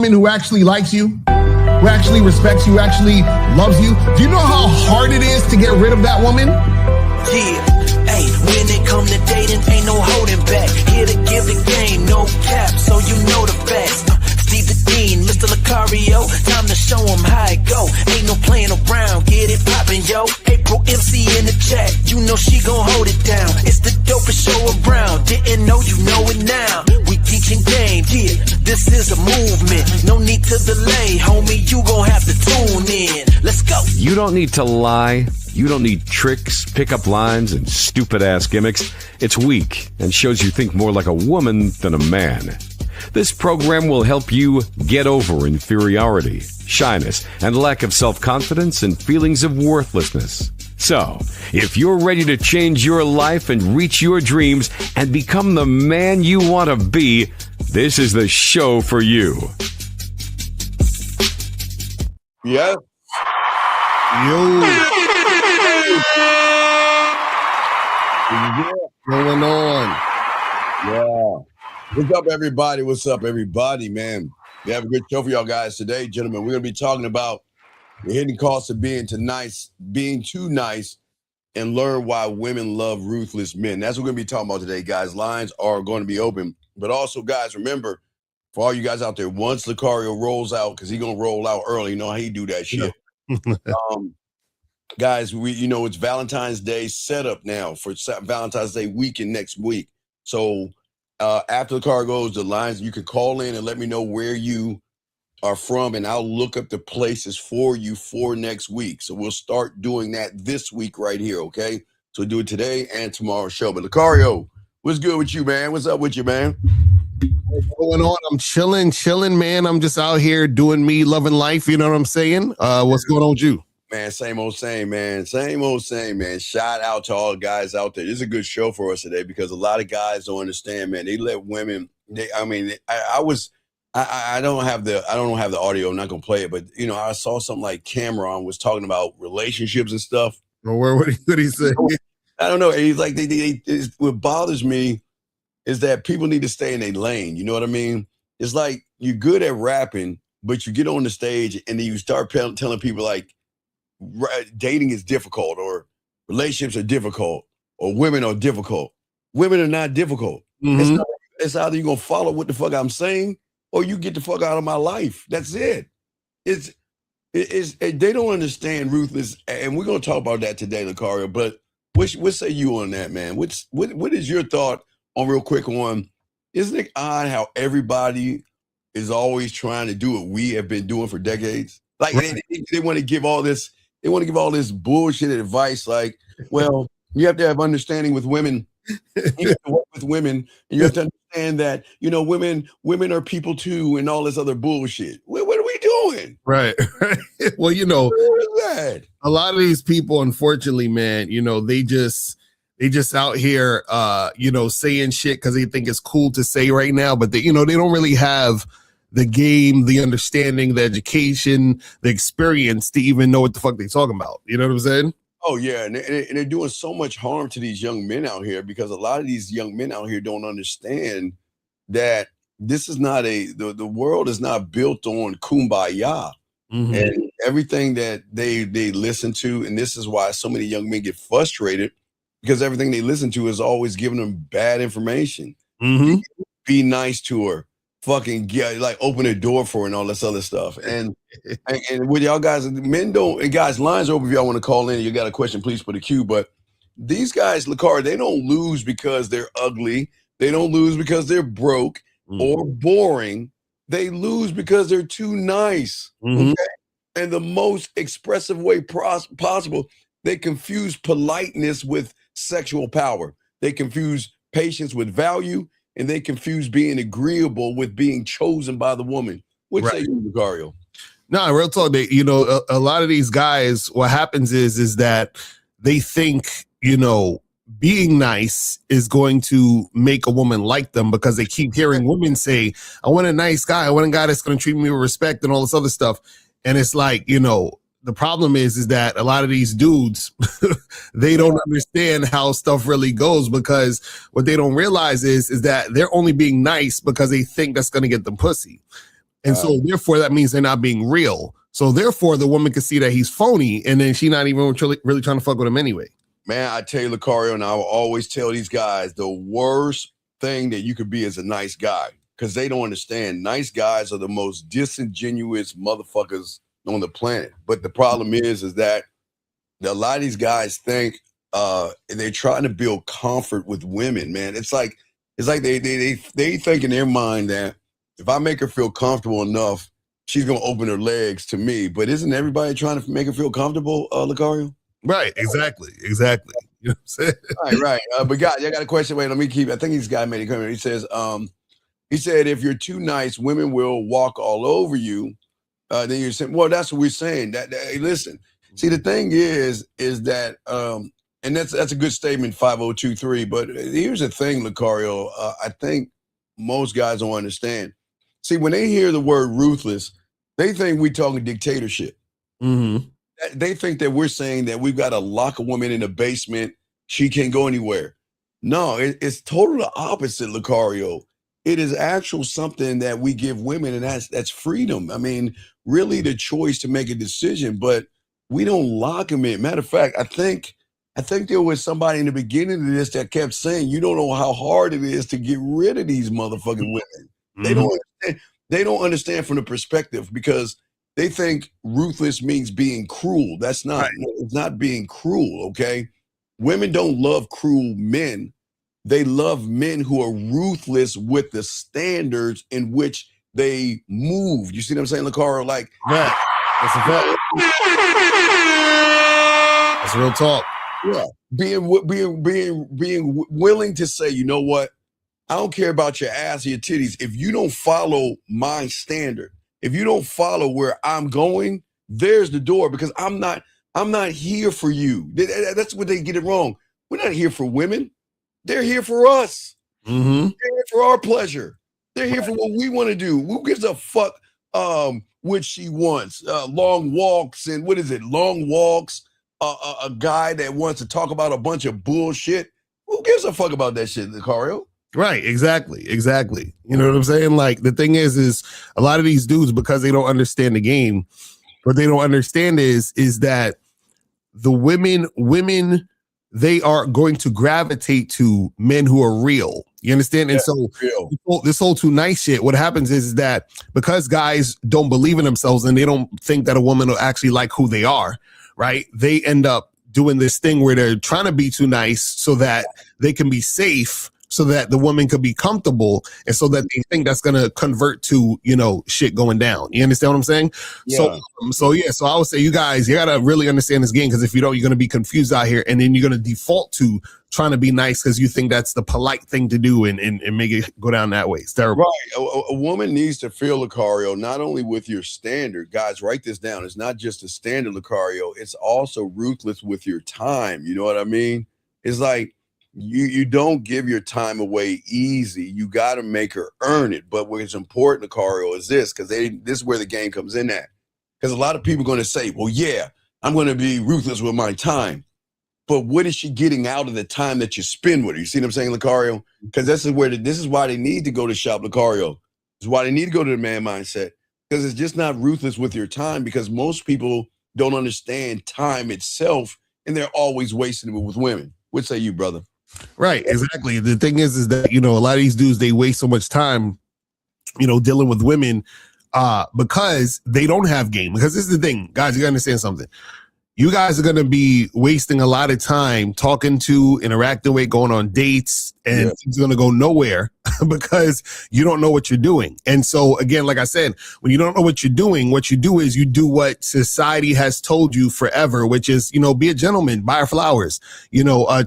Who actually likes you, who actually respects you, who actually loves you. Do you know how hard it is to get rid of that woman? Yeah, hey, when it come to dating, ain't no holding back. Here to give the game, no cap, so you know the facts. Steve the Dean, Mr. Lucario, time to show him how it go. Ain't no playing around, get it poppin', yo. April MC in the chat, you know she gon' hold it down. It's the dopest show around, didn't know you know it now. We teaching game, yeah, this is a movement. No need to delay, homie, you gon' have to tune in. Let's go. You don't need to lie. You don't need tricks, pickup lines, and stupid-ass gimmicks. It's weak and shows you think more like a woman than a man. This program will help you get over inferiority, shyness, and lack of self-confidence and feelings of worthlessness. So, if you're ready to change your life and reach your dreams and become the man you want to be, this is the show for you. Yeah. Yo. Going on. Yeah. What's up, everybody? What's up, everybody, man? We have a good show for y'all guys today, gentlemen. We're going to be talking about the hidden costs of being too nice, and learn why women love ruthless men. That's what we're going to be talking about today, guys. Lines are going to be open. But also, guys, remember, for all you guys out there, once Lucario rolls out, because he's going to roll out early, you know how he do that shit. Guys, it's Valentine's Day setup now for Valentine's Day weekend next week. So after the car goes, the lines, you can call in and let me know where you are from, and I'll look up the places for you for next week. So we'll start doing that this week right here, okay? So do it today and tomorrow's show. But Lucario, what's good with you, man? What's up with you, man? What's going on? I'm chilling, man. I'm just out here doing me, loving life. You know what I'm saying? What's going on with you? Man, same old same, man. Same old same, man. Shout out to all the guys out there. This is a good show for us today because a lot of guys don't understand, man. They let women. I don't have the audio. I'm not gonna play it, but I saw something like Cameron was talking about relationships and stuff. Well, what did he say? I don't know. He's like, what bothers me is that people need to stay in their lane. You know what I mean? It's like you're good at rapping, but you get on the stage and then you start telling people like, dating is difficult, or relationships are difficult, or women are difficult. Women are not difficult. Mm-hmm. It's either you're gonna follow what the fuck I'm saying, or you get the fuck out of my life. That's it. They don't understand Ruthless, and we're gonna talk about that today, Lucario. But what say you on that, man? What is your thought on real quick on? Isn't it odd how everybody is always trying to do what we have been doing for decades? Like they want to give all this. They want to give all this bullshit advice, like, well, you have to have understanding with women. You have to work with women, and you have to understand that, women are people too, and all this other bullshit. What are we doing? Right. Well, that? A lot of these people, unfortunately, man, they just out here, saying shit because they think it's cool to say right now, but they don't really have the game, the understanding, the education, the experience to even know what the fuck they talking about. You know what I'm saying? Oh, yeah. And they're doing so much harm to these young men out here because a lot of these young men out here don't understand that this is not the world is not built on kumbaya. Mm-hmm. And everything that they listen to, and this is why so many young men get frustrated, because everything they listen to is always giving them bad information. Mm-hmm. Be nice to her. Fucking open a door for her and all this other stuff. And with y'all guys, men don't, and guys, lines open if y'all want to call in. You got a question, please put a queue. But these guys, Lucario, they don't lose because they're ugly. They don't lose because they're broke or boring. They lose because they're too nice. Mm-hmm. Okay? And the most expressive way possible, they confuse politeness with sexual power. They confuse patience with value. And they confuse being agreeable with being chosen by the woman. What say you, Lucario? No, real talk. A lot of these guys, what happens is that they think, being nice is going to make a woman like them because they keep hearing women say, I want a nice guy. I want a guy that's going to treat me with respect and all this other stuff. And it's like, the problem is that a lot of these dudes, they don't understand how stuff really goes, because what they don't realize is that they're only being nice because they think that's going to get them pussy. And so therefore that means they're not being real. So therefore the woman can see that he's phony, and then she's not even really trying to fuck with him anyway. Man, I tell you, Lucario, and I will always tell these guys the worst thing that you could be is a nice guy, because they don't understand. Nice guys are the most disingenuous motherfuckers on the planet. But the problem is that a lot of these guys think they're trying to build comfort with women, man. It's like they think in their mind that if I make her feel comfortable enough, she's gonna open her legs to me. But isn't everybody trying to make her feel comfortable, Lucario? Right, exactly. You know what I'm saying? Right. But guys, I got a question. Wait, let me keep. I think this guy made a comment. He says, he said, if you're too nice, women will walk all over you. Then you're saying, well, that's what we're saying. Hey, listen. See, the thing is that, and that's a good statement, 5023. But here's the thing, Lucario. I think most guys don't understand. See, when they hear the word ruthless, they think we're talking dictatorship. Mm-hmm. They think that we're saying that we've got to lock a woman in a basement. She can't go anywhere. No, it's totally the opposite, Lucario. It is actual something that we give women, and that's freedom. I mean, really the choice to make a decision, but we don't lock them in. Matter of fact, I think there was somebody in the beginning of this that kept saying, you don't know how hard it is to get rid of these motherfucking women. Mm-hmm. They don't understand from the perspective, because they think ruthless means being cruel. That's not, Right. It's not being cruel, okay? Women don't love cruel men. They love men who are ruthless with the standards in which they move. You see what I'm saying, Lucario? Like, Right. That's a fact. That's real talk. yeah, being willing to say, you know what? I don't care about your ass or your titties. If you don't follow my standard, if you don't follow where I'm going, there's the door, because I'm not here for you. That's what they get it wrong. We're not here for women. They're here for us. Mm-hmm. They're here for our pleasure. They're here for what we want to do. Who gives a fuck what she wants? Long walks and what is it? Long walks. A guy that wants to talk about a bunch of bullshit. Who gives a fuck about that shit, Lucario? Right, exactly. You know what I'm saying? Like, the thing is a lot of these dudes, because they don't understand the game, what they don't understand is that the women, they are going to gravitate to men who are real. You understand? And so this whole too nice shit, what happens is that because guys don't believe in themselves and they don't think that a woman will actually like who they are, right? They end up doing this thing where they're trying to be too nice so that they can be safe, so that the woman could be comfortable, and so that they think that's going to convert to, shit going down. You understand what I'm saying? Yeah. So I would say you guys, you got to really understand this game, because if you don't, you're going to be confused out here, and then you're going to default to trying to be nice because you think that's the polite thing to do, and make it go down that way. It's terrible. Right. A woman needs to feel, Lucario, not only with your standard. Guys, write this down. It's not just a standard, Lucario. It's also ruthless with your time. You know what I mean? It's like, you don't give your time away easy. You got to make her earn it. But what's important, Lucario, is this, because this is where the game comes in at. Because a lot of people are going to say, well, yeah, I'm going to be ruthless with my time. But what is she getting out of the time that you spend with her? You see what I'm saying, Lucario? Because this is why they need to go to shop, Lucario. This is why they need to go to the man mindset. Because it's just not ruthless with your time, because most people don't understand time itself, and they're always wasting it with women. What say you, brother? Right, exactly. The thing is that, a lot of these dudes, they waste so much time, dealing with women because they don't have game. Because this is the thing, guys, you gotta understand something. You guys are going to be wasting a lot of time talking to, interacting with, going on dates, and it's going to go nowhere because you don't know what you're doing. And so, again, like I said, when you don't know what you're doing, what you do is you do what society has told you forever, which is, be a gentleman, buy her flowers,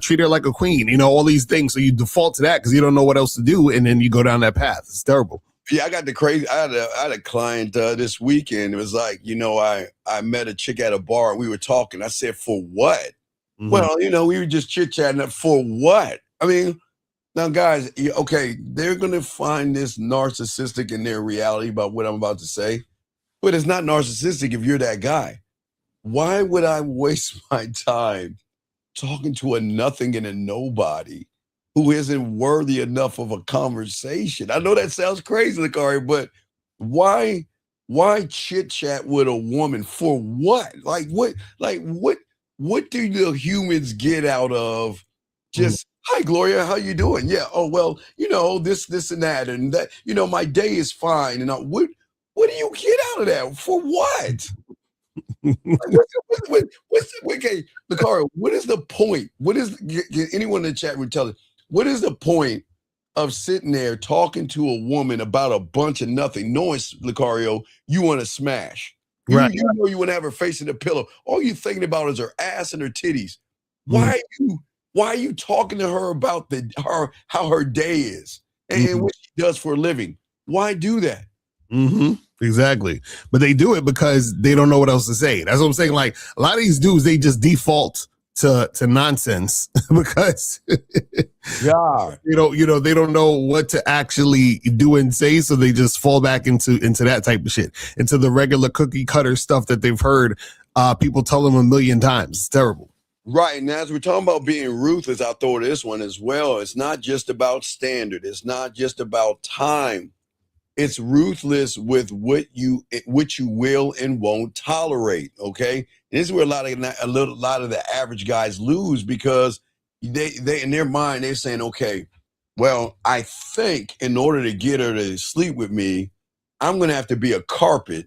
treat her like a queen, all these things. So you default to that because you don't know what else to do, and then you go down that path. It's terrible. Yeah, I got I had a client this weekend. It was like, I met a chick at a bar and we were talking. I said, for what? Mm-hmm. Well, we were just chit-chatting. For what? I mean, now, guys, okay, they're going to find this narcissistic in their reality about what I'm about to say, but it's not narcissistic if you're that guy. Why would I waste my time talking to a nothing and a nobody who isn't worthy enough of a conversation? I know that sounds crazy, Lucario, but why chit chat with a woman for what? What do the humans get out of just hi Gloria, how you doing? Yeah, oh well, this and that and that, my day is fine. And what do you get out of that? For what? Like, okay, Lakara, what is the point? Can anyone in the chat would tell us, what is the point of sitting there talking to a woman about a bunch of nothing, knowing, Lucario, you want to smash. Right. You know you want to have her face in the pillow. All you're thinking about is her ass and her titties. Mm. Why are you talking to her about how her day is and what she does for a living? Why do that? Mm-hmm. Exactly. But they do it because they don't know what else to say. That's what I'm saying. Like a lot of these dudes, they just default to nonsense because yeah, they don't know what to actually do and say, so they just fall back into that type of shit, into the regular cookie cutter stuff that they've heard people tell them a million times. It's terrible. Right. And as we're talking about being ruthless, I'll throw this one as well. It's not just about standard. It's not just about time. It's ruthless with what you will and won't tolerate. Okay. And this is where a lot of the average guys lose, because they in their mind, they're saying, okay, well, I think in order to get her to sleep with me, I'm going to have to be a carpet,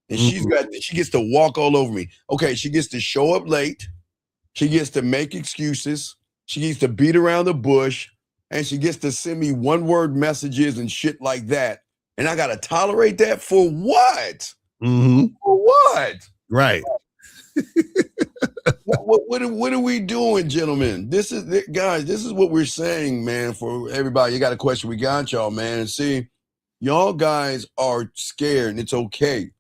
and she gets to walk all over me. Okay. She gets to show up late. She gets to make excuses. She gets to beat around the bush, and she gets to send me one-word messages and shit like that. And I got to tolerate that for what? Mm-hmm. For what? Right. What are we doing, gentlemen? This is what we're saying, man, for everybody. You got a question, we got y'all, man. And see, y'all guys are scared, and it's okay.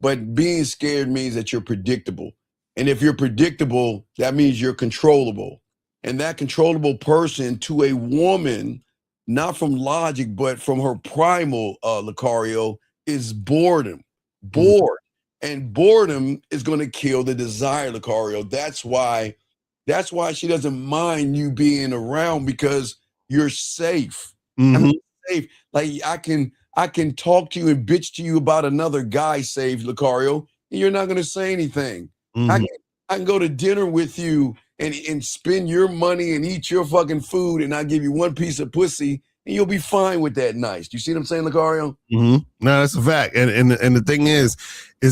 But being scared means that you're predictable. And if you're predictable, that means you're controllable. And that controllable person to a woman, not from logic, but from her primal, Lucario, is boredom. Bored. And boredom is going to kill the desire, Lucario. That's why she doesn't mind you being around, because you're safe. Mm-hmm. I mean, safe. Like I can talk to you and bitch to you about another guy, safe, Lucario, and you're not going to say anything. Mm-hmm. I can go to dinner with you and spend your money and eat your fucking food, and I give you one piece of pussy, and you'll be fine with that. Nice. Do you see what I'm saying, Lucario? Mm-hmm. No, that's a fact. And the thing is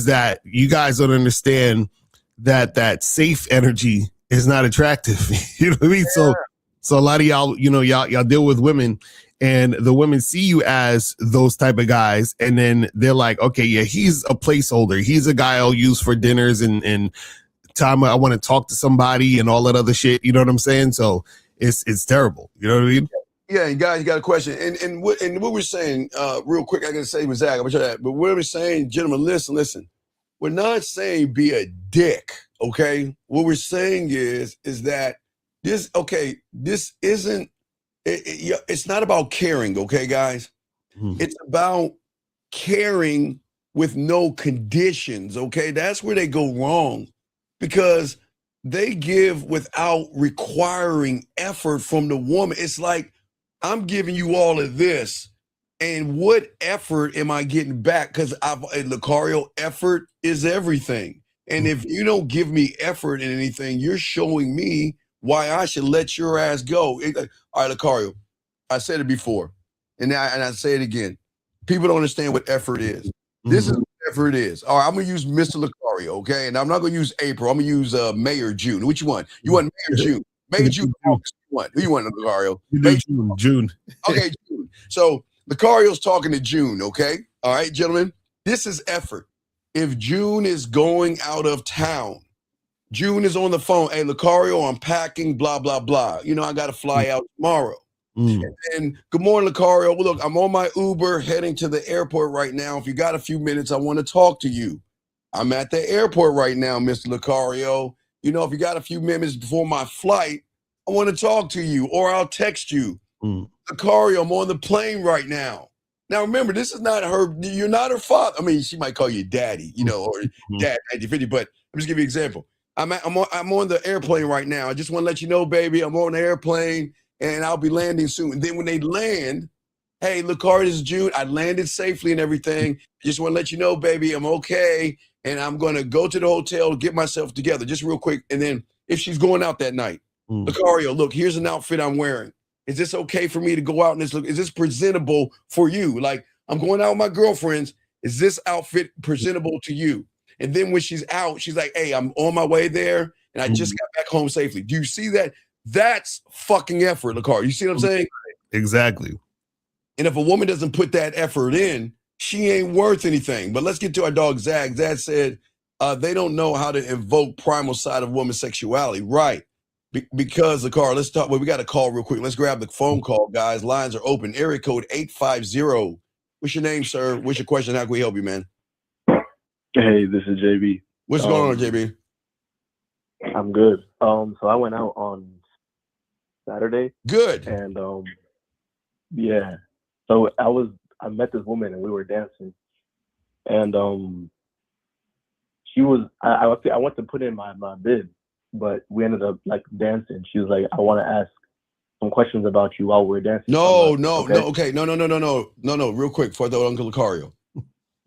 that you guys don't understand that safe energy is not attractive. You know what I mean? Yeah. So a lot of y'all, y'all deal with women, and the women see you as those type of guys, and then they're like, okay, yeah, he's a placeholder. He's a guy I'll use for dinners and time I want to talk to somebody and all that other shit. You know what I'm saying? So it's terrible. You know what I mean? Yeah, and guys, you got a question. And what we're saying, real quick, I gotta say with Zach, I'm gonna show that. But what we're saying, gentlemen, listen. We're not saying be a dick, okay? What we're saying is that this isn't. It's not about caring, okay, guys? Mm-hmm. It's about caring with no conditions, okay? That's where they go wrong, because they give without requiring effort from the woman. It's like, I'm giving you all of this, and what effort am I getting back? Because Lucario, effort is everything. And if you don't give me effort in anything, you're showing me why I should let your ass go. All right, Lucario, I said it before, and I say it again. People don't understand what effort is. Mm-hmm. This is what effort is. All right, I'm going to use Mr. Lucario, okay? And I'm not going to use April. I'm going to use May or June. Which one? You want May or June? May or June? What? Who you want, Lucario? June. Okay, June. So Lucario's talking to June, okay? All right, gentlemen, this is effort. If June is going out of town, June is on the phone. Hey, Lucario, I'm packing, blah, blah, blah. I got to fly out tomorrow. And good morning, Lucario. Well, look, I'm on my Uber heading to the airport right now. If you got a few minutes, I want to talk to you. I'm at the airport right now, Mr. Lucario. If you got a few minutes before my flight, I want to talk to you, or I'll text you. Lucario, I'm on the plane right now. Now, remember, this is not her. You're not her father. I mean, she might call you daddy, or dad 1950, but I'm just giving you an example. I'm on the airplane right now. I just want to let you know, baby, I'm on the airplane, and I'll be landing soon. And then when they land, hey, Lakari, this is June. I landed safely and everything. Just want to let you know, baby, I'm okay. And I'm going to go to the hotel, get myself together just real quick. And then if she's going out that night, Lucario, look, here's an outfit I'm wearing. Is this okay for me to go out in this look? Is this presentable for you? Like, I'm going out with my girlfriends. Is this outfit presentable to you? And then when she's out, she's like, hey, I'm on my way there and I just got back home safely. Do you see that? That's fucking effort, Lucario. You see what I'm saying? Exactly. And if a woman doesn't put that effort in, she ain't worth anything. But let's get to our dog, Zag. Zag said they don't know how to invoke primal side of woman's sexuality. Right. Because the car, let's talk. Well, we got a call real quick. Let's grab the phone call, guys. Lines are open. Area code 850. What's your name, sir? What's your question? How can we help you, man? Hey, this is JB. What's going on, JB? I'm good. So I went out on Saturday. Good. And yeah. So I met this woman and we were dancing. And she was I went to put in my bid, but we ended up like dancing. She was like, I want to ask some questions about you while we're dancing. No. Real quick for the Uncle Lucario.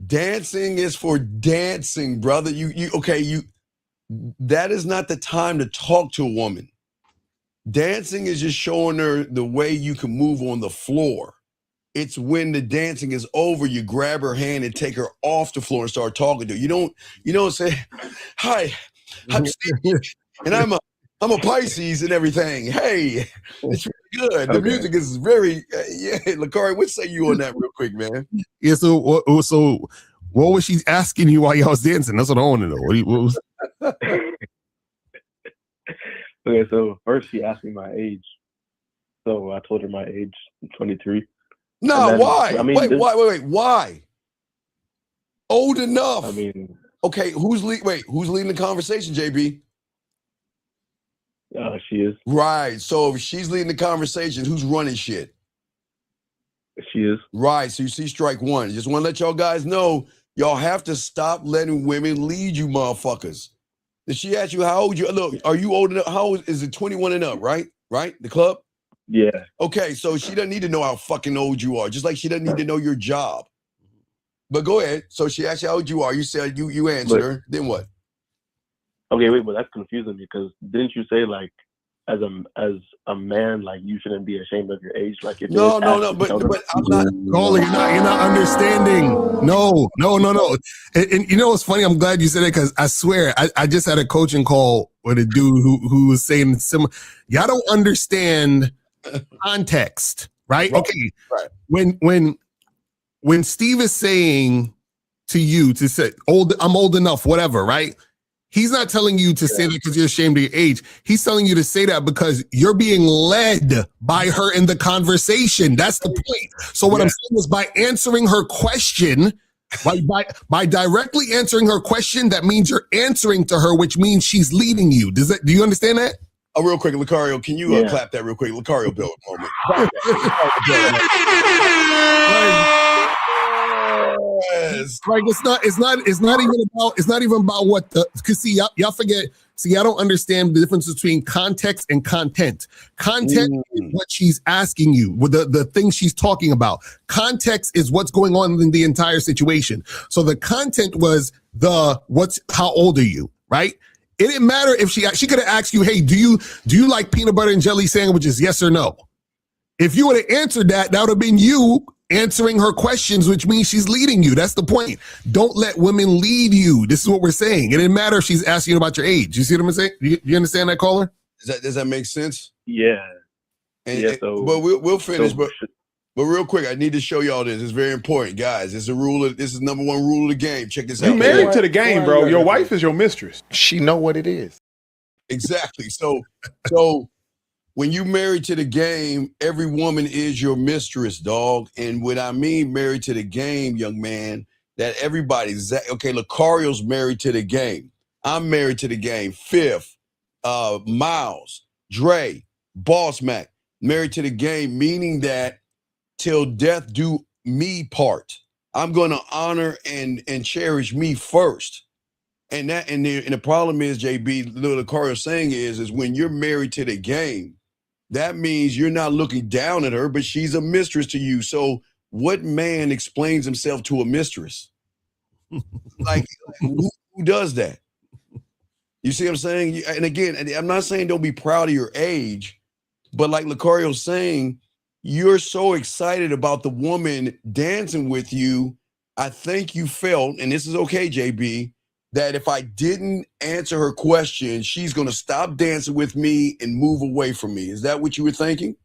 Dancing is for dancing, brother. That is not the time to talk to a woman. Dancing is just showing her the way you can move on the floor. It's when the dancing is over, you grab her hand and take her off the floor and start talking to her. You don't say, hi, I'm Steve, and I'm a Pisces and everything. Hey, it's really good. The music is very, Lakari, what say you on that real quick, man? Yeah, so what was she asking you while y'all was dancing? That's what I want to know. What was... Okay, so first she asked me my age. So I told her my age, 23. No, why? I mean, wait. Why? Old enough. I mean, okay, who's leading the conversation, JB? She is. Right. So if she's leading the conversation, who's running shit? She is. Right. So you see strike one. Just want to let y'all guys know, y'all have to stop letting women lead you motherfuckers. Did she ask you how old you look? Are you old enough? How old is it? 21 and up, right? Right? The club? Yeah. Okay, so she doesn't need to know how fucking old you are, just like she doesn't need to know your job. But go ahead. So she asked you how old you are. You said you answered her. Then what? Okay, wait, but that's confusing because didn't you say like as a man, like you shouldn't be ashamed of your age? Like if no, but I'm not. Caller, you're not understanding. No. And you know what's funny? I'm glad you said it because I swear I just had a coaching call with a dude who was saying similar. Y'all don't understand context, right? Okay. Right. When Steve is saying to you to say I'm old enough, whatever, right? He's not telling you to say that because you're ashamed of your age. He's telling you to say that because you're being led by her in the conversation. That's the point. So what I'm saying is by answering her question, by directly answering her question, that means you're answering to her, which means she's leading you. Do you understand that? Oh, real quick, Lucario, can you clap that real quick? Lucario, Bill, a moment. Like it's not even about what because see y'all forget. See, I don't understand the difference between context and content. Content is what she's asking you, with the things she's talking about. Context is what's going on in the entire situation. So the content was how old are you, right? It didn't matter if she could have asked you, hey, do you like peanut butter and jelly sandwiches? Yes or no? If you would have answered that, that would have been you answering her questions, which means she's leading you. That's the point. Don't let women lead you. This is what we're saying. It didn't matter if she's asking you about your age. You see what I'm saying? You understand that, caller? Does that make sense? Yeah. But we'll finish. But real quick, I need to show y'all this. It's very important, guys. This is number one rule of the game. Check this out. You married to the game, bro. Your wife is your mistress. She know what it is. Exactly. So when you married to the game, every woman is your mistress, dog. And what I mean married to the game, young man, that everybody's okay. Lucario's married to the game. I'm married to the game. Fifth, Miles, Dre, Boss Mac, married to the game, meaning that till death do me part. I'm going to honor and cherish me first. And the problem is, JB, Lucario's saying is when you're married to the game, that means you're not looking down at her, but she's a mistress to you. So what man explains himself to a mistress? Like, who does that? You see what I'm saying? And again, I'm not saying don't be proud of your age, but like Lucario's saying, you're so excited about the woman dancing with you. I think you felt, and this is okay, JB, that if I didn't answer her question, she's going to stop dancing with me and move away from me. Is that what you were thinking?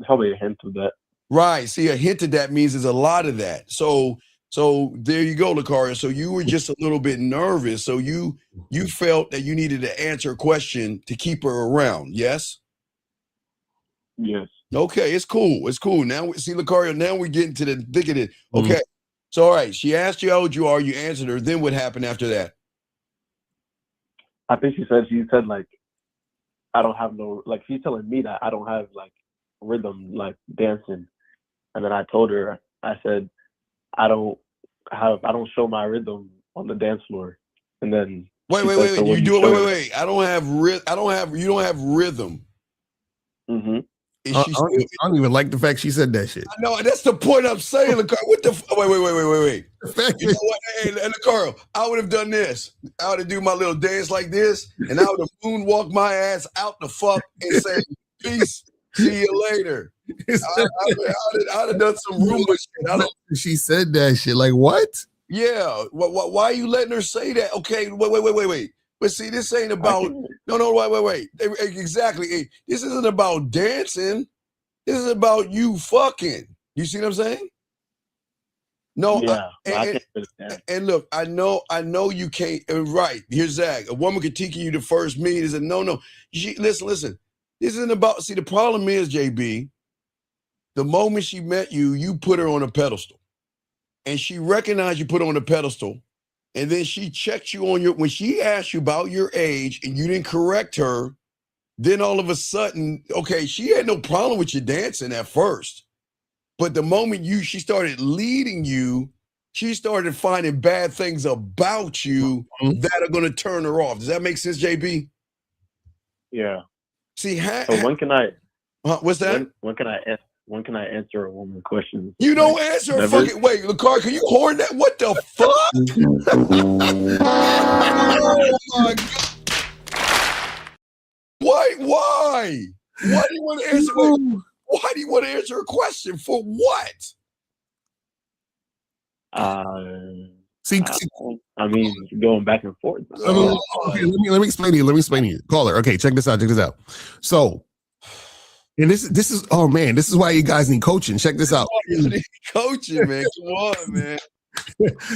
Probably a hint of that. Right. See, a hint of that means there's a lot of that. So there you go, Lucario. So you were just a little bit nervous. So you felt that you needed to answer a question to keep her around. Yes? Yes. Okay, it's cool. It's cool. Now, see, Lucario, now we're getting to the thick of it. Okay. So, all right, she asked you how old you are. You answered her. Then what happened after that? I think she said like, I don't have no, like, she's telling me that I don't have like rhythm, like dancing. And then I told her, I said, I don't show my rhythm on the dance floor. And then wait. You do it. Wait. You don't have rhythm. Mm-hmm. I don't even like the fact she said that shit. I know, that's the point I'm saying, Lucario. What the wait. You know what? Hey, Lucario, I would have done this. I would have do my little dance like this, and I would have moonwalked my ass out the fuck and say, peace, see you later. I'd have done some rumor shit. She said that shit. Like, what? Yeah. Why are you letting her say that? Okay, wait. But see, this ain't about wait. Exactly. This isn't about dancing. This is about you fucking. You see what I'm saying? No. Yeah. And look, I know you can't. Right. Here's Zach. A woman critiquing you the first meet is no. Listen. This isn't about. See, the problem is, JB. The moment she met you, you put her on a pedestal, and she recognized you put her on a pedestal. And then she checked you on when she asked you about your age and you didn't correct her, then all of a sudden, okay, she had no problem with you dancing at first. But the moment she started leading you, she started finding bad things about you that are going to turn her off. Does that make sense, JB? Yeah. See, so when can I? What's that? When can I answer a woman question? You don't answer a fucking. Wait, Lucar, can you horn that? What the fuck? Oh my God. Why? Why do you want to answer? Why do you want to answer a question? For what? See, I mean, going back and forth. Okay, let me explain to you. Caller, okay, check this out. So. And this is oh man, this is why you guys need coaching. Check this out. You need coaching, man. Come on, man.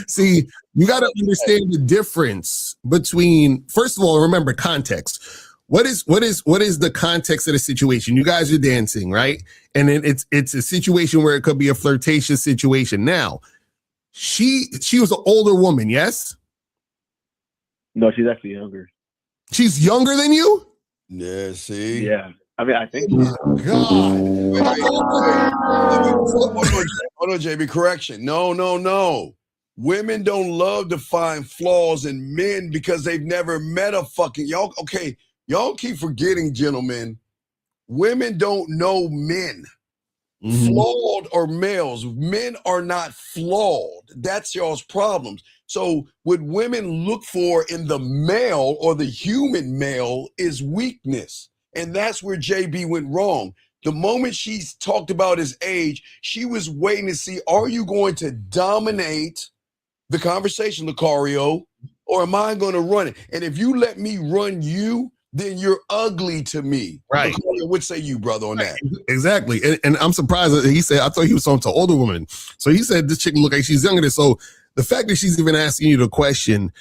See, you got to understand the difference between. First of all, remember context. What is the context of the situation? You guys are dancing, right? And then it's a situation where it could be a flirtatious situation. Now, she was an older woman, yes? No, she's actually younger. She's younger than you? Yeah. See. Yeah. I mean, I think. Oh, God. Hold on, JB. Correction. No. Women don't love to find flaws in men because they've never met a fucking y'all. Okay, y'all keep forgetting, gentlemen. Women don't know men. Flawed or males. Men are not flawed. That's y'all's problems. So what women look for in the male or the human male is weakness. And that's where JB went wrong. The moment she talked about his age, she was waiting to see, are you going to dominate the conversation, Lucario, or am I going to run it? And if you let me run you, then you're ugly to me. Right. Lucario, what say you, brother, on that? Exactly. And I'm surprised that he said, I thought he was talking to older women. So he said, this chick look like she's younger than. So the fact that she's even asking you the question,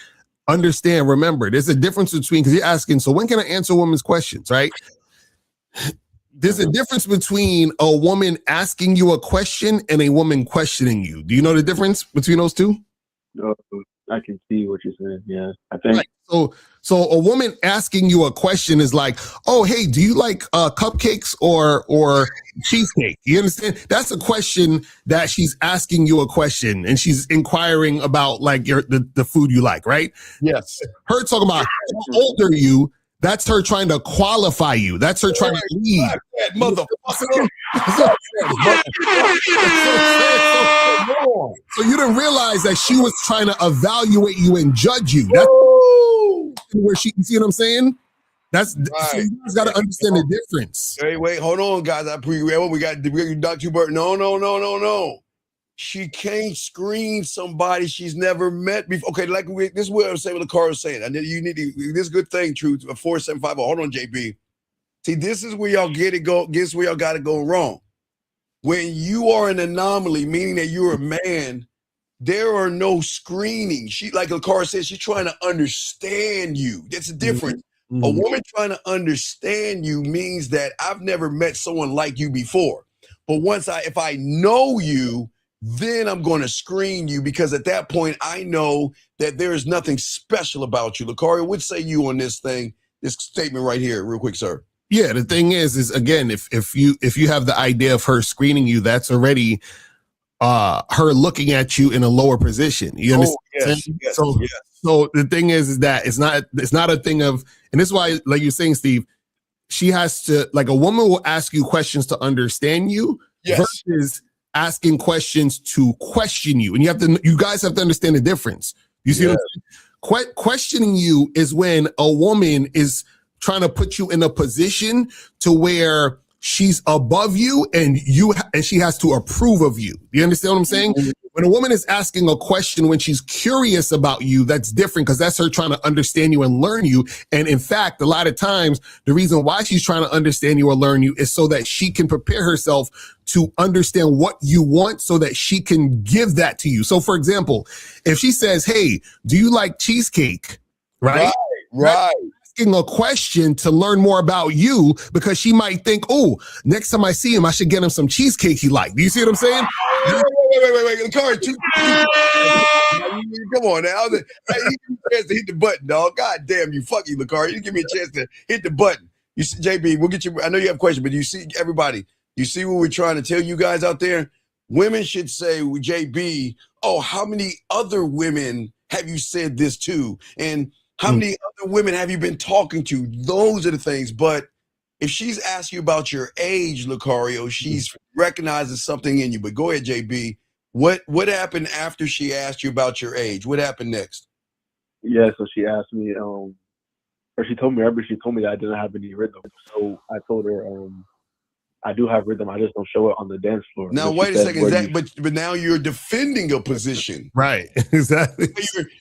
understand, remember, there's a difference between, because you're asking, so when can I answer women's questions, right? There's a difference between a woman asking you a question and a woman questioning you. Do you know the difference between those two? I can see what you're saying. Yeah, I think. Right. So a woman asking you a question is like, oh, hey, do you like cupcakes or cheesecake? You understand? That's a question that she's asking you a question and she's inquiring about like the food you like, right? Yes. Her talking about how old are you? That's her trying to qualify you. That's her trying to lead. That motherfucker. So you didn't realize that she was trying to evaluate you and judge you. That's where she, you see what I'm saying? That's right. So you guys got to understand the difference. Wait, hold on, guys. We got Dr. Burton. No. She can't screen somebody she's never met before. Okay, this is what I'm saying. What the car was saying. I need you need to, this good thing. Truth 4750. Hold on, JB. See, this is where y'all Guess where y'all got it going wrong. When you are an anomaly, meaning that you're a man, there are no screening. She, like the car said, she's trying to understand you. That's the difference. Mm-hmm. A woman trying to understand you means that I've never met someone like you before. But if I know you, then I'm going to screen you, because at that point I know that there is nothing special about you. Lucario, what say you on this statement right here, real quick, sir? Yeah, the thing is again, if you have the idea of her screening you, that's already her looking at you in a lower position. You understand? Yes. So the thing is that it's not a thing of, and this is why, like you're saying, Steve, she has to, like, a woman will ask you questions to understand you versus asking questions to question you. And you guys have to understand the difference. You see what I'm saying? Questioning you is when a woman is trying to put you in a position to where she's above you and she has to approve of you. You understand what I'm saying? Mm-hmm. When a woman is asking a question when she's curious about you, that's different, because that's her trying to understand you and learn you. And in fact, a lot of times, the reason why she's trying to understand you or learn you is so that she can prepare herself to understand what you want so that she can give that to you. So for example, if she says, hey, do you like cheesecake? Right. Asking a question to learn more about you, because she might think, oh, next time I see him, I should get him some cheesecake he liked. Do you see what I'm saying? Wait. Come on now. You give me a chance to hit the button, dog. God damn you. Fuck you, Lucari. You give me a chance to hit the button. You see, JB, we'll get you. I know you have a question, but you see, everybody, you see what we're trying to tell you guys out there? Women should say, JB, oh, how many other women have you said this to? And how many other women have you been talking to? Those are the things. But if she's asked you about your age, Lucario, she's recognizing something in you. But go ahead, JB. What happened after she asked you about your age? What happened next? Yeah, so she asked me, or she told me that I didn't have any rhythm. So I told her, I do have rhythm. I just don't show it on the dance floor. Now, wait a second. But now you're defending a position. Right. Exactly.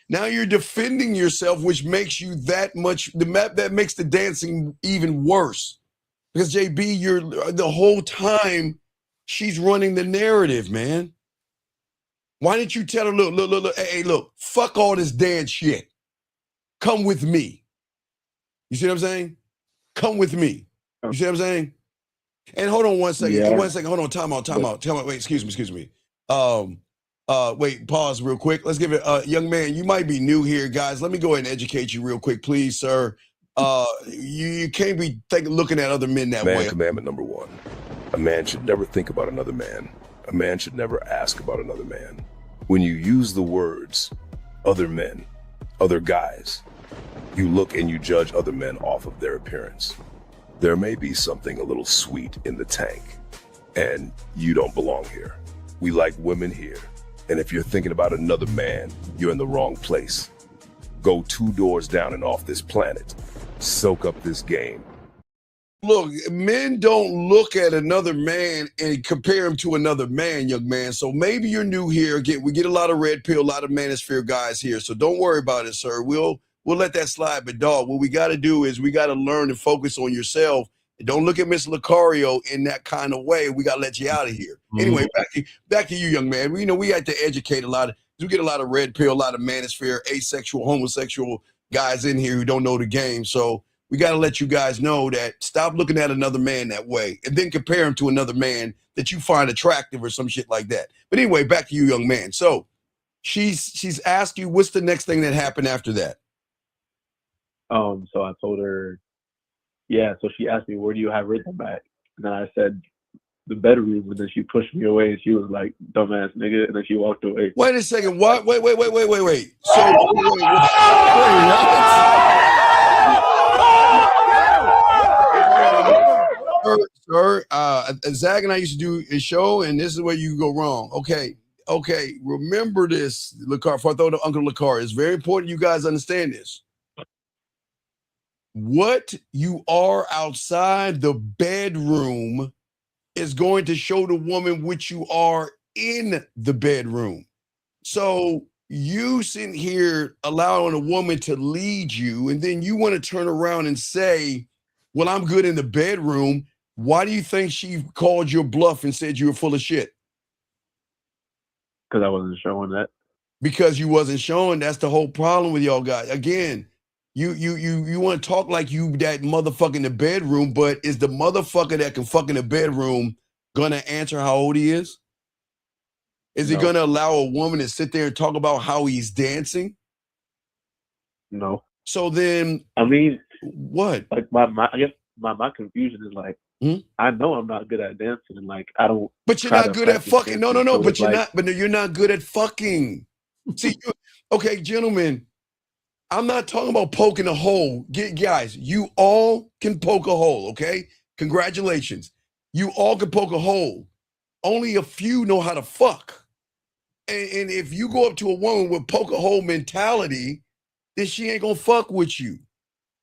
Now you're defending yourself, which makes you that makes the dancing even worse. Because JB, you're the whole time she's running the narrative, man. Why didn't you tell her, look, fuck all this dance shit. Come with me. You see what I'm saying? Come with me. You see what I'm saying? And hold on one second. Yeah. Hold on. Time out. Wait, excuse me. Wait, pause real quick. Let's give it, young man, you might be new here, guys. Let me go ahead and educate you real quick, please, sir. You can't be looking at other men that way. Commandment number 1. A man should never think about another man. A man should never ask about another man. When you use the words, other men, other guys, you look and you judge other men off of their appearance. There may be something a little sweet in the tank, and you don't belong here. We like women here, and if you're thinking about another man, you're in the wrong place. Go 2 doors down and off this planet. Soak up this game. Look, men don't look at another man and compare him to another man, young man. So maybe you're new here. Again, we get a lot of red pill, a lot of manosphere guys here. So don't worry about it, sir. We'll let that slide. But dog, what we got to do is we got to learn to focus on yourself. Don't look at Miss Lucario in that kind of way. We got to let you out of here. Mm-hmm. Anyway, back to you, young man. We had to educate we get a lot of red pill, a lot of manosphere, asexual, homosexual guys in here who don't know the game. So we got to let you guys know that stop looking at another man that way and then compare him to another man that you find attractive or some shit like that. But anyway, back to you, young man. So she's asked you, what's the next thing that happened after that? So I told her, yeah. So she asked me, where do you have rhythm at? And then I said, the bedroom. And then she pushed me away and she was like, dumbass nigga. And then she walked away. Wait a second. What? Wait. So, sir. Zach and I used to do a show, and this is where you go wrong. Okay. Remember this, Lacar. For I throw to Uncle Lacar, it's very important you guys understand this. What you are outside the bedroom is going to show the woman what you are in the bedroom. So you sitting here allowing a woman to lead you, and then you want to turn around and say, well, I'm good in the bedroom. Why do you think she called your bluff and said you were full of shit? Because I wasn't showing that. Because you wasn't showing. That's the whole problem with y'all guys. Again, you want to talk like you that motherfucker in the bedroom, but is the motherfucker that can fuck in the bedroom gonna answer how old he is? Is he gonna allow a woman to sit there and talk about how he's dancing? No. So then, I mean, what? Like I guess my confusion is like, I know I'm not good at dancing, and like I don't. But you're not good at fucking. No. So But you're like, not. But you're not good at fucking. See, okay, gentlemen. I'm not talking about poking a hole. Guys, you all can poke a hole, okay? Congratulations. You all can poke a hole. Only a few know how to fuck. And if you go up to a woman with poke a hole mentality, then she ain't gonna fuck with you.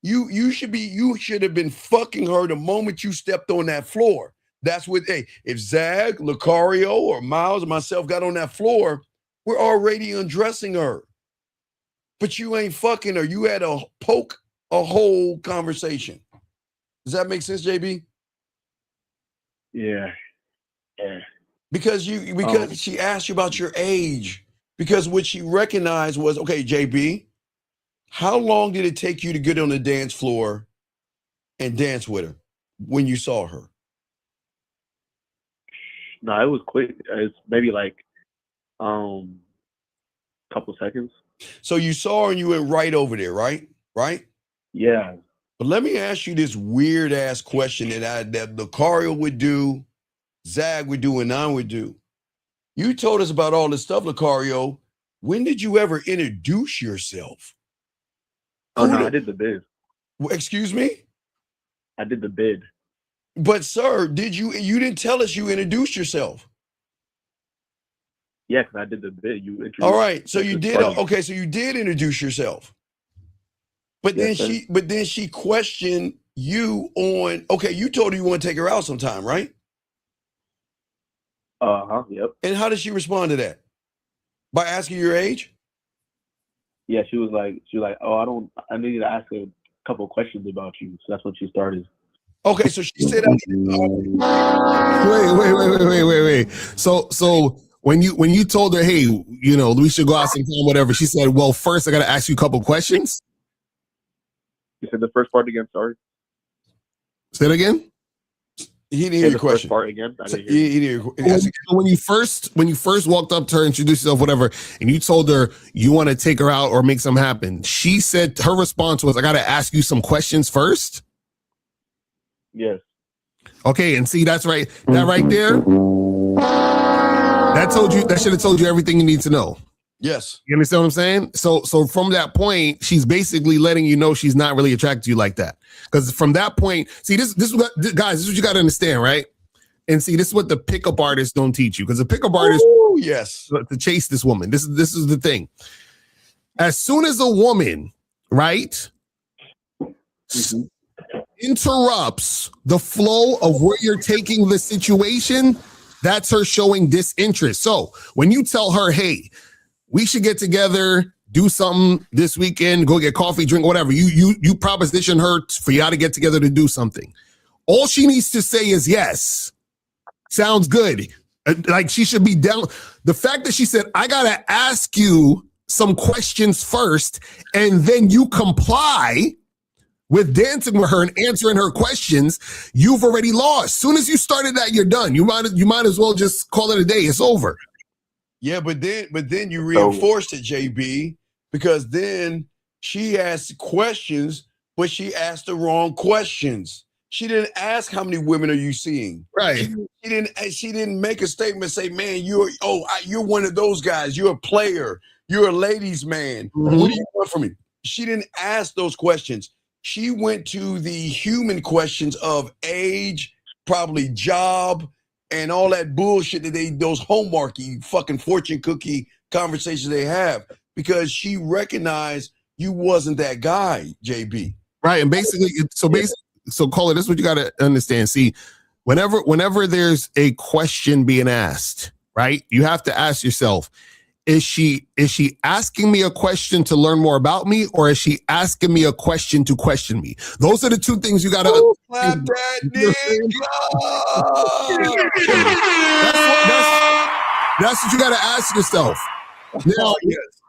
You should have been fucking her the moment you stepped on that floor. That's what, hey, if Zag, Lucario, or Miles or myself got on that floor, we're already undressing her. But you ain't fucking her. You had a poke a hole conversation. Does that make sense, JB? Yeah. Because she asked you about your age. Because what she recognized was, okay, JB, how long did it take you to get on the dance floor and dance with her when you saw her? No, it was quick. It's maybe like couple seconds. So you saw her and you went right over there, right? Right? Yeah. But let me ask you this weird ass question that Lucario would do, Zag would do, and I would do. You told us about all this stuff, Lucario. When did you ever introduce yourself? Oh, no, I did the bid. Excuse me? I did the bid. But sir, you didn't tell us you introduced yourself. Yeah, because I did the bid. You introduced. All right, so you did. Okay, so you did introduce yourself. But yes, then she questioned you on. Okay, you told her you want to take her out sometime, right? Yep. And how did she respond to that? By asking your age? Yeah, she was like, oh, I needed to ask a couple of questions about you. So that's when she started. Okay, so she said, wait. So when you told her, hey, we should go out sometime, whatever, she said, well, first I got to ask you a couple questions. You said the first part again. Sorry. Say it again. He didn't hear your question. First part again. I didn't hear When you first walked up to her, introduced yourself, whatever, and you told her you want to take her out or make something happen, she said her response was, I got to ask you some questions first. Yes. Okay, and see, that's right. That right there, that should have told you everything you need to know. Yes. You understand what I'm saying? So from that point, she's basically letting you know she's not really attracted to you like that. Because from that point, see, guys, this is what you got to understand, right? And see, this is what the pickup artists don't teach you. Because the pickup artist, yes, to chase this woman. This is the thing. As soon as a woman, right, interrupts the flow of where you're taking the situation, that's her showing disinterest. So when you tell her, hey, we should get together, do something this weekend, go get coffee, drink, whatever. You proposition her for y'all to get together to do something. All she needs to say is yes. Sounds good. Like she should be down. The fact that she said, I got to ask you some questions first, and then you comply with dancing with her and answering her questions, you've already lost. Soon as you started that, you're done. You might as well just call it a day. It's over. Yeah, but then you reinforced it, JB, because then she asked questions, but she asked the wrong questions. She didn't ask how many women are you seeing. Right. She didn't make a statement say, man, you're one of those guys. You're a player. You're a ladies' man. Mm-hmm. What do you want from me? She didn't ask those questions. She went to the human questions of age, probably job and all that bullshit that those hallmarky fucking fortune cookie conversations they have, because she recognized you wasn't that guy, JB. Right. And basically, so Cola, this is what you got to understand. See, whenever there's a question being asked, right, you have to ask yourself, is she asking me a question to learn more about me, or is she asking me a question to question me? Those are the two things you got to. Clap that nigga. That's what you got to ask yourself. Now,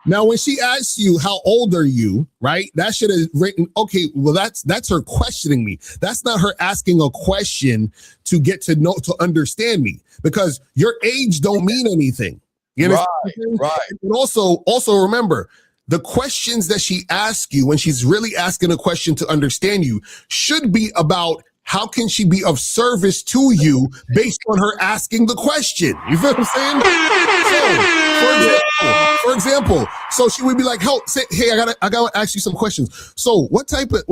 Now, when she asks you, how old are you, right? That should have written, okay, well, that's her questioning me. That's not her asking a question to get to know, to understand me, because your age don't mean anything. You know, right. And also remember, the questions that she asks you when she's really asking a question to understand you should be about how can she be of service to you based on her asking the question. You feel what I'm saying? So, for example, so she would be like, hey, I gotta ask you some questions. So what type of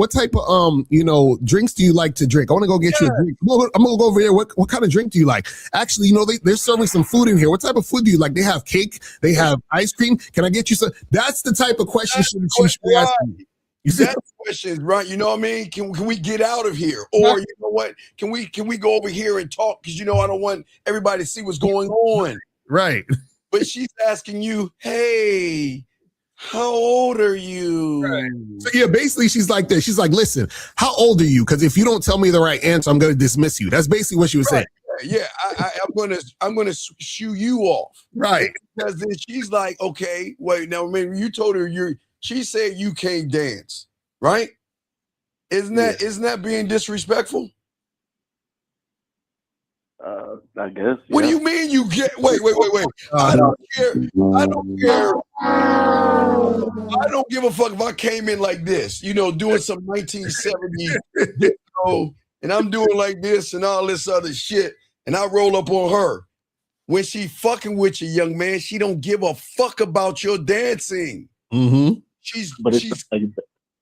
drinks do you like to drink? I want to go get you a drink. I'm gonna go over here. What kind of drink do you like? Actually, they're serving some food in here. What type of food do you like? They have cake, they have ice cream. Can I get you some? That's the type of question she should be asking. That question, right? You know what I mean? Can we get out of here? Or you know what? Can we go over here and talk? Because I don't want everybody to see what's going on. Right. But she's asking you, hey, how old are you? Right. So yeah, basically she's like this. She's like, listen, how old are you? Because if you don't tell me the right answer, I'm gonna dismiss you. That's basically what she was saying. Yeah, I'm gonna shoo you off. Right. Because then she's like, okay, wait, now maybe you told her she said you can't dance, right? Isn't that being disrespectful? I guess. What do you mean you get? Wait. I don't care. I don't care. I don't give a fuck if I came in like this, doing some 1970s, and I'm doing like this and all this other shit, and I roll up on her. When she fucking with you, young man, she don't give a fuck about your dancing. Mm-hmm.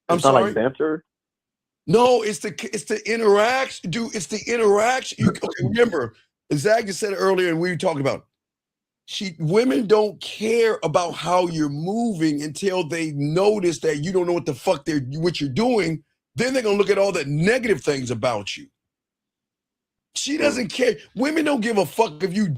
I'm sorry. Like dancer? No, it's the interaction, dude. It's the interaction. Okay, remember, Zach just said it earlier, and we were talking about women don't care about how you're moving until they notice that you don't know what the fuck what you're doing. Then they're gonna look at all the negative things about you. She doesn't care. Women don't give a fuck if you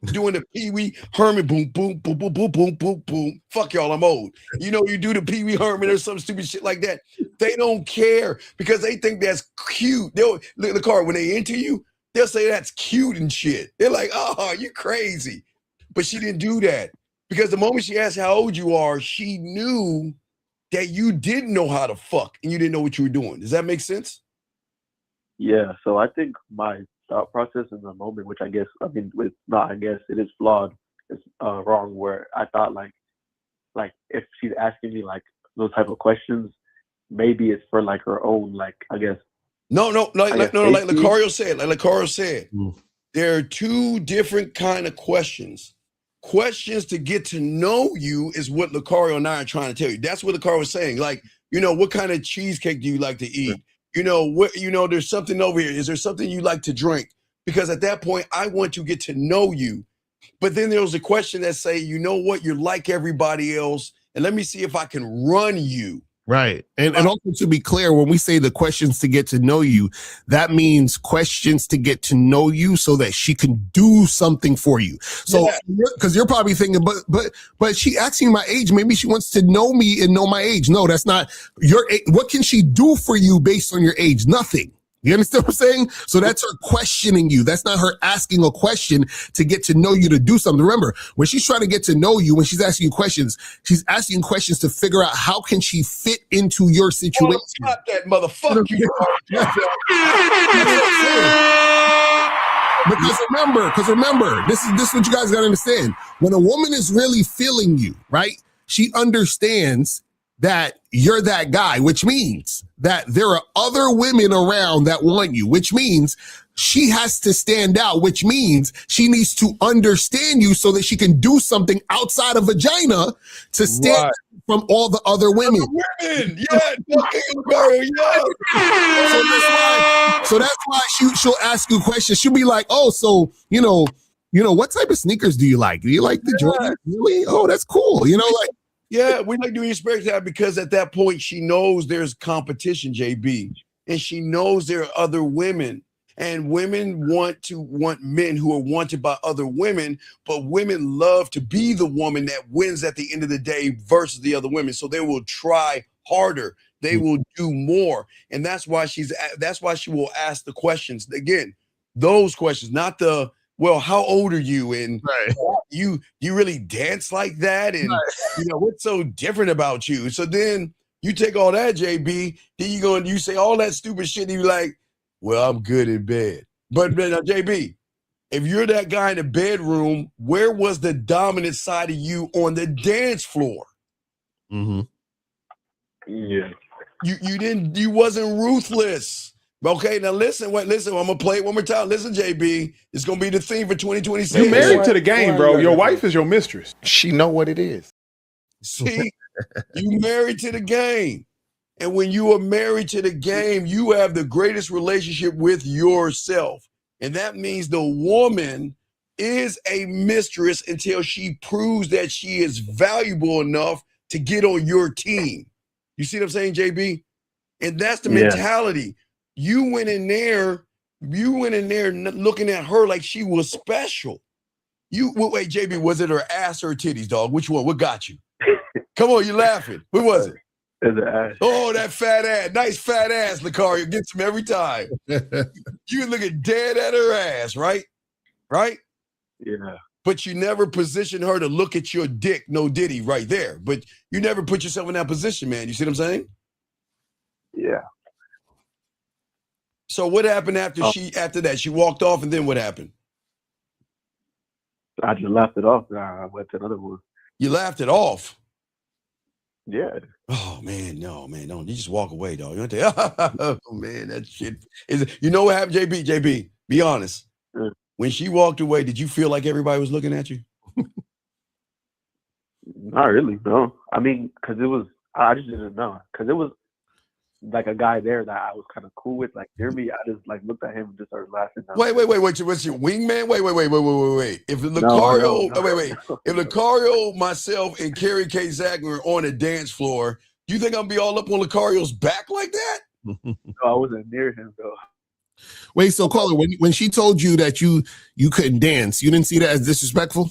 doing the Pee Wee Herman boom, boom, boom, boom, boom, boom, boom, boom. Fuck y'all, I'm old. You do the Pee Wee Herman or some stupid shit like that. They don't care because they think that's cute. They'll look the car when they into you, they'll say that's cute and shit. They're like, oh, you crazy. But she didn't do that because the moment she asked how old you are, she knew that you didn't know how to fuck and you didn't know what you were doing. Does that make sense? Yeah. So I think my thought process in the moment, which I guess it is flawed. It's wrong. Where I thought like if she's asking me like those type of questions, maybe it's for like her own, like I guess. No. Like Lucario said, there are two different kind of questions. Questions to get to know you is what Lucario and I are trying to tell you. That's what Lucario was saying. Like, what kind of cheesecake do you like to eat? There's something over here. Is there something you like to drink? Because at that point, I want to get to know you. But then there was a question that say, you know what? You're like everybody else. And let me see if I can run you. Right. And also to be clear, when we say the questions to get to know you, that means questions to get to know you so that she can do something for you. So, because you're probably thinking, but she asking my age, maybe she wants to know me and know my age. No, that's not your age. What can she do for you based on your age? Nothing. You understand what I'm saying? So that's her questioning you. That's not her asking a question to get to know you to do something. Remember, when she's trying to get to know you, when she's asking you questions, she's asking questions to figure out how can she fit into your situation. Stop that motherfucker. Because remember, this is what you guys gotta understand. When a woman is really feeling you, right? She understands that you're that guy, which means that there are other women around that want you, which means she has to stand out, which means she needs to understand you so that she can do something outside of vagina to stand Right. from all the other women. Women, yeah, Lucario, yeah. So that's why she'll ask you questions. She'll be like, "Oh, so what type of sneakers do you like? Do you like the Jordan? Really? Oh, that's cool. Yeah, we like doing experience that because at that point she knows there's competition, JB, and she knows there are other women. And women want men who are wanted by other women, but women love to be the woman that wins at the end of the day versus the other women. So they will try harder. They will do more. And that's why she will ask the questions. Again, those questions, not the, well, how old are you? And you really dance like that? And what's so different about you? So then you take all that, JB, then you say all that stupid shit, and you're like, well, I'm good in bed. But now, JB, if you're that guy in the bedroom, where was the dominant side of you on the dance floor? Yeah. You wasn't ruthless. Okay, now listen, I'm gonna play it one more time. Listen, JB, it's gonna be the theme for 2026. You married to the game, bro. Your wife is your mistress. She know what it is. See, you married to the game. And when you are married to the game, you have the greatest relationship with yourself. And that means the woman is a mistress until she proves that she is valuable enough to get on your team. You see what I'm saying, JB? And that's the mentality. You went in there looking at her like she was special. Wait, JB, was it her ass or her titties, dog? Which one? What got you? Come on, you laughing. What was it? Oh, that fat ass. Nice fat ass, Lucario. Gets him every time. You looking dead at her ass, right? Right? Yeah. But you never position her to look at your dick, no diddy, right there. But you never put yourself in that position, man. You see what I'm saying? Yeah. So what happened after that? She walked off, and then what happened? I just laughed it off. I went to another one. You laughed it off? Yeah. Oh man, no, man, don't. You just walk away, dog. You don't oh man, that shit is. You know what happened, JB? JB, be honest. When she walked away, did you feel like everybody was looking at you? Not really, no. I mean, because I just didn't know. Because it was like a guy there that I was kind of cool with, like near me. I just like looked at him and just started laughing. Wait. What's your wingman? Wait. If Lucario, If Lucario, myself, and Carrie K. Zach were on a dance floor, do you think I'm gonna be all up on Lucario's back like that? No, I wasn't near him though. Wait, so caller, when she told you that you couldn't dance, you didn't see that as disrespectful?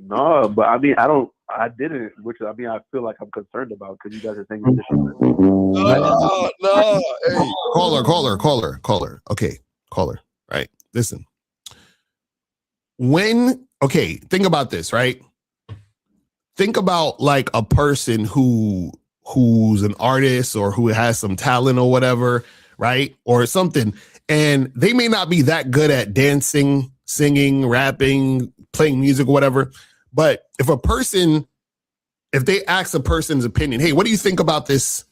No, but I mean, I didn't, which I mean, I feel like I'm concerned about because you guys are saying disrespectful. No. Hey. Caller. Okay, caller. Right. Listen. Think about this, right? Think about like a person who's an artist or who has some talent or whatever, right? Or something. And they may not be that good at dancing, singing, rapping, playing music or whatever. But if they ask a person's opinion, hey, what do you think about this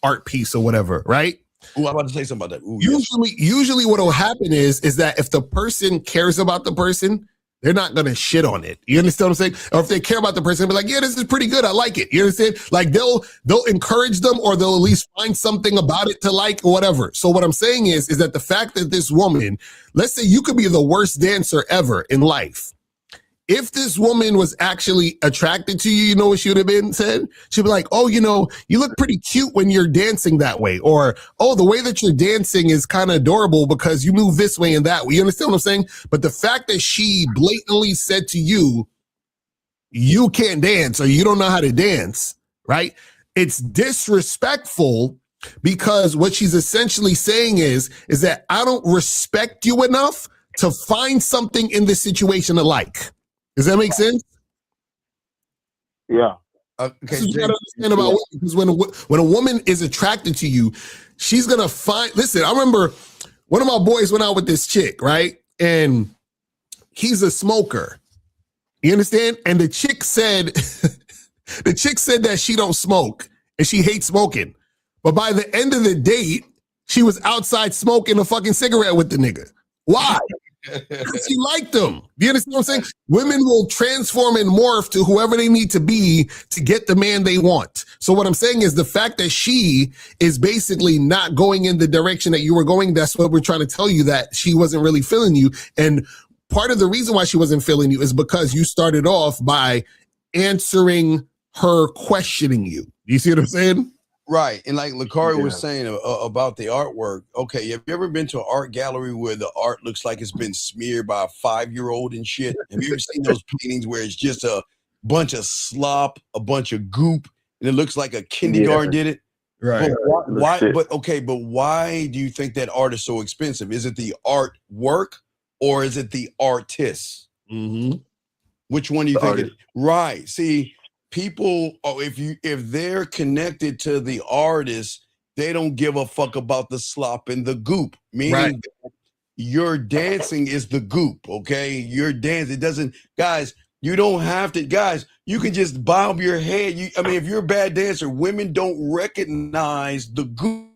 art piece or whatever, right? Ooh, I'm about to say something about that. Ooh, usually what will happen is that if the person cares about the person, they're not going to shit on it. You understand what I'm saying? Or if they care about the person, they'll be like, yeah, this is pretty good. I like it. You understand? Like they'll encourage them, or they'll at least find something about it to like or whatever. So what I'm saying is that the fact that this woman, let's say you could be the worst dancer ever in life. If this woman was actually attracted to you, you know what she would have been said? She'd be like, oh, you look pretty cute when you're dancing that way. Or, oh, the way that you're dancing is kind of adorable because you move this way and that way. You understand what I'm saying? But the fact that she blatantly said to you, you can't dance or you don't know how to dance, right? It's disrespectful because what she's essentially saying is that I don't respect you enough to find something in this situation to like. Does that make sense? Yeah. Okay. So you gotta understand about women, because when a woman is attracted to you, she's gonna find. Listen, I remember one of my boys went out with this chick, right? And he's a smoker. You understand? And the chick said that she don't smoke and she hates smoking. But by the end of the date, She was outside smoking a fucking cigarette with the nigga. Why? Because she liked him. Do you understand what I'm saying? Women will transform and morph to whoever they need to be to get the man they want. So what I'm saying is the fact that she is basically not going in the direction that you were going, that's what we're trying to tell you, that she wasn't really feeling you. And part of the reason why she wasn't feeling you is because you started off by answering her questioning you. You see what I'm saying? Right. And like Lakari was saying about the artwork. Okay, have you ever been to an art gallery where the art looks like it's been smeared by a 5-year-old and shit? Have you ever seen those paintings where it's just a bunch of slop, a bunch of goop, and it looks like a kindergarten did it? Right. But why? But why do you think that art is so expensive? Is it the artwork or is it the artist? Mm-hmm. Which one do you think? Right. See, people, if they're connected to the artist, they don't give a fuck about the slop and the goop. Meaning your dancing is the goop, okay? Your dance, it doesn't, guys, you don't have to, guys, you can just bob your head. If you're a bad dancer, women don't recognize the goop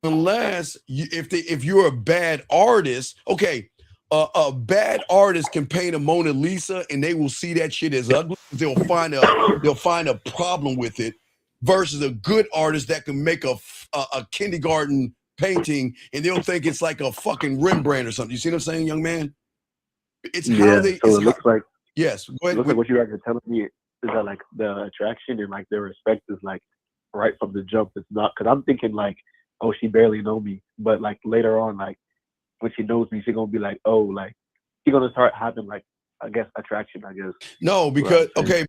unless if you're a bad artist, okay. A bad artist can paint a Mona Lisa and they will see that shit as ugly. They'll find a problem with it, versus a good artist that can make a kindergarten painting and they'll think it's like a fucking Rembrandt or something. You see what I'm saying, young man? It's how they. So it looks like. Yes. Go ahead. It looks like what you guys are telling me is that like the attraction and like their respect is like right from the jump. It's not, because I'm thinking like, oh, she barely know me, but like later on, like, when she knows me, she's gonna be like, oh, like she's gonna start having like, I guess, attraction, I guess. No, because because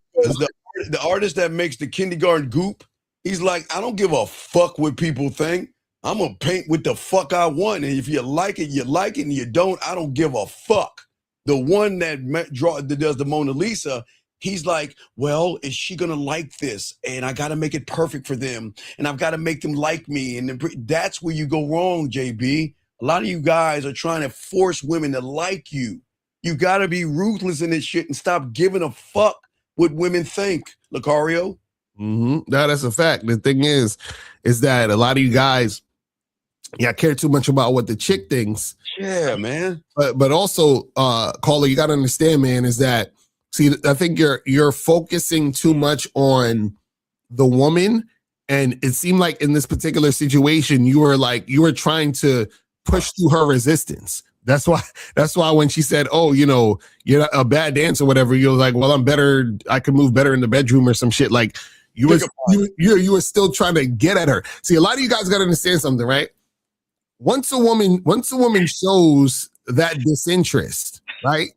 the artist that makes the kindergarten goop, he's like, I don't give a fuck what people think. I'm gonna paint with the fuck I want, and if you like it, you like it, and you don't, I don't give a fuck. The one that does the Mona Lisa, he's like, well, is she gonna like this? And I gotta make it perfect for them, and I've got to make them like me, and that's where you go wrong, JB. A lot of you guys are trying to force women to like you. You got to be ruthless in this shit and stop giving a fuck what women think, Lucario. Mm-hmm. No, that's a fact. The thing is that a lot of you guys, care too much about what the chick thinks. Yeah, man. But also, caller, you got to understand, man, is that, see, I think you're focusing too much on the woman, and it seemed like in this particular situation, you were trying to push through her resistance. That's why when she said, oh, you're a bad dancer or whatever, you're like, well, I'm better. I can move better in the bedroom or some shit. Like you were still trying to get at her. See, a lot of you guys got to understand something, right? Once a woman shows that disinterest, right?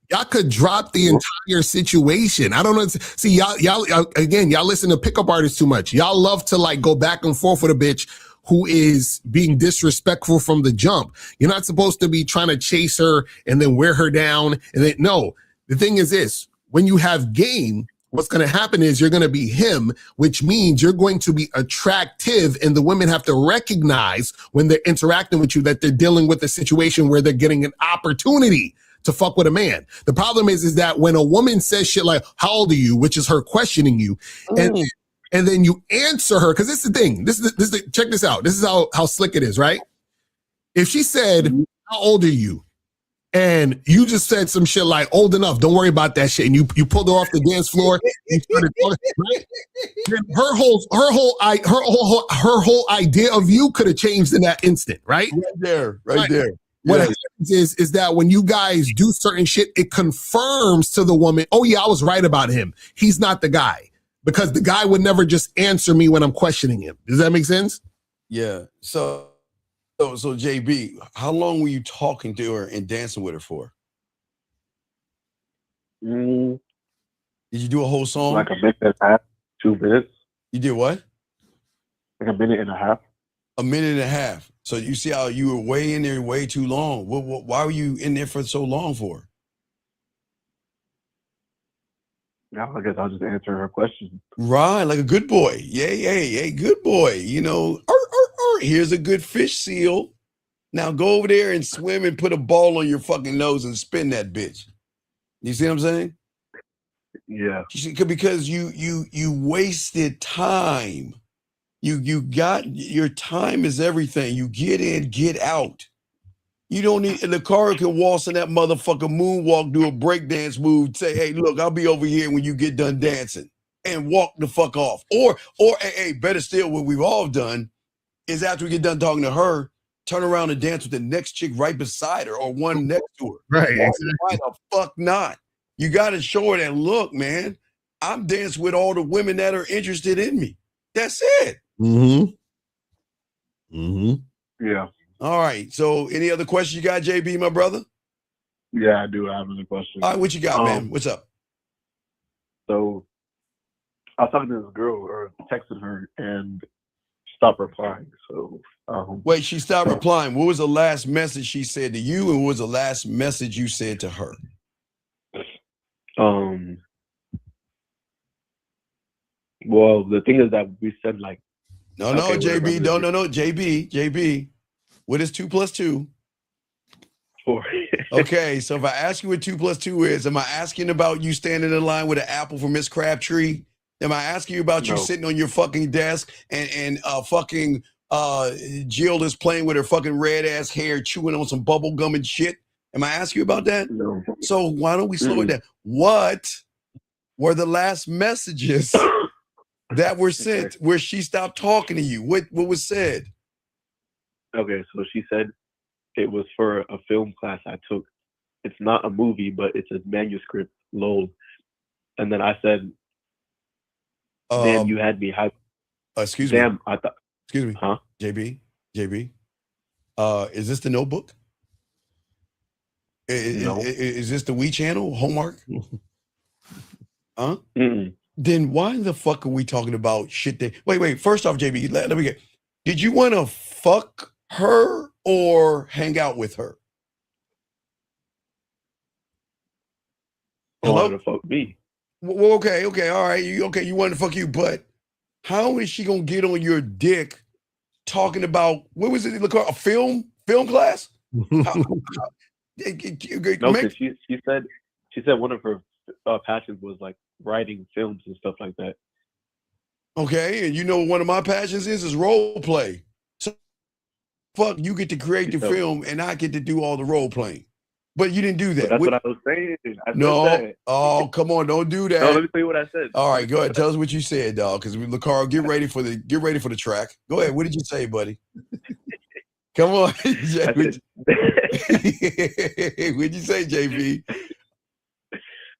Y'all could drop the entire situation. I don't know. See, y'all listen to pickup artists too much. Y'all love to like go back and forth with a bitch who is being disrespectful from the jump. You're not supposed to be trying to chase her and then wear her down. And then, no, the thing is this, when you have game, what's going to happen is you're going to be him, which means you're going to be attractive. And the women have to recognize when they're interacting with you that they're dealing with a situation where they're getting an opportunity to fuck with a man. The problem is that when a woman says shit like, how old are you? Which is her questioning you. And then you answer her, because this is the thing. Check this out. This is how slick it is, right? If she said, how old are you? And you just said some shit like, old enough, don't worry about that shit. And you pulled her off the dance floor. And started talking, right? Then her whole idea of you could have changed in that instant, right? Right there. What happens is that when you guys do certain shit, it confirms to the woman, oh yeah, I was right about him. He's not the guy. Because the guy would never just answer me when I'm questioning him. Does that make sense? Yeah. So JB, how long were you talking to her and dancing with her for? Did you do a whole song? Like a minute and a half, 2 minutes. You did what? Like a minute and a half. A minute and a half. So you see how you were way in there way too long. Why were you in there for so long for? Now I guess I'll just answer her question. Right, like a good boy. Yeah, good boy. Here's a good fish seal. Now go over there and swim and put a ball on your fucking nose and spin that bitch. You see what I'm saying? Yeah. Because you wasted time. You got your time is everything. You get in, get out. You don't need the car can waltz in that motherfucker moonwalk, do a breakdance move, say, hey, look, I'll be over here when you get done dancing, and walk the fuck off. Or hey, better still, what we've all done is after we get done talking to her, turn around and dance with the next chick right beside her or one next to her. Right. Why the fuck not? You got to show her that, look, man, I'm dancing with all the women that are interested in me. That's it. Yeah. All right. So any other questions you got, JB, my brother? Yeah, I do have another question. All right, what you got, man? What's up? So I was talking to this girl or texting her and stopped replying. So wait, she stopped replying. What was the last message she said to you, and what was the last message you said to her? Well, the thing is that we said like no, okay, JB, no, JB. What is 2 + 2? 4. Okay, so if I ask you what 2 + 2 is, am I asking about you standing in line with an apple for Miss Crabtree? Am I asking you about you sitting on your fucking desk and fucking Jill is playing with her fucking red ass hair, chewing on some bubble gum and shit? Am I asking you about that? No. So why don't we slow it down? What were the last messages that were sent where she stopped talking to you? What was said? Okay, so she said it was for a film class I took. It's not a movie, but it's a manuscript, lol. And then I said, damn, you had me hyped. Excuse me. I thought. Excuse me. Huh? JB. Is this the Notebook? No. Is this the We Channel? Homework? Huh? Mm-mm. Then why the fuck are we talking about shit that... Wait. First off, JB, let me get... Did you want to fuck her or hang out with her? Hello? To fuck me. Well, okay, all right. You want to fuck you, but how is she gonna get on your dick talking about what was it? A film class? No, she said one of her passions was like writing films and stuff like that. Okay, and you know what one of my passions is role play. So fuck, you get to create the film and I get to do all the role playing. But you didn't do that. But that's what I was saying. Oh, come on, don't do that. No, let me tell you what I said. All right, go ahead. Tell us what you said, dog. Because Carl, get ready for the track. Go ahead. What did you say, buddy? Come on. What'd you say, JB?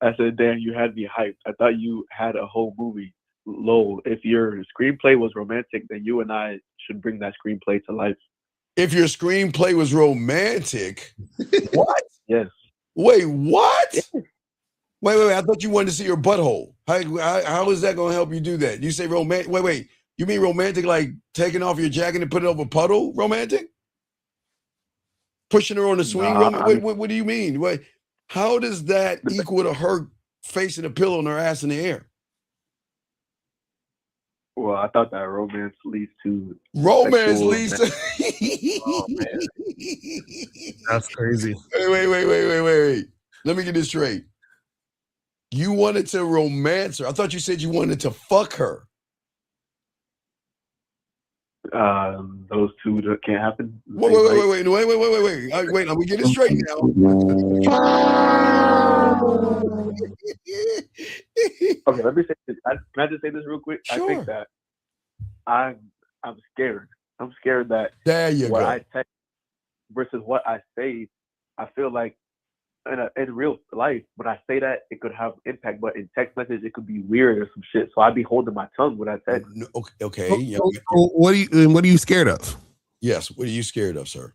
I said, damn, you had me hyped. I thought you had a whole movie. Lol. If your screenplay was romantic, then you and I should bring that screenplay to life. If your screenplay was romantic? What? Yes. Wait, what? Wait. I thought you wanted to see your butthole. How is that going to help you do that? You say romantic. Wait. You mean romantic like taking off your jacket and putting it over a puddle? Romantic? Pushing her on the swing? What do you mean? How does that equal to her facing a pillow and her ass in the air? Well, I thought that romance leads to Oh, man. That's crazy. Wait. Let me get this straight. You wanted to romance her. I thought you said you wanted to fuck her. Those two can't happen. Wait. Wait, let me get it straight now. Okay, let me say this. Can I just say this real quick? Sure. I think that I'm scared. I'm scared that what I text versus what I say, I feel like in real life, when I say that, it could have impact, but in text message, it could be weird or some shit. So I'd be holding my tongue when I text. Okay. Yeah. What are you scared of? Yes. What are you scared of, sir?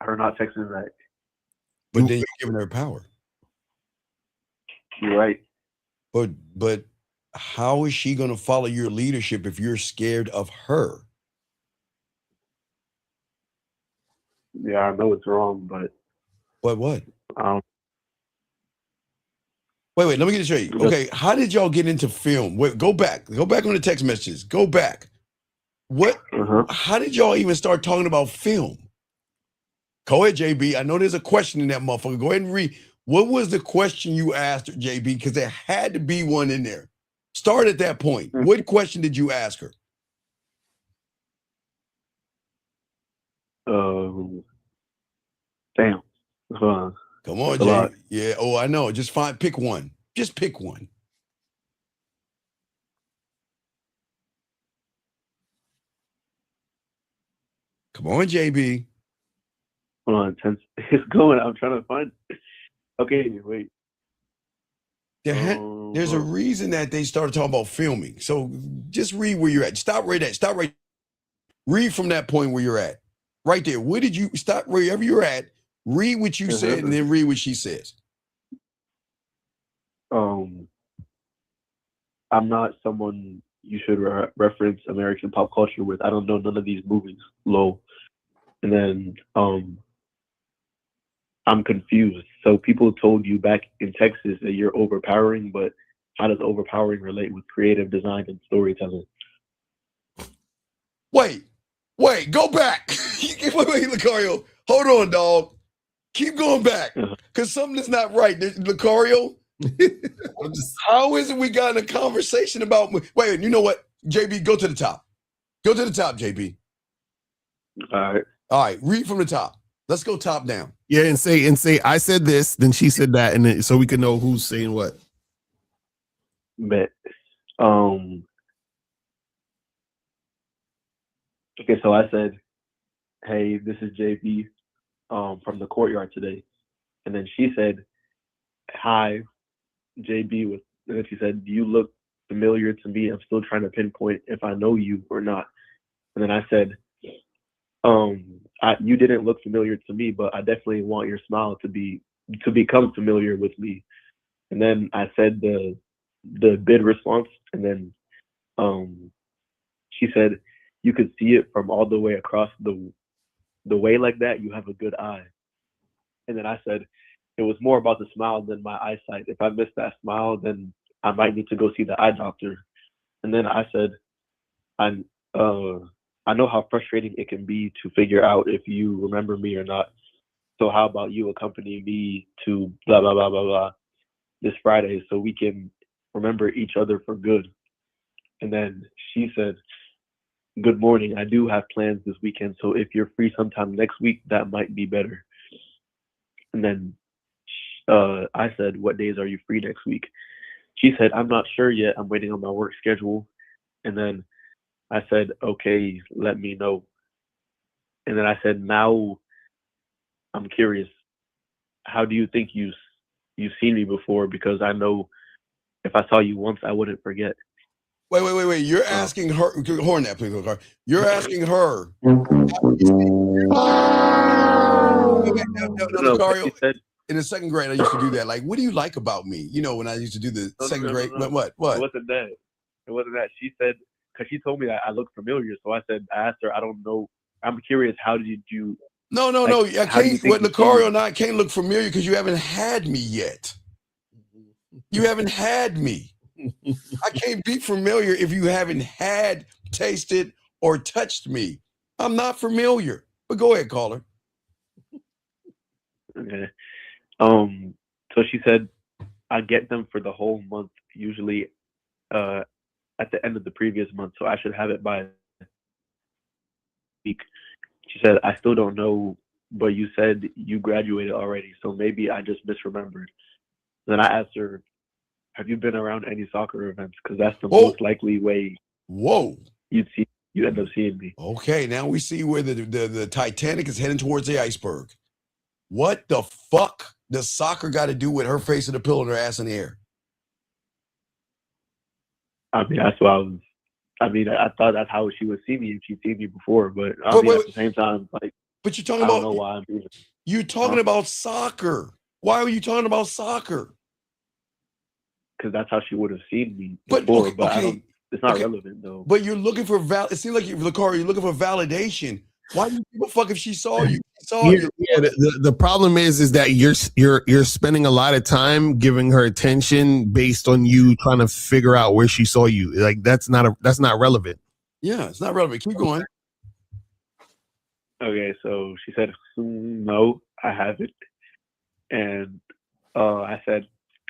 Her not texting back. But then you're giving her power. You're right. But how is she going to follow your leadership if you're scared of her? Yeah, I know it's wrong, but what? Wait, let me get it straight. Okay, how did y'all get into film? Wait, go back on the text messages. Go back. What? How did y'all even start talking about film? Go ahead, JB. I know there's a question in that motherfucker. Go ahead and read. What was the question you asked her, JB? Because there had to be one in there. Start at that point. What question did you ask her? Damn. Come on, a lot. Jay. Yeah. Oh, I know. Just pick one. Just pick one. Come on, JB. Hold on, it's going. I'm trying to find. Okay, wait. There's a reason that they started talking about filming. So just read where you're at. Stop right at. Stop right. Read from that point where you're at. Right there. Where did you stop? Wherever you're at. Read what you said and then read what she says. I'm not someone you should reference American pop culture with. I don't know none of these movies. Low. And then I'm confused. So people told you back in Texas that you're overpowering, but how does overpowering relate with creative design and storytelling? Wait, go back. wait, Lucario. Hold on, dog. Keep going back. Because something is not right. Lucario, how is it we got in a conversation about wait, you know what? JB, go to the top. Go to the top, JB. All right, read from the top. Let's go top down. Yeah, and say I said this, then she said that, and then, so we can know who's saying what. But okay, so I said, "Hey, this is JB from the courtyard today," and then she said, "Hi, JB." And then she said, "You look familiar to me. I'm still trying to pinpoint if I know you or not." And then I said, you didn't look familiar to me, but I definitely want your smile to become familiar with me." And then I said the bid response, and then she said, "You could see it from all the way across the way like that. You have a good eye." And then I said, "It was more about the smile than my eyesight. If I miss that smile, then I might need to go see the eye doctor." And then I said, I know how frustrating it can be to figure out if you remember me or not. So how about you accompany me to blah, blah, blah, blah, blah this Friday so we can remember each other for good. And then she said, "Good morning. I do have plans this weekend. So if you're free sometime next week, that might be better." And then I said, "What days are you free next week?" She said, "I'm not sure yet. I'm waiting on my work schedule." And then I said, "Okay, let me know." And then I said, "Now I'm curious. How do you think you've seen me before? Because I know if I saw you once, I wouldn't forget." Wait. You're asking her. Horn that, please. You're asking her. Lucario, in the second grade, I used to do that. Like, what do you like about me? You know, when I used to do the second grade. What? It wasn't that. It wasn't that. She said, because she told me that I look familiar. So I asked her, "I don't know. I'm curious. How did you?" No. I can't. What Lucario and I can't look familiar because you haven't had me yet. You haven't had me. I can't be familiar if you haven't had, tasted, or touched me. I'm not familiar. But go ahead, caller. Okay. So she said, "I get them for the whole month, usually at the end of the previous month. So I should have it by a week." She said, "I still don't know, but you said you graduated already, so maybe I just misremembered." Then I asked her, "Have you been around any soccer events? Because that's the most likely way you end up seeing me." Okay, now we see where the Titanic is heading towards the iceberg. What the fuck does soccer got to do with her face in the pillow and her ass in the air? I mean, that's what I thought that's how she would see me if she'd seen me before, but at the same time, like. But you're talking I don't know why I'm doing it. You're talking about soccer. Why are you talking about soccer? Because that's how she would have seen me before. It's not relevant though. But you're looking for it seems like you're looking for validation. Why do you give a fuck if she saw you? Yeah, the problem is that you're spending a lot of time giving her attention based on you trying to figure out where she saw you. Like that's not relevant. Yeah, it's not relevant. Keep going. Okay, so she said, "No, I haven't." And I said,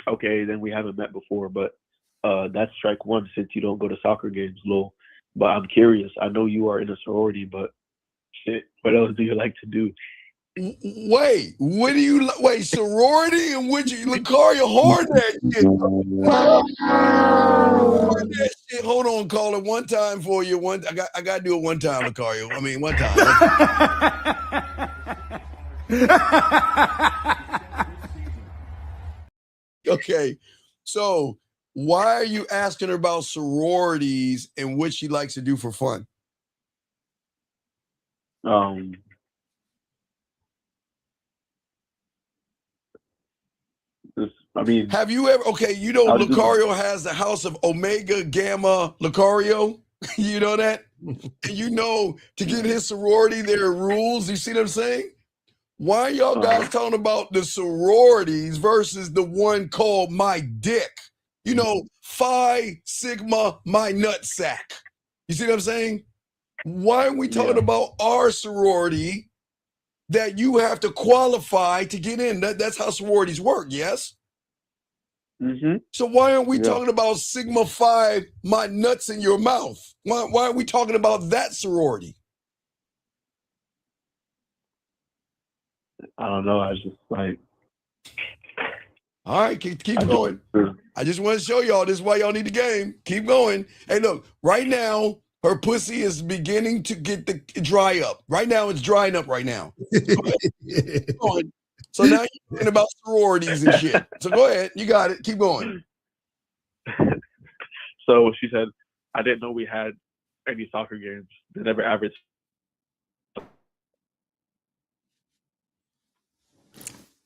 "Okay, then we haven't met before, but that's strike one since you don't go to soccer games, lol. But I'm curious. I know you are in a sorority, but shit, what else do you like to do? Wait, what do you wait? Sorority and what you Lucario hard that shit. Hard that shit. Hold on, call it one time for you. I got to do it one time, Lucario. I mean, one time. Okay, so why are you asking her about sororities and what she likes to do for fun? I mean, have you ever? Okay, you know Lucario has the House of Omega Gamma Lucario. You know that, and you know to get his sorority there are rules. You see what I'm saying? Why are y'all guys talking about the sororities versus the one called my dick? You know, Phi Sigma my nutsack. You see what I'm saying? Why are we talking about our sorority that you have to qualify to get in? That's how sororities work, yes? Mm-hmm. So why aren't we talking about Sigma Phi my nuts in your mouth? Why aren't we talking about that sorority? I don't know. I was just like, all right, keep going. I just want to show y'all this is why y'all need the game. Keep going. Hey, look, right now, her pussy is beginning to get the dry up. Right now, it's drying up right now. Go ahead. So now you're thinking about sororities and shit. So go ahead. You got it. Keep going. So she said, I didn't know we had any soccer games. They never averaged.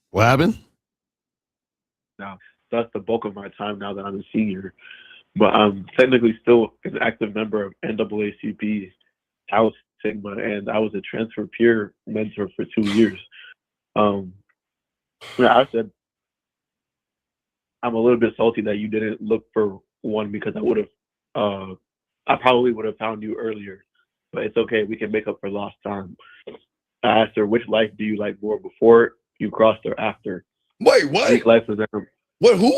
What happened? Now, that's the bulk of my time now that I'm a senior. But I'm technically still an active member of NAACP, House Sigma, and I was a transfer peer mentor for 2 years. I said, I'm a little bit salty that you didn't look for one because I probably would have found you earlier. But it's okay. We can make up for lost time. I asked her, which life do you like more, before you crossed or after? Wait, what? Greek life was there. What, who?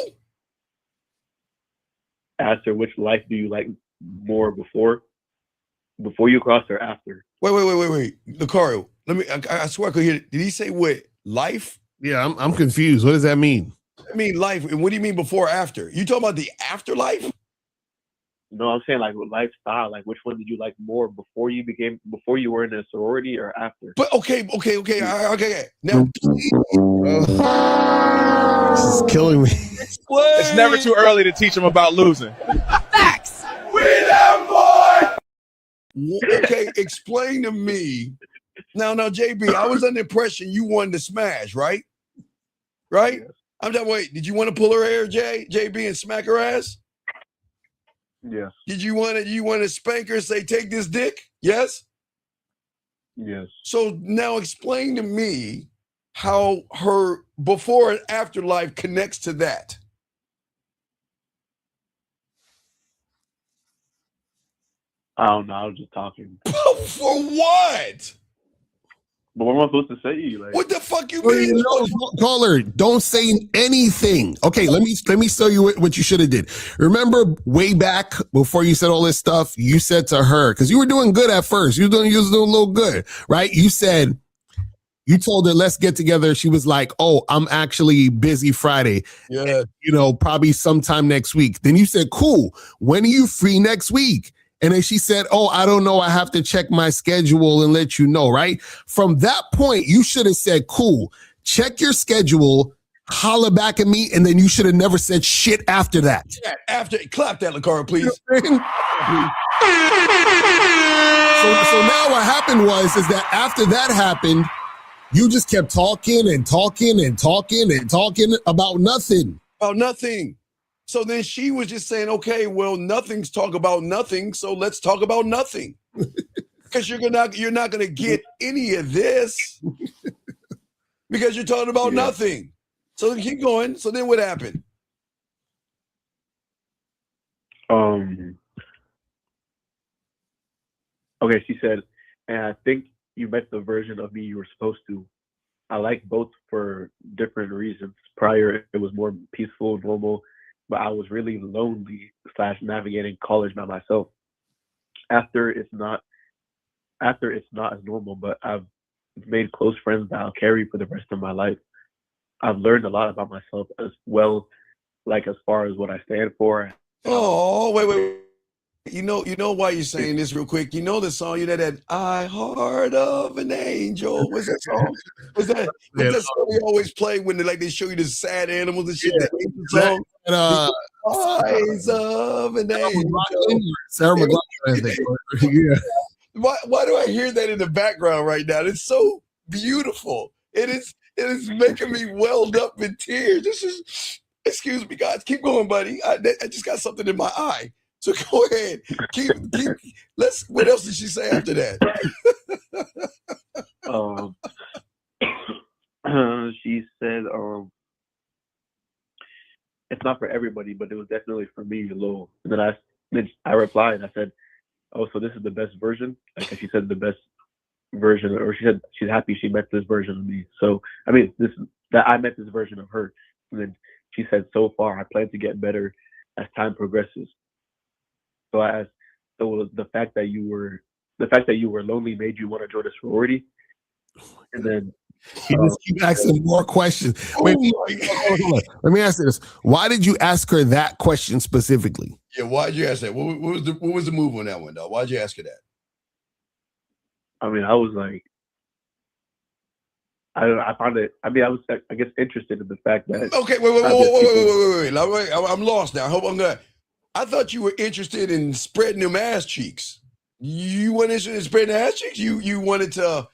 I asked her, which life do you like more, before you crossed or after? Wait. Lucario, I swear I could hear it. Did he say what? Life? Yeah, I'm confused. What does that mean? I mean life. And what do you mean before or after? You talking about the afterlife? No, I'm saying like lifestyle. Like, which one did you like more, before you were in a sorority or after? But okay. Now, this is killing me. It's never too early to teach them about losing. Facts. We them boy. Okay, explain to me. Now, JB, I was under the impression you wanted to smash, right? Right? Yes. I'm just wait. Did you want to pull her hair, JB, and smack her ass? Yes. Did you want to spank her and say, take this dick? Yes? Yes. So now explain to me how her before and after life connects to that. I don't know. I was just talking. For what? But what am I supposed to say? Like, What the fuck you mean? Caller, don't say anything. Okay, let me show you what you should have did. Remember way back before you said all this stuff, you said to her, because you were doing good at first. You was doing a little good, right? You told her, let's get together. She was like, oh, I'm actually busy Friday. Yeah. Probably sometime next week. Then you said, cool. When are you free next week? And then she said, oh, I don't know. I have to check my schedule and let you know, right? From that point, you should have said, cool, check your schedule, holla back at me, and then you should have never said shit after that. Yeah, after, clap that, Lucario, please. So now what happened is that after that happened, you just kept talking about nothing. About nothing. So then she was just saying, okay, well, nothing's talk about nothing, so let's talk about nothing. Because you're not gonna get any of this because you're talking about nothing. So then keep going. So then what happened? Okay, she said, and I think you met the version of me you were supposed to. I like both for different reasons. Prior, it was more peaceful, normal. but I was really lonely / navigating college by myself. After it's not as normal, but I've made close friends that I'll carry for the rest of my life. I've learned a lot about myself as well, like as far as what I stand for. Oh, wait. You know why you're saying this real quick? You know the song, you know that I Heart of an Angel. What's that song? What's that song we always play when they show you the sad animals and shit? The angel song. Eyes of an Angel. Sarah McLachlan, I think. Yeah. Why do I hear that in the background right now? It's so beautiful. It is making me welled up in tears. This is, excuse me, guys. Keep going, buddy. I just got something in my eye. So go ahead. Keep. What else did she say after that? She said, it's not for everybody, but it was definitely for me, Lil. And then I replied, and I said, oh, so this is the best version? Like, she said the best version, or she said she's happy she met this version of me. So, I mean, that I met this version of her. And then she said, so far, I plan to get better as time progresses. So I asked, so the fact that you were lonely made you want to join a sorority? And then you just keep asking more questions. Wait, hold on. Let me ask you this. Why did you ask her that question specifically? Yeah, why'd you ask that? What was the move on that one, though? Why'd you ask her that? I mean, I was like, I found it. I mean, I was, I guess, interested in the fact that. Okay, wait. I'm lost now. I thought you were interested in spreading them ass cheeks. You weren't interested in spreading ass cheeks? You wanted to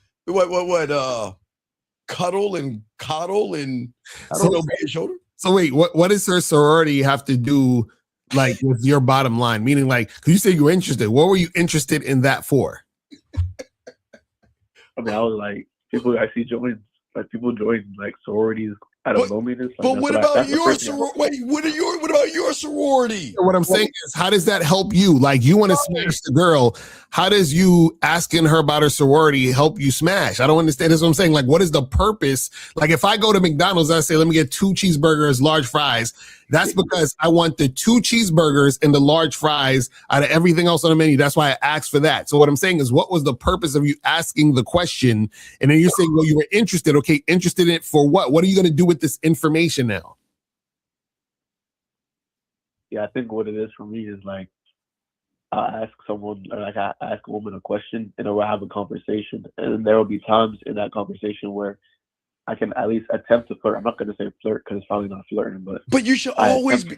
cuddle and coddle and I don't know, be your shoulder? So wait, what does her sorority have to do like with your bottom line? Meaning, like, because you said you were interested. What were you interested in that for? I mean, I was like, people join like sororities out of loneliness. Like, but what about your sorority? Wait, what about your sorority? What I'm saying is, how does that help you? Like, you want to smash the girl. How does you asking her about her sorority help you smash? I don't understand. That's what I'm saying. Like, what is the purpose? Like, if I go to McDonald's, I say, let me get 2 cheeseburgers, large fries. That's because I want the 2 cheeseburgers and the large fries out of everything else on the menu. That's why I asked for that. So what I'm saying is, what was the purpose of you asking the question? And then you're saying, well, you were interested. Okay, interested in it for what? What are you going to do with this information now? Yeah, I think what it is for me is like, I ask someone, like I ask a woman a question, and then we'll have a conversation. And there will be times in that conversation where I can at least attempt to flirt. I'm not going to say flirt because it's probably not flirting, but you should always be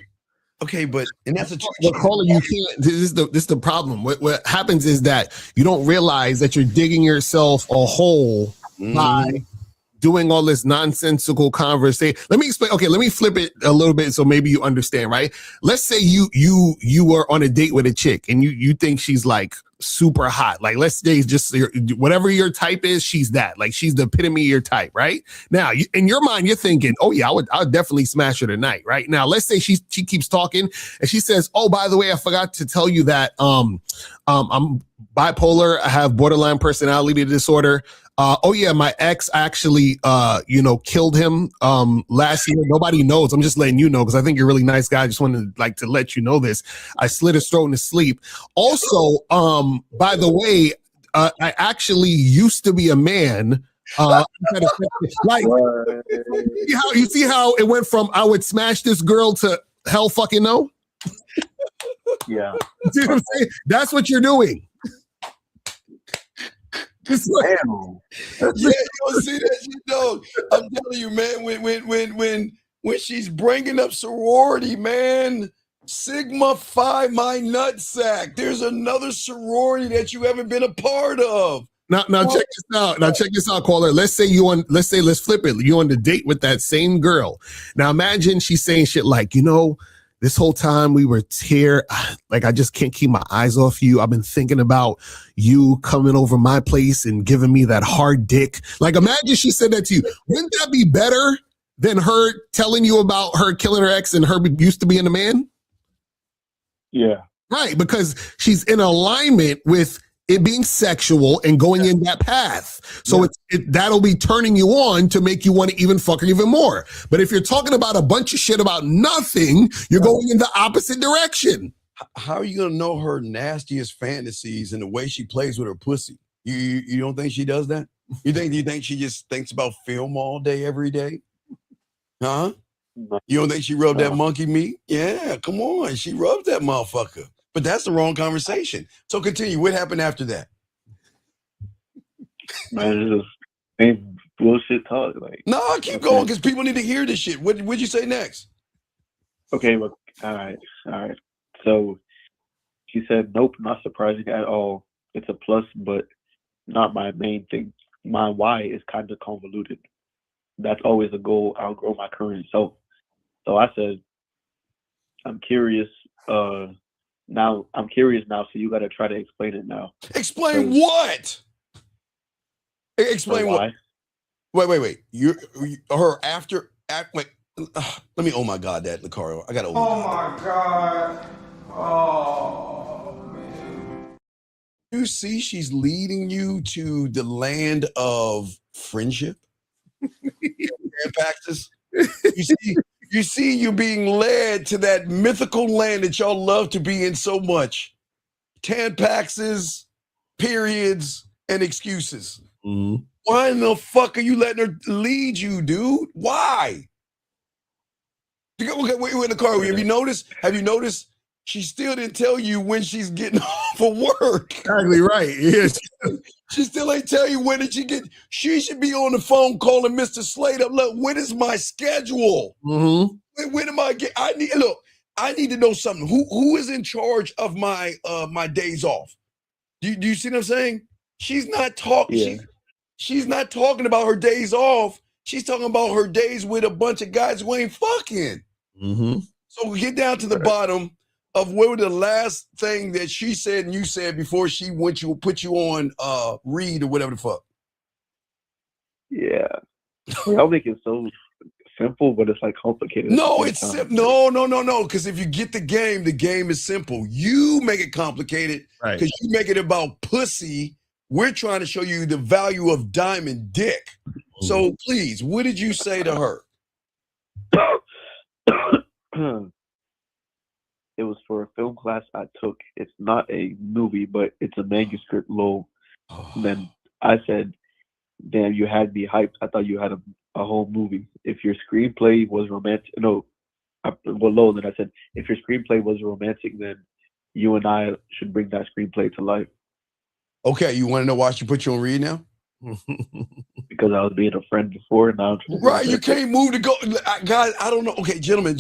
okay. But and that's Caller, you can't. This is the problem. What happens is that you don't realize that you're digging yourself a hole by doing all this nonsensical conversation. Let me explain. Okay, let me flip it a little bit so maybe you understand. Right? Let's say you were on a date with a chick and you think she's like super hot. Like, let's say just whatever your type is, she's that. Like, she's the epitome of your type, right? Now, in your mind, you're thinking, oh yeah, I would definitely smash her tonight, right? Now, let's say she keeps talking and she says, oh, by the way, I forgot to tell you that I'm bipolar. I have borderline personality disorder. Oh yeah, my ex actually, killed him last year. Nobody knows. I'm just letting you know because I think you're a really nice guy. I just wanted to let you know this. I slit his throat in his sleep. Also, by the way, I actually used to be a man. Like, you see how it went from I would smash this girl to hell fucking no? Yeah. See what I'm saying? That's what you're doing. Yeah, you don't see that shit, though. I'm telling you, man, when she's bringing up sorority, man, Sigma Phi, my nutsack. There's another sorority that you haven't been a part of. Now check this out. Now check this out, caller. Let's flip it. You're on the date with that same girl. Now imagine she's saying shit like, this whole time we were here, like, I just can't keep my eyes off you. I've been thinking about you coming over my place and giving me that hard dick. Like, imagine she said that to you. Wouldn't that be better than her telling you about her killing her ex and her used to being a man? Yeah. Right, because she's in alignment with it being sexual and going in that path. So that'll be turning you on to make you want to even fuck her even more. But if you're talking about a bunch of shit about nothing, you're going in the opposite direction. How are you gonna know her nastiest fantasies and the way she plays with her pussy? You don't think she does that? You think she just thinks about film all day, every day? Huh? You don't think she rubbed that monkey meat? Yeah, come on. She rubs that motherfucker. But that's the wrong conversation. So continue. What happened after that? Man, it's just same bullshit talk. Like, no, keep going because people need to hear this shit. What'd you say next? Okay, look, all right. So she said, nope, not surprising at all. It's a plus, but not my main thing. My why is kind of convoluted. That's always a goal. I'll grow my current self. So I said, I'm curious. Now, so you got to try to explain it now. Explain what? Explain what? Wait. You her after wait. Let me. Oh my God, that Lucario. I gotta. Oh my God. Oh man. You see, she's leading you to the land of friendship. Paxis. You see, you being led to that mythical land that y'all love to be in so much. Tampaxes, periods, and excuses. Mm-hmm. Why in the fuck are you letting her lead you, dude? Why? Okay, wait in the car. Have you noticed? She still didn't tell you when she's getting off of work. Exactly right. Yes. She still ain't tell you when did she get. She should be on the phone calling Mr. Slade up. Look, when is my schedule? Mm-hmm. When am I get? I need to know something. Who is in charge of my my days off? Do you see what I'm saying? She's not talking. Yeah. She's not talking about her days off. She's talking about her days with a bunch of guys who ain't fucking. Mm-hmm. So we get down to the bottom of what was the last thing that she said and you said before she put you on read or whatever the fuck. Yeah. I'll make it so simple, but it's like complicated. No, it's simple. No. Because if you get the game is simple. You make it complicated because you make it about pussy. We're trying to show you the value of diamond dick. So please, what did you say to her? It was for a film class I took. It's not a movie, but it's a manuscript low. Then I said, damn, you had me hyped. I thought you had a whole movie. If your screenplay was romantic, low. Then I said, if your screenplay was romantic, then you and I should bring that screenplay to life. Okay, you want to know why she put you on read now? Because I was being a friend before. Now right, you can't move to go. Guys, I don't know. Okay, gentlemen.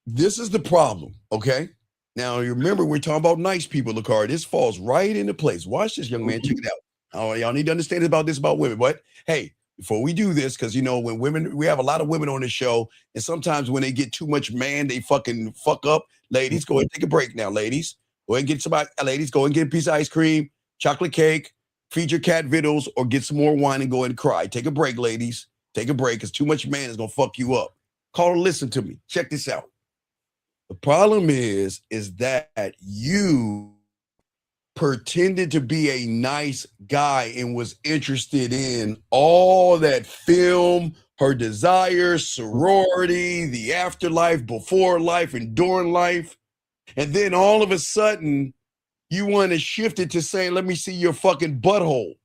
This is the problem, okay? Now, you remember, we're talking about nice people, Lucario. This falls right into place. Watch this, young man. Check it out. Oh, y'all need to understand about women. But, hey, before we do this, because, when women, we have a lot of women on this show, and sometimes when they get too much man, they fucking fuck up. Ladies, go ahead and take a break now, ladies. Go ahead and get somebody, ladies, go and get a piece of ice cream, chocolate cake, feed your cat vittles, or get some more wine and go ahead and cry. Take a break, ladies. Take a break, because too much man is going to fuck you up. Call and listen to me. Check this out. The problem is that you pretended to be a nice guy and was interested in all that film, her desires, sorority, the afterlife, before life, and during life. And then all of a sudden, you want to shift it to saying, let me see your fucking butthole.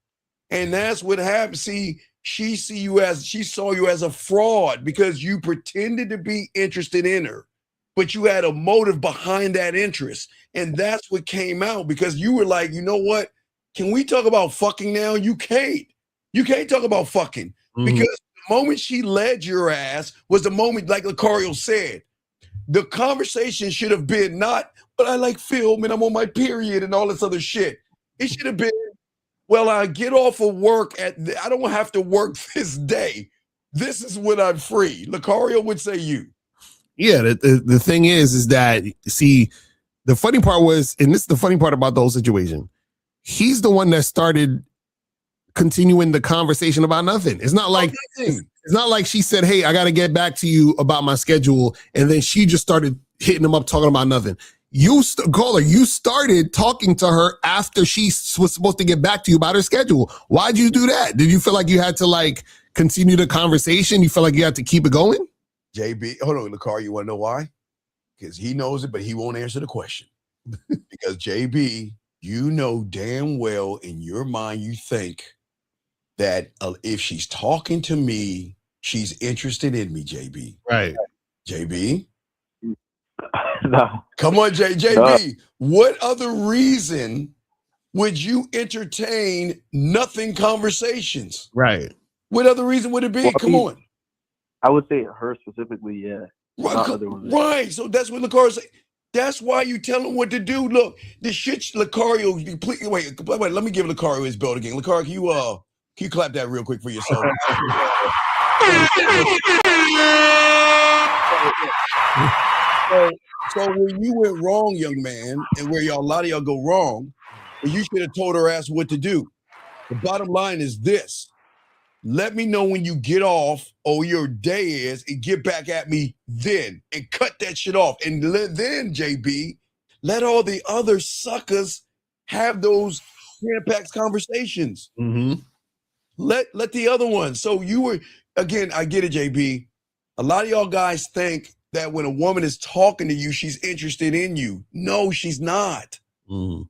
And that's what happened. See, she saw you as a fraud because you pretended to be interested in her. But you had a motive behind that interest. And that's what came out because you were like, you know what? Can we talk about fucking now? You can't. You can't talk about fucking because the moment she led your ass was the moment, like Lucario said, the conversation should have been not, but I like film and I'm on my period and all this other shit. It should have been, well, I get off of work I don't have to work this day. This is when I'm free. Lucario would say you. Yeah, the thing is that, see, the funny part was, and this is the funny part about the whole situation, he's the one that started continuing the conversation about nothing. It's not like she said, hey, I got to get back to you about my schedule, and then she just started hitting him up talking about nothing. Caller, you started talking to her after she was supposed to get back to you about her schedule. Why'd you do that? Did you feel like you had to like continue the conversation? You feel like you had to keep it going? JB, hold on, Lakar, you want to know why? Because he knows it, but he won't answer the question. Because JB, you know damn well in your mind you think that if she's talking to me, she's interested in me, JB. Right. JB? No. Come on, JB. What other reason would you entertain nothing conversations? Right. What other reason would it be? Well, Come on. I would say her specifically, yeah. Right. So that's what Lucario said. That's why you tell him what to do. Look, this shit, Lucario. Wait. Let me give Lucario his belt again. Lucario, can you clap that real quick for yourself? So where you went wrong, young man, and where a lot of y'all go wrong, you should have told her ass what to do. The bottom line is this. Let me know when you get off or your day is and get back at me then and cut that shit off. And then, JB, let all the other suckers have those hand-packed conversations. Mm-hmm. Let the other ones. So you were, again, I get it, JB. A lot of y'all guys think that when a woman is talking to you, she's interested in you. No, she's not. Mm.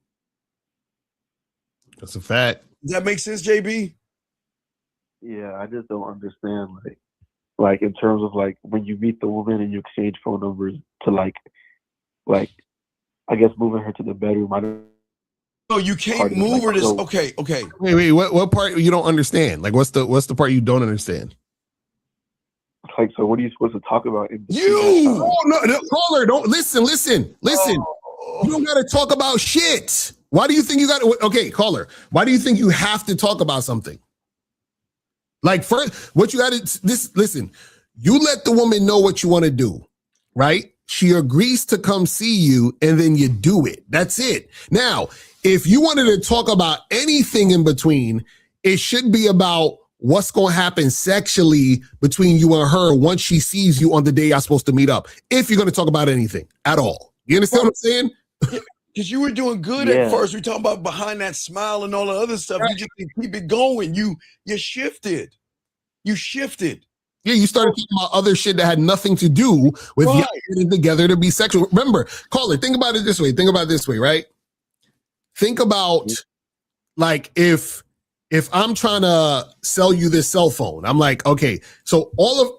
That's a fact. Does that make sense, JB? Yeah, I just don't understand, like in terms of like when you meet the woman and you exchange phone numbers to like I guess moving her to the bedroom. No, you can't move her. Okay. Wait. What part you don't understand? Like, what's the part you don't understand? Like, so what are you supposed to talk about? Oh no, caller, don't listen. You don't got to talk about shit. Why do you think you got to? Okay, caller, why do you think you have to talk about something? Like, first, what you got to listen. You let the woman know what you want to do, right? She agrees to come see you, and then you do it. That's it. Now, if you wanted to talk about anything in between, it should be about what's going to happen sexually between you and her once she sees you on the day you're supposed to meet up. If you're going to talk about anything at all. You understand what I'm saying? Because you were doing good at first. We're talking about behind that smile and all the other stuff. Right. You just keep it going. You shifted. You shifted. Yeah, you started talking about other shit that had nothing to do with y'all getting together to be sexual. Remember, caller, think about it this way. Right? Think about like if I'm trying to sell you this cell phone, I'm like, okay, so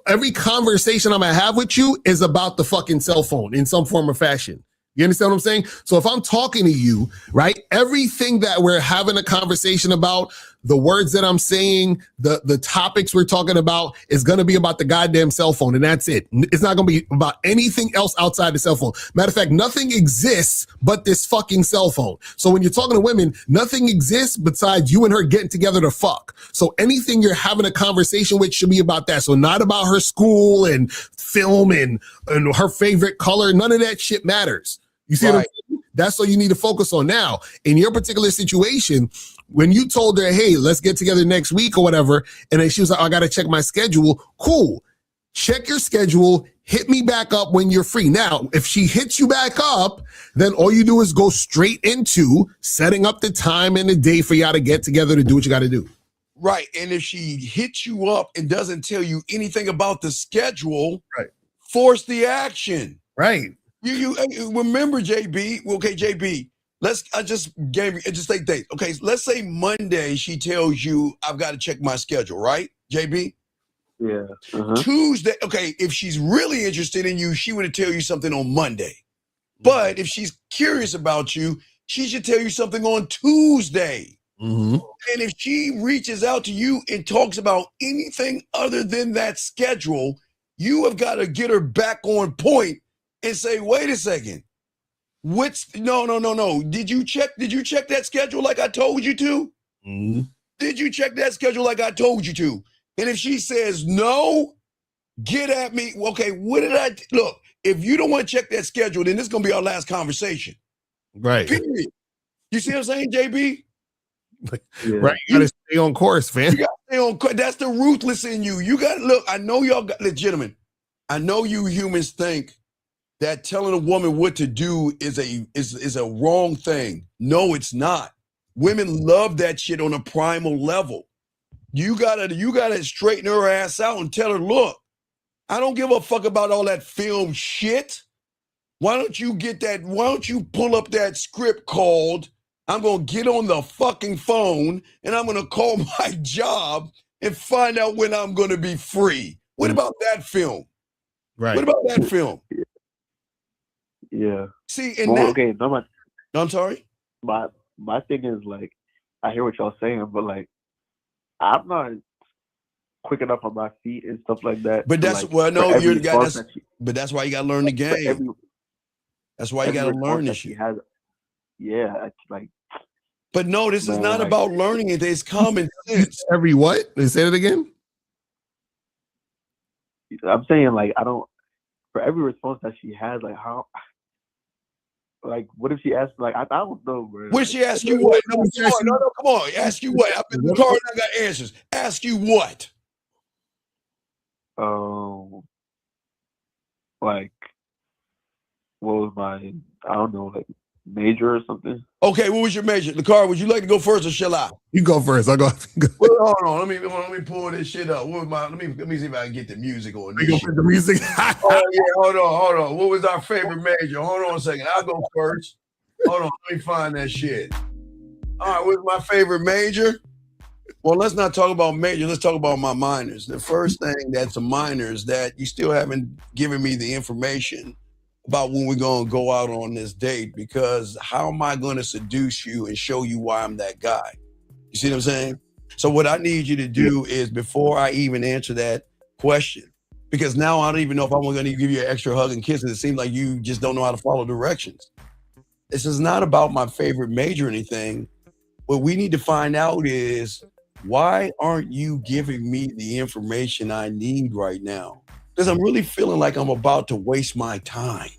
every conversation I'm gonna have with you is about the fucking cell phone in some form or fashion. You understand what I'm saying? So if I'm talking to you, right, everything that we're having a conversation about, the words that I'm saying, the topics we're talking about is going to be about the goddamn cell phone, and that's it. It's not going to be about anything else outside the cell phone. Matter of fact, nothing exists but this fucking cell phone. So when you're talking to women, nothing exists besides you and her getting together to fuck. So anything you're having a conversation with should be about that. So not about her school and film and her favorite color. None of that shit matters. You see what I'm saying? That's all you need to focus on. Now, in your particular situation, when you told her, hey, let's get together next week or whatever, and then she was like, I got to check my schedule. Cool. Check your schedule. Hit me back up when you're free. Now, if she hits you back up, then all you do is go straight into setting up the time and the day for y'all to get together to do what you got to do. Right. And if she hits you up and doesn't tell you anything about the schedule, force the action. Right. You remember, JB. Okay, JB. I just take dates. Okay, let's say Monday she tells you I've got to check my schedule, right, JB? Yeah. Tuesday. Okay, if she's really interested in you, she would tell you something on Monday. But if she's curious about you, she should tell you something on Tuesday. Mm-hmm. And if she reaches out to you and talks about anything other than that schedule, you have got to get her back on point and say, wait a second. No. Did you check that schedule like I told you to? Mm-hmm. Did you check that schedule like I told you to? And if she says no, get at me. Okay, what did I look? If you don't want to check that schedule, then this is gonna be our last conversation. Right. Period. You see what I'm saying, JB? Right. You gotta stay on course, man. You gotta stay on course. That's the ruthless in you. You gotta look. I know y'all got gentlemen. I know you humans think that telling a woman what to do is a wrong thing. No, it's not. Women love that shit on a primal level. You gotta straighten her ass out and tell her, look, I don't give a fuck about all that film shit. Why don't you pull up that script called, I'm gonna get on the fucking phone and I'm gonna call my job and find out when I'm gonna be free. What about that film? Right. What about that film? Yeah. See, and Well, that, okay, no, I'm sorry? my thing is, like, I hear what y'all saying, but, like, I'm not quick enough on my feet and stuff like that. But to, that's, like, well, no, for you're every the guy response that's, that she, but that's why you gotta learn the for game. That's why you every gotta response learn that this she shit. has, yeah, it's like, But no, this is man, not like, about learning it. It's common sense. Every what? Say it again. I'm saying, like, I don't, for every response that she has, like, how, like, what if she asks, like, I don't know, bro. What Like, she ask you what? No, come on. Ask you what? The car I got answers. Ask you what? like, what was my, I don't know, like, major or something? Okay, what was your major? The car, would you like to go first or shall I? You go first. I'll go. Well, hold on. Let me pull this shit up. What was my, let me see if I can get the music on We this go shit. for the music. Oh yeah, hold on. What was our favorite major? Hold on a second. I'll go first. Hold on, let me find that shit. All right, what's my favorite major? Well, let's not talk about major. Let's talk about my minors. The first thing that's a minor is that you still haven't given me the information about when we're going to go out on this date, because how am I going to seduce you and show you why I'm that guy? You see what I'm saying? So what I need you to do is, before I even answer that question, because now I don't even know if I'm going to give you an extra hug and kiss, and it seems like you just don't know how to follow directions. This is not about my favorite major or anything. What we need to find out is, why aren't you giving me the information I need right now? Because I'm really feeling like I'm about to waste my time.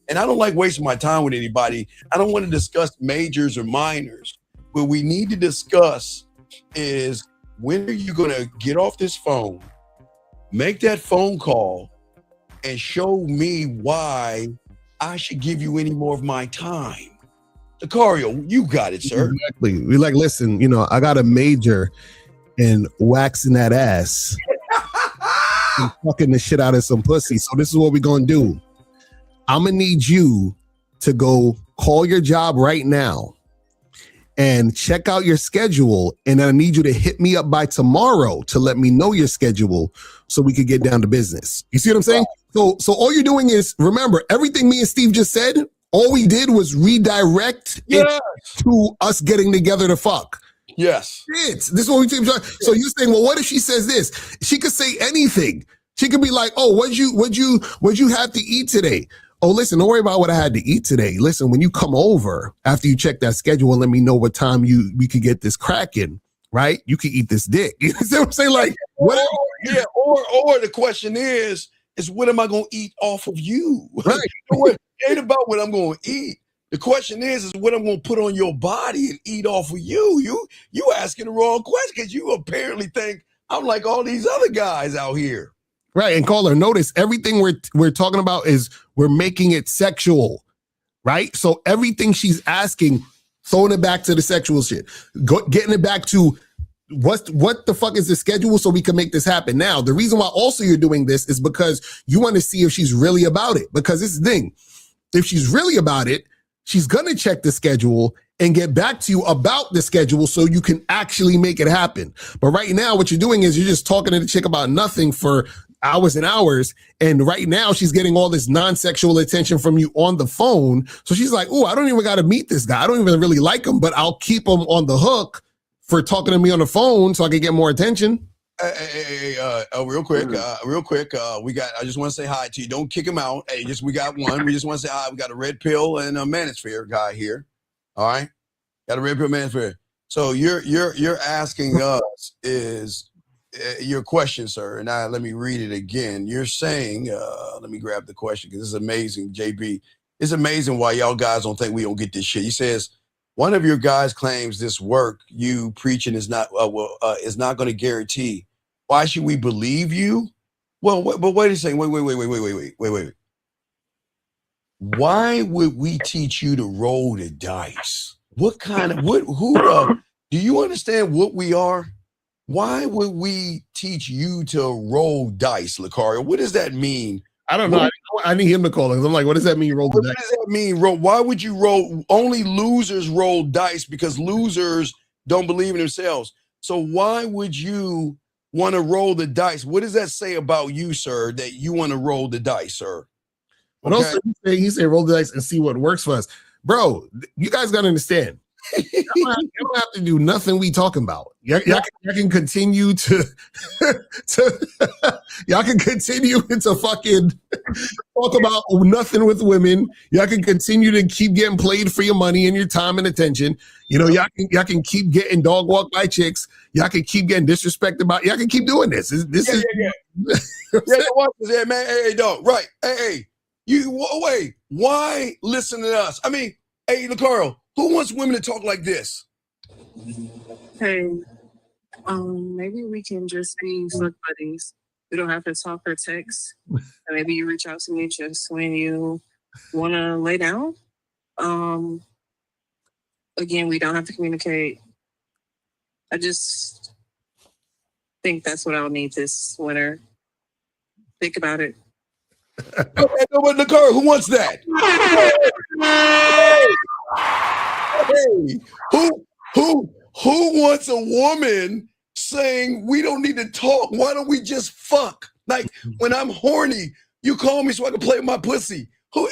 And I don't like wasting my time with anybody. I don't want to discuss majors or minors. What we need to discuss is, when are you going to get off this phone, make that phone call, and show me why I should give you any more of my time? Lucario, you got it, sir. Exactly. We like, listen, you know, I got a major in waxing that ass and fucking the shit out of some pussy. So this is what we're going to do. I'm going to need you to go call your job right now and check out your schedule. And I need you to hit me up by tomorrow to let me know your schedule so we could get down to business. You see what I'm saying? So all you're doing is, remember, everything me and Steve just said, all we did was redirect it to us getting together to fuck. Yes. This is what we do. So you're saying, well, what if she says this? She could say anything. She could be like, oh, what'd you have to eat today? Oh, listen, don't worry about what I had to eat today. Listen, when you come over after you check that schedule and let me know what time we could get this cracking, right? You can eat this dick. You see what I'm saying? Like, whatever. Yeah, or the question is what am I gonna eat off of you? Right. It ain't about what I'm gonna eat. The question is what I'm gonna put on your body and eat off of you. You asking the wrong question, because you apparently think I'm like all these other guys out here. Right. And caller, notice everything we're talking about is we're making it sexual, right? So everything she's asking, throwing it back to the sexual shit, getting it back to what the fuck is the schedule so we can make this happen. Now, the reason why also you're doing this is because you want to see if she's really about it. Because this is the thing, if she's really about it, she's going to check the schedule and get back to you about the schedule so you can actually make it happen. But right now, what you're doing is you're just talking to the chick about nothing for hours and hours. And right now she's getting all this non-sexual attention from you on the phone. So she's like, oh, I don't even got to meet this guy. I don't even really like him, but I'll keep him on the hook for talking to me on the phone so I can get more attention. Real quick. I just want to say hi to you. Don't kick him out. Hey, we got one. We just want to say hi. We got a red pill and a manosphere guy here. All right. Got a red pill manosphere. So you're asking us is your question, sir. And now let me read it again. You're saying, let me grab the question because this is amazing, JB. It's amazing why y'all guys don't think we don't get this shit. He says, one of your guys claims this work you preaching is not going to guarantee. Why should we believe you? Well, but wait a second. Wait. why would we teach you to roll the dice? What kind of do you understand what we are? Why would we teach you to roll dice, Lucario? What does that mean? I don't know. I need him to call it. I'm like, what does that mean? Roll the What dice. does that mean? Why would you roll? Only losers roll dice because losers don't believe in themselves. So why would you want to roll the dice? What does that say about you, sir, that you want to roll the dice, sir? But also, he said roll the dice and see what works for us. Bro, you guys got to understand. You don't have to do nothing we talking about. Y'all can continue to y'all can continue to fucking talk about nothing with women. Y'all can continue to keep getting played for your money and your time and attention. You know, y'all can keep getting dog walked by chicks. Y'all can keep getting disrespected by. Y'all can keep doing this. Watch this here, man. Hey, dog. Right. Hey. Wait. Why listen to us? I mean, hey, Lucario, who wants women to talk like this? Hey, maybe we can just be fuck buddies. We don't have to talk or text. And maybe you reach out to me just when you want to lay down. Again, we don't have to communicate. I just think that's what I'll need this winter. Think about it. Okay, but Lucario, who wants that? Hey, who wants a woman saying we don't need to talk? Why don't we just fuck? Like when I'm horny, you call me so I can play with my pussy. Who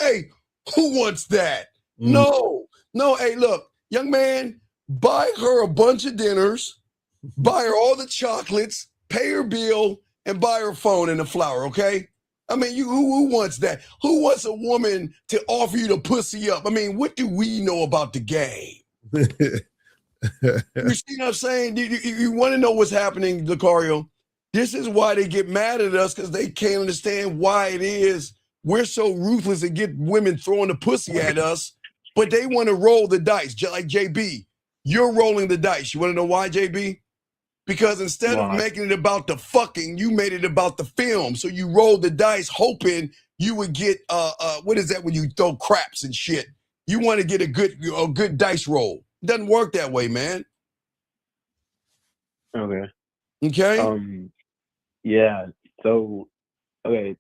wants that? No. Hey, look, young man, buy her a bunch of dinners, buy her all the chocolates, pay her bill, and buy her a phone and a flower. Okay. I mean, who wants that? Who wants a woman to offer you to pussy up? I mean, what do we know about the game? You see what I'm saying? You want to know what's happening, Lucario? This is why they get mad at us, because they can't understand why it is we're so ruthless and get women throwing the pussy at us, but they want to roll the dice, just like JB. You're rolling the dice. You want to know why, JB? Because instead of making it about the fucking, you made it about the film. So you rolled the dice hoping you would get, what is that when you throw craps and shit? You want to get a good dice roll. It doesn't work that way, man. Okay. Yeah. So, okay.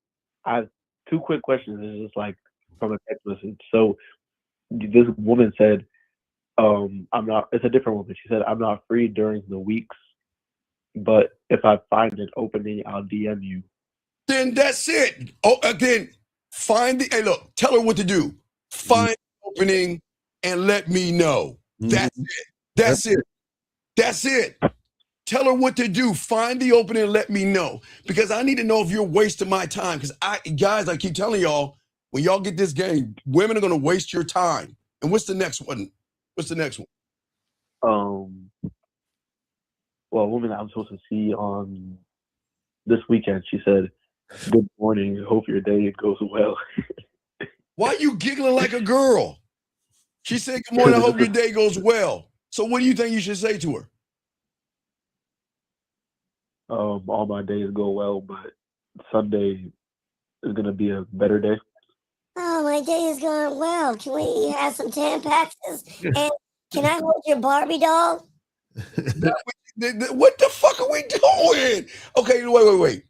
I have two quick questions. It's just like from a text message. So this woman said, it's a different woman. She said, I'm not free during the weeks, but if I find an opening, I'll DM you. Then that's it. Then tell her what to do. Find the opening and let me know. That's it. That's it. Tell her what to do. Find the opening and let me know. Because I need to know if you're wasting my time. Because I keep telling y'all, when y'all get this game, women are going to waste your time. And what's the next one? Well, a woman that I'm supposed to see on this weekend, she said, "Good morning. Hope your day goes well." Why are you giggling like a girl? She said, "Good morning. I hope your day goes well." So what do you think you should say to her? All my days go well, but Sunday is going to be a better day. Oh, my day is going well. Can we have some Tampaxes? And can I hold your Barbie doll? What the fuck are we doing? Okay, wait.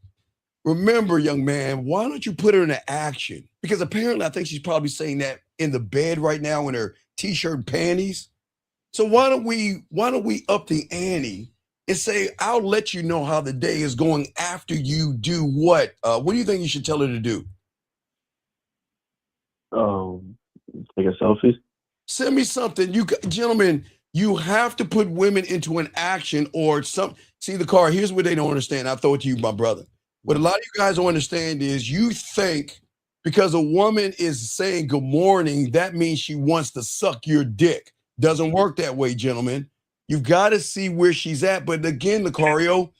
Remember, young man, why don't you put her into action? Because apparently I think she's probably saying that in the bed right now in her t-shirt and panties. So why don't we up the ante and say, I'll let you know how the day is going after you do what? What do you think you should tell her to do? Take a selfie. Send me something. You gentlemen, you have to put women into an action or some. See, the car, here's what they don't understand. I'll throw it to you, my brother. What a lot of you guys don't understand is you think because a woman is saying good morning, that means she wants to suck your dick. Doesn't work that way, gentlemen. You've got to see where she's at. But again, Lucario,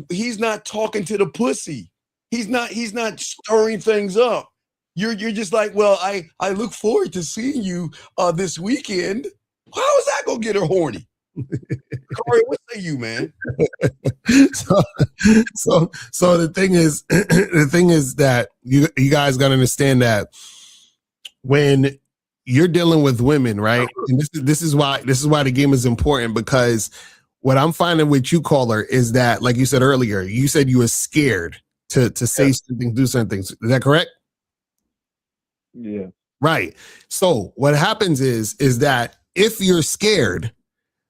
he's not talking to the pussy. He's not stirring things up. You're just like, well, I look forward to seeing you this weekend. How is that gonna get her horny? Corey, what say you, man? So the thing is that you guys gotta understand that when you're dealing with women, right? And this is why the game is important, because what I'm finding with you, caller, is that, like you said earlier, you said you were scared to say something, do certain things. Is that correct? Yeah. Right. So what happens is that if you're scared,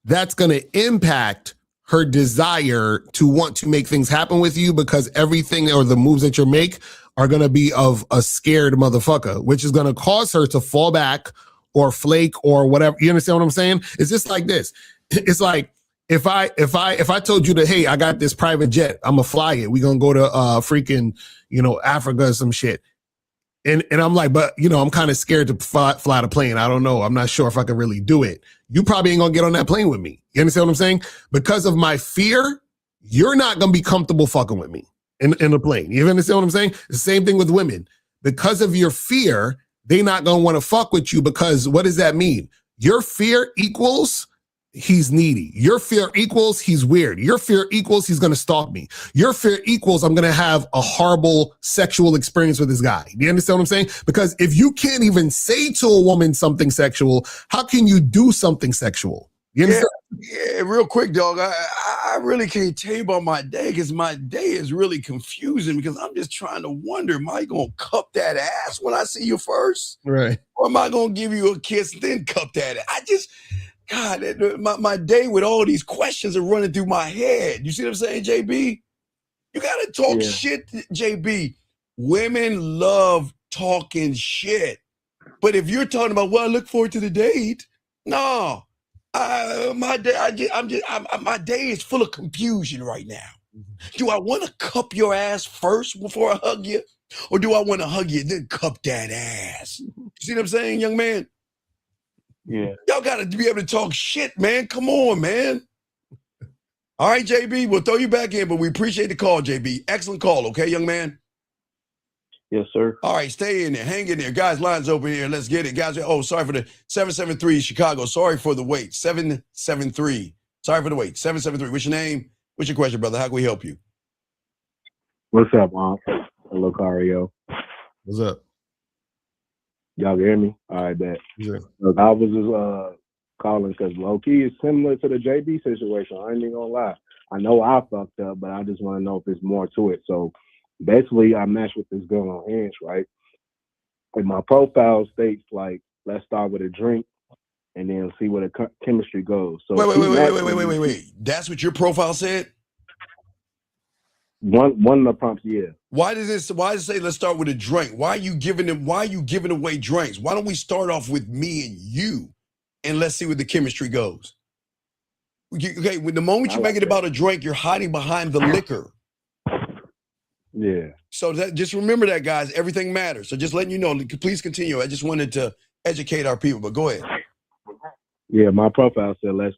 that's going to impact her desire to want to make things happen with you, because everything or the moves that you make are going to be of a scared motherfucker, which is going to cause her to fall back or flake or whatever. You understand what I'm saying? It's just like this. It's like, if I told you that, hey, I got this private jet, I'm gonna fly it. We're gonna go to freaking, Africa or some shit. And I'm like, but I'm kind of scared to fly the plane. I don't know. I'm not sure if I can really do it. You probably ain't gonna get on that plane with me. You understand what I'm saying? Because of my fear, you're not gonna be comfortable fucking with me in the plane. You understand what I'm saying? The same thing with women. Because of your fear, they not gonna want to fuck with you, because what does that mean? Your fear equals he's needy. Your fear equals he's weird. Your fear equals he's going to stalk me. Your fear equals I'm going to have a horrible sexual experience with this guy. Do you understand what I'm saying? Because if you can't even say to a woman something sexual, how can you do something sexual? You understand? Yeah, real quick, dog. I really can't tell you about my day, because my day is really confusing, because I'm just trying to wonder, am I going to cup that ass when I see you first? Right. Or am I going to give you a kiss, then cup that ass? God, my day with all these questions are running through my head. You see what I'm saying, JB? You got to talk shit, JB. Women love talking shit. But if you're talking about, well, I look forward to the date. No. My day is full of confusion right now. Do I want to cup your ass first before I hug you? Or do I want to hug you and then cup that ass? You see what I'm saying, young man? Yeah. Y'all got to be able to talk shit, man. Come on, man. All right, JB, we'll throw you back in, but we appreciate the call, JB. Excellent call, okay, young man? Yes, sir. All right, stay in there. Hang in there. Guys, lines open here. Let's get it. Guys, sorry for the 773 Chicago. Sorry for the wait. 773. Sorry for the wait. 773. What's your name? What's your question, brother? How can we help you? What's up, Mom? Hello, Cario. What's up? Y'all can hear me? All right, bet. Yeah. Look, I was just calling because low-key is similar to the JB situation. I ain't even gonna lie. I know I fucked up, but I just want to know if there's more to it. So basically, I matched with this girl on Hinge, right? And my profile states, like, let's start with a drink and then see where the chemistry goes. So wait. That's what your profile said? One of the prompts, yeah. Why does it say let's start with a drink? Why are you giving away drinks? Why don't we start off with me and you and let's see where the chemistry goes? Okay, when the moment you make it about a drink, you're hiding behind the liquor. Yeah. So just remember that, guys. Everything matters. So just letting you know, please continue. I just wanted to educate our people, but go ahead. Yeah, my profile said let's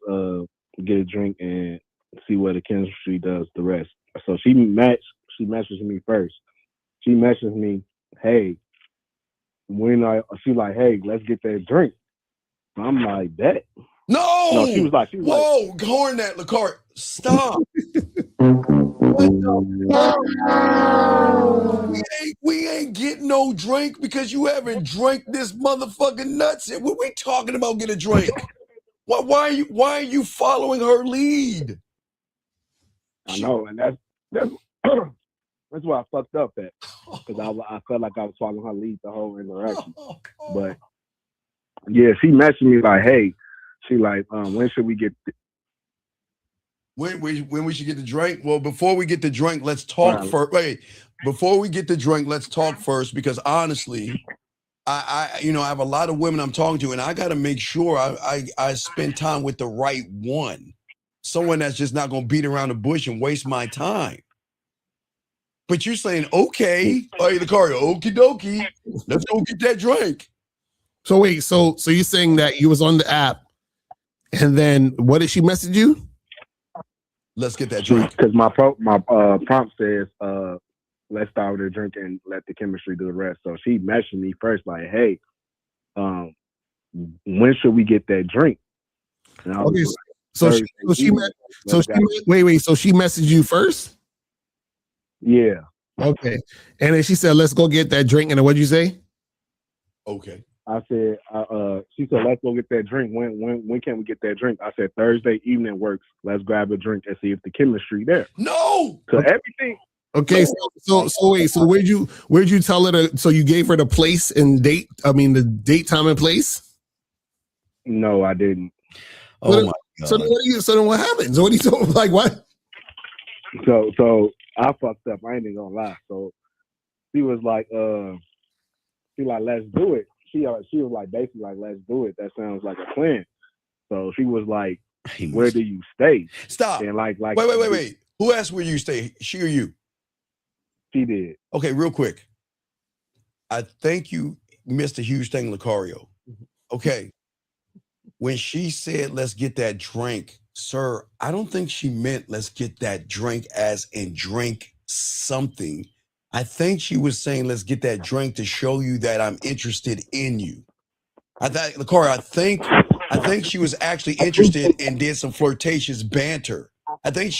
get a drink and see where the chemistry does the rest. So she messages me first. She messages me, hey, she's like, hey, let's get that drink. I'm like, bet. No, she was like, whoa, horn that, LaCart. Stop. We ain't getting no drink because you haven't drank this motherfucking nuts. What we talking about? Get a drink. Why are you following her lead? I know, and that's that's why I fucked up at, because I felt like I was following her lead the whole interaction. But yeah, she messaged me like, hey, she like, when should we get? When we should get the drink? Well, before we get the drink, let's talk first. Wait, before we get the drink, let's talk first, because honestly, I have a lot of women I'm talking to, and I got to make sure I spend time with the right one, someone that's just not going to beat around the bush and waste my time. But you're saying, okay, hey, Lucario, okie dokie, let's go get that drink. So wait, so you're saying that you was on the app, and then what did she message you? Let's get that drink. Because my prompt says, let's start with a drink and let the chemistry do the rest. So she messaged me first, like, hey, when should we get that drink? And I was like, so she messaged you first? Yeah. Okay. And then she said, let's go get that drink. And then what'd you say? Okay. I said, she said, let's go get that drink. When can we get that drink? I said, Thursday evening works. Let's grab a drink and see if the chemistry there. No. So everything. Okay, so wait, so where'd you tell her to? So you gave her the place and date? I mean, the date, time, and place. No, I didn't. Oh my God. So then what happened? So what are you talking like? What? So I fucked up. I ain't even gonna lie. So she was like, let's do it. She was like, basically like, let's do it. That sounds like a plan. So she was like, where do you stay? Stop. And like wait. Who asked where you stay? She or you? She did. Okay, real quick. I think you missed a huge thing, Lucario. Okay. When she said, let's get that drink, sir, I don't think she meant let's get that drink as in drink something. I think she was saying, let's get that drink to show you that I'm interested in you. Lucario, I think she was actually interested and did some flirtatious banter. I don't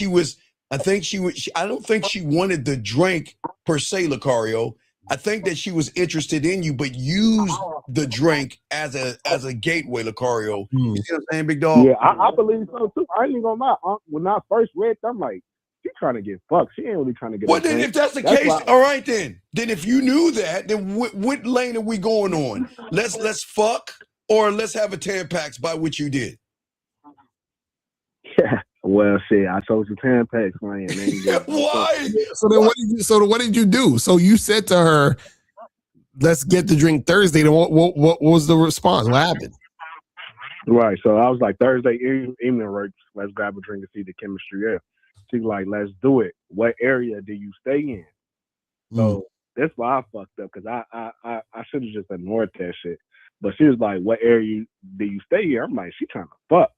think she wanted the drink per se, Lucario. I think that she was interested in you, but used the drink as a gateway, Lucario. You see what I'm saying, big dog? Yeah, I believe so too. I ain't even gonna lie. When I first read that, I'm like, she's trying to get fucked. She ain't really trying to get. Well, then, if that's the case, all right, then if you knew that, then what lane are we going on? Let's fuck, or let's have a Tampax by what you did. Yeah. Well, shit, I chose the Tampax lane. Why? So then what did you do? So you said to her, let's get the drink Thursday. Then what was the response? What happened? Right. So I was like, Thursday evening works. Let's grab a drink and see the chemistry there. She's like, let's do it. What area do you stay in? So that's why I fucked up, because I should have just ignored that shit. But she was like, what area do you stay here? I'm like, she trying to fuck.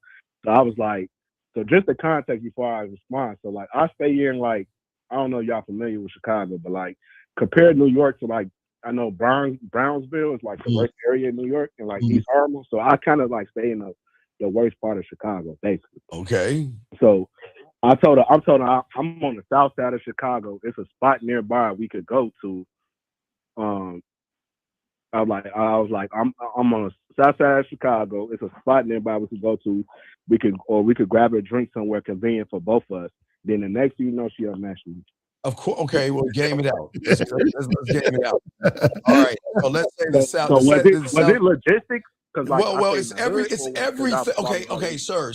So I was like, so just the context before I respond. So like, I stay here in, like, I don't know if y'all familiar with Chicago, but like, compare New York to, like, I know Brownsville is like the worst area in New York, and like East Harlem. So I kind of like stay in the worst part of Chicago, basically. Okay. So I'm on the south side of Chicago. It's a spot nearby we could go to. I was like, I'm on the south side of Chicago. It's a spot nearby we could go to. We could grab a drink somewhere convenient for both of us. Then the next thing you know, she unmatched me. Of course. Okay. Well, game it out. Let's game it out. All right. So let's say the south. So was it logistics? Like, well, it's everything. Okay, sir.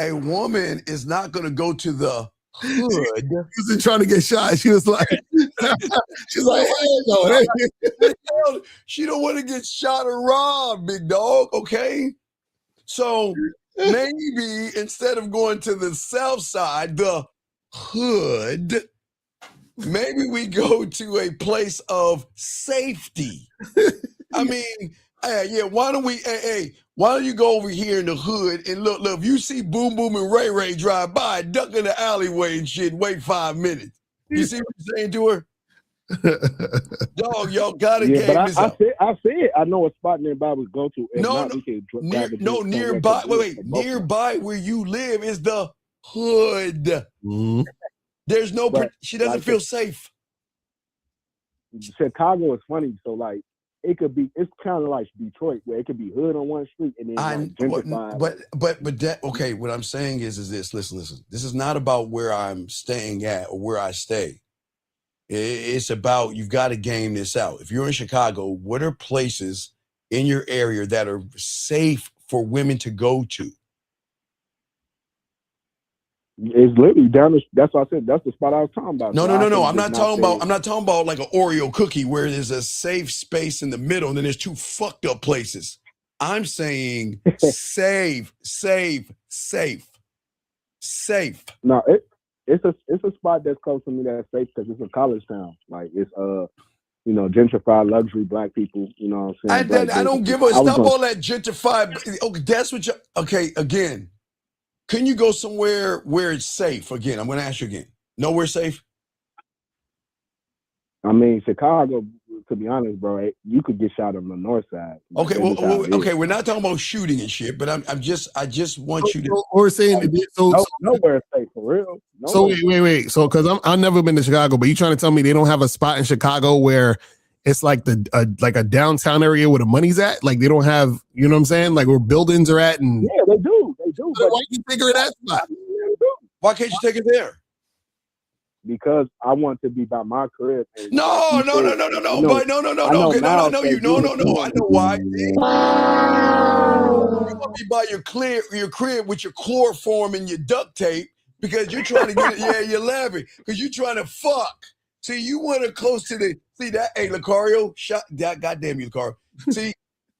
A woman is not going to go to the hood. She wasn't trying to get shot. She was like, hell no. She don't want to get shot or robbed, big dog. Okay. So maybe instead of going to the south side, the hood, maybe we go to a place of safety. I mean, yeah, why don't you go over here in the hood and look, if you see Boom Boom and Ray Ray drive by, duck in the alleyway and shit, wait 5 minutes. You see what I'm saying to her? Dog, y'all gotta game this out. I said I know a spot nearby we go to. Nearby. Wait. Nearby where you live is the hood. Mm-hmm. There's no. She doesn't feel safe. Chicago is funny, so like it could be. It's kind of like Detroit, where it could be hood on one street and then gentrified. But that okay. What I'm saying is this. Listen. This is not about where I'm staying at or where I stay. It's about, you've got to game this out. If you're in Chicago, what are places in your area that are safe for women to go to? It's literally down. That's what I said. That's the spot I was talking about. No. I'm not talking about like an Oreo cookie where there's a safe space in the middle and then there's two fucked up places. I'm saying safe. No, it's a spot that's close to me that's safe because it's a college town. Like it's gentrified luxury black people. You know what I'm saying? I don't give a stop all that gentrified. Okay, that's what you. Okay, again, can you go somewhere where it's safe? Again, I'm going to ask you again. Nowhere safe. I mean, Chicago. To be honest, bro, you could get shot on the north side. Okay, we're not talking about shooting and shit, but I just want you to. Or saying nowhere safe for real. So wait. So because I've never been to Chicago, but you trying to tell me they don't have a spot in Chicago where it's like like a downtown area where the money's at. Like they don't have, you know what I'm saying? Like where buildings are at, and Yeah, they do. but why you take her that spot? Why can't you take it there? Because I want to be by my crib. No. Okay, Okay, no. I know why. You want to be by your crib with your chloroform and your duct tape because you're trying to get it. Yeah, you're laughing because you're trying to fuck. See, you want to close to the. See that? Hey, Lucario, shut that. Goddamn you, Lucario. See,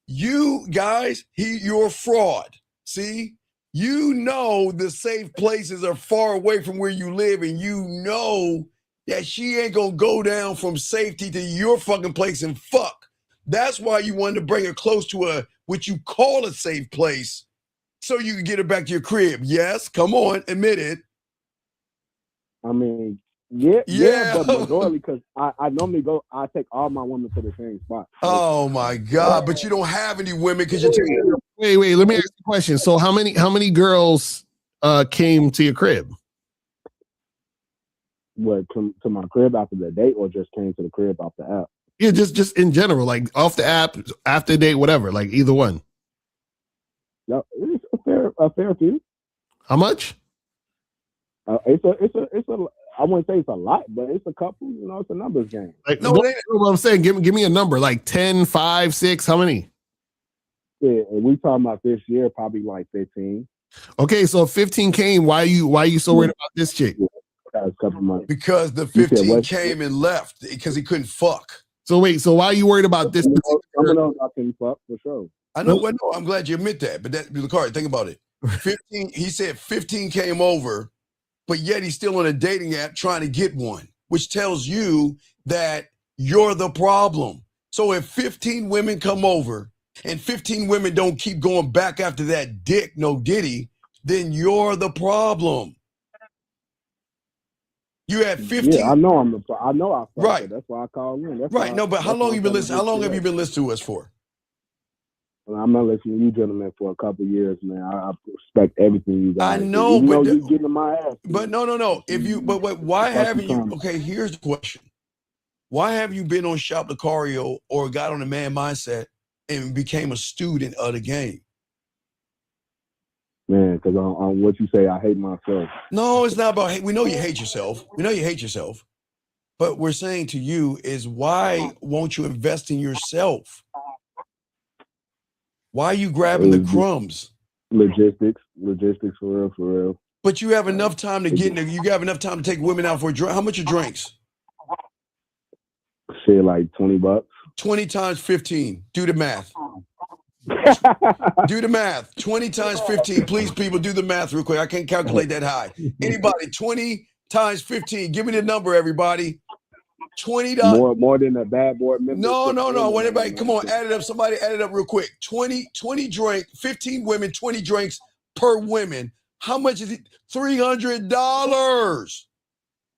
you guys, you're a fraud. See, you know the safe places are far away from where you live, and you know that she ain't gonna go down from safety to your fucking place and fuck. That's why you wanted to bring her close to what you call a safe place, so you can get her back to your crib. Yes, come on, admit it. I mean, yeah, but majority because I normally I take all my women to the same spot. Oh my God! But you don't have any women because you're taking. Wait. Let me ask you a question. So how many girls came to your crib? What to my crib after the date, or just came to the crib off the app? Yeah, just in general, like off the app, after the date, whatever. Like either one. No, it's a fair few. How much? It's a. I wouldn't say it's a lot, but it's a couple. You know, it's a numbers game. Like, no, what I'm saying, give me a number, like 10, 5, 6, how many? Yeah, and we talking about this year, probably like 15. Okay, so if 15 came, why are you so worried about this chick? A couple months. Because the 15 came and left because he couldn't fuck. So wait, so why are you worried about this? Some of those I can fuck for sure. I know. Well, no, I'm glad you admit that. But that, Lucari, think about it. 15. He said 15 came over, but yet he's still on a dating app trying to get one, which tells you that you're the problem. So if 15 women come over and 15 women don't keep going back after that dick, no diddy, then you're the problem. You had 15. Yeah, I know I know I fucked right. Her. That's why I called in. That's right. No, but how long you been listening? How long have you been listening to us for? Well, I'm not listening to you gentlemen for a couple of years, man. I respect everything you guys. I know, but you getting my ass. But no. If you, but why haven't you? Okay, here's the question: why have you been on Shop Lucario or got on the Man Mindset and became a student of the game? Man, because on what you say, I hate myself. No, it's not about hate. We know you hate yourself. We know you hate yourself. But we're saying to you is why won't you invest in yourself? Why are you grabbing the crumbs? Logistics for real. But you have enough time to get in there. You have enough time to take women out for a drink. How much are drinks? Shit, like $20. 20 times 15. Do the math. Do the math. 20 times 15. Please, people, do the math real quick. I can't calculate that high. Anybody, 20 times 15. Give me the number, everybody. $20. More than a bad boy member. No. When everybody, come on, add it up. Somebody add it up real quick. 20 drink, 15 women, 20 drinks per women. How much is it? $300.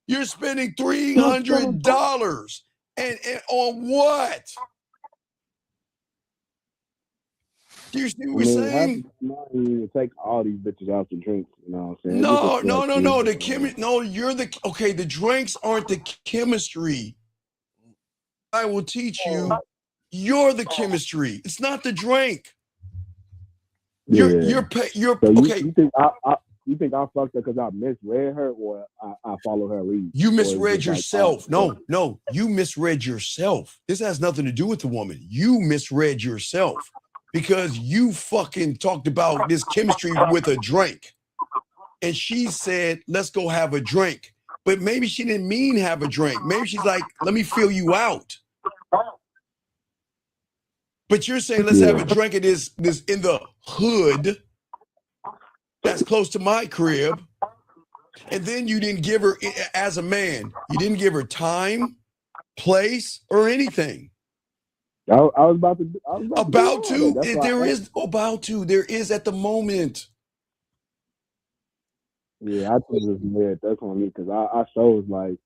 You're spending $300. And on what? Do you see what we're saying? You take all these bitches out to drinks. You know what I'm saying? No. The drinks aren't the chemistry. I will teach you. You're the chemistry. It's not the drink. You're okay. You think I fucked her because I misread her, or I follow her lead? You misread yourself. No. You misread yourself. This has nothing to do with the woman. You misread yourself. Because you fucking talked about this chemistry with a drink. And she said, let's go have a drink. But maybe she didn't mean have a drink. Maybe she's like, let me feel you out. But you're saying, let's have a drink of this in the hood that's close to my crib. And then you didn't give her, as a man, you didn't give her time, place, or anything. I was about to. There is at the moment. Yeah, I think it's weird. That's on me because I shows like,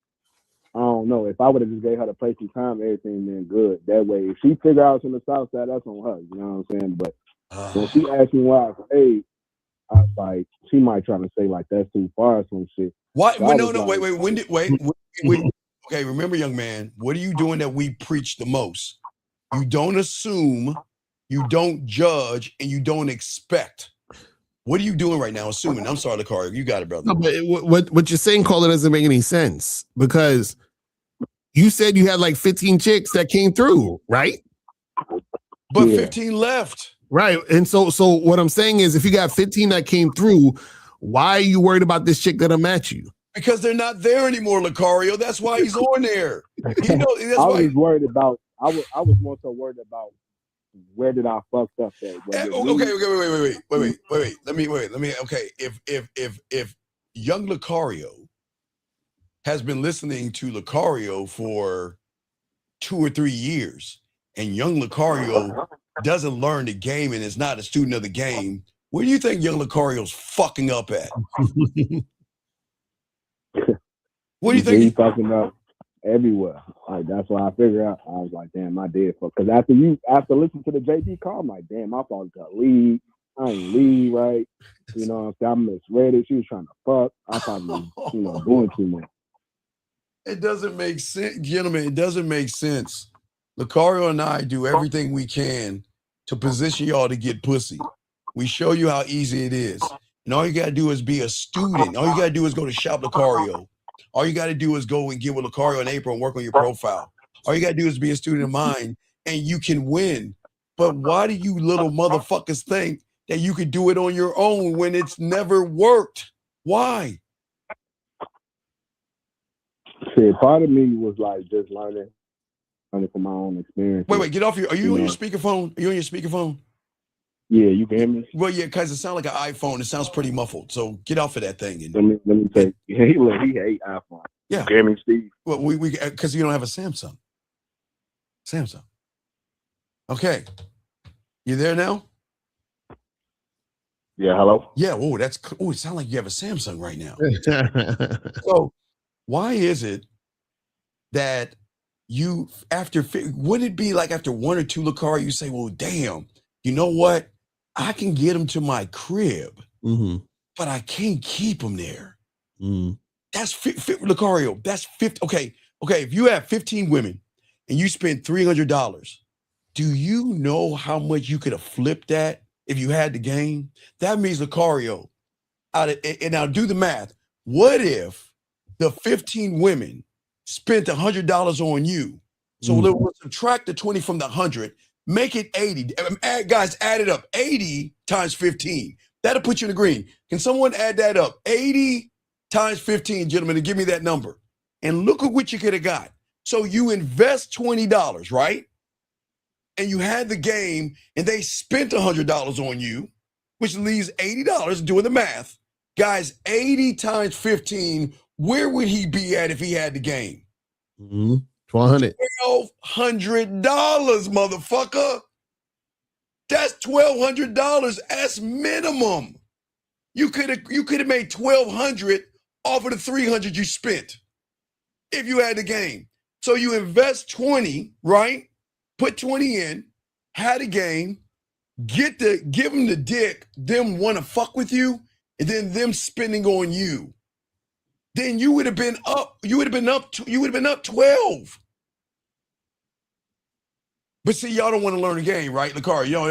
I don't know. If I would have just gave her the place and time, everything been good. That way, if she figure out from the south side, that's on her. You know what I'm saying? But when she asked me why I was hey, I was like, she might try to say like that's too far or some shit. Why? So no. Wait. okay, remember, young man, what are you doing that we preach the most? You don't assume, you don't judge, and you don't expect. What are you doing right now? Assuming. I'm sorry, Lakari. You got it, brother. No, but what you're saying, Caller, doesn't make any sense because you said you had like 15 chicks that came through, right? But 15 left. Right. And so what I'm saying is if you got 15 that came through, why are you worried about this chick that'll match you? Because they're not there anymore, Lucario. That's why he's on there. You know, that's I why. was worried about. I was more so worried about where did I fucked up at. Okay, wait. Let me. Okay, if young Lucario has been listening to Lucario for 2 or 3 years, and young Lucario doesn't learn the game and is not a student of the game, where do you think young Lucario's fucking up at? What do you think? He's fucking up everywhere. Like that's why I figured out. I was like, damn, I did fuck. Because after listening to the JD call, I'm like, damn, I thought I got lead. I ain't lead right. You know what I'm saying? I misread it. She was trying to fuck. I thought I was, doing too much. It doesn't make sense, gentlemen. It doesn't make sense. Lucario and I do everything we can to position y'all to get pussy. We show you how easy it is. And all you got to do is be a student. All you got to do is go to Shop Lucario. All you got to do is go and get with Lucario in April and work on your profile. All you got to do is be a student of mine and you can win. But why do you little motherfuckers think that you could do it on your own when it's never worked? Why? Shit, part of me was like just learning from my own experience. Wait, get off are you on your speakerphone? Are you on your speakerphone? Yeah, you can hear me? Well, yeah, because it sounds like an iPhone. It sounds pretty muffled. So get off of that thing. And, let me take. He hate iPhone. Yeah. You hear me, Steve? Well, we because you don't have a Samsung. Okay. You there now? Yeah, hello? Yeah, it sounds like you have a Samsung right now. So why is it that you, wouldn't it be like after 1 or 2 Lucario, you say, well, damn, you know what? I can get them to my crib, but I can't keep them there. That's Lucario. That's 50. Okay. If you have 15 women and you spend $300, do you know how much you could have flipped that if you had the game? That means Lucario, and now do the math. What if the 15 women spent $100 on you? So we'll subtract the 20 from the 100, make it 80. Guys, add it up. 80 times 15. That'll put you in the green. Can someone add that up? 80 times 15, gentlemen, and give me that number. And look at what you could have got. So you invest $20, right? And you had the game, and they spent $100 on you, which leaves $80 doing the math. Guys, 80 times 15, where would he be at if he had the game? $1,200. $1,200, motherfucker. That's $1,200 as minimum. You could have made $1,200 off of the $300 you spent if you had the game. So you invest 20, right? Put 20 in, had a game, give them the dick, them want to fuck with you, and then them spending on you. Then you would have been up 12. But see, y'all don't want to learn the game, right? Lucario, y'all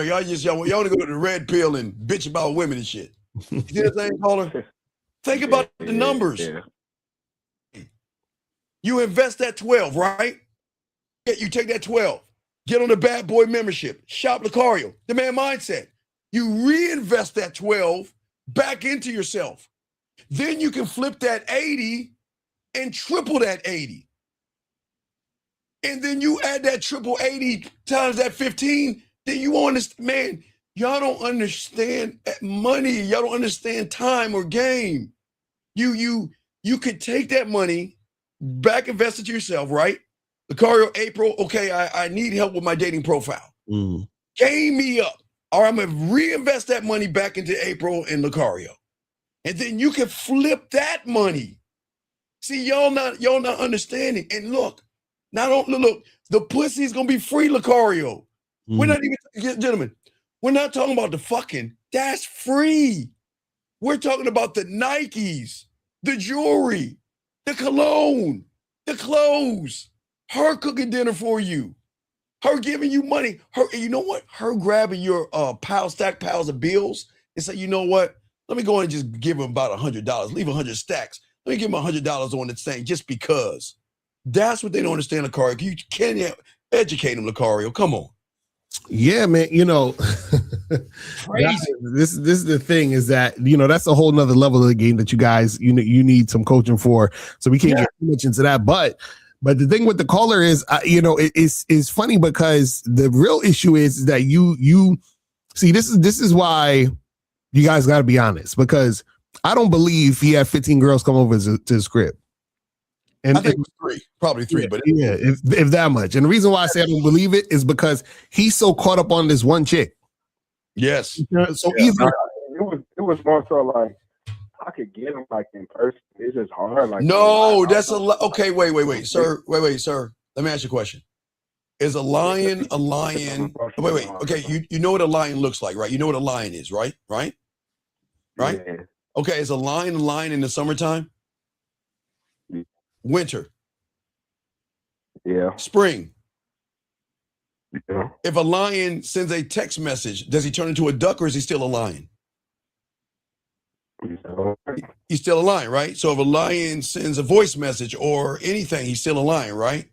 want to go to the red pill and bitch about women and shit. You see what I'm saying, caller? Think about the numbers. Yeah. You invest that 12, right? You take that 12, get on the bad boy membership, shop Lucario, the man mindset. You reinvest that 12 back into yourself. Then you can flip that 80 and triple that 80. And then you add that triple 80 times that 15, then you understand, man, y'all don't understand money. Y'all don't understand time or game. You could take that money, back invest it to yourself, right? Lucario, April, okay, I need help with my dating profile. Game me up. Or I'm going to reinvest that money back into April and Lucario. And then you can flip that money. See, y'all not understanding. And look, the pussy's going to be free, Lucario. We're not even, gentlemen, we're not talking about the fucking. That's free. We're talking about the Nikes, the jewelry, the cologne. The clothes. Her cooking dinner for you. Her giving you money. Her, you know what? Her grabbing your stack piles of bills and say, you know what? Let me go and just give him about $100. Leave 100 stacks. Let me give him $100 on the thing just because. That's what they don't understand, Lucario. You can't educate them, Lucario. Come on. Yeah, man. You know, Crazy. this is the thing is that, you know, that's a whole nother level of the game that you guys, you need some coaching for. So we can't get too much into that. But the thing with the caller is, you know, it's funny because the real issue is that you see, this is why you guys got to be honest, because I don't believe he had 15 girls come over to his crib. And I think it was 3, probably 3, but if that much. And the reason why I say I don't believe it is because he's so caught up on this one chick. Yes. So either it was more so like I could get him like in person. It's just hard. Like no, that's okay. Wait, sir. Wait, sir. Let me ask you a question. Is a lion a lion? Wait. Okay, you know what a lion looks like, right? You know what a lion is, right? Right? Yeah. Okay, is a lion in the summertime? Winter. Yeah. Spring. Yeah. If a lion sends a text message, does he turn into a duck or is he still a lion? He's still a lion, right? So if a lion sends a voice message or anything, he's still a lion, right?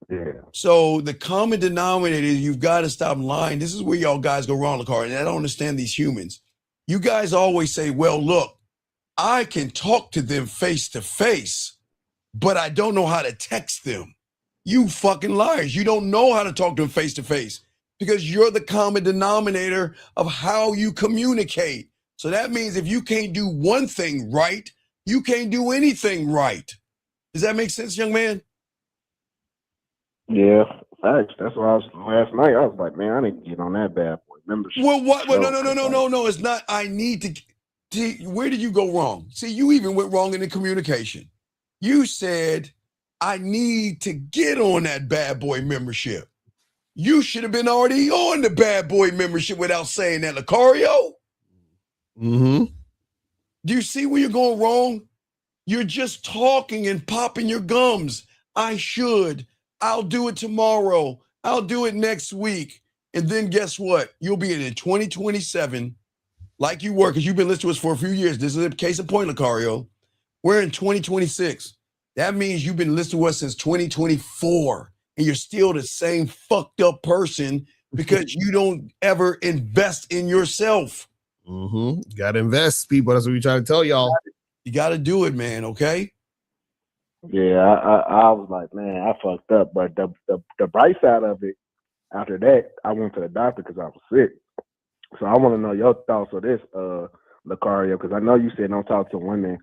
Yeah. So the common denominator is you've got to stop lying. This is where y'all guys go wrong, Lucario, and I don't understand these humans. You guys always say, well, look, I can talk to them face to face, but I don't know how to text them. You fucking liars. You don't know how to talk to them face to face because you're the common denominator of how you communicate. So that means if you can't do one thing right, you can't do anything right. Does that make sense, young man? Yeah, facts. That's why I was last night. I was like, man, I need to get on that bad boy membership. Well, what? Well, no. It's not. I need to. Where did you go wrong? See, you even went wrong in the communication. You said, I need to get on that bad boy membership. You should have been already on the bad boy membership without saying that, Lucario. Mm-hmm. Do you see where you're going wrong? You're just talking and popping your gums. I should. I'll do it tomorrow. I'll do it next week. And then guess what? You'll be in 2027 like you were because you've been listening to us for a few years. This is a case in point, Lucario. We're in 2026. That means you've been listening to us since 2024 and you're still the same fucked up person because you don't ever invest in yourself. Mm-hmm. You got to invest, people. That's what we're trying to tell y'all. You got to do it, man, okay? Yeah, I was like, man, I fucked up. But the bright side of it, after that, I went to the doctor because I was sick. So I want to know your thoughts on this, Lucario, because I know you said don't talk to women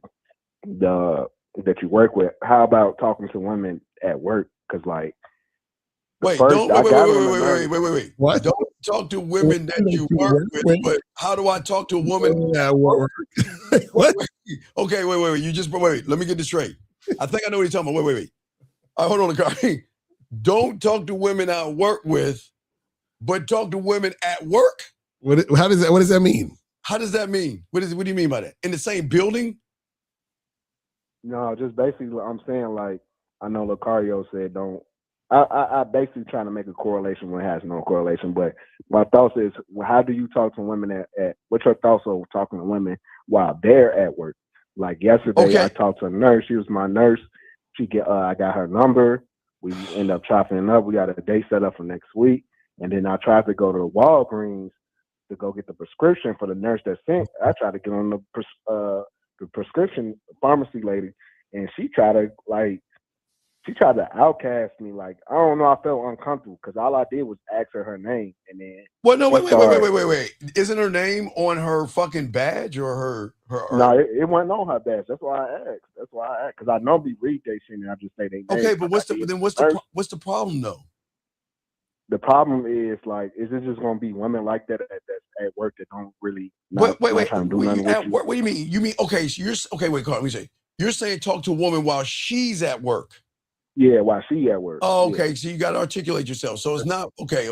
that you work with. How about talking to women at work? Because like, wait. What? Don't talk to women that you work with. But how do I talk to a woman at work? What? Okay, wait. You just wait. Let me get this straight. I think I know what you're talking about. Wait. All right, hold on, Lucario. Don't talk to women I work with, but talk to women at work. What does that mean? How does that mean? What do you mean by that? In the same building? No, just basically I'm saying like I know Lucario said don't. I basically trying to make a correlation when it has no correlation. But my thoughts is, how do you talk to women at what's your thoughts of talking to women while they're at work? Like yesterday, I talked to a nurse. She was my nurse. I got her number. We end up chopping it up. We got a date set up for next week. And then I tried to go to Walgreens to go get the prescription for the nurse that sent. I tried to get on the prescription pharmacy lady, and she tried to outcast me. Like, I don't know, I felt uncomfortable because all I did was ask her name, and then wait. Isn't her name on her fucking badge or her? No, it wasn't on her badge. That's why I asked. Because I normally read they shit and I just say they name. Okay, but what's the problem though? The problem is like, is it just gonna be women like that that's at work that don't really wait. Trying to do nothing with you? What do you mean? You mean okay? So wait, Carl. Let me say. You're saying talk to a woman while she's at work. Yeah, while she at work. Oh, okay. Yeah. So you got to articulate yourself. So it's not okay.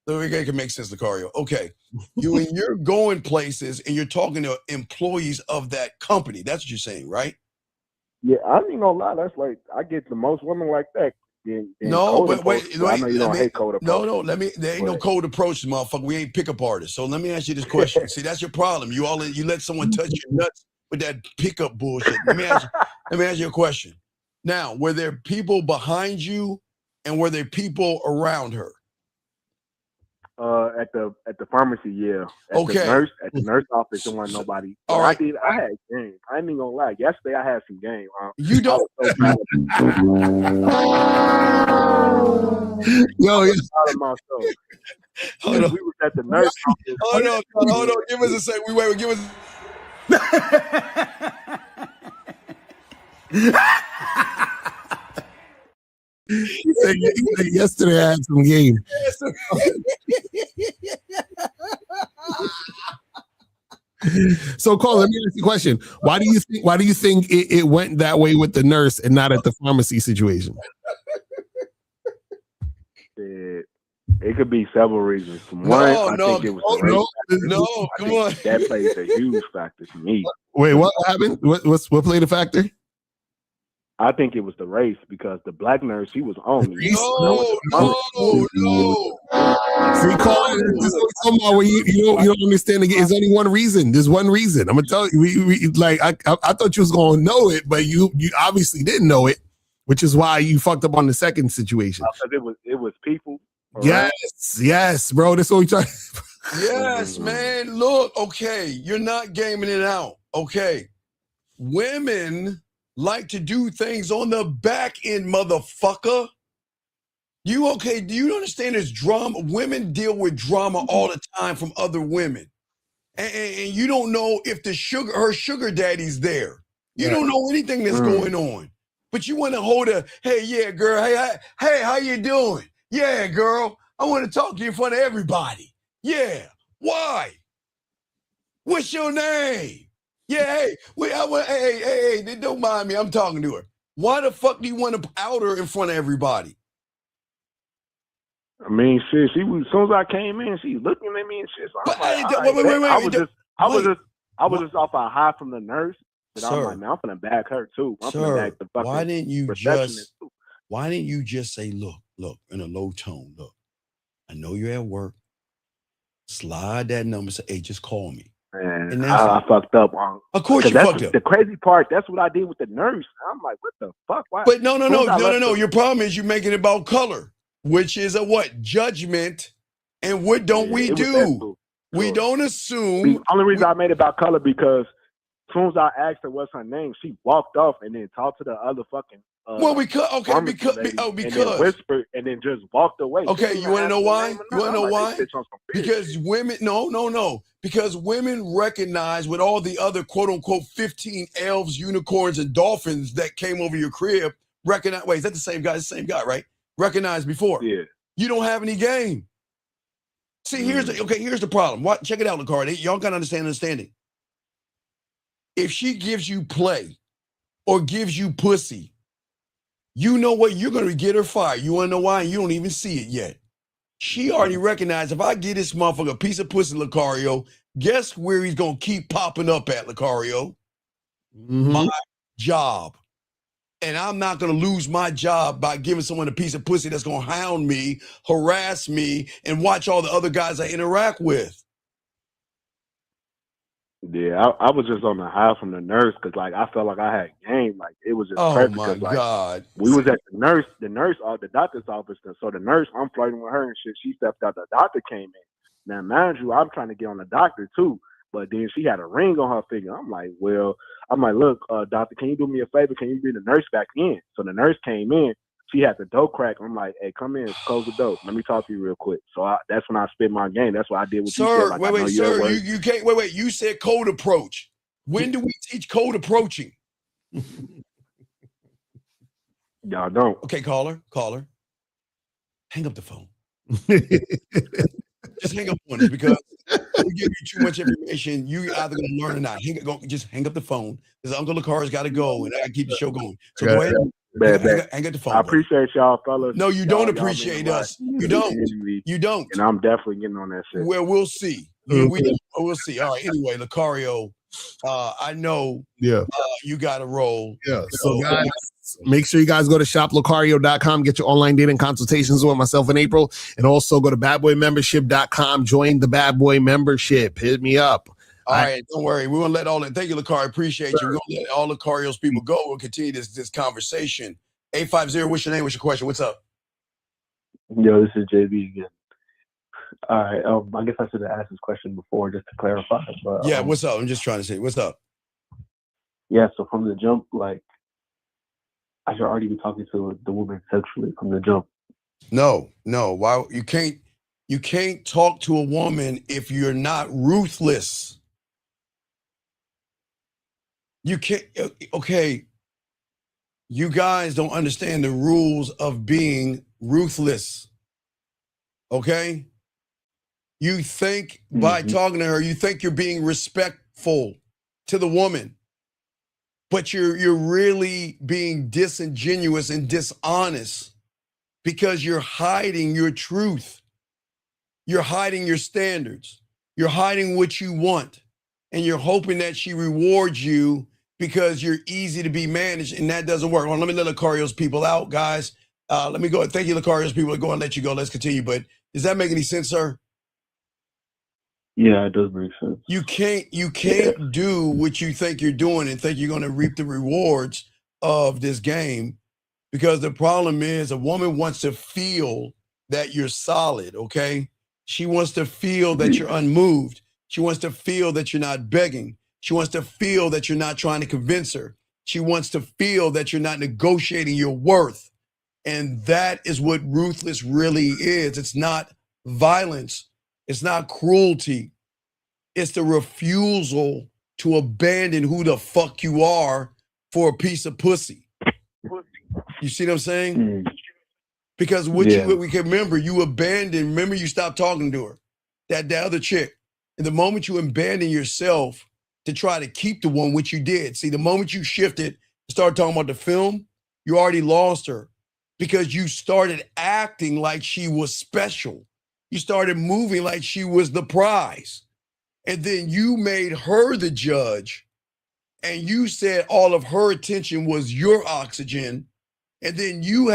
So it can make sense, Lucario. Okay, when you're going places and you're talking to employees of that company, that's what you're saying, right? Yeah, I ain't gonna lie. That's like I get the most women like that. No, cold but approach. wait. I know you don't hate cold approach. No. There ain't no cold approach, motherfucker. We ain't pickup artists. So let me ask you this question. See, that's your problem. You let someone touch your nuts with that pickup bullshit. Let me ask you a question. Now, were there people behind you, and were there people around her? At the pharmacy, yeah. At the nurse office, there wasn't nobody. All right. I had game. I ain't even gonna lie. Yesterday I had some game. You don't. Yo, I was proud of myself. Hold on. We was at the nurse office. Hold on. Give us a second. Wait. Give us. He said yesterday I had some game. So, Cole, let me ask you a question. Why do you think it went that way with the nurse and not at the pharmacy situation? It could be several reasons. One, I think it was the race. No, come on. That plays a huge factor to me. Wait, what happened? What played a factor? I think it was the race because the black nurse, he was on me. No. See, Colin, this is what I'm talking about where you don't understand. There's only one reason. There's one reason. I'm gonna tell you. We like I thought you was gonna know it, but you obviously didn't know it, which is why you fucked up on the second situation. Because it was people. Yes, bro. That's what we try. Yes, man. Look, okay, you're not gaming it out. Okay, women like to do things on the back end, motherfucker. You okay? Do you understand there's drama? Women deal with drama all the time from other women. And you don't know if her sugar daddy's there. You don't know anything that's going on. But you want to hold her, hey, yeah, girl, hey, how you doing? Yeah, girl, I want to talk to you in front of everybody. Yeah. Why? What's your name? Yeah, hey, don't mind me. I'm talking to her. Why the fuck do you want to out her in front of everybody? I mean, shit. She was as soon as I came in, she looking at me and shit. So I was just off a high from the nurse. But I'm like, man, I'm gonna bag her too. I'm gonna bag the fucking why didn't you just say, look, in a low tone, look, I know you're at work. Slide that number. Say, hey, just call me. Man, I fucked up. Of course you fucked up. The crazy part, that's what I did with the nurse. I'm like, what the fuck? Why? But no. Your problem is you're making it about color, which is a what? Judgment. And what don't we do? We don't assume. The only reason I made it about color because as soon as I asked her what's her name, she walked off and then talked to the other fucking because and then whispered and then just walked away. Okay, you want to know why? You want to know why? Because women, no, because women recognize with all the other quote unquote 15 elves, unicorns, and dolphins that came over your crib. Recognize. Wait, is that the same guy? It's the same guy, right? Recognized before. Yeah. You don't have any game. See, here's the problem. Check it out, Lacardi. Y'all gotta understanding. If she gives you play or gives you pussy, you know what? You're going to get her fired. You want to know why? You don't even see it yet. She already recognized if I get this motherfucker a piece of pussy, Lucario, guess where he's going to keep popping up at, Lucario? My job. And I'm not going to lose my job by giving someone a piece of pussy that's going to hound me, harass me, and watch all the other guys I interact with. Yeah, I was just on the high from the nurse because, like, I felt like I had game. Like, it was just perfect. Oh, my God. We was at the doctor's office. So the nurse, I'm flirting with her and shit. She stepped out. The doctor came in. Now, mind you, I'm trying to get on the doctor, too. But then she had a ring on her finger. I'm like, look, doctor, can you do me a favor? Can you bring the nurse back in? So the nurse came in. She had the door crack. I'm like, hey, come in, close the door. Let me talk to you real quick. So that's when I spit my game. That's what I did with you said. Like, you can't. Wait. You said code approach. When do we teach code approaching? Y'all don't. Okay, caller. Hang up the phone. Just hang up on us because we give you too much information. You either going to learn or not. Just hang up the phone because Uncle Lacar's got to go and I got to keep the show going. So go ahead. Hang up the phone. I appreciate y'all, fellas. No, you don't appreciate us. You don't. You don't. And I'm definitely getting on that shit. Well, we'll see. We'll see. All right. Anyway, Lucario, I know Yeah. you got to roll. Yeah. So guys, make sure you guys go to shoplocario.com, get your online dating consultations with myself in April, and also go to badboymembership.com, join the Bad Boy membership. Hit me up. All right, don't worry. We're gonna let all that. Thank you, Lucari. Appreciate you. We're gonna let all Lucario's people go. We'll continue this conversation. 850, what's your name? What's your question? What's up? Yo, this is JB again. All right. I guess I should have asked this question before just to clarify. But yeah, what's up? I'm just trying to say, what's up? Yeah, so from the jump, like, I should already be talking to the woman sexually from the jump. No. Why you can't talk to a woman if you're not ruthless. You can't. Okay. You guys don't understand the rules of being ruthless. Okay. You think by talking to her, you think you're being respectful to the woman, but you're really being disingenuous and dishonest because you're hiding your truth. You're hiding your standards. You're hiding what you want, and you're hoping that she rewards you because you're easy to be managed, and that doesn't work. Well, let me let Lucario's people out, guys. Let me go. Thank you, Lucario's people. Go and let you go. Let's continue. But does that make any sense, sir? Yeah, it does make sense. You can't do what you think you're doing and think you're going to reap the rewards of this game, because the problem is a woman wants to feel that you're solid, okay? She wants to feel that you're unmoved. She wants to feel that you're not begging. She wants to feel that you're not trying to convince her. She wants to feel that you're not negotiating your worth. And that is what ruthless really is. It's not violence. It's not cruelty. It's the refusal to abandon who the fuck you are for a piece of pussy. You see what I'm saying? Because we can remember, you abandoned, remember you stopped talking to her, that other chick. And the moment you abandon yourself to try to keep the one, which you did. See, the moment you shifted and started talking about the film, you already lost her because you started acting like she was special. You started moving like she was the prize. And then you made her the judge, and you said all of her attention was your oxygen. And then you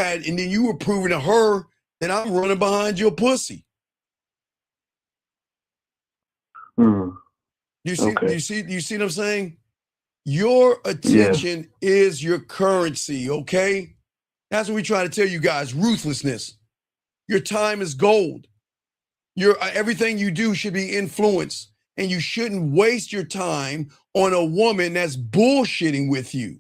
were proving to her that I'm running behind your pussy. You see what I'm saying? Your attention is your currency, okay? That's what we try to tell you guys, ruthlessness. Your time is gold. Everything you do should be influenced. And you shouldn't waste your time on a woman that's bullshitting with you.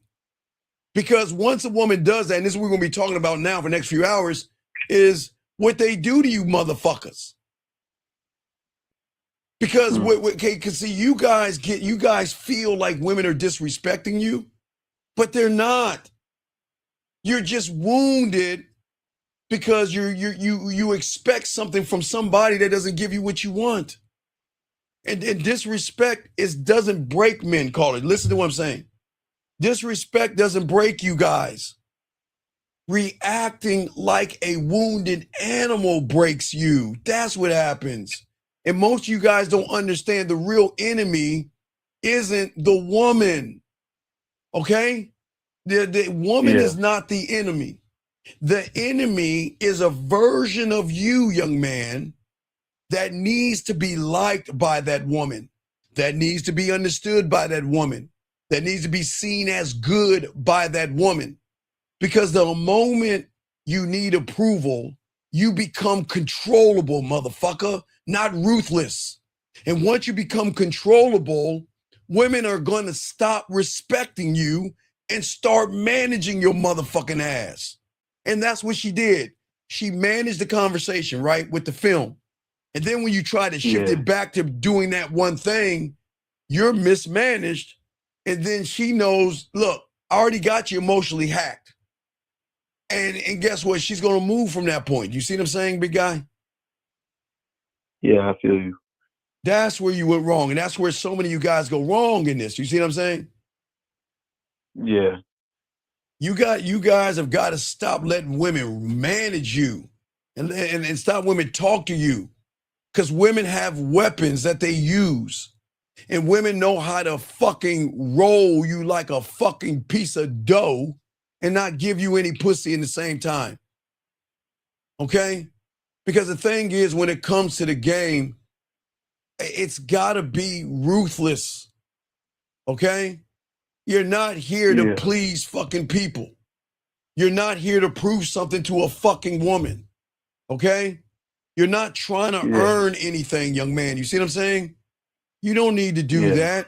Because once a woman does that, and this is what we're going to be talking about now for the next few hours, is what they do to you motherfuckers. Because see, you guys feel like women are disrespecting you, but they're not. You're just wounded because you expect something from somebody that doesn't give you what you want. And disrespect doesn't break men, call it. Listen to what I'm saying. Disrespect doesn't break you guys. Reacting like a wounded animal breaks you. That's what happens. And most of you guys don't understand the real enemy isn't the woman. Okay? The woman is not the enemy. The enemy is a version of you, young man, that needs to be liked by that woman, that needs to be understood by that woman, that needs to be seen as good by that woman. Because the moment you need approval, you become controllable, motherfucker, not ruthless. And once you become controllable, women are going to stop respecting you and start managing your motherfucking ass. And that's what she did. She managed the conversation, right, with the film. And then when you try to shift it back to doing that one thing, you're mismanaged. And then she knows, look, I already got you emotionally hacked. And guess what? She's going to move from that point. You see what I'm saying, big guy? Yeah, I feel you. That's where you went wrong. And that's where so many of you guys go wrong in this. You see what I'm saying? Yeah. You guys have got to stop letting women manage you and stop women talk to you. Because women have weapons that they use. And women know how to fucking roll you like a fucking piece of dough and not give you any pussy in the same time. Okay? Because the thing is, when it comes to the game, it's got to be ruthless. Okay? You're not here to please fucking people. You're not here to prove something to a fucking woman. Okay? You're not trying to earn anything, young man. You see what I'm saying? You don't need to do that.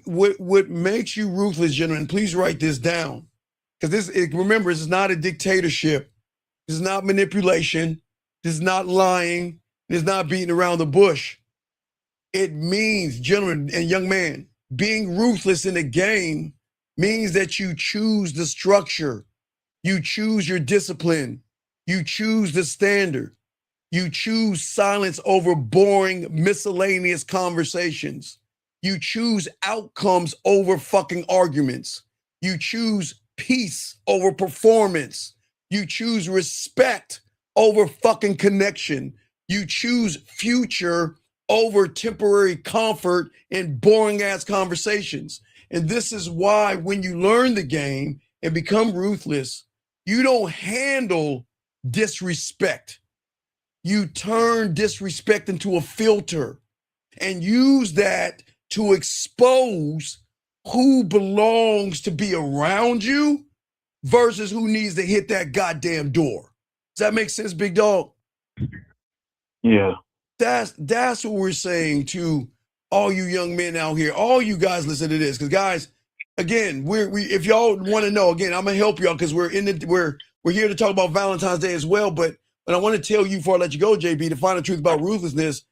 What makes you ruthless, gentlemen, please write this down. Because remember, this is not a dictatorship. This is not manipulation. This is not lying. This is not beating around the bush. It means, gentlemen and young man, being ruthless in the game means that you choose the structure. You choose your discipline. You choose the standard. You choose silence over boring, miscellaneous conversations. You choose outcomes over fucking arguments. You choose peace over performance. You choose respect over fucking connection. You choose future over temporary comfort and boring ass conversations. And this is why when you learn the game and become ruthless, you don't handle disrespect. You turn disrespect into a filter and use that to expose who belongs to be around you versus who needs to hit that goddamn door. Does that make sense, big dog? Yeah. That's what we're saying to all you young men out here. All you guys listen to this, because guys, again, we if y'all want to know, again, I'm gonna help y'all because we're here to talk about Valentine's Day as well. But I want to tell you before I let you go, JB, to find the truth about ruthlessness.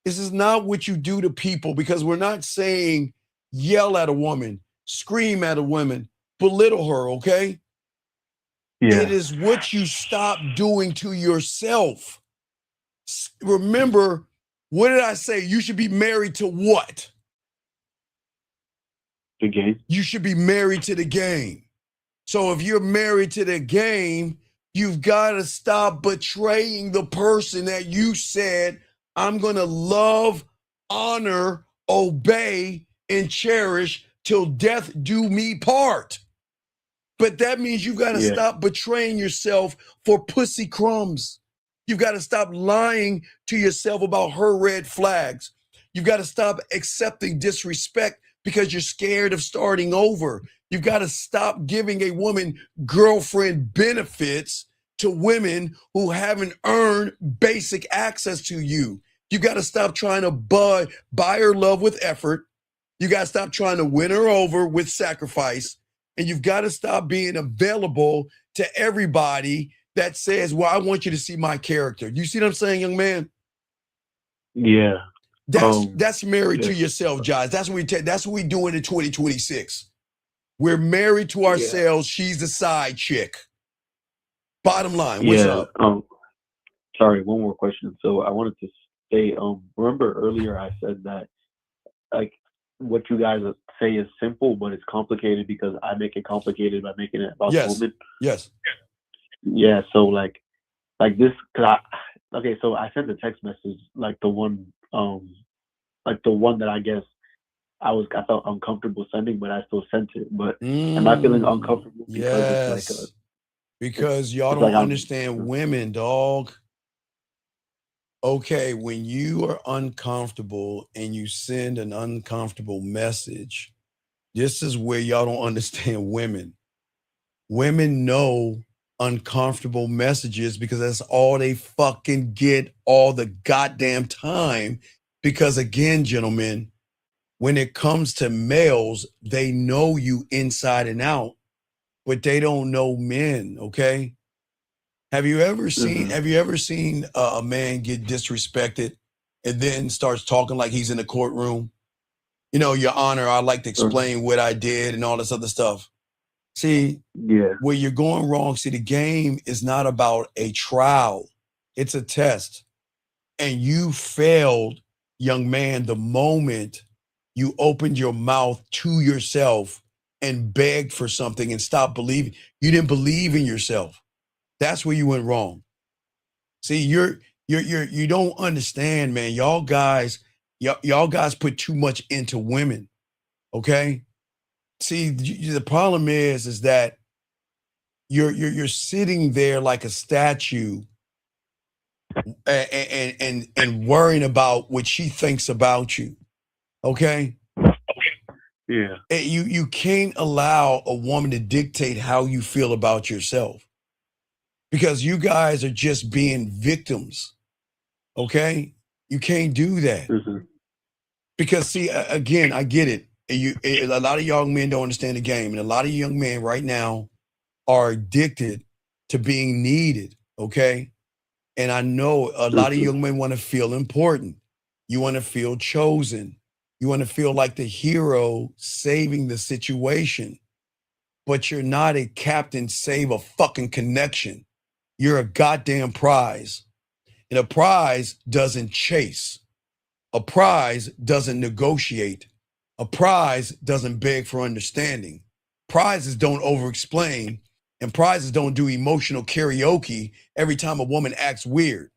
This is not what you do to people, because we're not saying yell at a woman, scream at a woman, belittle her, okay? Yeah. It is what you stop doing to yourself. Remember, what did I say? You should be married to what? The game. You should be married to the game. So if you're married to the game, you've got to stop betraying the person that you said, I'm going to love, honor, obey, and cherish till death do me part. But that means you've got to stop betraying yourself for pussy crumbs. You've got to stop lying to yourself about her red flags. You've got to stop accepting disrespect because you're scared of starting over. You've got to stop giving a woman girlfriend benefits to women who haven't earned basic access to you. You got to stop trying to buy her love with effort. You got to stop trying to win her over with sacrifice. And you've got to stop being available to everybody that says, well, I want you to see my character. You see what I'm saying, young man? Yeah. That's married to yourself, Josh. That's what we doing in 2026. We're married to ourselves. She's the side chick. Bottom line, what's up? Sorry, one more question. So I wanted to say, remember earlier I said that, like, what you guys say is simple, but it's complicated because I make it complicated by making it about the woman. Yes. Yeah. So like this, so I sent a text message, like the one that I guess I felt uncomfortable sending, but I still sent it. But am I feeling uncomfortable because it's like because y'all don't understand women, dog. Okay, when you are uncomfortable and you send an uncomfortable message, this is where y'all don't understand women. Women know uncomfortable messages because that's all they fucking get all the goddamn time. Because again, gentlemen, when it comes to males, they know you inside and out, but they don't know men, okay? Have you ever seen a man get disrespected and then starts talking like he's in the courtroom? You know, Your Honor, I'd like to explain what I did and all this other stuff. See, where you're going wrong, see, the game is not about a trial. It's a test. And you failed, young man, the moment you opened your mouth to yourself and begged for something and stopped believing. You didn't believe in yourself. That's where you went wrong. See, you don't understand, man. Y'all guys y'all guys put too much into women. Okay. See, the problem is that you're sitting there like a statue and worrying about what she thinks about you. Okay. Yeah. You can't allow a woman to dictate how you feel about yourself, because you guys are just being victims. Okay. You can't do that. Mm-hmm. Because see, again, I get it. A lot of young men don't understand the game, and a lot of young men right now are addicted to being needed. Okay. And I know a lot of young men want to feel important. You want to feel chosen. You want to feel like the hero saving the situation. But you're not a captain save a fucking connection. You're a goddamn prize. And a prize doesn't chase. A prize doesn't negotiate. A prize doesn't beg for understanding. Prizes don't over-explain, and prizes don't do emotional karaoke every time a woman acts weird.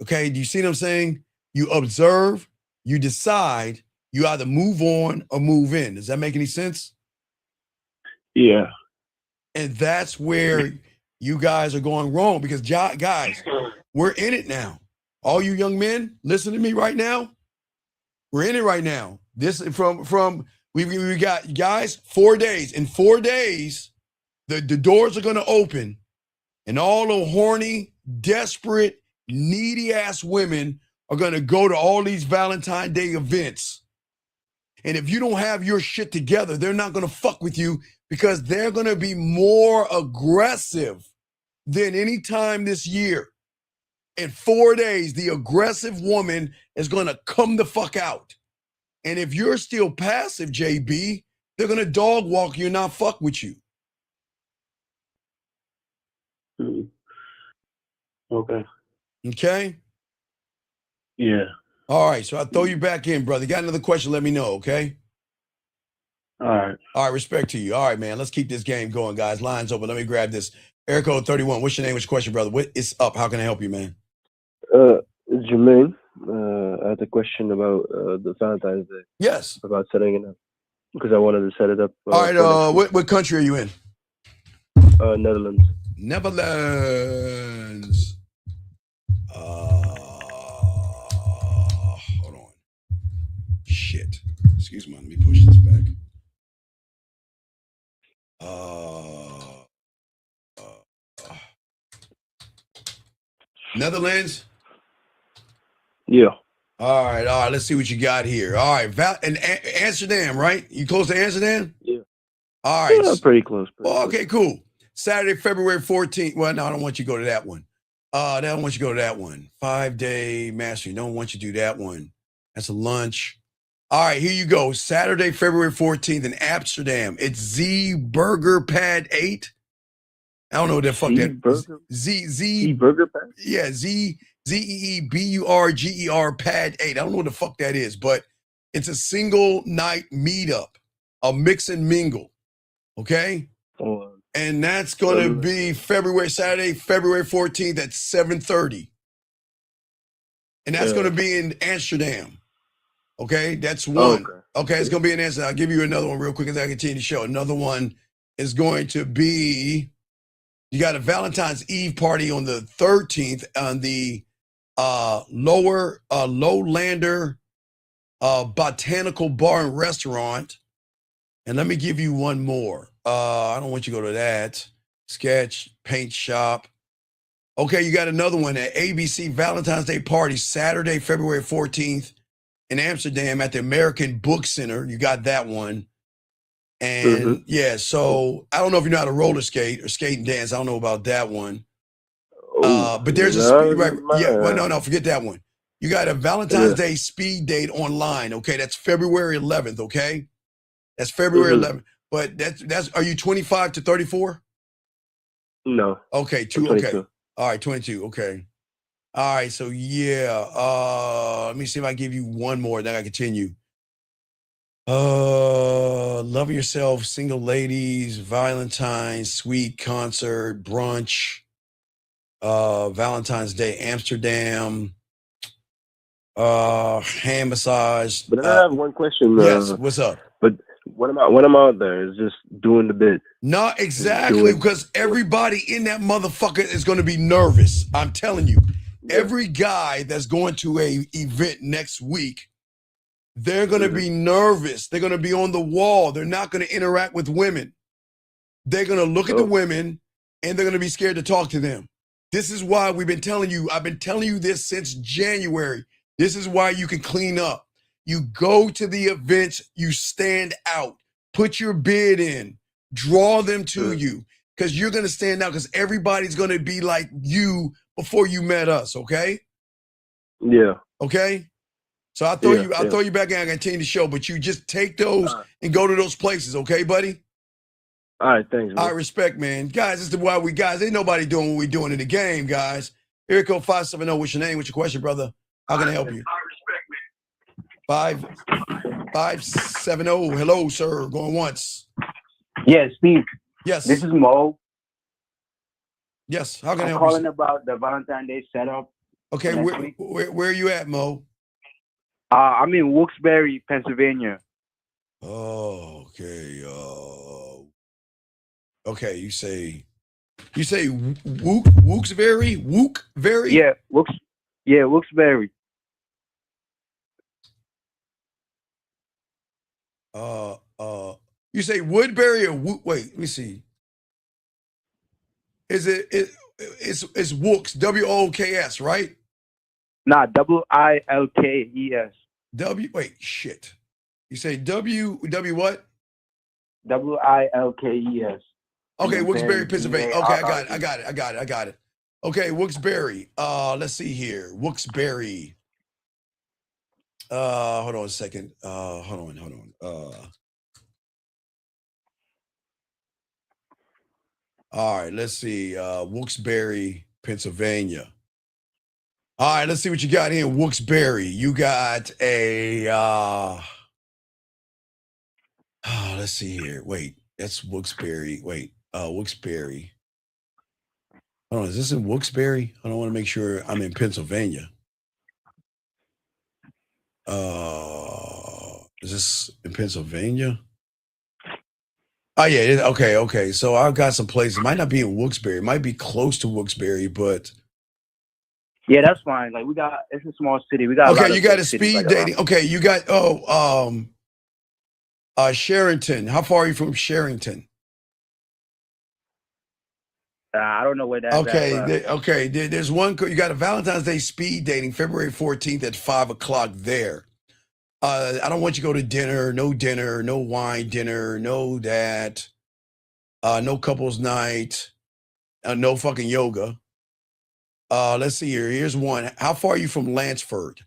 Okay, do you see what I'm saying? You observe, you decide, you either move on or move in. Does that make any sense? Yeah. And that's where you guys are going wrong, because guys, we're in it now. All you young men, listen to me right now. We're in it right now. This from we got, guys, 4 days. In 4 days, the doors are going to open, and all the horny, desperate, needy ass women are going to go to all these Valentine's Day events. And if you don't have your shit together, they're not going to fuck with you, because they're going to be more aggressive than any time this year. In 4 days, the aggressive woman is going to come the fuck out. And if you're still passive, JB, they're going to dog walk you and not fuck with you. Okay. Okay? Yeah. All right, so I'll throw you back in, brother. Got another question, let me know, okay? All right. All right, respect to you. All right, man, let's keep this game going, guys. Lines open. Let me grab this. Air code 31. What's your name? What's your question, brother? What is up? How can I help you, man? Jermaine, I had a question about the Valentine's Day. Yes. About setting it up, because I wanted to set it up. All right, what country are you in? Netherlands. Netherlands. Hold on. Shit. Excuse me. Let me push this back. Netherlands. Yeah. All right. Let's see what you got here. All right, and Amsterdam, right? You close to Amsterdam? Yeah. All right. Yeah, pretty close. Okay, cool. Saturday, February 14th. Well, no, I don't want you to go to that one. I don't want you to go to that one. 5-day mastery. Don't want you to do that one. That's a lunch. All right, here you go. Saturday, February 14th in Amsterdam. It's Z Burger Pad 8. I don't know what the fuck that is. Z Burger Pad? Yeah, ZEEBURGER Pad 8. I don't know what the fuck that is, but it's a single night meetup, a mix and mingle. Okay? And that's going to be Saturday, February 14th at 7:30. And that's going to be in Amsterdam. Okay? That's one. Okay, it's going to be in Amsterdam. I'll give you another one real quick as I continue the show. Another one is going to be, you got a Valentine's Eve party on the 13th on the Lowlander Botanical Bar and Restaurant. And let me give you one more. I don't want you to go to that. Sketch, paint shop. Okay, you got another one at ABC Valentine's Day Party, Saturday, February 14th in Amsterdam at the American Book Center. You got that one. And yeah, so I don't know if you know how to roller skate or skate and dance. I don't know about that one. But there's a speed, right? Yeah, well, no, forget that one. You got a Valentine's Day speed date online. Okay, that's February 11th. Okay, that's February 11th. But that's are you 25 to 34? No. Okay, okay. All right, 22. Okay. All right, so yeah. Let me see if I give you one more, then I continue. Love yourself, single ladies, Valentine's, sweet concert, brunch, Valentine's Day, Amsterdam. hand massage. But then I have one question. Yes, what's up? But when I'm out there, is just doing the bit. Not exactly, because everybody in that motherfucker is going to be nervous. I'm telling you, every guy that's going to a event next week, they're going to be nervous. They're going to be on the wall. They're not going to interact with women. They're going to look at the women and they're going to be scared to talk to them. This is why we've been telling you, I've been telling you this since January. This is why you can clean up. You go to the events, you stand out, put your bid in, draw them to you, because you're going to stand out, because everybody's going to be like you before you met us, okay? Yeah. Okay? So I'll throw you back in and continue the show, but you just take those and go to those places, okay, buddy? All right, thanks, man. I respect, man. Guys, this is why we guys, ain't nobody doing what we doing in the game, guys. Here code 570, what's your name? What's your question, brother? How can I help you? I respect, man. 570, hello, sir. Going once. Yes, Steve. Yes. This is Mo. Yes, how can I I'm help calling you? about the Valentine's Day setup. Okay, where are you at, Mo? I'm in Wilkes-Barre, Pennsylvania. Oh, okay. Okay, you say Wilkes-Barre? Wilkes-Barre? Yeah, Wilkes-Barre. You say Woodbury or wait, let me see. It's Wilkes, W-O-K-S, right? Nah, W-I-L-K-E-S. Wait, shit. You say W what? W-I-L-K-E-S. Okay, Wilkes-Barre, Pennsylvania. Okay, I got it. Okay, Wilkes-Barre. Let's see here. Wilkes-Barre. Hold on a second. Hold on. All right, let's see. Wilkes-Barre, Pennsylvania. All right, let's see what you got here in Wilkes-Barre. You got a let's see here. Wait, that's Wilkes-Barre. Wait, Wilkes-Barre. Hold on, is this in Wilkes-Barre? I don't want to make sure I'm in Pennsylvania. Is this in Pennsylvania? Oh yeah, okay. So I've got some places. It might not be in Wilkes-Barre. It might be close to Wilkes-Barre, but yeah, that's fine. Like it's a small city. We got you got a speed dating. Okay, you got Sherrington. How far are you from Sherrington? I don't know where that's at. There's one. You got a Valentine's Day speed dating February 14th at 5:00 there. I don't want you to go to dinner, no wine dinner, no that, no couples night, no fucking yoga. Let's see here. Here's one. How far are you from Lansford?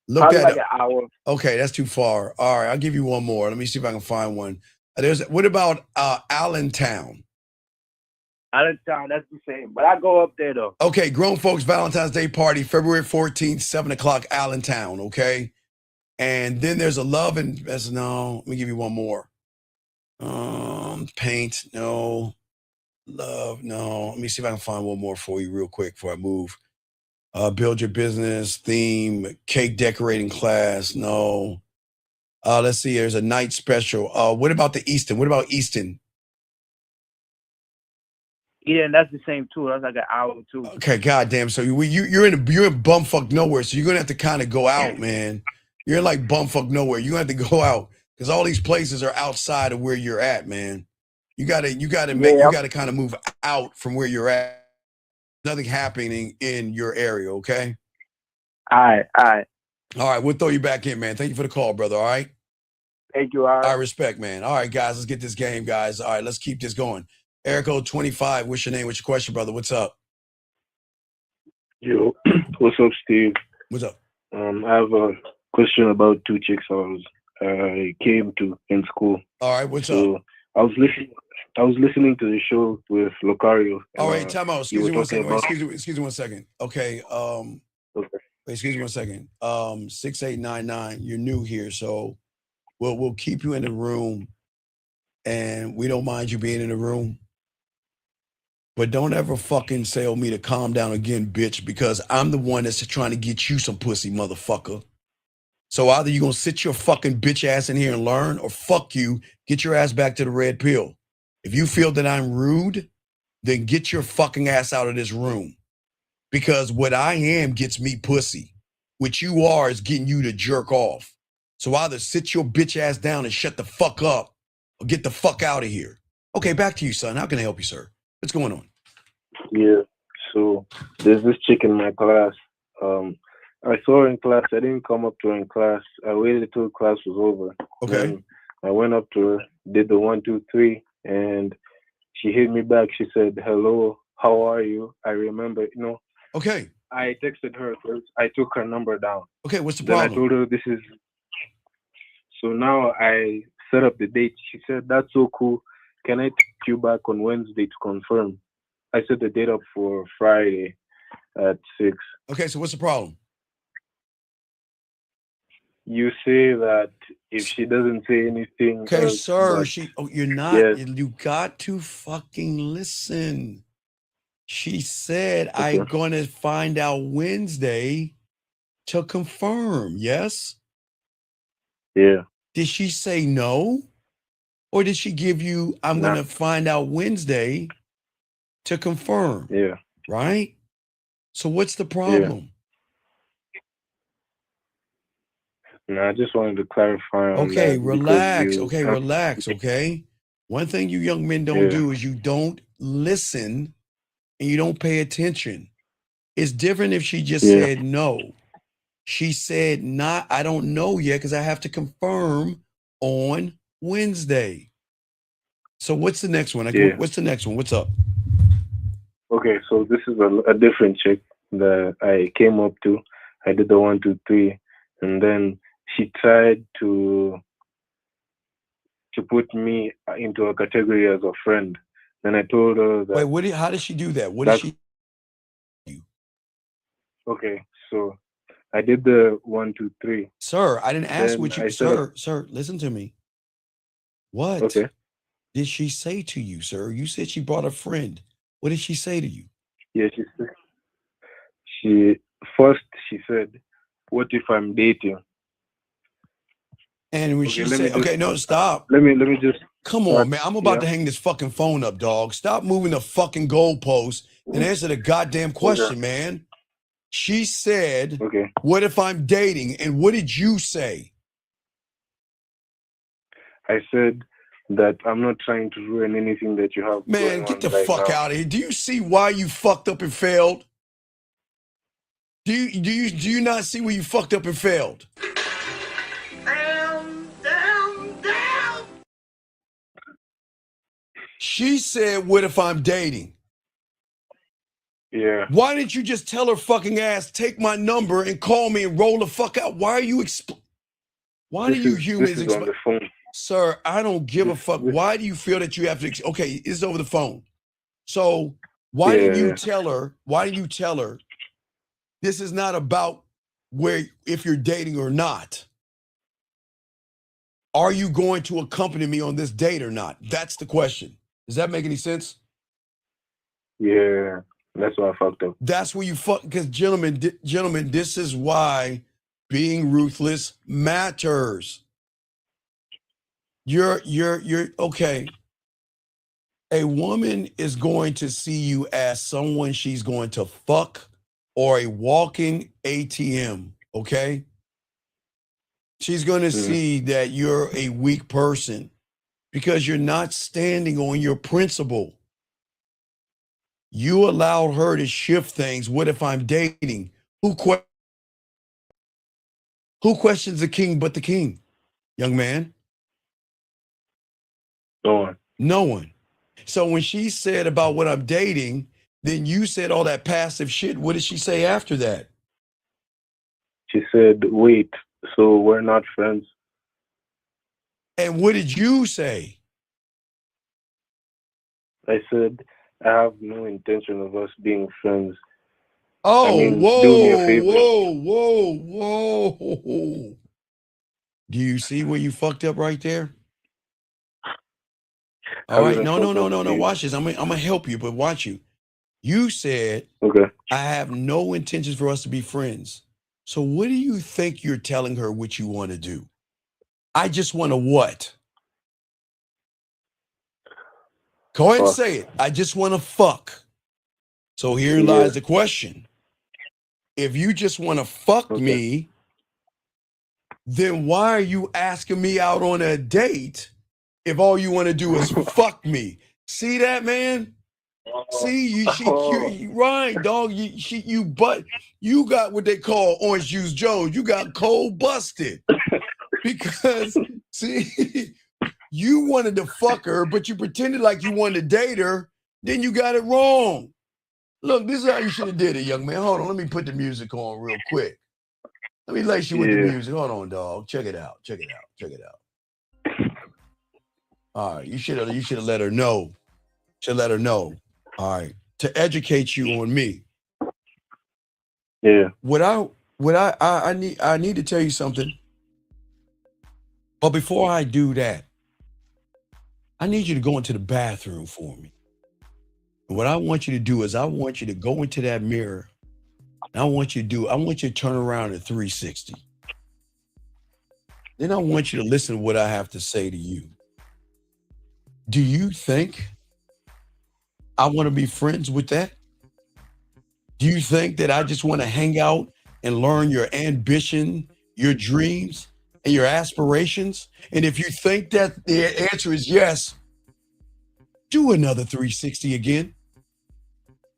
Look probably that like up. An hour. Okay, that's too far. All right, I'll give you one more. Let me see if I can find one. What about Allentown? Allentown, that's the same. But I go up there though. Okay, grown folks Valentine's Day party, February 14th, 7:00, Allentown. Okay, and then there's a love and no. Let me give you one more. Paint, no. Love, no. Let me see if I can find one more for you real quick before I move. Build your business theme, cake decorating class, no. Let's see. There's a night special. What about the Easton? What about Easton? Yeah, that's the same too. That's like an hour too. Okay, goddamn. So you're in bumfuck nowhere. So you're gonna have to kind of go out, man. You're in like bumfuck nowhere. You're gonna have to go out because all these places are outside of where you're at, man. You gotta kind of move out from where you're at. Nothing happening in your area, okay? All right. We'll throw you back in, man. Thank you for the call, brother. All right. Thank you. All right. I respect, man. All right, guys, let's get this game, guys. All right, let's keep this going. Erico 25, what's your name? What's your question, brother? What's up? Yo, what's up, Steve? What's up? I have a question about two chicks I came to in school. All right, what's up? I was listening to the show with Locario. All right, time out. Excuse me 1 second. Excuse me 1 second. Okay. Okay. Excuse me 1 second. 6899. You're new here, so we'll keep you in the room, and we don't mind you being in the room. But don't ever fucking tell me to calm down again, bitch, because I'm the one that's trying to get you some pussy, motherfucker. So either you're gonna sit your fucking bitch ass in here and learn, or fuck you, get your ass back to the red pill. If you feel that I'm rude, then get your fucking ass out of this room. Because what I am gets me pussy. What you are is getting you to jerk off. So either sit your bitch ass down and shut the fuck up, or get the fuck out of here. Okay, back to you, son. How can I help you, sir? What's going on? Yeah. So there's this chick in my class. I saw her in class. I didn't come up to her in class. I waited till class was over. Okay. Then I went up to her, did the 1, 2, 3, and she hit me back. She said, "Hello, how are you?" I remember, Okay. I texted her first. I took her number down. Okay, what's the Then I problem? told her this is. So now I set up the date. She said, "That's so cool. Can I text you back on Wednesday to confirm?" I set the date up for Friday at 6. Okay, so what's the problem? You say that if she doesn't say anything Okay, else, sir, but you're not, yes, you got to fucking listen. She said, okay, I'm gonna find out Wednesday to confirm. Yes? yeah, Did she say no? Or did she give you, I'm nah, gonna find out Wednesday to confirm? yeah, Right? So what's the yeah. problem? Nah, I just wanted to clarify on Okay, that because relax. Okay, relax. Okay. One thing you young men don't yeah, do is you don't listen and you don't pay attention. It's different if she just yeah, said no. She said not, I don't know yet because I have to confirm on Wednesday. So what's the next one? Like, yeah. what's the next one? What's up? Okay, so this is a different chick that I came up to. I did the 1, 2, 3, and then she tried to put me into a category as a friend. Then I told her Wait, that how did she do that? What did that's she okay. So I did the 1, 2, 3. Sir, I didn't ask Then what you I said, sir, listen to me. What okay, did she say to you, sir? You said she brought a friend. What did she say to you? yeah, she first she said, "What if I'm dating?" And when Okay, she said, okay, no, stop. let me just Come start. on, man. I'm about Yeah. to hang this fucking phone up, dog. Stop moving the fucking goalpost and answer the goddamn question, man. She said, Okay. what if I'm dating? And what did you say? I said that I'm not trying to ruin anything that you have Man, going get on the right fuck now. out of here. Do you see why you fucked up and failed? Do you not see where you fucked up and failed? Down. She said, what if I'm dating? Yeah. Why didn't you just tell her fucking ass, take my number and call me and roll the fuck out? Why are you why do you This humans is on the phone. Sir, I don't give a fuck. This Why do you feel that you have to okay, it's over the phone. So why didn't you yeah. tell her? Why didn't you tell her this is not about where if you're dating or not? Are you going to accompany me on this date or not? That's the question. Does that make any sense? Yeah. That's why I fucked up. That's where you fuck because gentlemen, this is why being ruthless matters. You're okay. A woman is going to see you as someone she's going to fuck or a walking ATM, okay? She's going to see that you're a weak person because you're not standing on your principle. You allowed her to shift things. What if I'm dating? Who questions the king but the king, young man? No one. No one. So when she said about what I'm dating, then you said all that passive shit. What did she say after that? She said, "Wait, so we're not friends?" And what did you say? I said, "I have no intention of us being friends. I Oh, mean, do me a whoa, favor." whoa. Do you see where you fucked up right there? All How right. did I No. fuck up, Steve? Watch this. I'm gonna help you, but watch you. You said, Okay. I have no intentions for us to be friends. So what do you think you're telling her what you want to do? I just want to what? Go ahead and Fuck. say it. I just want to fuck. So here Yeah. lies the question. If you just want to fuck Okay. me, then why are you asking me out on a date if all you want to do is fuck me? See that, man? See, you right, dog. You got what they call Orange Juice Jones. You got cold busted because see, you wanted to fuck her, but you pretended like you wanted to date her. Then you got it wrong. Look, this is how you should have did it, young man. Hold on, let me put the music on real quick. Let me lace you with the music. Hold on, dog. Check it out. Check it out. Check it out. All right, you should have let her know. Should let her know. All right, to educate you on me. Yeah. I need to tell you something. But before I do that, I need you to go into the bathroom for me. And what I want you to do is I want you to go into that mirror. And I want you to turn around at 360. Then I want you to listen to what I have to say to you. Do you think I want to be friends with that? Do you think that I just want to hang out and learn your ambition, your dreams, and your aspirations? And if you think that the answer is yes, do another 360 again.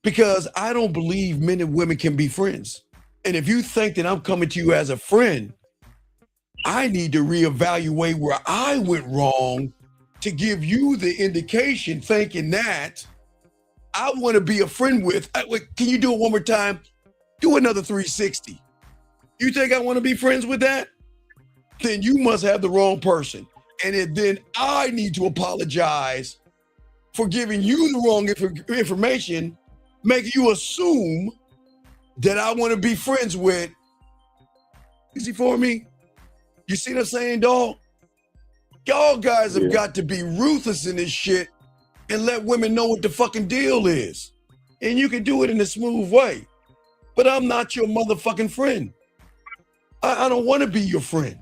Because I don't believe men and women can be friends. And if you think that I'm coming to you as a friend, I need to reevaluate where I went wrong to give you the indication thinking that I want to be a friend with. Can you do it one more time? Do another 360. You think I want to be friends with that? Then you must have the wrong person. And then I need to apologize for giving you the wrong information, making you assume that I want to be friends with. Easy for me? You see what I'm saying, dog? Y'all guys have got to be ruthless in this shit and let women know what the fucking deal is. And you can do it in a smooth way. But I'm not your motherfucking friend. I don't want to be your friend.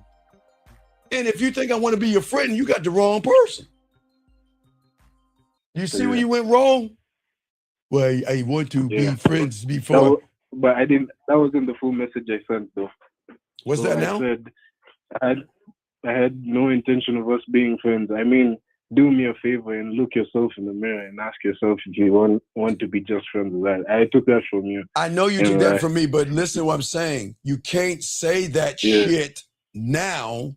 And if you think I want to be your friend, you got the wrong person. You see where you went wrong? Well, I want to be friends before. But I didn't. That wasn't the full message I sent, though. What's that now? I said I had no intention of us being friends. I mean, do me a favor and look yourself in the mirror and ask yourself if you want to be just friends with that. I took that from you. I know you took that from me, but listen to what I'm saying. You can't say that shit now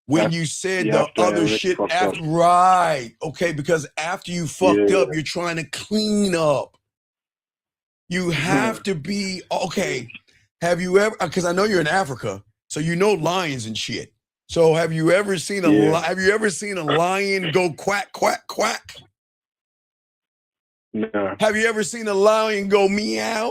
when you said the other shit after. Right. Okay, because after you fucked up, you're trying to clean up. You have to be, okay. Have you ever, because I know you're in Africa, so you know lions and shit. So have you ever seen a lion go quack, quack, quack? No. Have you ever seen a lion go meow?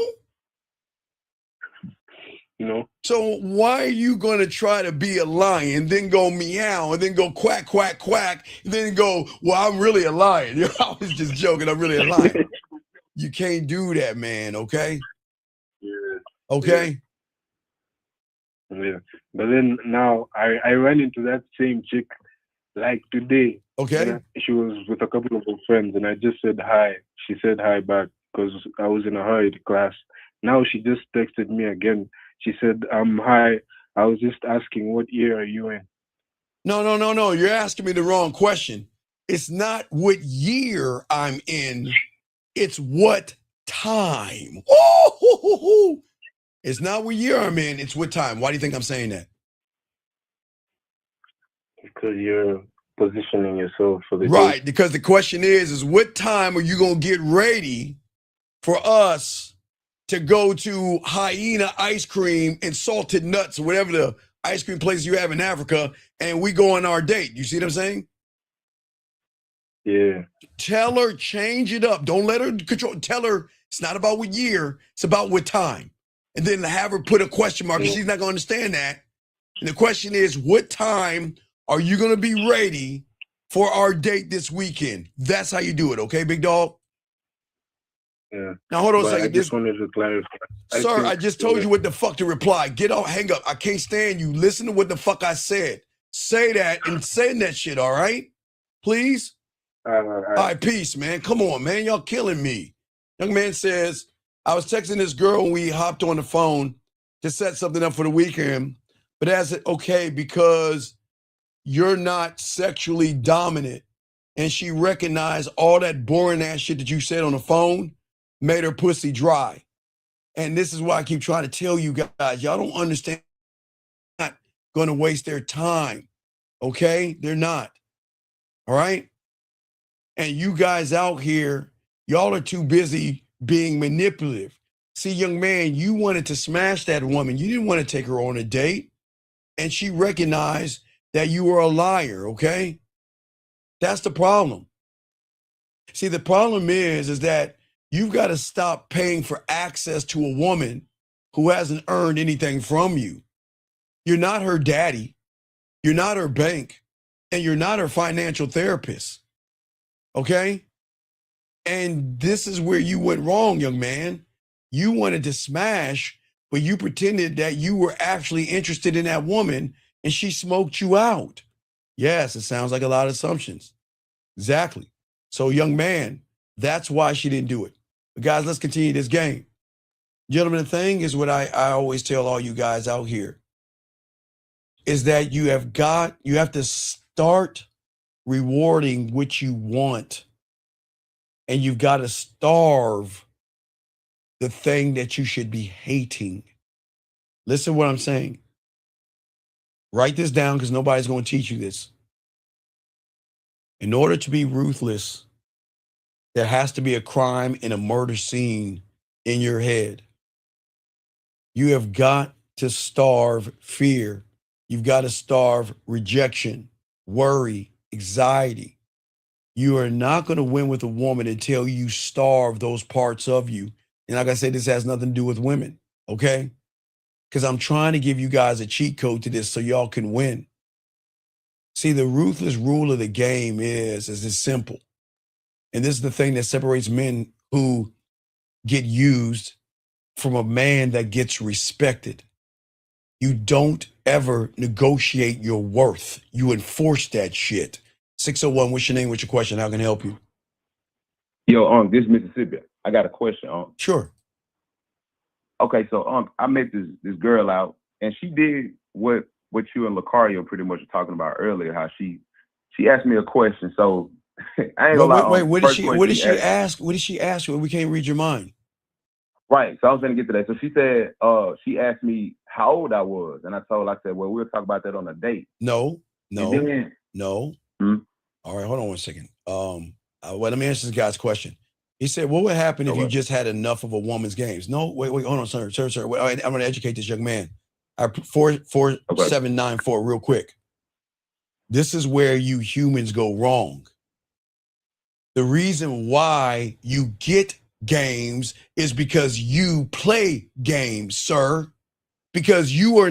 No. So why are you going to try to be a lion, then go meow, and then go quack, quack, quack, and then go, well, I'm really a lion. I was just joking. I'm really a lion. You can't do that, man, okay? Yeah. Okay? Yeah. But then now I ran into that same chick like today. Okay. She was with a couple of her friends and I just said hi. She said hi back because I was in a hurry to class. Now she just texted me again. She said, hi. I was just asking, what year are you in? No. You're asking me the wrong question. It's not what year I'm in. It's what time. Oh, it's not what year I'm in. It's what time. Why do you think I'm saying that? Because you're positioning yourself for the right. day. Because the question is what time are you going to get ready for us to go to Hyena ice cream and salted nuts or whatever the ice cream place you have in Africa, and we go on our date? You see what I'm saying? Yeah. Tell her, change it up. Don't let her control. Tell her it's not about what year, it's about what time. And then have her put a question mark, because she's not going to understand that. And the question is, what time are you going to be ready for our date this weekend? That's how you do it, okay, big dog? Yeah. Now hold on a But I second. just wanted to clarify. Sir, I just told you what the fuck to reply. Get off, hang up. I can't stand you. Listen to what the fuck I said. Say that and send that shit, all right? Please? All right. All right, peace, man. Come on, man. Y'all killing me. Young man says, I was texting this girl when we hopped on the phone to set something up for the weekend, but I said, okay, because you're not sexually dominant. And she recognized all that boring ass shit that you said on the phone made her pussy dry. And this is why I keep trying to tell you guys, y'all don't understand. They're not going to waste their time. Okay? They're not. All right? And you guys out here, y'all are too busy being manipulative. See, young man, you wanted to smash that woman. You didn't want to take her on a date. And she recognized that you were a liar, okay? That's the problem. See, the problem is that you've got to stop paying for access to a woman who hasn't earned anything from you. You're not her daddy. You're not her bank. And you're not her financial therapist. Okay? And this is where you went wrong, young man. You wanted to smash, but you pretended that you were actually interested in that woman and she smoked you out. Yes, it sounds like a lot of assumptions. Exactly. So, young man, that's why she didn't do it. But guys, let's continue this game. Gentlemen, the thing is what I always tell all you guys out here is that you have to start rewarding what you want. And you've got to starve the thing that you should be hating. Listen to what I'm saying. Write this down because nobody's going to teach you this. In order to be ruthless, there has to be a crime and a murder scene in your head. You have got to starve fear. You've got to starve rejection, worry, anxiety. You are not going to win with a woman until you starve those parts of you. And like I said, this has nothing to do with women, okay? Because I'm trying to give you guys a cheat code to this so y'all can win. See, the ruthless rule of the game is it's simple. And this is the thing that separates men who get used from a man that gets respected. You don't ever negotiate your worth. You enforce that shit. 601, what's your name? What's your question? How can I help you? Yo, this is Mississippi. I got a question, Sure. Okay, so I met this girl out, and she did what you and Lucario pretty much were talking about earlier. How she asked me a question. So I ain't gonna lie. Wait, what did she ask? What did she ask? We can't read your mind. Right. So I was gonna get to that. So she said, she asked me how old I was, and I said, well, we'll talk about that on a date. No. Hmm? All right, hold on one second. Well, let me answer this guy's question. He said, what would happen if you just had enough of a woman's games? No, wait, hold on, sir. Wait, I'm going to educate this young man. 4794 real quick. This is where you humans go wrong. The reason why you get games is because you play games, sir. Because you are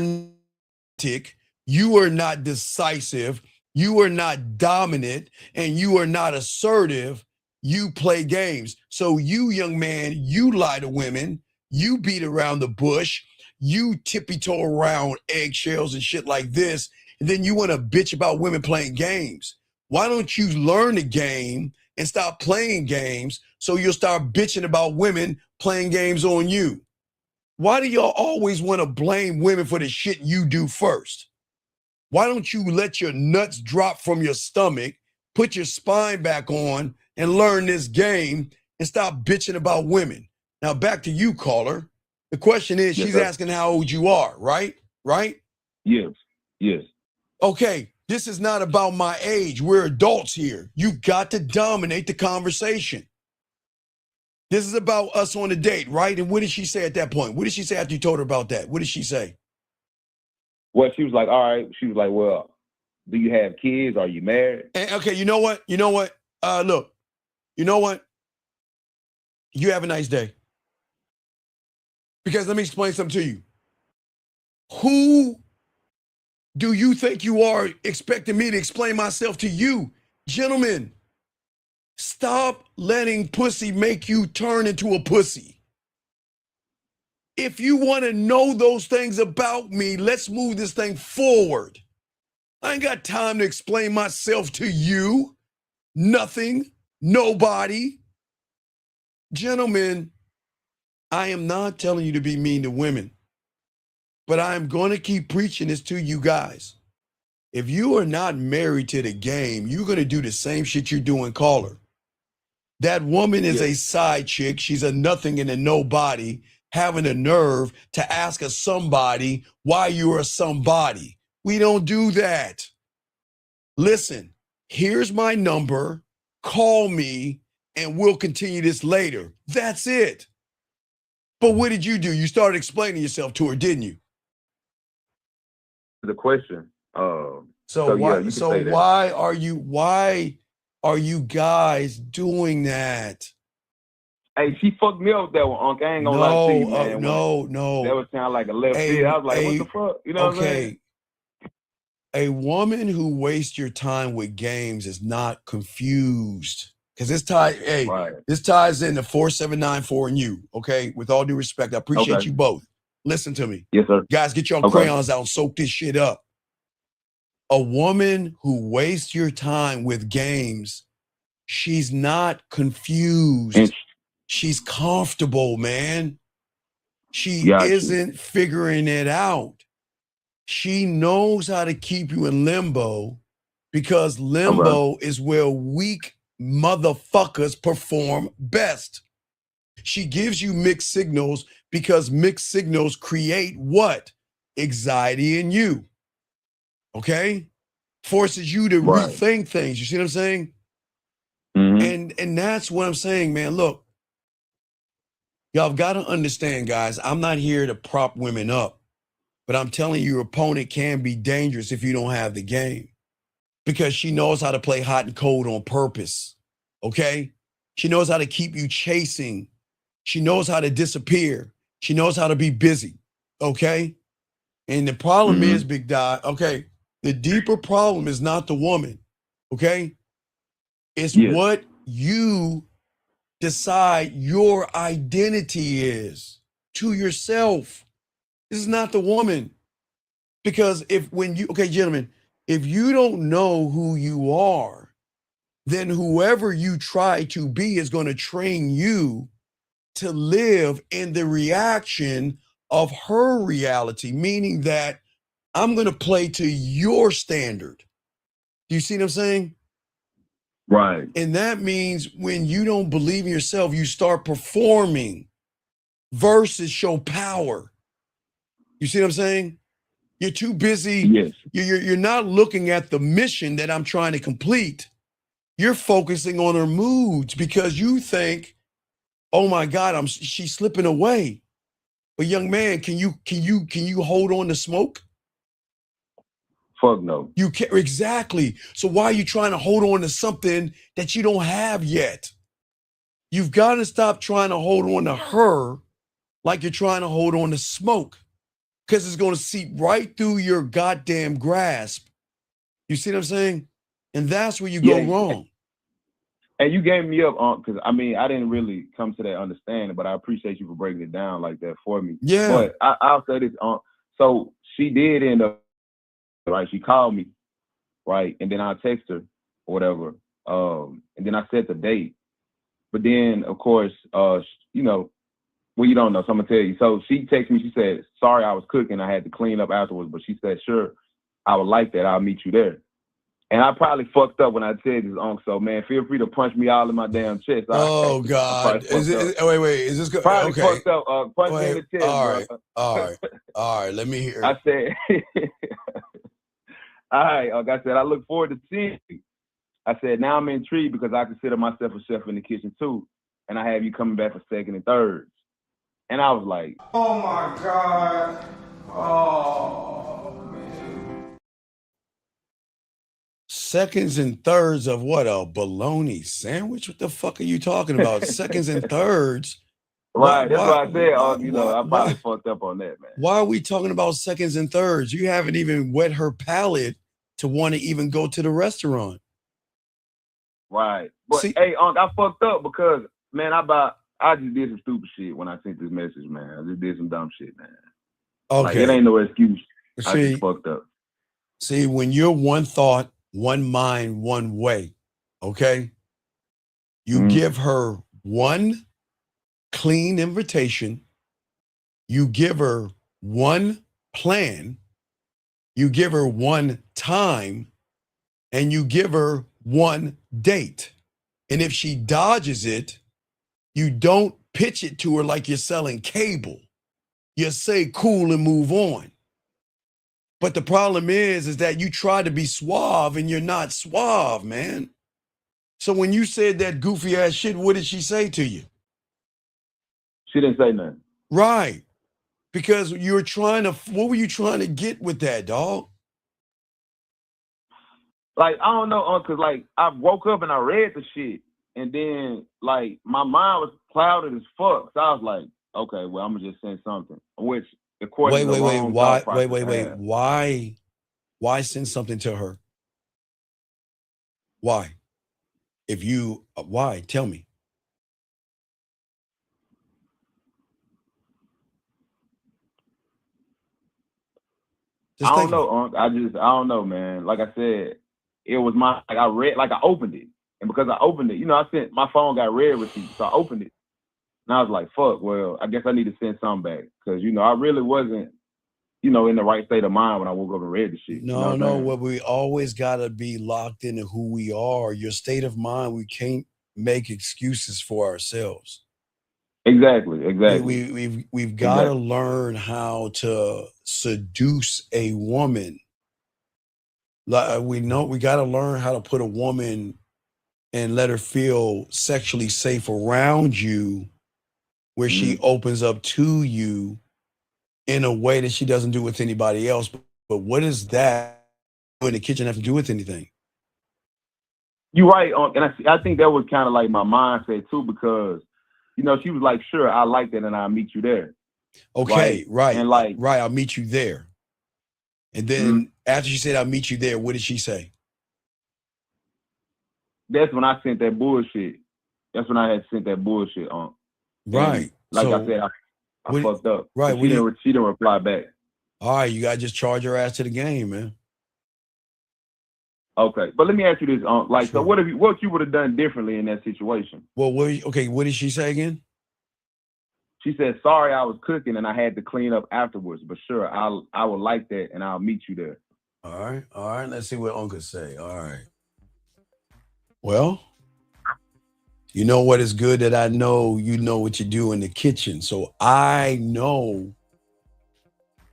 you are not decisive, you are not dominant, and you are not assertive. You play games. So you, young man, you lie to women, you beat around the bush, you tippy-toe around eggshells and shit like this, and then you want to bitch about women playing games. Why don't you learn the game and stop playing games so you'll start bitching about women playing games on you? Why do y'all always want to blame women for the shit you do first? Why don't you let your nuts drop from your stomach, put your spine back on, and learn this game and stop bitching about women? Now, back to you, caller. The question is, she's asking how old you are, right? Right? Yes. Okay, this is not about my age. We're adults here. You got to dominate the conversation. This is about us on a date, right? And what did she say at that point? What did she say after you told her about that? What did she say? Well, she was like, all right. She was like, well, do you have kids? Are you married? And, okay, you know what? Look, you know what? You have a nice day. Because let me explain something to you. Who do you think you are expecting me to explain myself to you? Gentlemen, Stop letting pussy make you turn into a pussy. If you want to know those things about me, let's move this thing forward. I ain't got time to explain myself to you. Nothing, nobody. Gentlemen, I am not telling you to be mean to women, but I am going to keep preaching this to you guys. If you are not married to the game, you're going to do the same shit you're doing, caller. That woman is a side chick. She's a nothing and a nobody, having a nerve to ask a somebody why you are somebody. We don't do that. Listen, here's my number. Call me and we'll continue this later. That's it. But what did you do? You started explaining yourself to her, didn't you? The question. So yeah, you can say that. why are you guys doing that? Hey, she fucked me up with that one, Unc. I ain't gonna lie to you, man. No. That would sound like a left field. I was like, what the fuck? You know what I'm saying? A woman who wastes your time with games is not confused. Because this ties into 4794 and you, okay? With all due respect, I appreciate you both. Listen to me. Yes, sir. Guys, get your crayons out and soak this shit up. A woman who wastes your time with games, she's not confused. She's comfortable, man. She isn't figuring it out. She knows how to keep you in limbo because limbo is where weak motherfuckers perform best. She gives you mixed signals because mixed signals create what? Anxiety in you. Okay? Forces you to rethink things. You see what I'm saying? Mm-hmm. And that's what I'm saying, man. Look, y'all have got to understand, guys, I'm not here to prop women up, but I'm telling you, your opponent can be dangerous if you don't have the game because she knows how to play hot and cold on purpose. Okay? She knows how to keep you chasing. She knows how to disappear. She knows how to be busy. Okay? And the problem is, Big Dot, okay, the deeper problem is not the woman. Okay? It's what you decide your identity is to yourself. This is not the woman. Because gentlemen, if you don't know who you are, then whoever you try to be is going to train you to live in the reaction of her reality, meaning that I'm going to play to your standard. Do you see what I'm saying? Right. And that means when you don't believe in yourself, you start performing versus show power. You see what I'm saying? You're too busy. Yes. You're not looking at the mission that I'm trying to complete. You're focusing on her moods because you think, oh my God, she's slipping away. But young man, can you hold on to smoke? Fuck no. You can't. Exactly. So why are you trying to hold on to something that you don't have yet? You've got to stop trying to hold on to her like you're trying to hold on to smoke, because it's going to seep right through your goddamn grasp. You see what I'm saying? And that's where you go wrong. And you gave me up, because I mean, I didn't really come to that understanding, but I appreciate you for breaking it down like that for me. Yeah. But I'll say this, so she did end up, right? She called me, right? And then I text her or whatever. And then I set the date. But then, of course, you know, well, you don't know, so I'm gonna tell you. So she texted me, she said, sorry, I was cooking. I had to clean up afterwards. But she said, sure, I would like that. I'll meet you there. And I probably fucked up when I said this, so man, feel free to punch me all in my damn chest. Oh God! Wait, is this good? Probably okay. fucked up. Punch me in the chest. All right. Let me hear. I said, all right. Like I said, I look forward to seeing you. I said, now I'm intrigued because I consider myself a chef in the kitchen too, and I have you coming back for second and thirds. And I was like, oh my God. Oh man. Seconds and thirds of what? A bologna sandwich? What the fuck are you talking about? Seconds and thirds? Right, that's what I said. You know, I probably fucked up on that, man. Why are we talking about seconds and thirds? You haven't even wet her palate to want to even go to the restaurant. Right. But See, hey, Unc, I fucked up because man, I just did some stupid shit when I sent this message, man. I just did some dumb shit, man. Like it okay. ain't no excuse. I just See, fucked up. see, when you're one thought, one mind, one way, okay, you Mhm. give her one clean invitation, you give her one plan, you give her one time, and you give her one date. And if she dodges it, you don't pitch it to her like you're selling cable. You say cool and move on. But the problem is that you try to be suave and you're not suave, man. So when you said that goofy ass shit, what did she say to you? She didn't say nothing. Right. Because you were trying to, what were you trying to get with that, dog? Like, I don't know, Unc, cause like I woke up and I read the shit, and then like my mind was clouded as fuck. So I was like, okay, well, I'm gonna just send something. Which of course is the wrong thought process to have. Why send something to her? Why? Why? Tell me. I don't know, Unc. I don't know, man. Like I said, it was like I opened it. And because I opened it, I sent my phone got red receipt. So I opened it. And I was like, fuck, well, I guess I need to send something back. Cause I really wasn't, in the right state of mind when I woke up and read the shit. No, what we always gotta be locked into who we are. Your state of mind, we can't make excuses for ourselves. Exactly. We've got to learn how to seduce a woman. Like we got to learn how to put a woman and let her feel sexually safe around you, where she opens up to you in a way that she doesn't do with anybody else. But what does that in the kitchen have to do with anything? You're right, and I think that was kind of like my mindset too, because she was like, "Sure, I like that, and I'll meet you there." Okay, right, and like, right. I'll meet you there. And then after she said, "I'll meet you there," what did she say? That's when I sent that bullshit. That's when I had sent that bullshit on. Right. And like I said, I fucked up. Right. She didn't reply back. All right, you gotta just charge your ass to the game, man. Okay, but let me ask you this: like, sure. So what you would have done differently in that situation? Well, what did she say again? She said, "Sorry, I was cooking and I had to clean up afterwards, but sure, I would like that, and I'll meet you there." All right. Let's see what Uncle say. All right. Well, you know what is good that I know you know what you do in the kitchen, so I know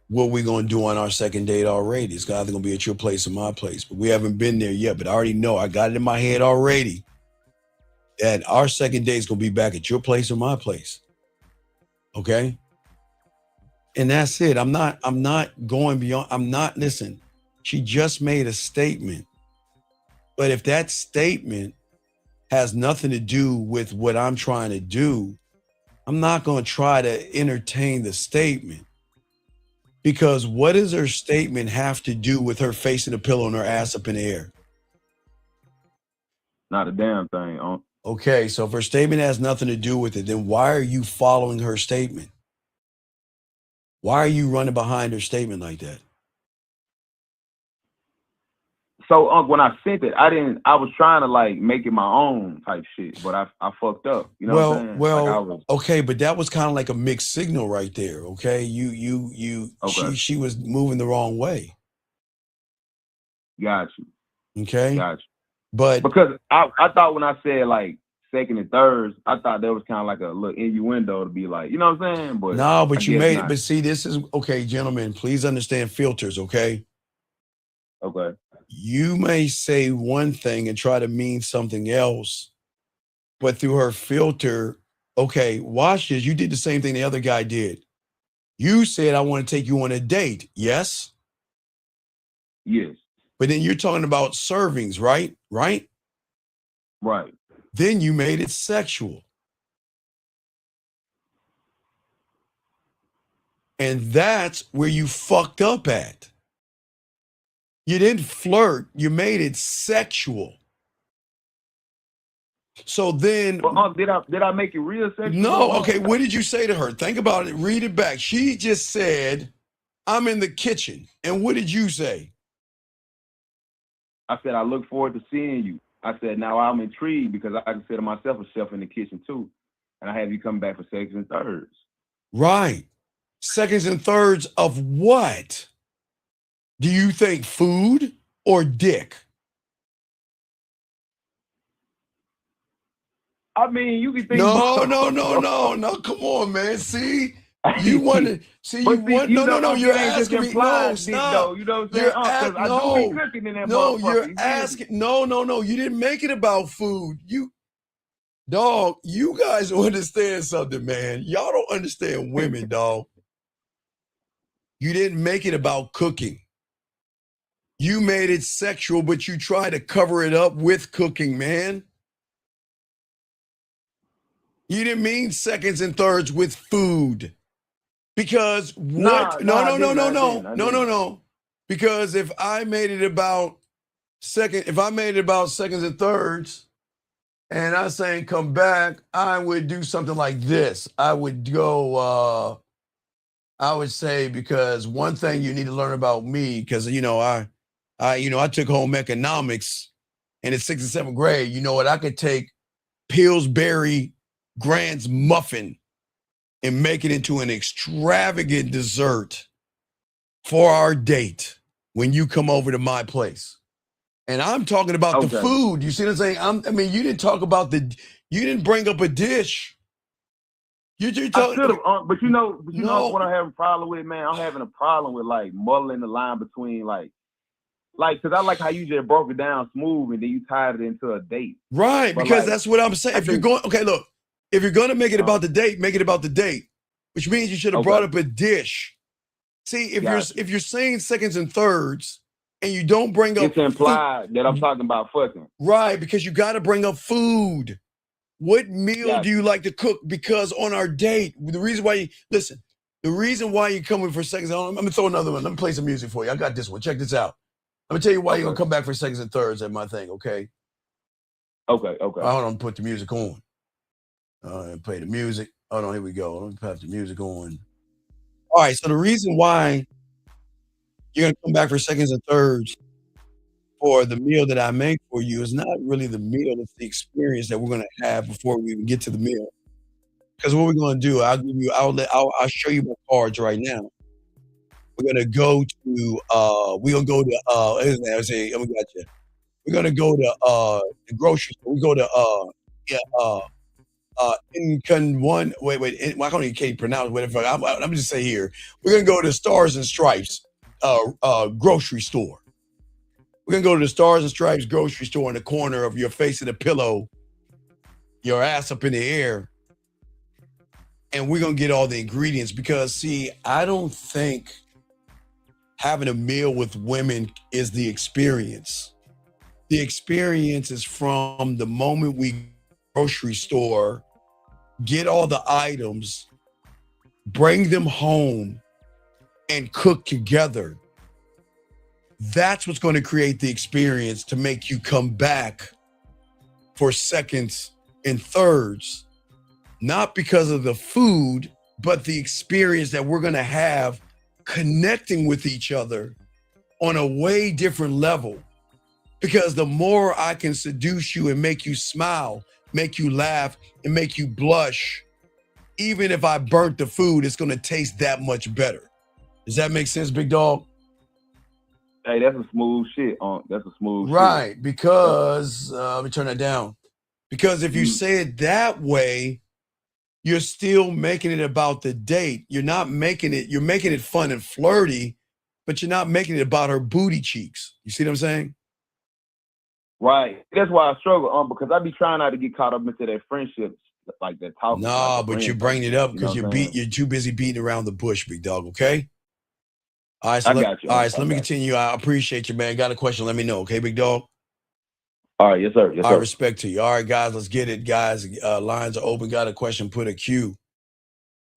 what we're gonna do on our second date already. It's either gonna be at your place or my place, but we haven't been there yet. But I already know, I got it in my head already, that our second date is gonna be back at your place or my place. Okay. And that's it. I'm not going beyond. Listen, she just made a statement. But if that statement has nothing to do with what I'm trying to do, I'm not going to try to entertain the statement. Because what does her statement have to do with her facing a pillow and her ass up in the air? Not a damn thing. Okay, so if her statement has nothing to do with it, then why are you following her statement? Why are you running behind her statement like that? So, when I sent it, I was trying to like make it my own type shit, but I fucked up. You know what I'm saying? Well, okay, but that was kind of like a mixed signal right there. Okay, okay. She was moving the wrong way. Got you. Okay. Got you. But because I thought when I said like second and thirds, I thought that was kind of like a little innuendo to be like, you know what I'm saying? But no, but you made not. it. But see, this is okay, gentlemen. Please understand filters. Okay. Okay. You may say one thing and try to mean something else, but through her filter, okay, watch this. You did the same thing the other guy did. You said, I want to take you on a date. Yes? Yes. But then you're talking about servings, right? Right. Then you made it sexual. And that's where you fucked up at. You didn't flirt. You made it sexual. So then, But did I make it real sexual? no, okay, what did you say to her? Think about it, read it back. She just said, I'm in the kitchen. And what did you say? I said, I look forward to seeing you. I said, now I'm intrigued because I consider myself a chef in the kitchen too. And I have you come back for seconds and thirds. Right. Seconds and thirds of what? Do you think food or dick? I mean, you can think No, both. no. Come on, man. See, you want to see. But You want you no. know, You're it ain't just asking me. implied No, dick, stop. though. You know what I'm saying? You're Because I do be cooking in that no. motherfucker. You're You feel me? asking. No. You didn't make it about food. Dog. You guys don't understand something, man. Y'all don't understand women, dog. You didn't make it about cooking. You made it sexual, but you try to cover it up with cooking, man. You didn't mean seconds and thirds with food. Because what? No. Because if I made it about seconds and thirds, and I saying come back, I would do something like this. I would go, I would say, because one thing you need to learn about me, because I took home economics and in 6th and 7th grade, you know what? I could take Pillsbury Grand's muffin and make it into an extravagant dessert for our date when you come over to my place. And I'm talking about the food. You see what I'm saying? I mean, you didn't talk about you didn't bring up a dish. I should have, but you know what I have a problem with, man? I'm having a problem with like muddling the line between like, because I like how you just broke it down smooth and then you tied it into a date. Right, But because like, that's what I'm saying. If you're going to make it about the date, make it about the date, which means you should have brought up a dish. See, if you're saying seconds and thirds and you don't bring up, it's implied that I'm talking about fucking. Right, because you got to bring up food. What meal do you like to cook? Because on our date, the reason why you're coming for seconds, I'm gonna throw another one. Let me play some music for you. I got this one. Check this out. Let me tell you why you're gonna come back for seconds and thirds at my thing, okay? Okay. Hold on, put the music on. Play the music. Hold on, here we go. Let me put the music on. All right, so the reason why you're gonna come back for seconds and thirds for the meal that I make for you is not really the meal, it's the experience that we're gonna have before we even get to the meal. Because what we're gonna do, I'll show you my cards right now. We're gonna go to We're gonna go to the grocery store. We go to why can't you pronounce whatever? I'm just say here. We're gonna go to Stars and Stripes grocery store. We're gonna go to the Stars and Stripes grocery store in the corner of your face in a pillow, your ass up in the air, and we're gonna get all the ingredients because see, I don't think having a meal with women is the experience. The experience is from the moment we grocery store, get all the items, bring them home, and cook together. That's what's going to create the experience to make you come back for seconds and thirds, not because of the food, but the experience that we're going to have connecting with each other on a way different level. Because the more I can seduce you and make you smile, make you laugh, and make you blush, even if I burnt the food, it's going to taste that much better. Does that make sense, big dog? Hey, that's a smooth shit. That's a smooth shit. Right, because let me turn that down. Because if you say it that way, you're still making it about the date. You're making it fun and flirty, but you're not making it about her booty cheeks. You see what I'm saying? Right. That's why I struggle because I be trying not to get caught up into that friendship, like that talking. Nah, like but you're bringing it up because you're too busy beating around the bush, big dog. Okay. All right. So I got you. All right. So let me continue. I appreciate you, man. Got a question? Let me know. Okay, big dog. All right. Yes, sir. Yes, sir. I respect to you. All right, guys. Let's get it, guys. Lines are open. Got a question? Put a Q.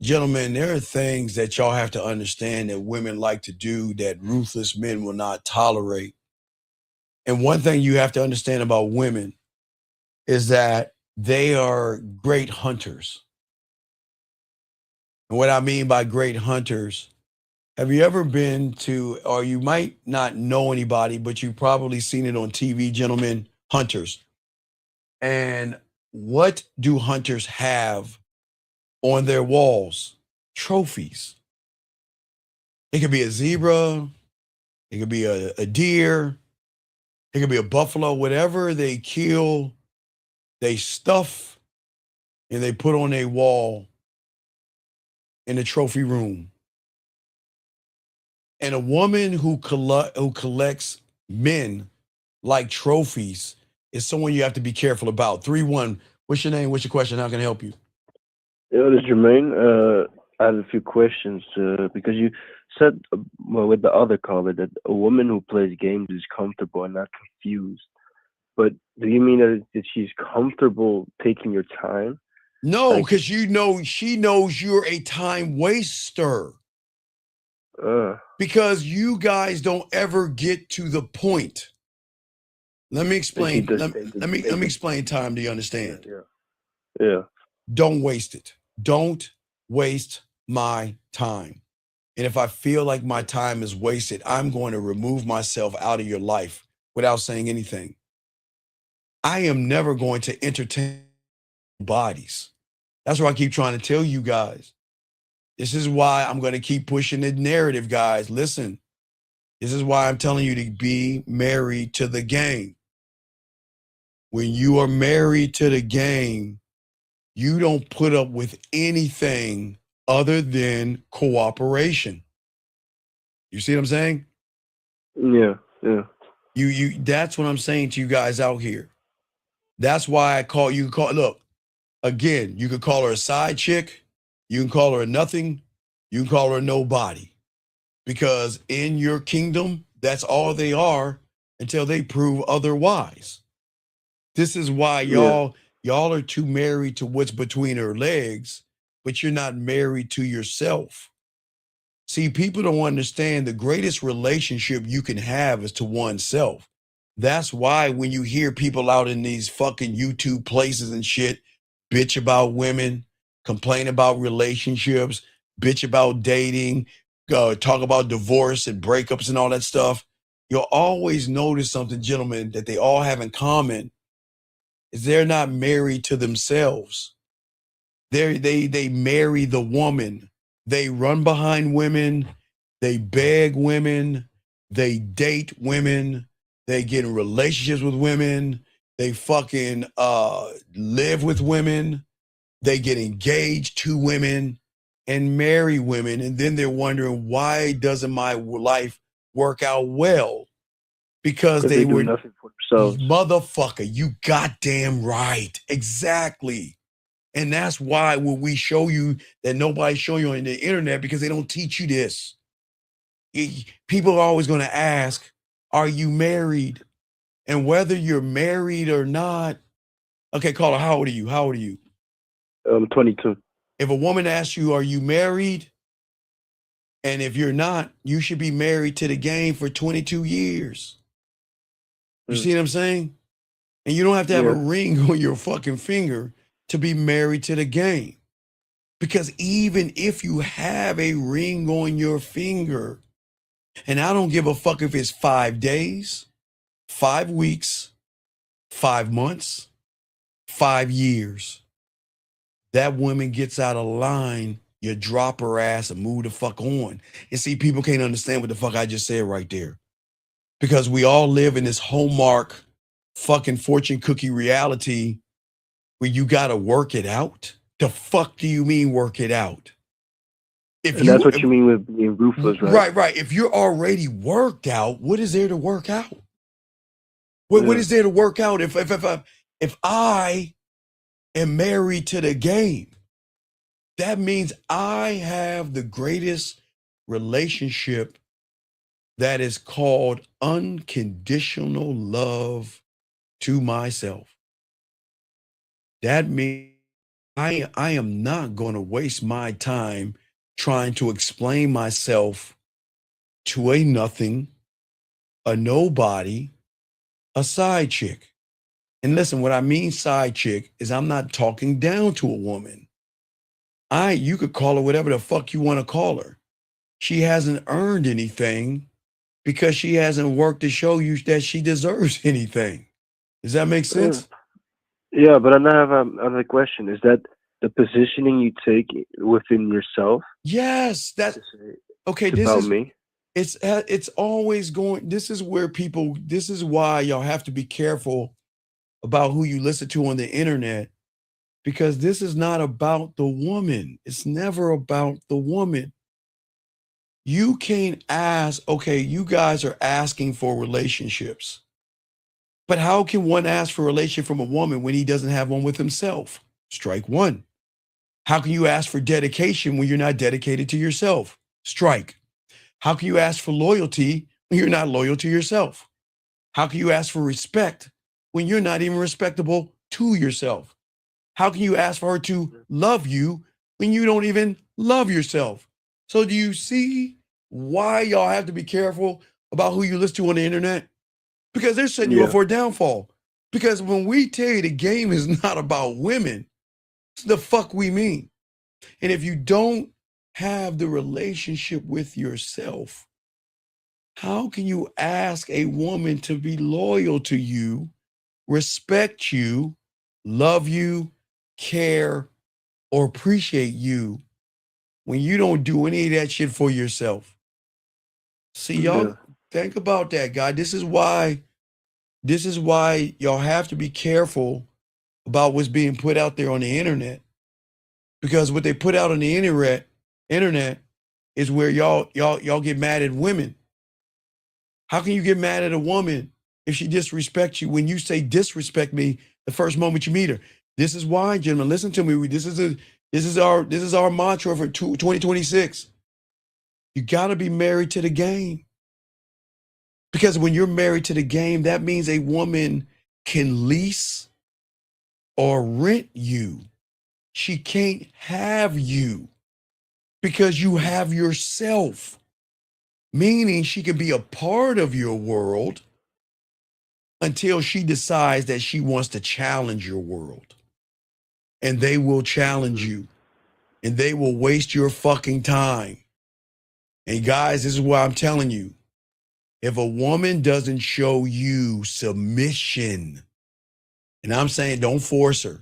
Gentlemen, there are things that y'all have to understand that women like to do that ruthless men will not tolerate. And one thing you have to understand about women is that they are great hunters. And what I mean by great hunters, have you ever been to, or you might not know anybody, but you've probably seen it on TV, gentlemen, hunters. And what do hunters have on their walls? Trophies. It could be a zebra, it could be a deer, it could be a buffalo, whatever they kill, they stuff and they put on a wall in the trophy room. And a woman who collects men like trophies is someone you have to be careful about. 3-1. What's your name? What's your question? How can I help you? Yo, this is Jermaine. I have a few questions because you said with the other caller that a woman who plays games is comfortable and not confused. But do you mean that she's comfortable taking your time? No, because she knows you're a time waster. Because you guys don't ever get to the point. Let me explain. Let me explain time. Do you understand? Yeah. Don't waste it. Don't waste my time. And if I feel like my time is wasted, I'm going to remove myself out of your life without saying anything. I am never going to entertain bodies. That's what I keep trying to tell you guys. This is why I'm going to keep pushing the narrative, guys. Listen, this is why I'm telling you to be married to the game. When you are married to the game, you don't put up with anything other than cooperation. You see what I'm saying? Yeah. You that's what I'm saying to you guys out here. That's why look, again, you could call her a side chick, you can call her a nothing, you can call her a nobody. Because in your kingdom, that's all they are until they prove otherwise. This is why y'all are too married to what's between her legs, but you're not married to yourself. See, people don't understand the greatest relationship you can have is to oneself. That's why when you hear people out in these fucking YouTube places and shit, bitch about women, complain about relationships, bitch about dating, talk about divorce and breakups and all that stuff, you'll always notice something, gentlemen, that they all have in common is they're not married to themselves. They marry the woman. They run behind women. They beg women. They date women. They get in relationships with women. They fucking live with women. They get engaged to women and marry women. And then they're wondering, why doesn't my life work out well? Because they do were nothing for themselves. Motherfucker, you goddamn right. Exactly. And that's why when we show you that nobody's showing you on the internet, because they don't teach you this. People are always going to ask, are you married? And whether you're married or not, okay, caller, how old are you? How old are you? I'm 22. If a woman asks you, are you married? And if you're not, you should be married to the game for 22 years. You see what I'm saying? And you don't have to have a ring on your fucking finger to be married to the game. Because even if you have a ring on your finger, and I don't give a fuck if it's 5 days, 5 weeks, 5 months, 5 years, that woman gets out of line, you drop her ass and move the fuck on. And see, people can't understand what the fuck I just said right there. Because we all live in this Hallmark fucking fortune cookie reality where you gotta work it out. The fuck do you mean work it out? And that's what you mean with being ruthless, right? Right. If you're already worked out, what is there to work out? What is there to work out if I am married to the game? That means I have the greatest relationship that is called unconditional love to myself. That means I am not going to waste my time trying to explain myself to a nothing, a nobody, a side chick. And listen, what I mean side chick is I'm not talking down to a woman. You could call her whatever the fuck you want to call her. She hasn't earned anything because she hasn't worked to show you that she deserves anything. Does that make sense? Yeah, but I have another question. Is that the positioning you take within yourself? Yes, that okay. It's This about is me. it's always going. This is where people. This is why y'all have to be careful about who you listen to on the internet, because this is not about the woman. It's never about the woman. You can't ask. Okay, you guys are asking for relationships, but how can one ask for a relationship from a woman when he doesn't have one with himself? Strike one. How can you ask for dedication when you're not dedicated to yourself? Strike. How can you ask for loyalty when you're not loyal to yourself? How can you ask for respect when you're not even respectable to yourself? How can you ask for her to love you when you don't even love yourself? So do you see why y'all have to be careful about who you listen to on the internet? Because they're setting you up for a downfall. Because when we tell you the game is not about women, it's the fuck we mean. And if you don't have the relationship with yourself, how can you ask a woman to be loyal to you, respect you, love you, care, or appreciate you when you don't do any of that shit for yourself? See, y'all think about that, guy. This is why y'all have to be careful about what's being put out there on the internet. Because what they put out on the internet is where y'all get mad at women. How can you get mad at a woman if she disrespects you when you say disrespect me the first moment you meet her? This is why, gentlemen, listen to me. This is our mantra for 2026. You got to be married to the game. Because when you're married to the game, that means a woman can lease or rent you. She can't have you because you have yourself. Meaning she can be a part of your world until she decides that she wants to challenge your world. And they will challenge you. And they will waste your fucking time. And guys, this is why I'm telling you. If a woman doesn't show you submission, and I'm saying don't force her.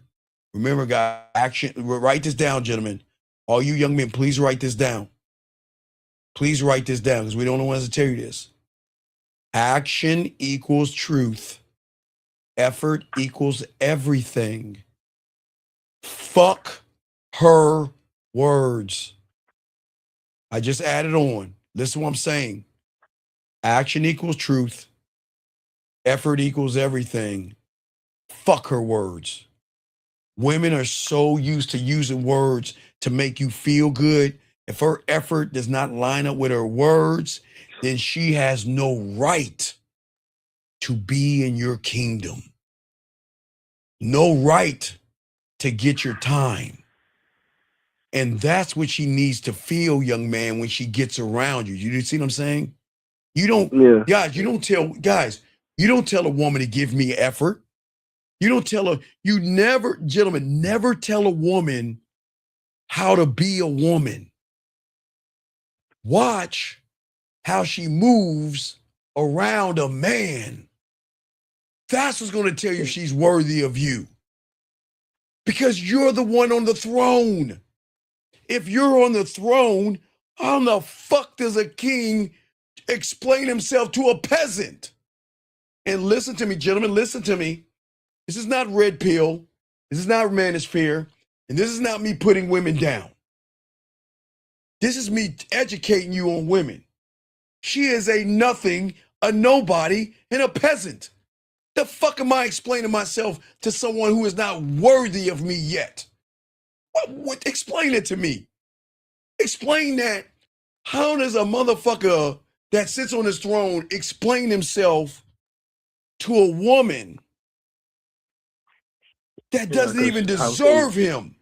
Remember, guys, action, write this down, gentlemen. All you young men, please write this down. Please write this down because we don't want to tell you this. Action equals truth. Effort equals everything. Fuck her words. I just added on. Listen to what I'm saying. Action equals truth. Effort equals everything. Fuck her words. Women are so used to using words to make you feel good. If her effort does not line up with her words, then she has no right to be in your kingdom. No right to get your time. And that's what she needs to feel, young man, when she gets around you. You see what I'm saying? You don't, guys, you don't tell a woman to give me effort. You don't tell her, you never, gentlemen, never tell a woman how to be a woman. Watch how she moves around a man. That's what's going to tell you she's worthy of you. Because you're the one on the throne. If you're on the throne, how in the fuck does a king explain himself to a peasant? And listen to me, gentlemen, listen to me. This is not red pill. This is not manosphere. And this is not me putting women down. This is me educating you on women. She is a nothing, a nobody, and a peasant. The fuck am I explaining myself to someone who is not worthy of me yet? What explain it to me. Explain that. How does a motherfucker that sits on his throne explain himself to a woman that doesn't even deserve him?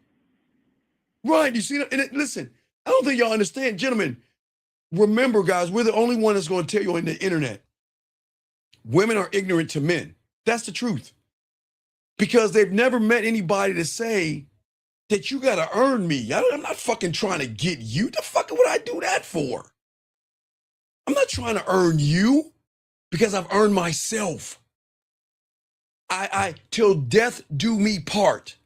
Right, you see, and listen, I don't think y'all understand, gentlemen. Remember, guys, we're the only one that's going to tell you on the internet. Women are ignorant to men. That's the truth. because they've never met anybody to say that you got to earn me. I'm not fucking trying to get you. The fuck would I do that for? I'm not trying to earn you because I've earned myself. I till death do me part.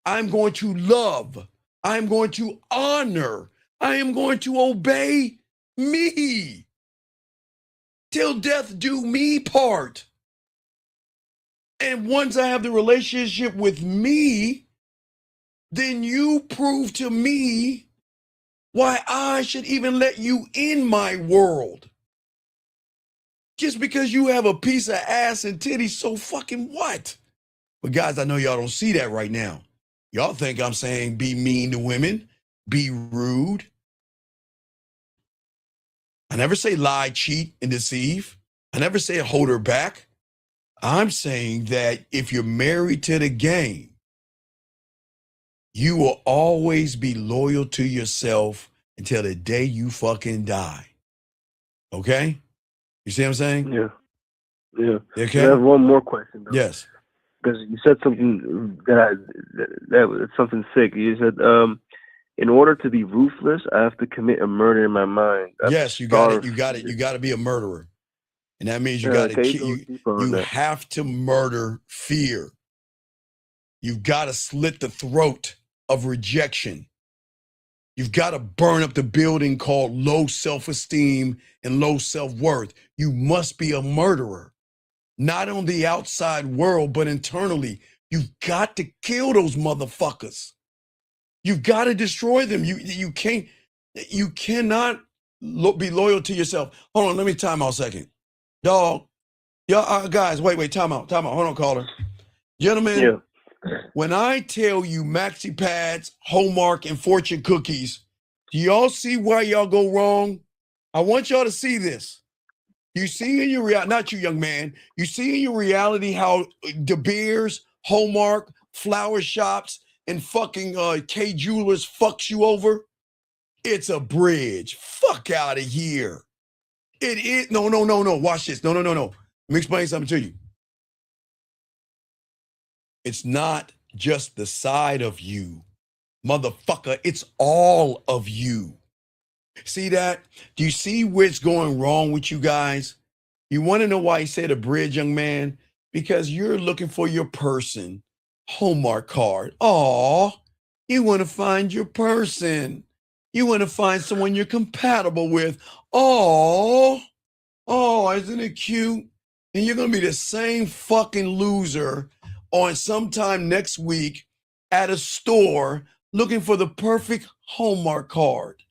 I'm going to love. I'm going to honor. I am going to obey me. Till death do me part. And once I have the relationship with me, then you prove to me why I should even let you in my world. Just because you have a piece of ass and titties, so fucking what? But guys, I know y'all don't see that right now. Y'all think I'm saying be mean to women, be rude. I never say lie, cheat, and deceive. I never say hold her back. I'm saying that if you're married to the game, you will always be loyal to yourself until the day you fucking die. Okay? You see what I'm saying? Yeah. Yeah. Okay? I have one more question though. Yes. Because you said something that was something sick. You said, in order to be ruthless, I have to commit a murder in my mind. Yes, you got it. You got it. You got to be a murderer. And that means you got to you have to murder fear. You've got to slit the throat of rejection. You've got to burn up the building called low self-esteem and low self-worth. You must be a murderer, not on the outside world, but internally. You've got to kill those motherfuckers. You've got to destroy them. You cannot be loyal to yourself. Hold on, let me time out a second. Dog, y'all guys, wait, time out. Hold on, caller. Gentlemen, when I tell you maxi pads, Hallmark, and fortune cookies, do y'all see where y'all go wrong? I want y'all to see this. You see in your reality, not you, young man, you see in your reality how De Beers, Hallmark, flower shops, and fucking K Jewelers fucks you over? It's a bridge. Fuck out of here. It is. No. Watch this. No. Let me explain something to you. It's not just the side of you, motherfucker. It's all of you. See that? Do you see what's going wrong with you guys? You want to know why he said a bridge, young man? Because you're looking for your person. Hallmark card. Aw, you want to find your person. You want to find someone you're compatible with. Oh, isn't it cute? And you're going to be the same fucking loser on sometime next week at a store looking for the perfect Hallmark card,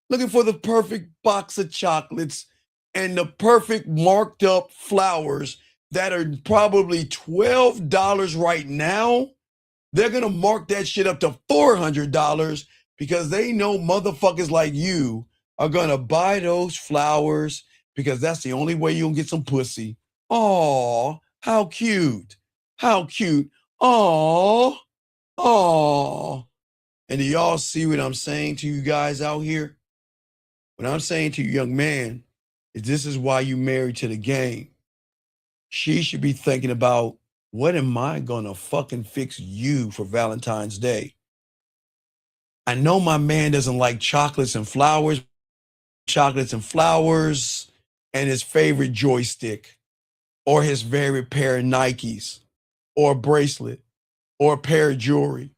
looking for the perfect box of chocolates and the perfect marked up flowers that are probably $12 right now. They're going to mark that shit up to $400 because they know motherfuckers like you are going to buy those flowers because that's the only way you'll get some pussy. Aw, how cute. How cute. Aw. And do y'all see what I'm saying to you guys out here? What I'm saying to you, young man, is this is why you married to the game. She should be thinking about, what am I gonna fucking fix you for Valentine's Day? I know my man doesn't like chocolates and flowers, and his favorite joystick, or his favorite pair of Nikes, or a bracelet, or a pair of jewelry,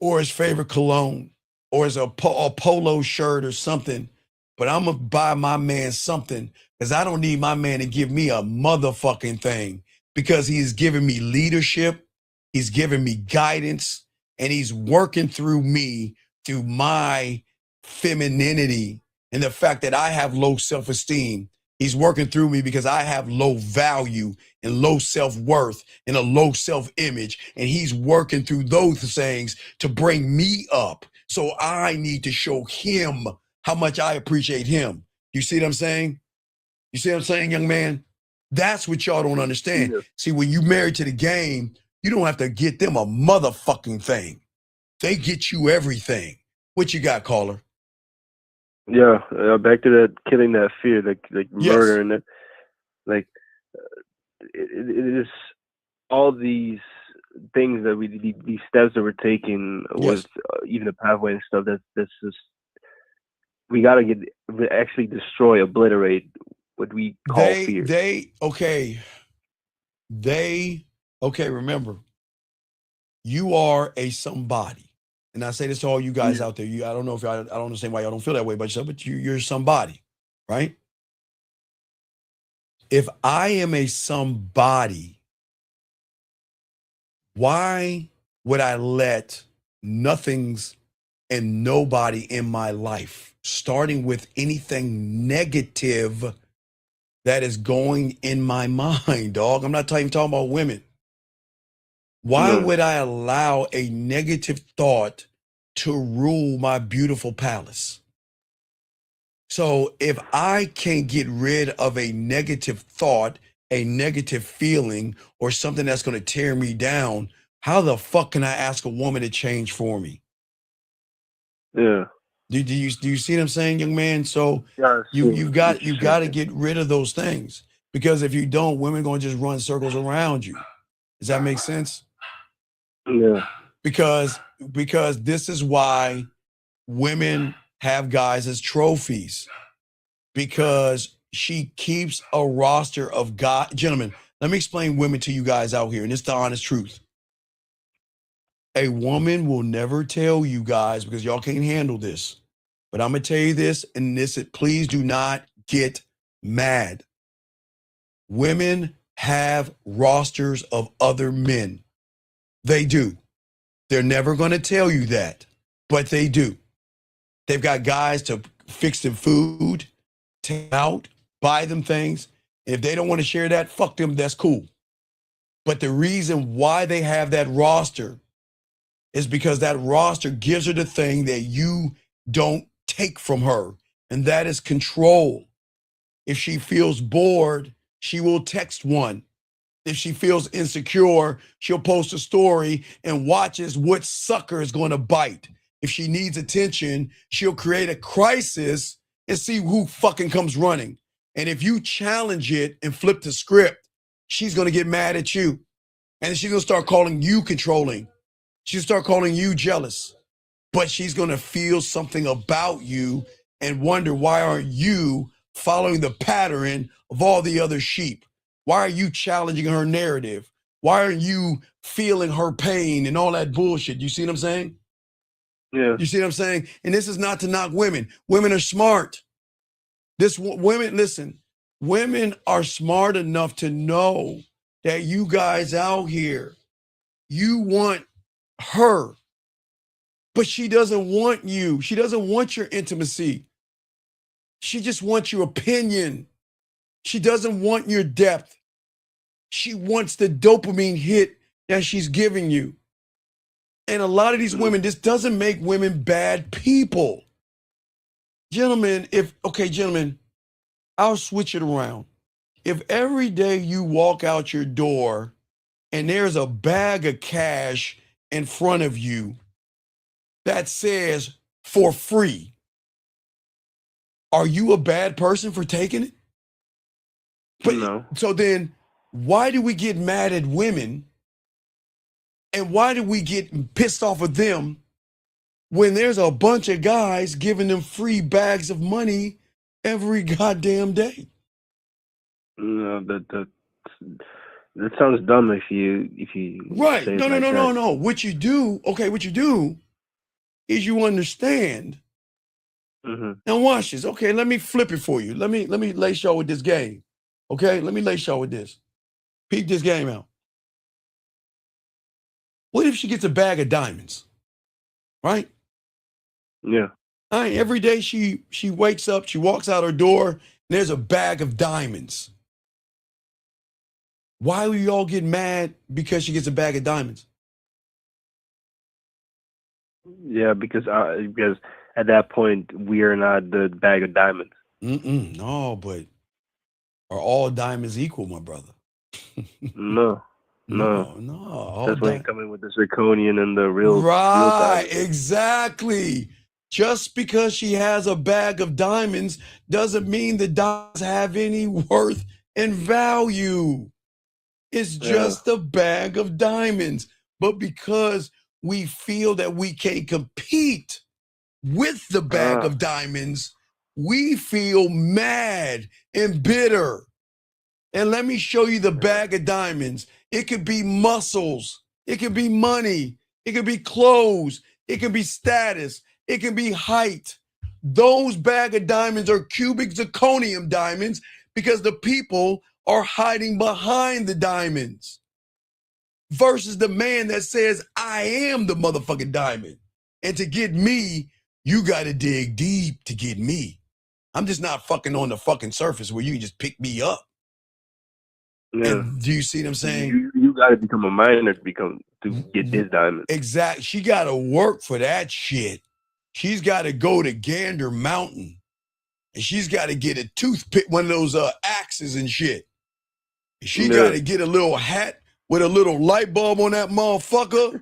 or his favorite cologne, or his a polo shirt or something. But I'm gonna buy my man something because I don't need my man to give me a motherfucking thing, because he's giving me leadership, he's giving me guidance, and he's working through me through my femininity and the fact that I have low self-esteem. He's working through me because I have low value and low self-worth and a low self-image. And he's working through those things to bring me up. So I need to show him how much I appreciate him. You see what I'm saying? You see what I'm saying, young man? That's what y'all don't understand. Yeah. See, when you married to the game, you don't have to get them a motherfucking thing. They get you everything. What you got, caller? Yeah, back to that killing that fear, like murder, and that, like it is all these things that these steps that we're taking Yes. with even the pathway and stuff. That's just we gotta actually destroy, obliterate what we call fear. Remember, you are a somebody. And I say this to all you guys out there. I don't know if I don't understand why y'all don't feel that way about yourself, but you're somebody, right? If I am a somebody, why would I let nothings and nobody in my life, starting with anything negative that is going in my mind, dog? I'm not even talking about women. Why would I allow a negative thought to rule my beautiful palace? So if I can't get rid of a negative thought, a negative feeling, or something that's going to tear me down, how the fuck can I ask a woman to change for me? Yeah. Do you see what I'm saying, young man? So Yeah, you've got to get rid of those things, because if you don't, women going to just run circles around you. Does that make sense? Yeah. Because this is why women have guys as trophies, because she keeps a roster of guys. Gentlemen, let me explain women to you guys out here, and it's the honest truth. A woman will never tell you guys, because y'all can't handle this, but I'm gonna tell you this, and please do not get mad. Women have rosters of other men. They do. They're never gonna tell you that, but they do. They've got guys to fix them food, take out, buy them things. If they don't want to share that, fuck them, that's cool. But the reason why they have that roster is because that roster gives her the thing that you don't take from her, and that is control. If she feels bored, she will text one. If she feels insecure, she'll post a story and watches what sucker is going to bite. If she needs attention, she'll create a crisis and see who fucking comes running. And if you challenge it and flip the script, she's going to get mad at you. And she's going to start calling you controlling. She'll start calling you jealous. But she's going to feel something about you and wonder, why aren't you following the pattern of all the other sheep? Why are you challenging her narrative? Why aren't you feeling her pain and all that bullshit? You see what I'm saying? Yeah. You see what I'm saying? And this is not to knock women. Women are smart. Women are smart enough to know that you guys out here, you want her, but she doesn't want you. She doesn't want your intimacy. She just wants your opinion. She doesn't want your depth. She wants the dopamine hit that she's giving you. And a lot of these women, this doesn't make women bad people. Gentlemen, I'll switch it around. If every day you walk out your door and there's a bag of cash in front of you that says for free, are you a bad person for taking it? But no. So then why do we get mad at women, and why do we get pissed off at them when there's a bunch of guys giving them free bags of money every goddamn day? No, that sounds dumb if you right. say No. What you do is you understand. Mm-hmm. Now watch this. Okay, let me flip it for you. Let me lace y'all with this game. Okay, let me lace y'all with this. Peep this game out. What if she gets a bag of diamonds? Right? Yeah. All right, every day she wakes up, she walks out her door, and there's a bag of diamonds. Why will you all get mad because she gets a bag of diamonds? Yeah, because at that point we are not the bag of diamonds. No, but are all diamonds equal, my brother? No. That's when you come in with the zirconian and the real right, real exactly. Just because she has a bag of diamonds doesn't mean the diamonds have any worth and value. It's just a bag of diamonds. but because we feel that we can't compete with the bag of diamonds, we feel mad and bitter. And let me show you the bag of diamonds. It could be muscles. It could be money. It could be clothes. It could be status. It can be height. Those bag of diamonds are cubic zirconium diamonds because the people are hiding behind the diamonds versus the man that says, I am the motherfucking diamond. And to get me, you got to dig deep to get me. I'm just not fucking on the fucking surface where you can just pick me up. Yeah. And do you see what I'm saying? You got to become a miner to get this diamond. Exactly. She got to work for that shit. She's got to go to Gander Mountain. And she's got to get a toothpick, one of those axes and shit. She got to get a little hat with a little light bulb on that motherfucker.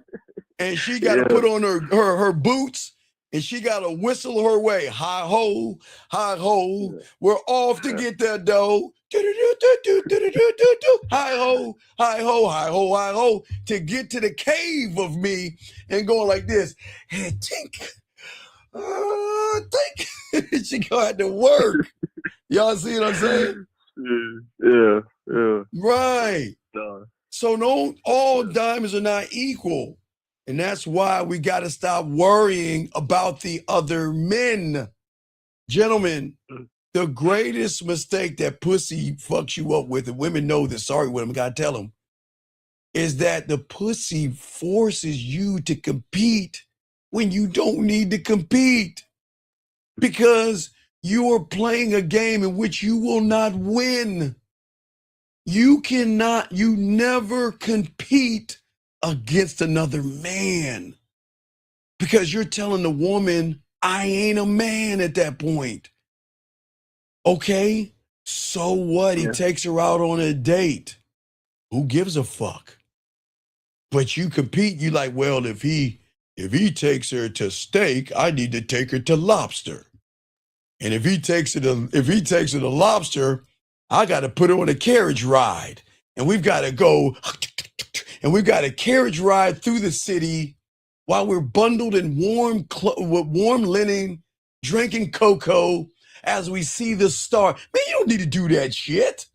And she got to put on her boots. And she got to whistle her way. Hi ho, hi ho. We're off to get that dough. Hi ho, hi ho, hi ho, hi ho. To get to the cave of me and going like this. And tink. Tink. She gonna have to work. Y'all see what I'm saying? Yeah. Right. So no, all diamonds are not equal. And that's why we got to stop worrying about the other men. Gentlemen, the greatest mistake that pussy fucks you up with, and women know this, sorry with them, gotta tell them, is that the pussy forces you to compete when you don't need to compete. Because you are playing a game in which you will not win. You never compete against another man because you're telling the woman, I ain't a man at that point. Okay, so what? He takes her out on a date. Who gives a fuck? But you compete. You like, well, if he takes her to steak, I need to take her to lobster. And if he takes her to lobster, I got to put her on a carriage ride. And we've got to go, and we've got a carriage ride through the city while we're bundled in with warm linen, drinking cocoa as we see the star. Man, you don't need to do that shit.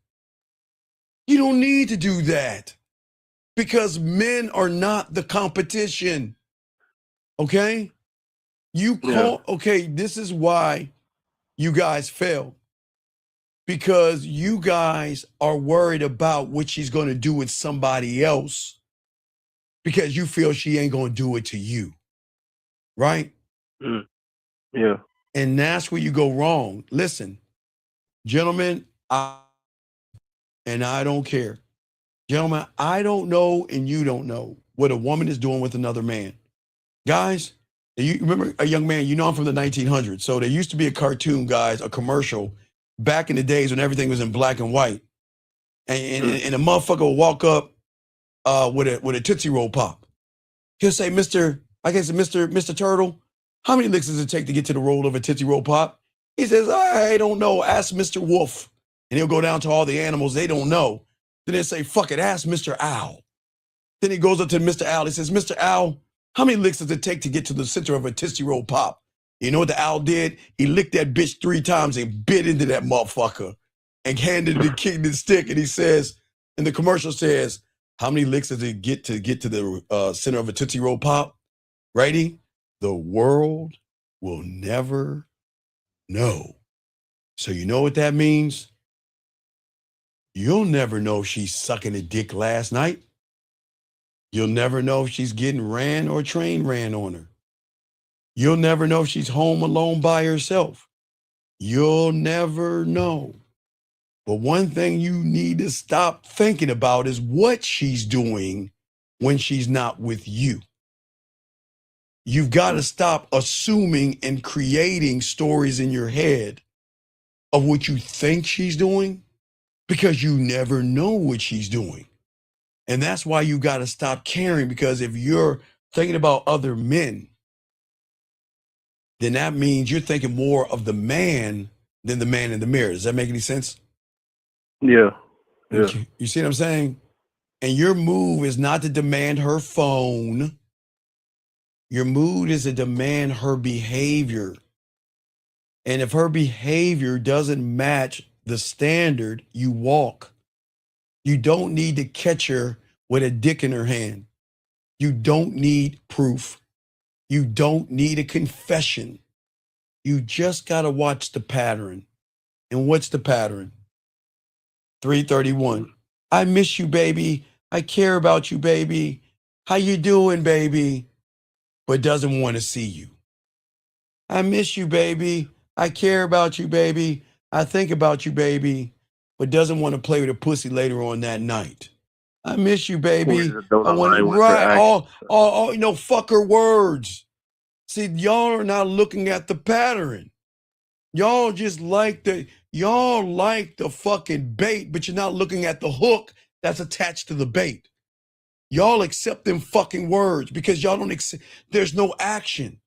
You don't need to do that because men are not the competition. Okay? Okay, this is why you guys fail. Because you guys are worried about what she's going to do with somebody else because you feel she ain't going to do it to you. Right? Yeah. And that's where you go wrong. Listen, gentlemen, and I don't care. Gentlemen, I don't know and you don't know what a woman is doing with another man. Guys, you remember a young man, you know I'm from the 1900s. So there used to be a cartoon, guys, a commercial back in the days when everything was in black and white. And a motherfucker will walk up with a Tootsie Roll Pop. He'll say, Mr. Turtle, how many licks does it take to get to the roll of a Tootsie Roll Pop? He says, I don't know. Ask Mr. Wolf. And he'll go down to all the animals. They don't know. Then they say, fuck it, ask Mr. Owl. Then he goes up to Mr. Owl. He says, Mr. Owl, how many licks does it take to get to the center of a Tootsie Roll Pop? You know what the owl did? He licked that bitch 3 times and bit into that motherfucker and handed the king the stick. And he says, and the commercial says, how many licks does it get to the center of a Tootsie Roll Pop? Righty? The world will never know. So you know what that means? You'll never know if she's sucking a dick last night. You'll never know if she's getting ran or train ran on her. You'll never know if she's home alone by herself. You'll never know. But one thing you need to stop thinking about is what she's doing when she's not with you. You've got to stop assuming and creating stories in your head of what you think she's doing because you never know what she's doing. And that's why you got to stop caring, because if you're thinking about other men, then that means you're thinking more of the man than the man in the mirror. Does that make any sense? Yeah. You see what I'm saying? And your move is not to demand her phone. Your mood is to demand her behavior. And if her behavior doesn't match the standard, you walk. You don't need to catch her with a dick in her hand. You don't need proof. You don't need a confession. You just got to watch the pattern. And what's the pattern? 331. I miss you, baby. I care about you, baby. How you doing, baby? But doesn't want to see you. I miss you, baby. I care about you, baby. I think about you, baby. But doesn't want to play with a pussy later on that night. I miss you, baby. I want to right. Fuck her words. See, y'all are not looking at the pattern. Y'all just like y'all like the fucking bait, but you're not looking at the hook that's attached to the bait. Y'all accept them fucking words because y'all don't accept, there's no action.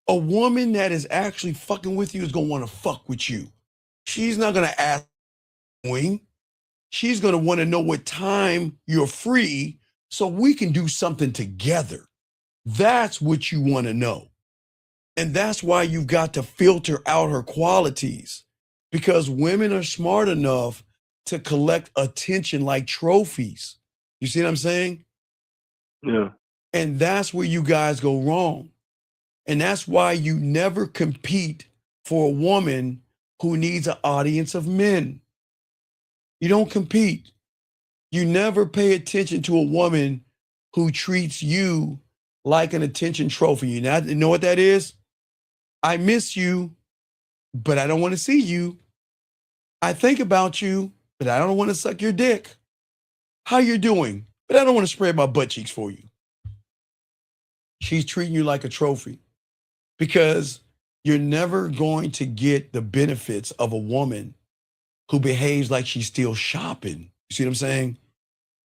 A woman that is actually fucking with you is going to want to fuck with you. She's not going to ask you. She's going to want to know what time you're free so we can do something together. That's what you want to know. And that's why you've got to filter out her qualities, because women are smart enough to collect attention like trophies. You see what I'm saying? Yeah. And that's where you guys go wrong. And that's why you never compete for a woman who needs an audience of men. You don't compete. You never pay attention to a woman who treats you like an attention trophy. You know what that is? I miss you, but I don't want to see you. I think about you, but I don't want to suck your dick. How you doing? But I don't want to spread my butt cheeks for you. She's treating you like a trophy because you're never going to get the benefits of a woman who behaves like she's still shopping. You see what I'm saying?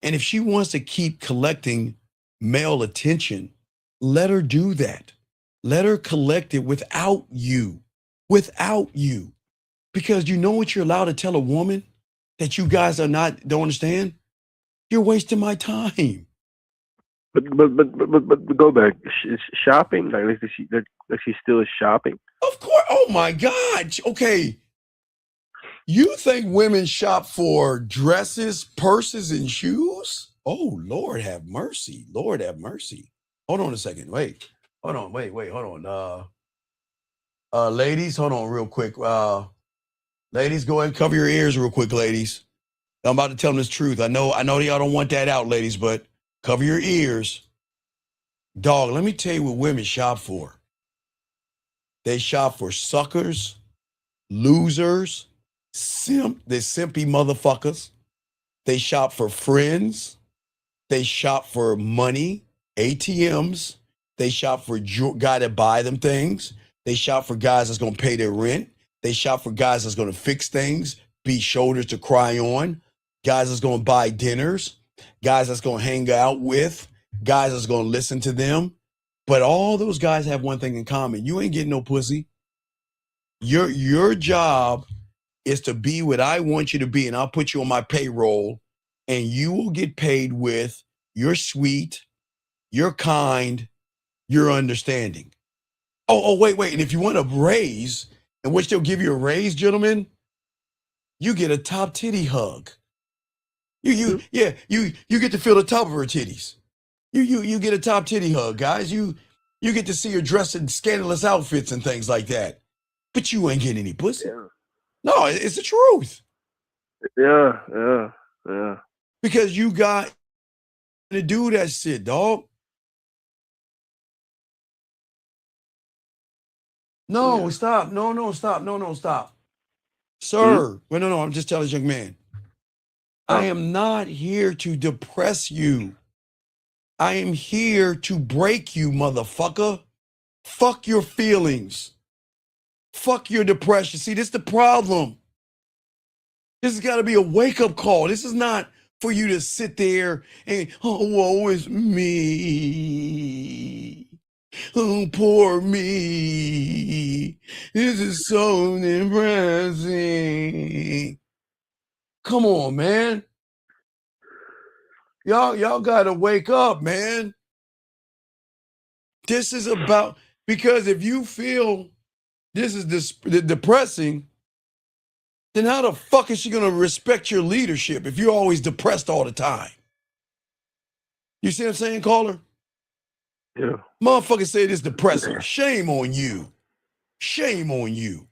And if she wants to keep collecting male attention, let her do that. Let her collect it without you. Because you know what you're allowed to tell a woman that you guys don't understand? You're wasting my time. But go back. Shopping? Like she still is shopping? Of course. Oh my God. Okay. You think women shop for dresses, purses, and shoes? Oh, Lord have mercy. Lord have mercy. Hold on a second. Wait. Hold on. Wait. Hold on. Ladies, hold on real quick. Ladies, go ahead and cover your ears real quick, ladies. I'm about to tell them this truth. I know y'all don't want that out, ladies, but cover your ears. Dog, let me tell you what women shop for. They shop for suckers, losers, they're simpy motherfuckers. They shop for friends. They shop for money, ATMs. They shop for guy that buy them things. They shop for guys that's going to pay their rent. They shop for guys that's going to fix things, be shoulders to cry on, guys that's going to buy dinners, guys that's going to hang out with, guys that's going to listen to them. But all those guys have one thing in common. You ain't getting no pussy. Your job is to be what I want you to be, and I'll put you on my payroll, and you will get paid with you're sweet, you're kind, you're understanding. Oh, wait. And if you want a raise, in which they'll give you a raise, gentlemen, you get a top titty hug. You get to feel the top of her titties. You get a top titty hug, guys. You get to see her dressed in scandalous outfits and things like that. But you ain't getting any pussy. Yeah. No, it's the truth. Yeah. Because you got to do that shit, dog. No, yeah. Stop. No, stop. No, stop. Sir, well, no, I'm just telling this young man. I am not here to depress you. I am here to break you, motherfucker. Fuck your feelings. Fuck your depression. See, this is the problem. This has got to be a wake-up call. This is not for you to sit there and, oh, woe is me. Oh, poor me. This is so depressing. Come on, man. Y'all gotta wake up, man. This is about, because if you feel this is depressing, then how the fuck is she gonna respect your leadership if you're always depressed all the time? You see what I'm saying, caller? Yeah. Motherfucker said it's depressing. Shame on you. Shame on you.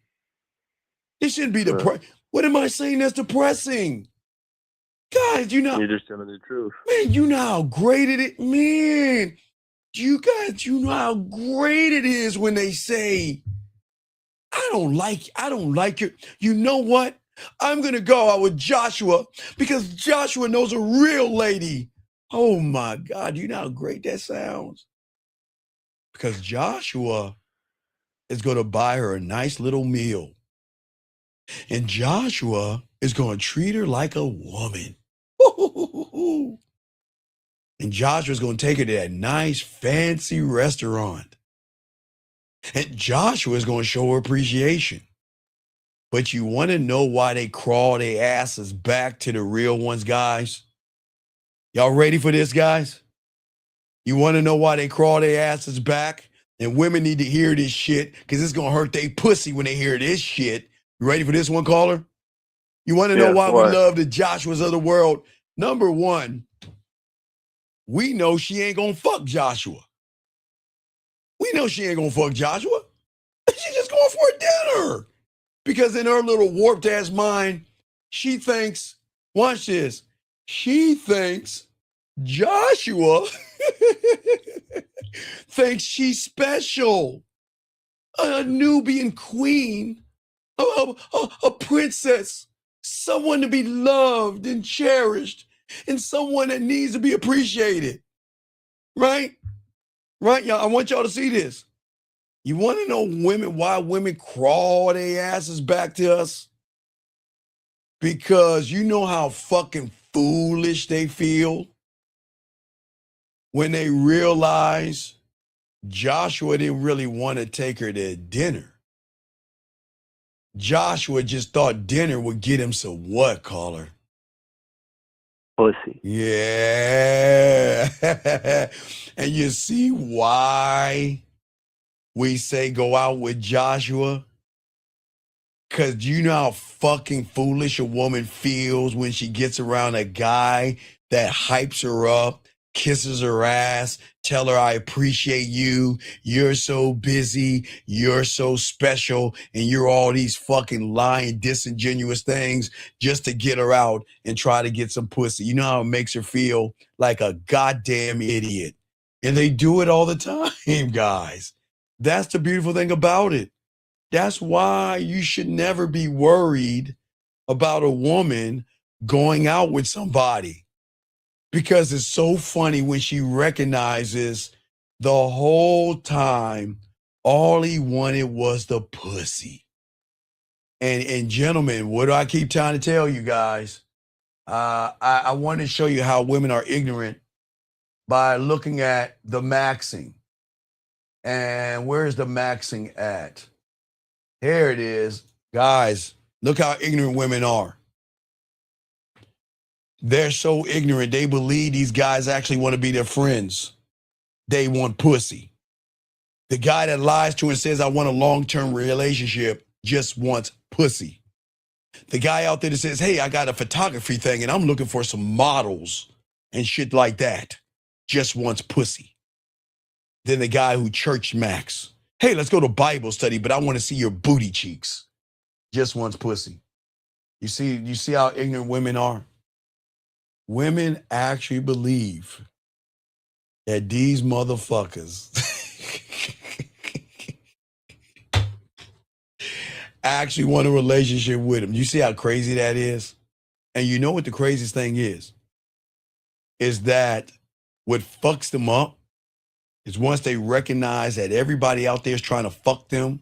It shouldn't be depressing. What am I saying that's depressing? Guys, you know. You're just telling the truth. Man, you know how great it is. Man, you know how great it is when they say, I don't like you. You know what? I'm going to go out with Joshua because Joshua knows a real lady. Oh my God, you know how great that sounds? Because Joshua is going to buy her a nice little meal. And Joshua is going to treat her like a woman. And Joshua's going to take her to that nice, fancy restaurant. And Joshua is going to show her appreciation. But you want to know why they crawl their asses back to the real ones, guys? Y'all ready for this, guys? You want to know why they crawl their asses back? And women need to hear this shit because it's going to hurt their pussy when they hear this shit. You ready for this one, caller? You want to know why we love the Joshuas of the world? Number one, we know she ain't going to fuck Joshua. We know she ain't going to fuck Joshua. She's just going for a dinner. Because in her little warped ass mind, she thinks, watch this, she thinks Joshua thinks she's special. A Nubian queen, a princess, someone to be loved and cherished, and someone that needs to be appreciated. Right? Right, y'all? I want y'all to see this. You want to know why women crawl their asses back to us? Because you know how fucking foolish they feel when they realize Joshua didn't really want to take her to dinner. Joshua just thought dinner would get him some what, caller? Pussy. Yeah. And you see why we say go out with Joshua? Because you know how fucking foolish a woman feels when she gets around a guy that hypes her up, kisses her ass, tell her I appreciate you, you're so busy, you're so special, and you're all these fucking lying, disingenuous things just to get her out and try to get some pussy. You know how it makes her feel like a goddamn idiot. And they do it all the time, guys. That's the beautiful thing about it. That's why you should never be worried about a woman going out with somebody, because it's so funny when she recognizes the whole time all he wanted was the pussy. And gentlemen, what do I keep trying to tell you guys? I want to show you how women are ignorant by looking at the maxing. And where's the maxing at? Here it is. Guys, look how ignorant women are. They're so ignorant, they believe these guys actually want to be their friends. They want pussy. The guy that lies to her and says, I want a long-term relationship, just wants pussy. The guy out there that says, hey, I got a photography thing and I'm looking for some models and shit like that, just wants pussy. Then the guy who church max, hey, let's go to Bible study, but I want to see your booty cheeks, just wants pussy. You see how ignorant women are? Women actually believe that these motherfuckers actually want a relationship with them. You see how crazy that is? And you know what the craziest thing is? Is that what fucks them up is once they recognize that everybody out there is trying to fuck them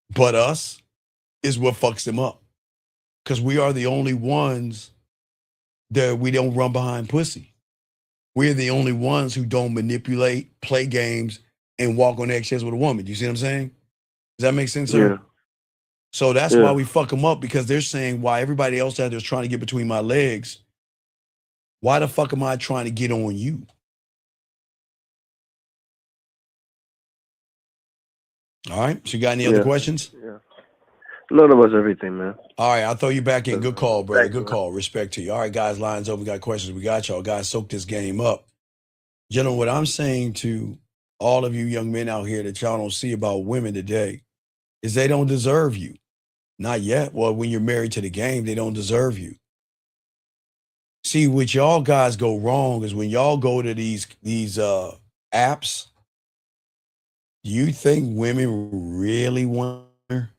but us, is what fucks them up. Because we are the only ones that we don't run behind pussy. We're the only ones who don't manipulate, play games, and walk on eggshells with a woman. Do you see what I'm saying? Does that make sense, sir? Yeah. So that's why we fuck them up, because they're saying why everybody else out there is trying to get between my legs. Why the fuck am I trying to get on you? All right. So you got any other questions? Yeah. None of us everything, man. All right, I'll throw you back in. Good call, brother. Thanks, Good man. call. Respect to you. All right, guys, lines open. We got questions. We got y'all. Guys, soak this game up. Gentlemen, what I'm saying to all of you young men out here that y'all don't see about women today is they don't deserve you. Not yet. Well, when you're married to the game, they don't deserve you. See, what y'all guys go wrong is when y'all go to these apps, you think women really want her?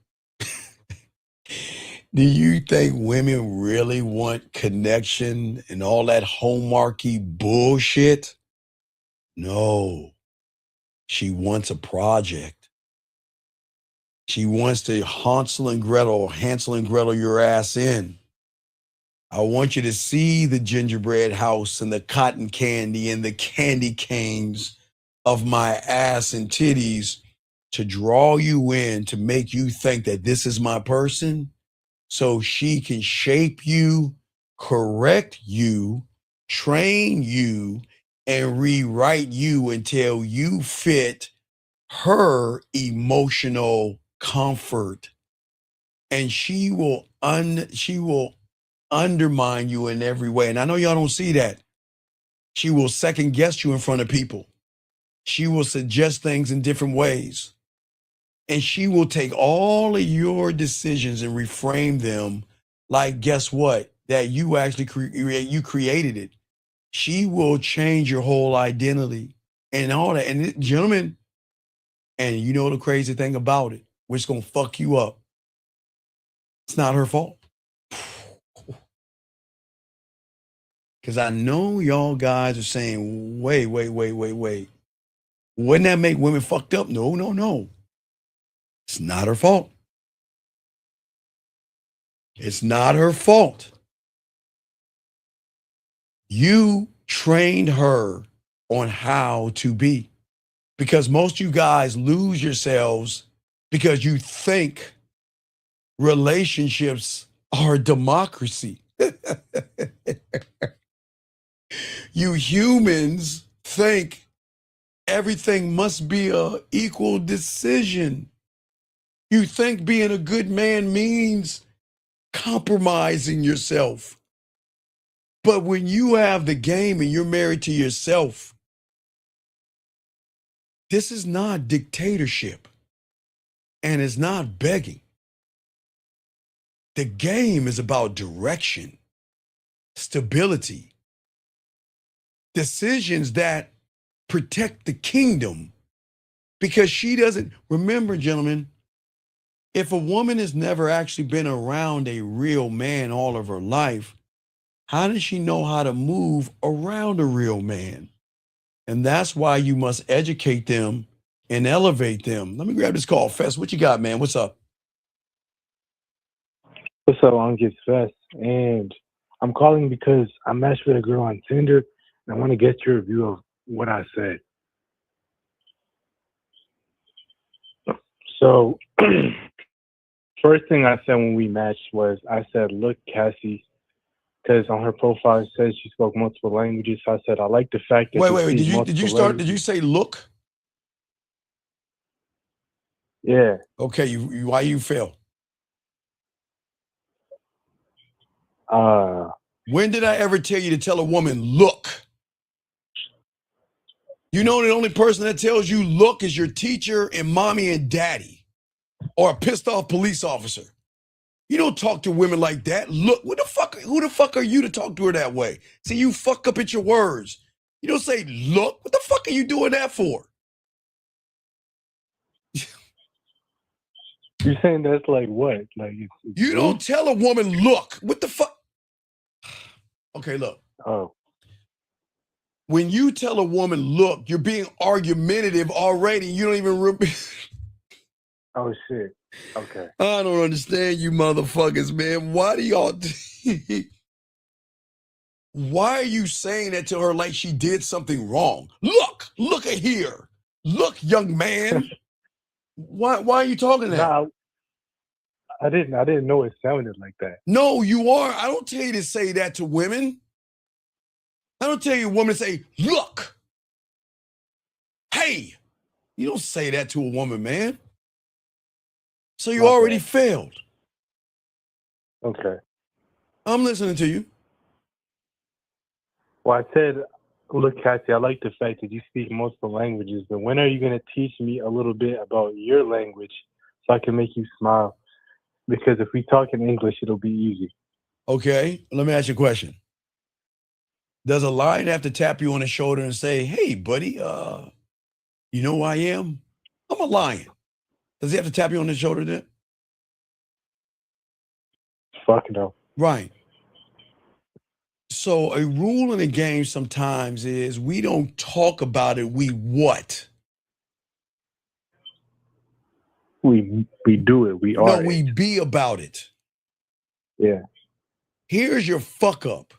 Do you think women really want connection and all that hallmarky bullshit? No. She wants a project. She wants to Hansel and Gretel your ass in. I want you to see the gingerbread house and the cotton candy and the candy canes of my ass and titties to draw you in, to make you think that this is my person, so she can shape you, correct you, train you, and rewrite you until you fit her emotional comfort. And she will undermine you in every way. And I know y'all don't see that. She will second guess you in front of people. She will suggest things in different ways. And she will take all of your decisions and reframe them like, guess what? That you actually created it. She will change your whole identity and all that. And gentlemen, and you know the crazy thing about it, which is going to fuck you up. It's not her fault. Because I know y'all guys are saying, wait. Wouldn't that make women fucked up? No. It's not her fault. It's not her fault. You trained her on how to be. Because most of you guys lose yourselves because you think relationships are a democracy. You humans think everything must be an equal decision. You think being a good man means compromising yourself. But when you have the game and you're married to yourself, this is not dictatorship and it's not begging. The game is about direction, stability, decisions that protect the kingdom. Because she doesn't, remember, gentlemen, if a woman has never actually been around a real man all of her life, how does she know how to move around a real man? And that's why you must educate them and elevate them. Let me grab this call. Fest, what you got, man? What's up? What's up, It's Fest? And I'm calling because I matched with a girl on Tinder, and I want to get your review of what I said. So, first thing I said when we matched was, I said, look, Cassie, because on her profile it says she spoke multiple languages. So I said, I like the fact that Wait. Did you say look? Yeah. Okay, why you fail? When did I ever tell you to tell a woman, look? You know, the only person that tells you look is your teacher and mommy and daddy, or a pissed off police officer. You don't talk to women like that. Look, who the fuck are you to talk to her that way? See, you fuck up at your words. You don't say, look, what the fuck are you doing that for? You're saying that's like what? Like it's you don't tell a woman, look, what the fuck? Okay, look. Oh. When you tell a woman, look, you're being argumentative already. You don't even remember. Oh, shit. Okay. I don't understand you motherfuckers, man. Why do y'all... Why are you saying that to her like she did something wrong? Look at here. Look, young man. Why are you talking that? Nah, I didn't know it sounded like that. No, you are. I don't tell you to say that to women. don't tell you a woman to say, look, hey. You don't say that to a woman, man. So you already failed. Okay. I'm listening to you. Well, I said, look, Cassie, I like the fact that you speak multiple languages, but when are you going to teach me a little bit about your language so I can make you smile? Because if we talk in English, it'll be easy. Okay, let me ask you a question. Does a lion have to tap you on the shoulder and say, hey, buddy, you know who I am? I'm a lion. Does he have to tap you on the shoulder then? Fuck no. Right. So a rule in the game sometimes is we don't talk about it, we what? We do it. We are. No, we be about it. Yeah. Here's your fuck up.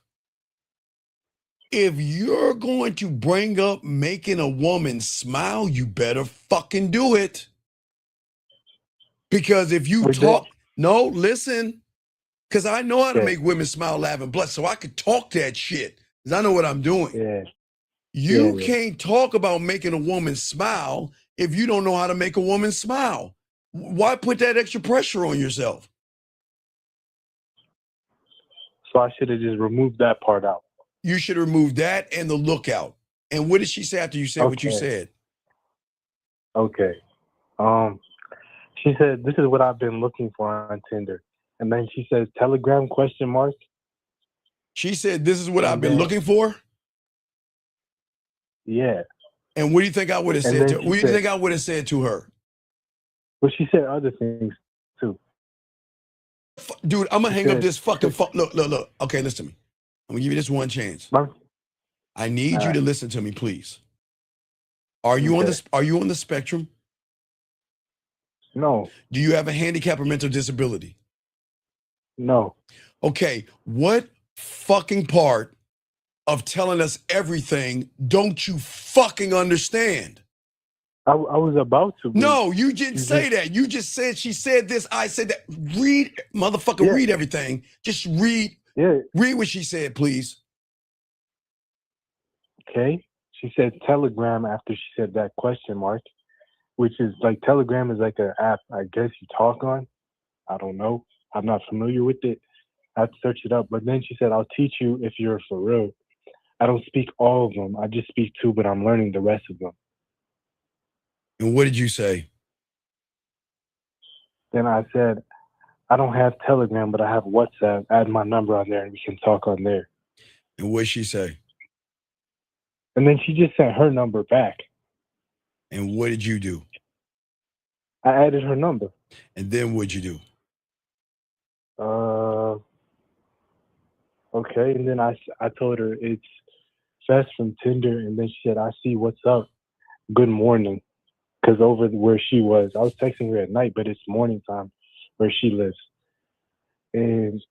If you're going to bring up making a woman smile, you better fucking do it. Because if you no, listen, because I know how to make women smile, laugh, and blush, so I could talk that shit, because I know what I'm doing. Yeah. You can't talk about making a woman smile if you don't know how to make a woman smile. Why put that extra pressure on yourself? So I should have just removed that part out. You should remove that and the lookout. And what did she say after you said what you said? Okay. She said, this is what I've been looking for on Tinder. And then she says, Telegram question mark. She said, this is what I've been looking for? Yeah. And what do you think I would have said to her? What do you think I would have said to her? Well, she said other things too. Dude, I'm going to hang up this fucking phone. Look. Okay, listen to me. I'm going to give you this one chance. I need you to listen to me, please. Are you on the spectrum? No. Do you have a handicap or mental disability? No. Okay, what fucking part of telling us everything don't you fucking understand? I was about to. No, you didn't say that. You just said she said this, I said that. Read, motherfucker, read everything. Just read. Yeah. Read what she said, please. Okay. She said Telegram after she said that question mark, which is like Telegram is like an app I guess you talk on. I don't know. I'm not familiar with it. I have to search it up. But then she said, I'll teach you if you're for real. I don't speak all of them. I just speak two, but I'm learning the rest of them. And what did you say? Then I said, I don't have Telegram, but I have WhatsApp. Add my number on there and we can talk on there. And what did she say? And then she just sent her number back. And what did you do? I added her number. And then what'd you do? Okay. And then I told her it's Fess from Tinder. And then she said, I see, what's up? Good morning. Because over where she was, I was texting her at night, but it's morning time where she lives. And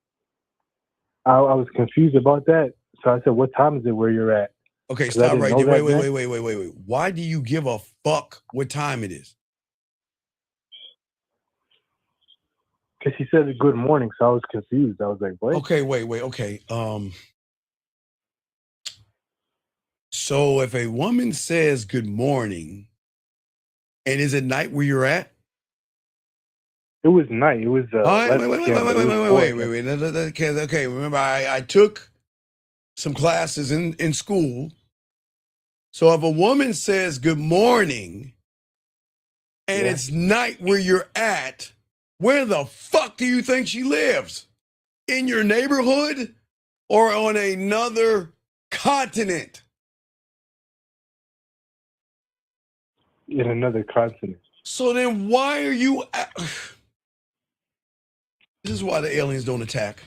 I was confused about that. So I said, what time is it where you're at? Okay, stop right there. Wait. Why do you give a fuck what time it is? Because she said good morning, so I was confused. I was like, what? Okay, wait. Okay. So if a woman says good morning, and is it night where you're at? It was night. It was wait. Okay, remember I took some classes in school. So if a woman says good morning and it's night where you're at, where the fuck do you think she lives? In your neighborhood or on another continent? In another continent. So then why are you... This is why the aliens don't attack.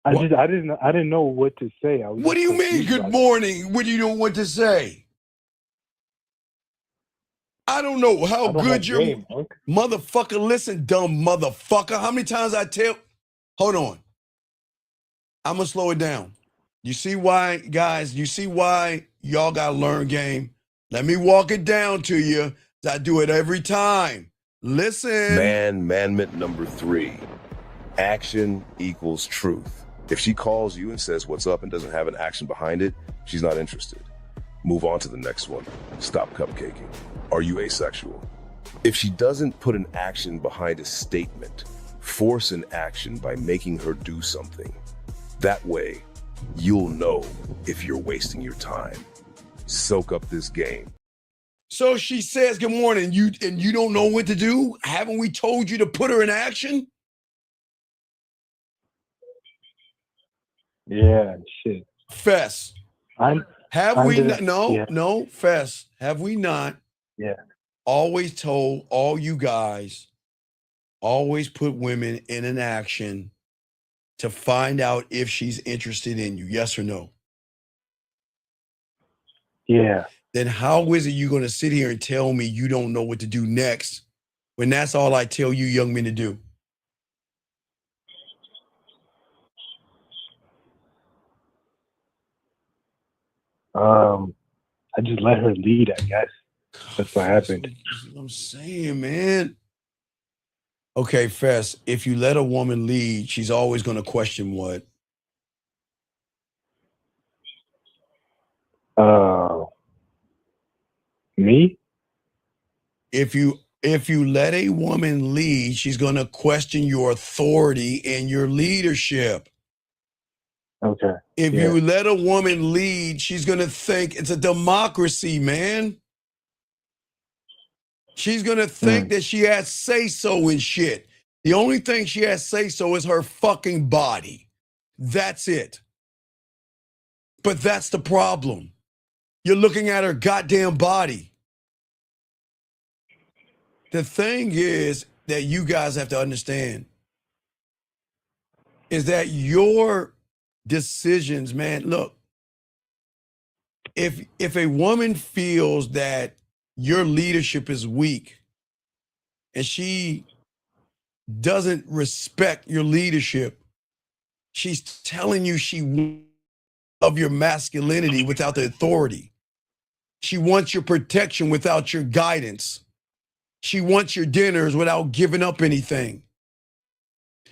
I didn't know what to say. What do you mean, good morning? What do you know what to say? I don't know how good your motherfucker. Listen, dumb motherfucker. How many times I tell? Hold on. I'm gonna slow it down. You see why, guys? You see why y'all gotta learn game? Let me walk it down to you. I do it every time. Listen. Mandment number 3. Action equals truth. If she calls you and says what's up and doesn't have an action behind it, she's not interested. Move on to the next one. Stop cupcaking. Are you asexual? If she doesn't put an action behind a statement, force an action by making her do something. That way, you'll know if you're wasting your time. Soak up this game. So she says good morning, and you don't know what to do? Haven't we told you to put her in action? Yeah, shit. Fess. Have we not? No, Fess. Have we not? Yeah. Always told all you guys, always put women in an action to find out if she's interested in you. Yes or no? Yeah. Then how is it you're going to sit here and tell me you don't know what to do next when that's all I tell you young men to do? I just let her lead, I guess. That's what happened. That's what I'm saying, man. Okay, Fess, if you let a woman lead, she's always going to question what? Me? If you let a woman lead, she's going to question your authority and your leadership. Okay. If you let a woman lead, she's going to think it's a democracy, man. She's going to think that she has say-so and shit. The only thing she has say-so is her fucking body. That's it. But that's the problem. You're looking at her goddamn body. The thing is that you guys have to understand is that your decisions, man, look, if a woman feels that your leadership is weak and she doesn't respect your leadership, she's telling you she of your masculinity without the authority. She wants your protection without your guidance. She wants your dinners without giving up anything.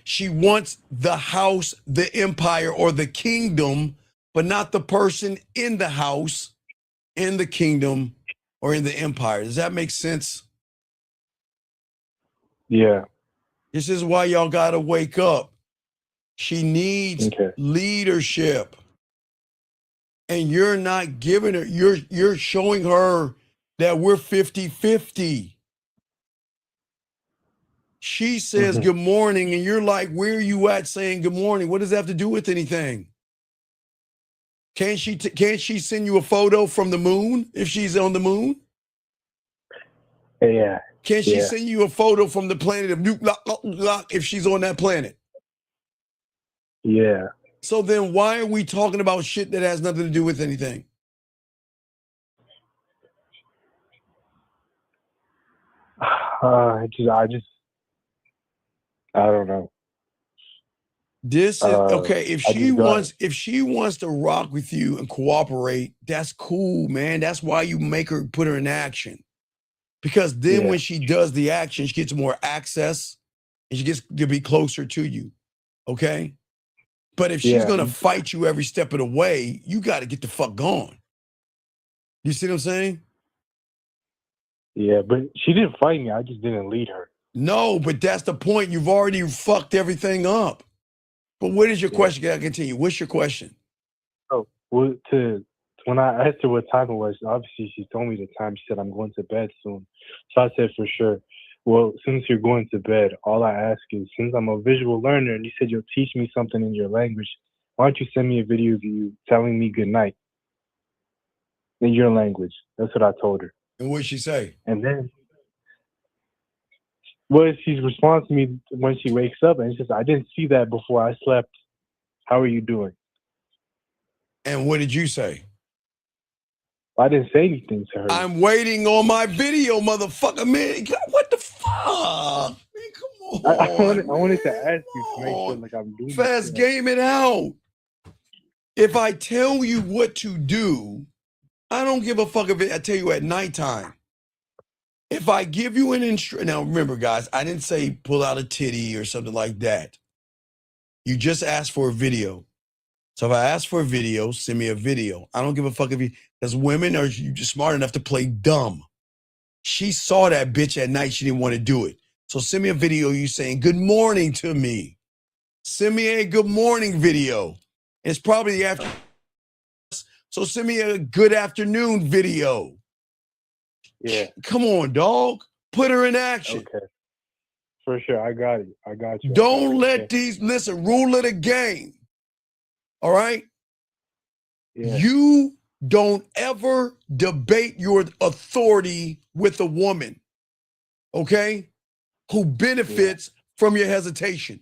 She wants the house, the empire, or the kingdom, but not the person in the house, in the kingdom, or in the empire. Does that make sense? Yeah. This is why y'all got to wake up. She needs leadership. And you're not giving her, you're showing her that we're 50-50. She says good morning, and you're like, where are you at saying good morning? What does that have to do with anything? Can't she send you a photo from the moon if she's on the moon? Yeah. Can't she send you a photo from the planet of Nuke if she's on that planet? Yeah. So then why are we talking about shit that has nothing to do with anything? I don't know. This is okay. If she wants to rock with you and cooperate, that's cool, man. That's why you make her put her in action. Because then when she does the action, she gets more access and she gets to be closer to you. Okay? But if she's gonna fight you every step of the way, you gotta get the fuck gone. You see what I'm saying? Yeah, but she didn't fight me. I just didn't lead her. No, but that's the point. You've already fucked everything up. But what is your question? Can I continue? What's your question? Oh, well, when I asked her what time it was, obviously she told me the time. She said, I'm going to bed soon. So I said, for sure. Well, since you're going to bed, all I ask is, since I'm a visual learner and you said you'll teach me something in your language, why don't you send me a video of you telling me good night in your language? That's what I told her. And what did she say? And then, well, she's responds to me when she wakes up and she says, I didn't see that before I slept. How are you doing? And what did you say? I didn't say anything to her. I'm waiting on my video, motherfucker, man. What the fuck? Man, come on. I wanted to ask you to make sure like I'm doing Fast game it out. If I tell you what to do, I don't give a fuck if I tell you at nighttime. If I give you an instruction, now remember, guys, I didn't say pull out a titty or something like that. You just asked for a video. So if I ask for a video, send me a video. I don't give a fuck if you, because women are just smart enough to play dumb. She saw that bitch at night. She didn't want to do it. So send me a video you saying good morning to me. Send me a good morning video. It's probably the after. So send me a good afternoon video. Yeah. Come on, dog. Put her in action. Okay. For sure. I got it. I got you. Don't let these, listen, rule of the game. All right? Yeah. You don't ever debate your authority with a woman, okay, who benefits from your hesitation.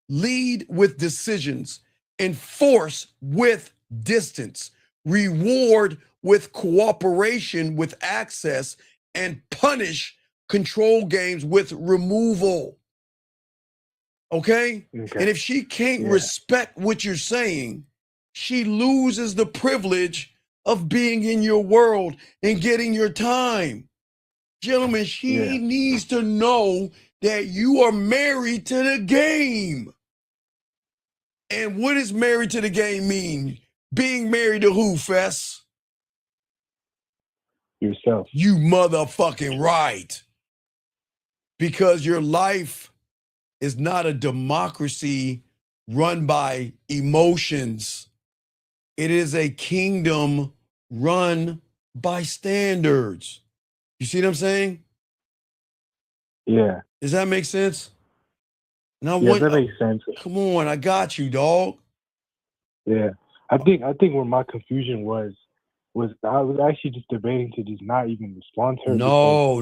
Lead with decisions, enforce with distance, reward with cooperation with access, and punish control games with removal. Okay? And if she can't respect what you're saying, she loses the privilege of being in your world and getting your time. Gentlemen, she needs to know that you are married to the game. And what does married to the game mean? Being married to who, Fess? Yourself. You motherfucking right. Because your life is not a democracy run by emotions. It is a kingdom run by standards. You see what I'm saying? Yeah. Does that make sense? And that makes sense. Come on, I got you, dog. Yeah. I think where my confusion was I was actually just debating to just not even respond to her. No.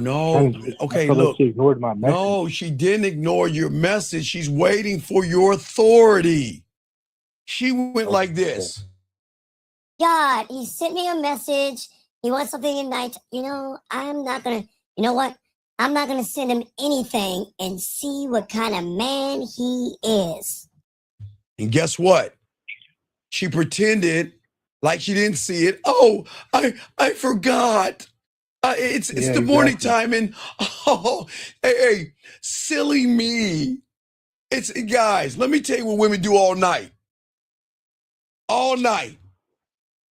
Okay, I felt look. like she ignored my message. No, she didn't ignore your message. She's waiting for your authority. She went like this. God, he sent me a message. He wants something tonight. You know, I'm not going to, you know what? I'm not going to send him anything and see what kind of man he is. And guess what? She pretended like she didn't see it. Oh, I forgot. It's the morning time, and hey, silly me. It's guys. Let me tell you what women do all night. All night,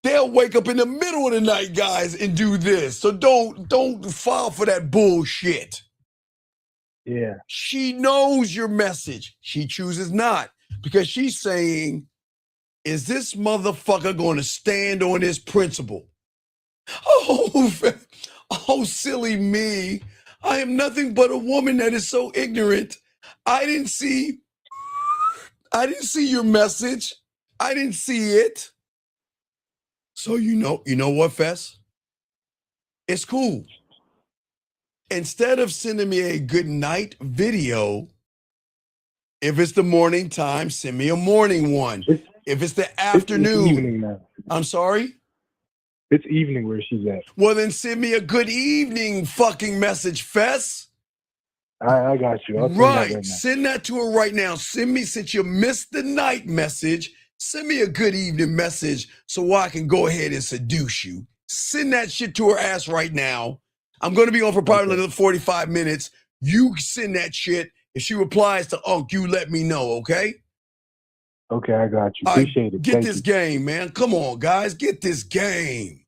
they'll wake up in the middle of the night, guys, and do this. So don't fall for that bullshit. Yeah. She knows your message. She chooses not because she's saying, is this motherfucker going to stand on his principle? Oh, silly me. I am nothing but a woman that is so ignorant. I didn't see your message. I didn't see it. So you know what, Fess? It's cool. Instead of sending me a good night video, if it's the morning time, send me a morning one. If it's the afternoon. It's evening now. I'm sorry? It's evening where she's at. Well, then send me a good evening fucking message, Fess. I got you. I'll Send that to her right now. Send me, since you missed the night message, send me a good evening message so I can go ahead and seduce you. Send that shit to her ass right now. I'm going to be on for probably another 45 minutes. You send that shit. If she replies to Unc, you let me know, okay? Okay, I got you. Appreciate it. Get this game, man. Come on, guys. Get this game.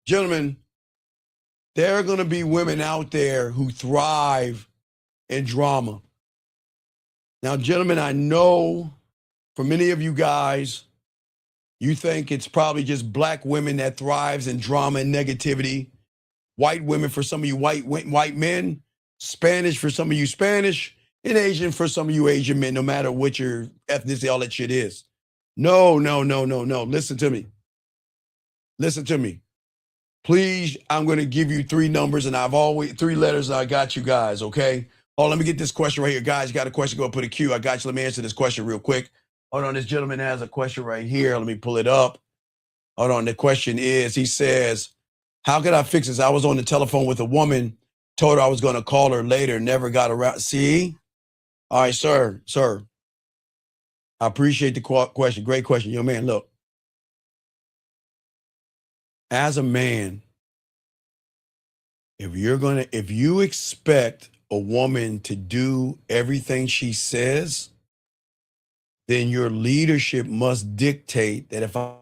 Gentlemen, there are going to be women out there who thrive in drama. Now, gentlemen, I know for many of you guys, you think it's probably just black women that thrives in drama and negativity. White women for some of you white men, Spanish for some of you Spanish, and Asian for some of you Asian men, no matter what your ethnicity, all that shit is. No. Listen to me. Listen to me. Please, I'm going to give you 3 numbers, and I've always 3 letters. And I got you guys, okay? Oh, let me get this question right here. Guys, you got a question, go put a Q. I got you. Let me answer this question real quick. Hold on, this gentleman has a question right here. Let me pull it up. Hold on, the question is, he says, how could I fix this? I was on the telephone with a woman, told her I was going to call her later, never got around. See? All right, sir. I appreciate the question. Great question. Yo, man, look. As a man, if you expect a woman to do everything she says, then your leadership must dictate that if I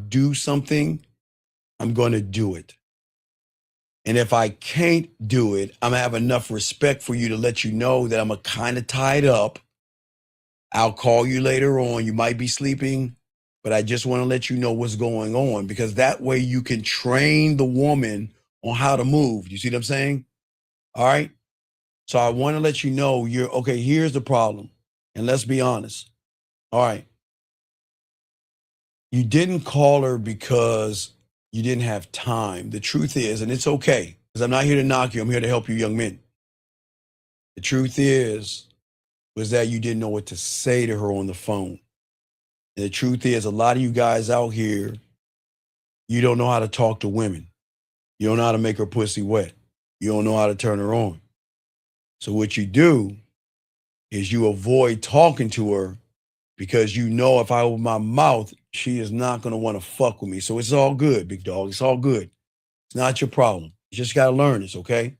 do something, I'm going to do it. And if I can't do it, I'm going to have enough respect for you to let you know that I'm kind of tied up. I'll call you later on. You might be sleeping, but I just want to let you know what's going on, because that way you can train the woman on how to move. You see what I'm saying? All right. So I want to let you know you're okay. Here's the problem. And let's be honest. All right. You didn't call her because you didn't have time. The truth is, and it's okay, because I'm not here to knock you. I'm here to help you young men. The truth was that you didn't know what to say to her on the phone. And the truth is, a lot of you guys out here, you don't know how to talk to women. You don't know how to make her pussy wet. You don't know how to turn her on. So what you do is you avoid talking to her, because you know if I open my mouth, she is not going to want to fuck with me. So it's all good, big dog. It's all good. It's not your problem. You just got to learn this, okay?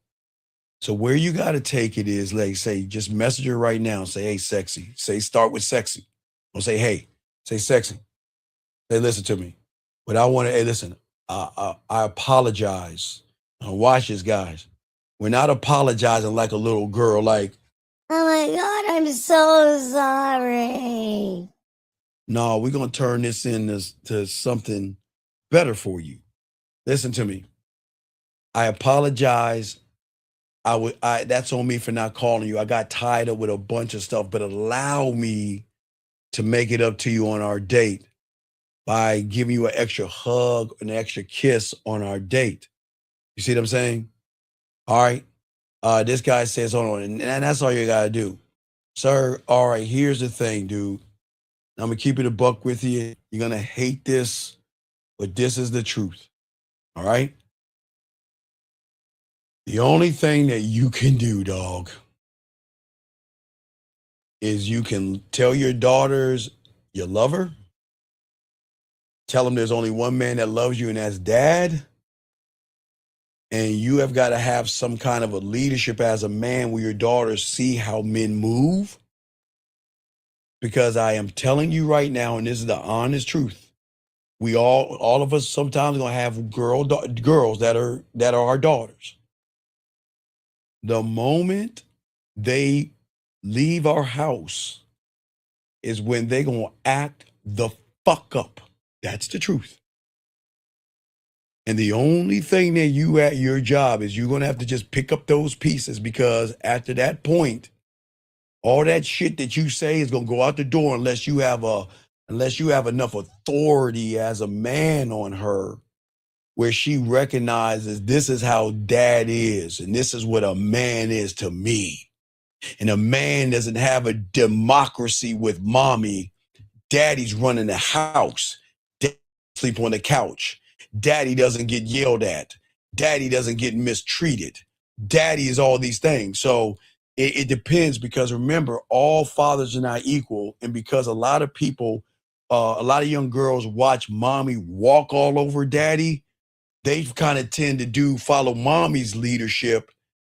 So where you got to take it is, like, say, just message her right now and say, hey, sexy. Say, start with sexy. Don't say, hey. Say, sexy. Say, listen to me. But I want to, hey, listen, I apologize. Now watch this, guys. We're not apologizing like a little girl, like, oh my God, I'm so sorry. no, we're going to turn this into something better for you. Listen to me. I apologize. That's on me for not calling you. I got tied up with a bunch of stuff, but allow me to make it up to you on our date by giving you an extra hug, an extra kiss on our date. You see what I'm saying? All right. This guy says, hold on, and that's all you got to do. Sir, all right, here's the thing, dude. I'm going to keep it a buck with you. You're going to hate this, but this is the truth. All right? The only thing that you can do, dog, is you can tell your daughters you love her. Tell them there's only one man that loves you, and that's dad. And you have got to have some kind of a leadership as a man where your daughters see how men move. Because I am telling you right now, and this is the honest truth, we all of us sometimes gonna have girls that are our daughters. The moment they leave our house is when they gonna act the fuck up. That's the truth. And the only thing that you at your job is you're gonna have to just pick up those pieces, because after that point, all that shit that you say is gonna go out the door unless you have enough authority as a man on her, where she recognizes this is how dad is, and this is what a man is to me. And a man doesn't have a democracy with mommy. Daddy's running the house. Daddy sleep on the couch. Daddy doesn't get yelled at. Daddy doesn't get mistreated. Daddy is all these things. So it depends, because remember, all fathers are not equal. And because a lot of people, a lot of young girls watch mommy walk all over daddy, they kind of tend to follow mommy's leadership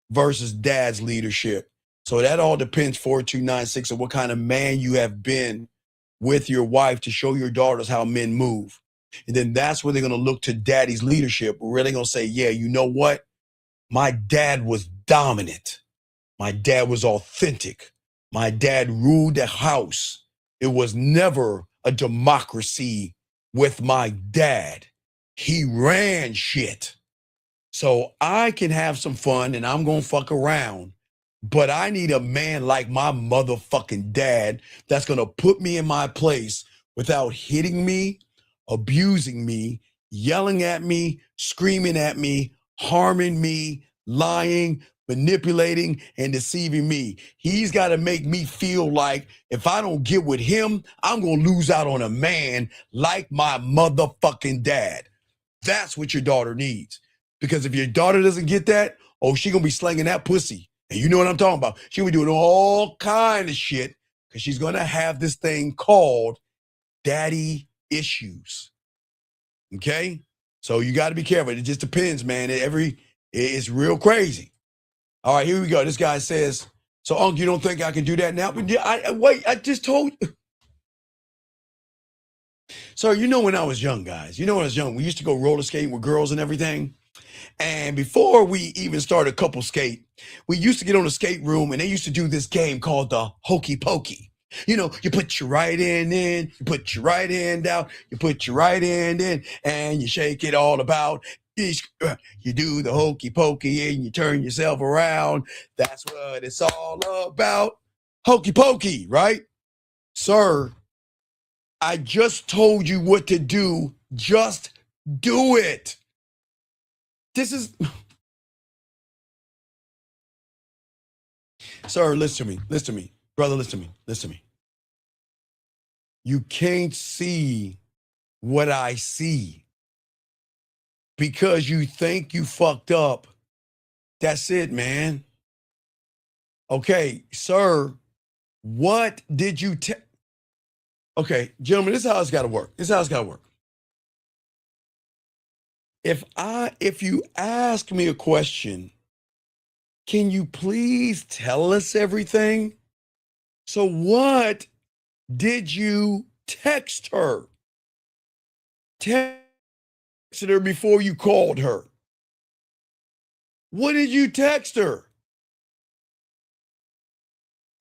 versus dad's leadership. So that all depends, 4296, on what kind of man you have been with your wife to show your daughters how men move. And then that's where they're going to look to daddy's leadership, where they're going to say, yeah, you know what? My dad was dominant. My dad was authentic. My dad ruled the house. It was never a democracy with my dad. He ran shit. So I can have some fun and I'm going to fuck around, but I need a man like my motherfucking dad that's going to put me in my place without hitting me, abusing me, yelling at me, screaming at me, harming me, lying, manipulating, and deceiving me. He's got to make me feel like if I don't get with him, I'm going to lose out on a man like my motherfucking dad. That's what your daughter needs. Because if your daughter doesn't get that, oh, she going to be slanging that pussy. And you know what I'm talking about. She'll be doing all kind of shit, because she's going to have this thing called daddy issues. Okay? So you got to be careful. It just depends, man. It's real crazy. All right, here we go. This guy says, so, Unc, you don't think I can do that now? But yeah, wait, I just told you. So you know when I was young, guys, when I was young, we used to go roller skating with girls and everything. And before we even started couple skate, we used to get on the skate room and they used to do this game called the hokey pokey. You put your right hand in, you put your right hand out, you put your right hand in, and you shake it all about. You do the hokey pokey and you turn yourself around. That's what it's all about. Hokey pokey, right? Sir, I just told you what to do. Just do it. This is... Sir, listen to me. Listen to me. Brother, listen to me. Listen to me. You can't see what I see because you think you fucked up. That's it, man. Okay, sir, what did you Okay, gentlemen, this is how it's got to work. This is how it's got to work. If you ask me a question, can you please tell us everything? So what did you text her? Texted her before you called her. What did you text her?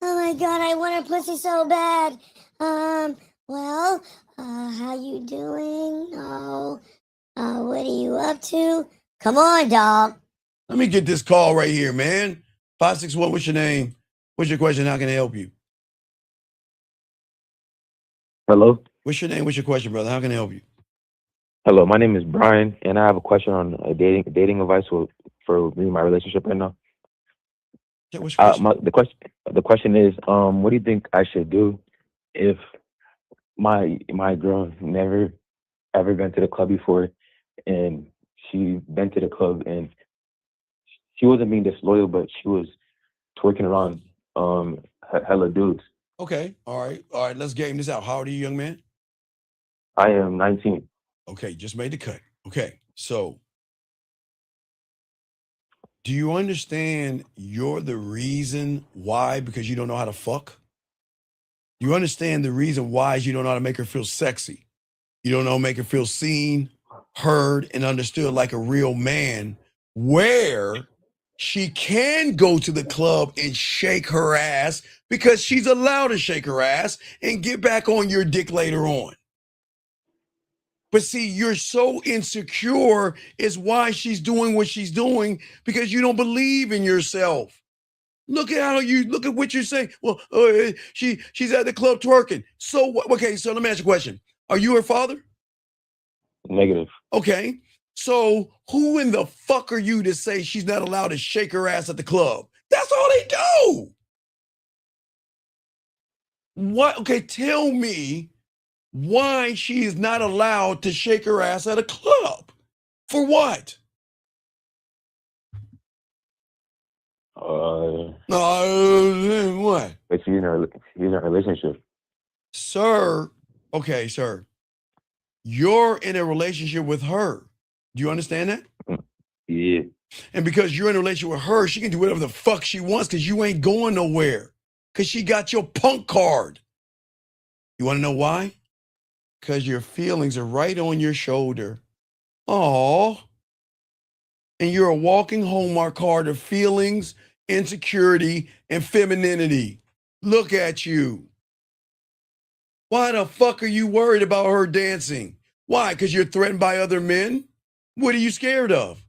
Oh my God, I want a pussy so bad. Well, how you doing? Oh, what are you up to? Come on, dog. Let me get this call right here, man. 561, what's your name? What's your question? How can I help you? Hello. What's your name? What's your question, brother? How can I help you? Hello. My name is Brian, and I have a question on dating advice for me and my relationship right now. Yeah, what's your question? The question is, what do you think I should do if my girl never ever been to the club before, and she been to the club and she wasn't being disloyal, but she was twerking around hella dudes. Okay. All right. Let's game this out. How old are you, young man? I am 19. Okay. Just made the cut. Okay. So do you understand you're the reason why? Because you don't know how to fuck? You understand the reason why is you don't know how to make her feel sexy. You don't know how to make her feel seen, heard, and understood like a real man, where she can go to the club and shake her ass because she's allowed to shake her ass and get back on your dick later on. But see, you're so insecure is why she's doing what she's doing, because you don't believe in yourself. Look at what you're saying. Well, she's at the club twerking. So what? Okay, so let me ask you a question. Are you her father? Negative. Okay. So who in the fuck are you to say she's not allowed to shake her ass at the club? That's all they do. What? Okay, tell me why she is not allowed to shake her ass at a club. For what? What? But she's in a relationship. Sir, okay, sir. You're in a relationship with her. Do you understand that? Yeah. And because you're in a relationship with her, she can do whatever the fuck she wants because you ain't going nowhere. Because she got your punk card. You want to know why? Because your feelings are right on your shoulder. Aww. And you're a walking Hallmark card of feelings, insecurity, and femininity. Look at you. Why the fuck are you worried about her dancing? Why? Because you're threatened by other men? What are you scared of?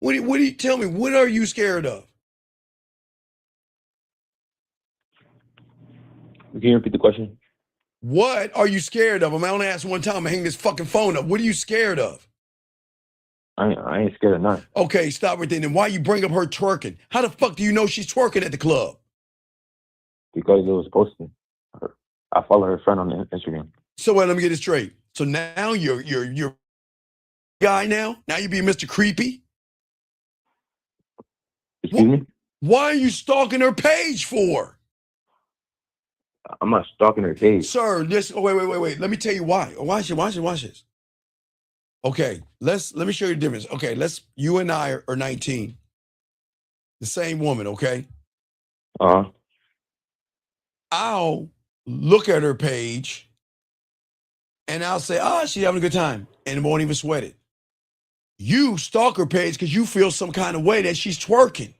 What do you tell me? What are you scared of? Can you repeat the question? What are you scared of? I'm only asked one time. I hang this fucking phone up. What are you scared of? I ain't scared of nothing. Okay, stop right there. Then why you bring up her twerking? How the fuck do you know she's twerking at the club? Because it was posted. I follow her friend on Instagram. So wait, let me get it straight. So now you're guy now? Now you being Mr. Creepy? Excuse me? Why are you stalking her page for? I'm not stalking her page. Sir, wait. Let me tell you why. Watch this. Okay, let me show you the difference. Okay, you and I are 19. The same woman, okay? Uh-huh. I'll look at her page And I'll say, she's having a good time, and won't even sweat it. You stalk her page because you feel some kind of way that she's twerking.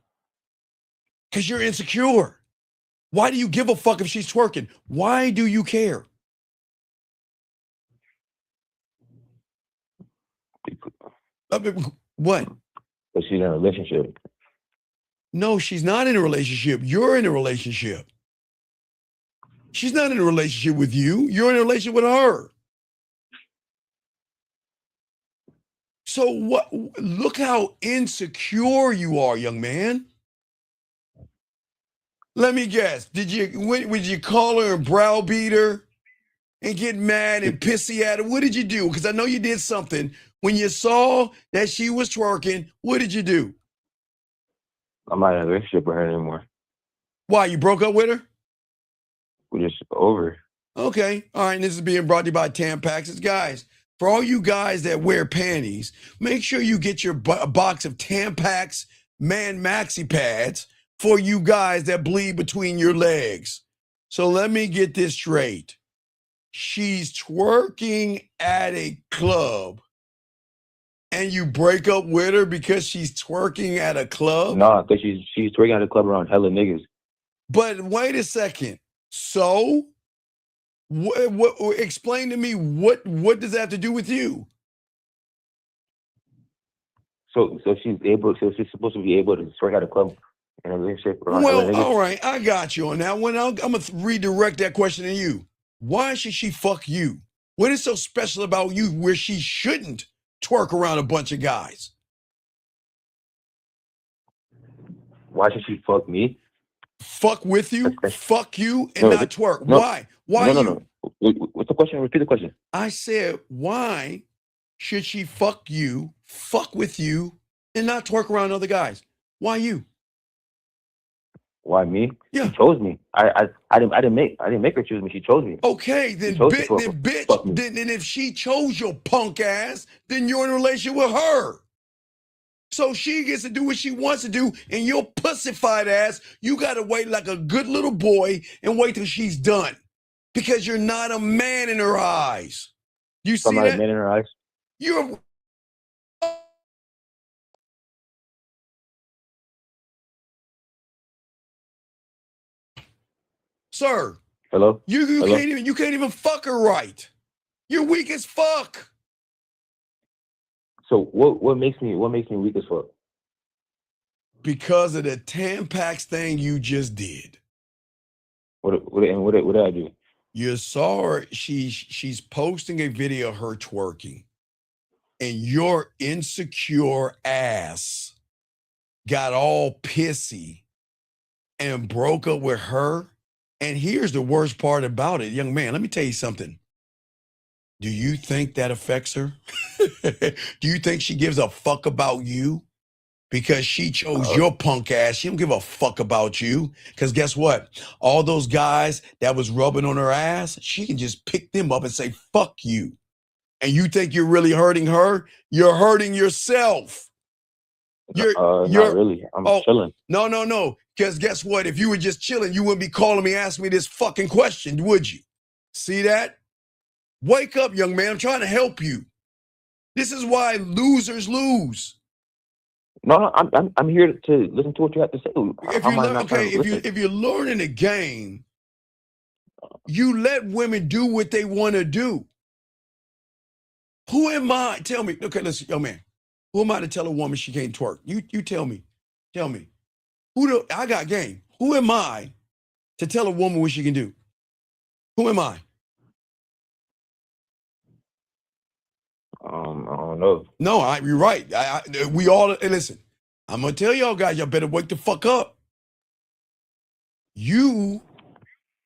Because you're insecure. Why do you give a fuck if she's twerking? Why do you care? What? But she's in a relationship. No, she's not in a relationship. You're in a relationship. She's not in a relationship with you. You're in a relationship with her. So what? Look how insecure you are, young man. Let me guess. Would you call her and browbeat her and get mad and pissy at her? What did you do? Because I know you did something. When you saw that she was twerking, what did you do? I'm not in a relationship with her anymore. Why? You broke up with her? We're just over. Okay. All right. And this is being brought to you by Tampax. It's guys. For all you guys that wear panties, make sure you get your box of Tampax Man Maxi Pads for you guys that bleed between your legs. So let me get this straight. She's twerking at a club and you break up with her because she's twerking at a club? No, because she's twerking at a club around hella niggas. But wait a second. So? What explain to me what does that have to do with you? So she's supposed to be able to twerk at a club in a relationship around Well, hella niggas? all right, I got you on that one. I'm gonna redirect that question to you. Why should she fuck you? What is so special about you where she shouldn't twerk around a bunch of guys? Why should she fuck me? Fuck with you, fuck you, and not twerk. Why? Why No. What's the question? Repeat the question. I said, why should she fuck you, fuck with you, and not twerk around other guys? Why you? Why me? Yeah. She chose me. I didn't make her choose me. She chose me. Okay, then if she chose your punk ass, then you're in a relationship with her. So she gets to do what she wants to do, and your pussified ass, you gotta wait like a good little boy and wait till she's done. Because you're not a man in her eyes. You see I'm not that? a man in her eyes. You're Sir. Hello? You Hello? can't even fuck her right. You're weak as fuck. So what makes me weak as fuck? Because of the Tampax thing you just did. What did I do? You saw her, she's posting a video of her twerking, and your insecure ass got all pissy and broke up with her. And here's the worst part about it, young man, let me tell you something. Do you think that affects her? Do you think she gives a fuck about you? Because she chose your punk ass. She don't give a fuck about you. Because guess what? All those guys that was rubbing on her ass, she can just pick them up and say, fuck you. And you think you're really hurting her? You're hurting yourself. Not really. I'm chilling. No. Because guess what? If you were just chilling, you wouldn't be calling me, asking me this fucking question, would you? See that? Wake up, young man. I'm trying to help you. This is why losers lose. No, I'm here to listen to what you have to say. If you're learning a game, you let women do what they want to do. Who am I? Tell me. Okay, listen, young man. Who am I to tell a woman she can't twerk? You tell me. Tell me. I got game. Who am I to tell a woman what she can do? Who am I? I don't know. No, you're right. We all listen. I'm gonna tell y'all guys, y'all better wake the fuck up. You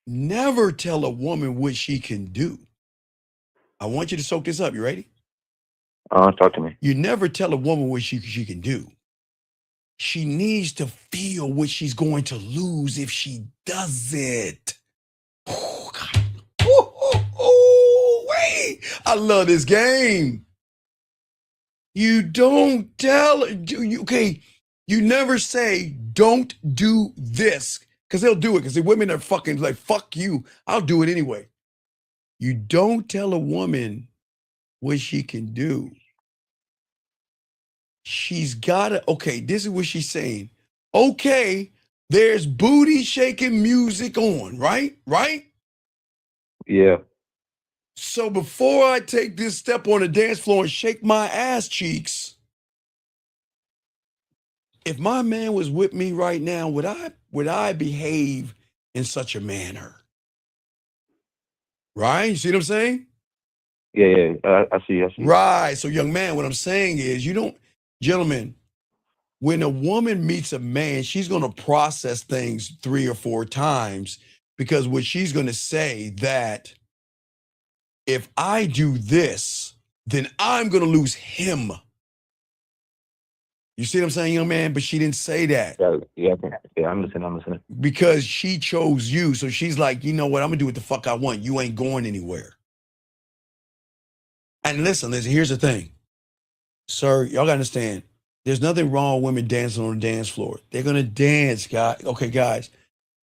never tell a woman what she can do. I want you to soak this up. You ready? Talk to me. You never tell a woman what she can do. She needs to feel what she's going to lose if she does it. Oh, God. Wait. I love this game. You don't tell her. You never say, don't do this. Because they'll do it. Because the women are fucking like, fuck you. I'll do it anyway. You don't tell a woman what she can do. She's got to, okay, this is what she's saying. Okay, there's booty shaking music on, right? Right? Yeah. So before I take this step on the dance floor and shake my ass cheeks, if my man was with me right now, would I behave in such a manner? Right? You see what I'm saying? Yeah. I see. Right. So, young man, what I'm saying is gentlemen, when a woman meets a man, she's going to process things 3 or 4 times, because what she's going to say that if I do this, then I'm going to lose him. You see what I'm saying, young man? But she didn't say that. Yeah. I'm listening. Because she chose you. So she's like, you know what? I'm going to do what the fuck I want. You ain't going anywhere. And listen, here's the thing. Sir, y'all got to understand. There's nothing wrong with women dancing on the dance floor. They're going to dance, guys. Okay, guys,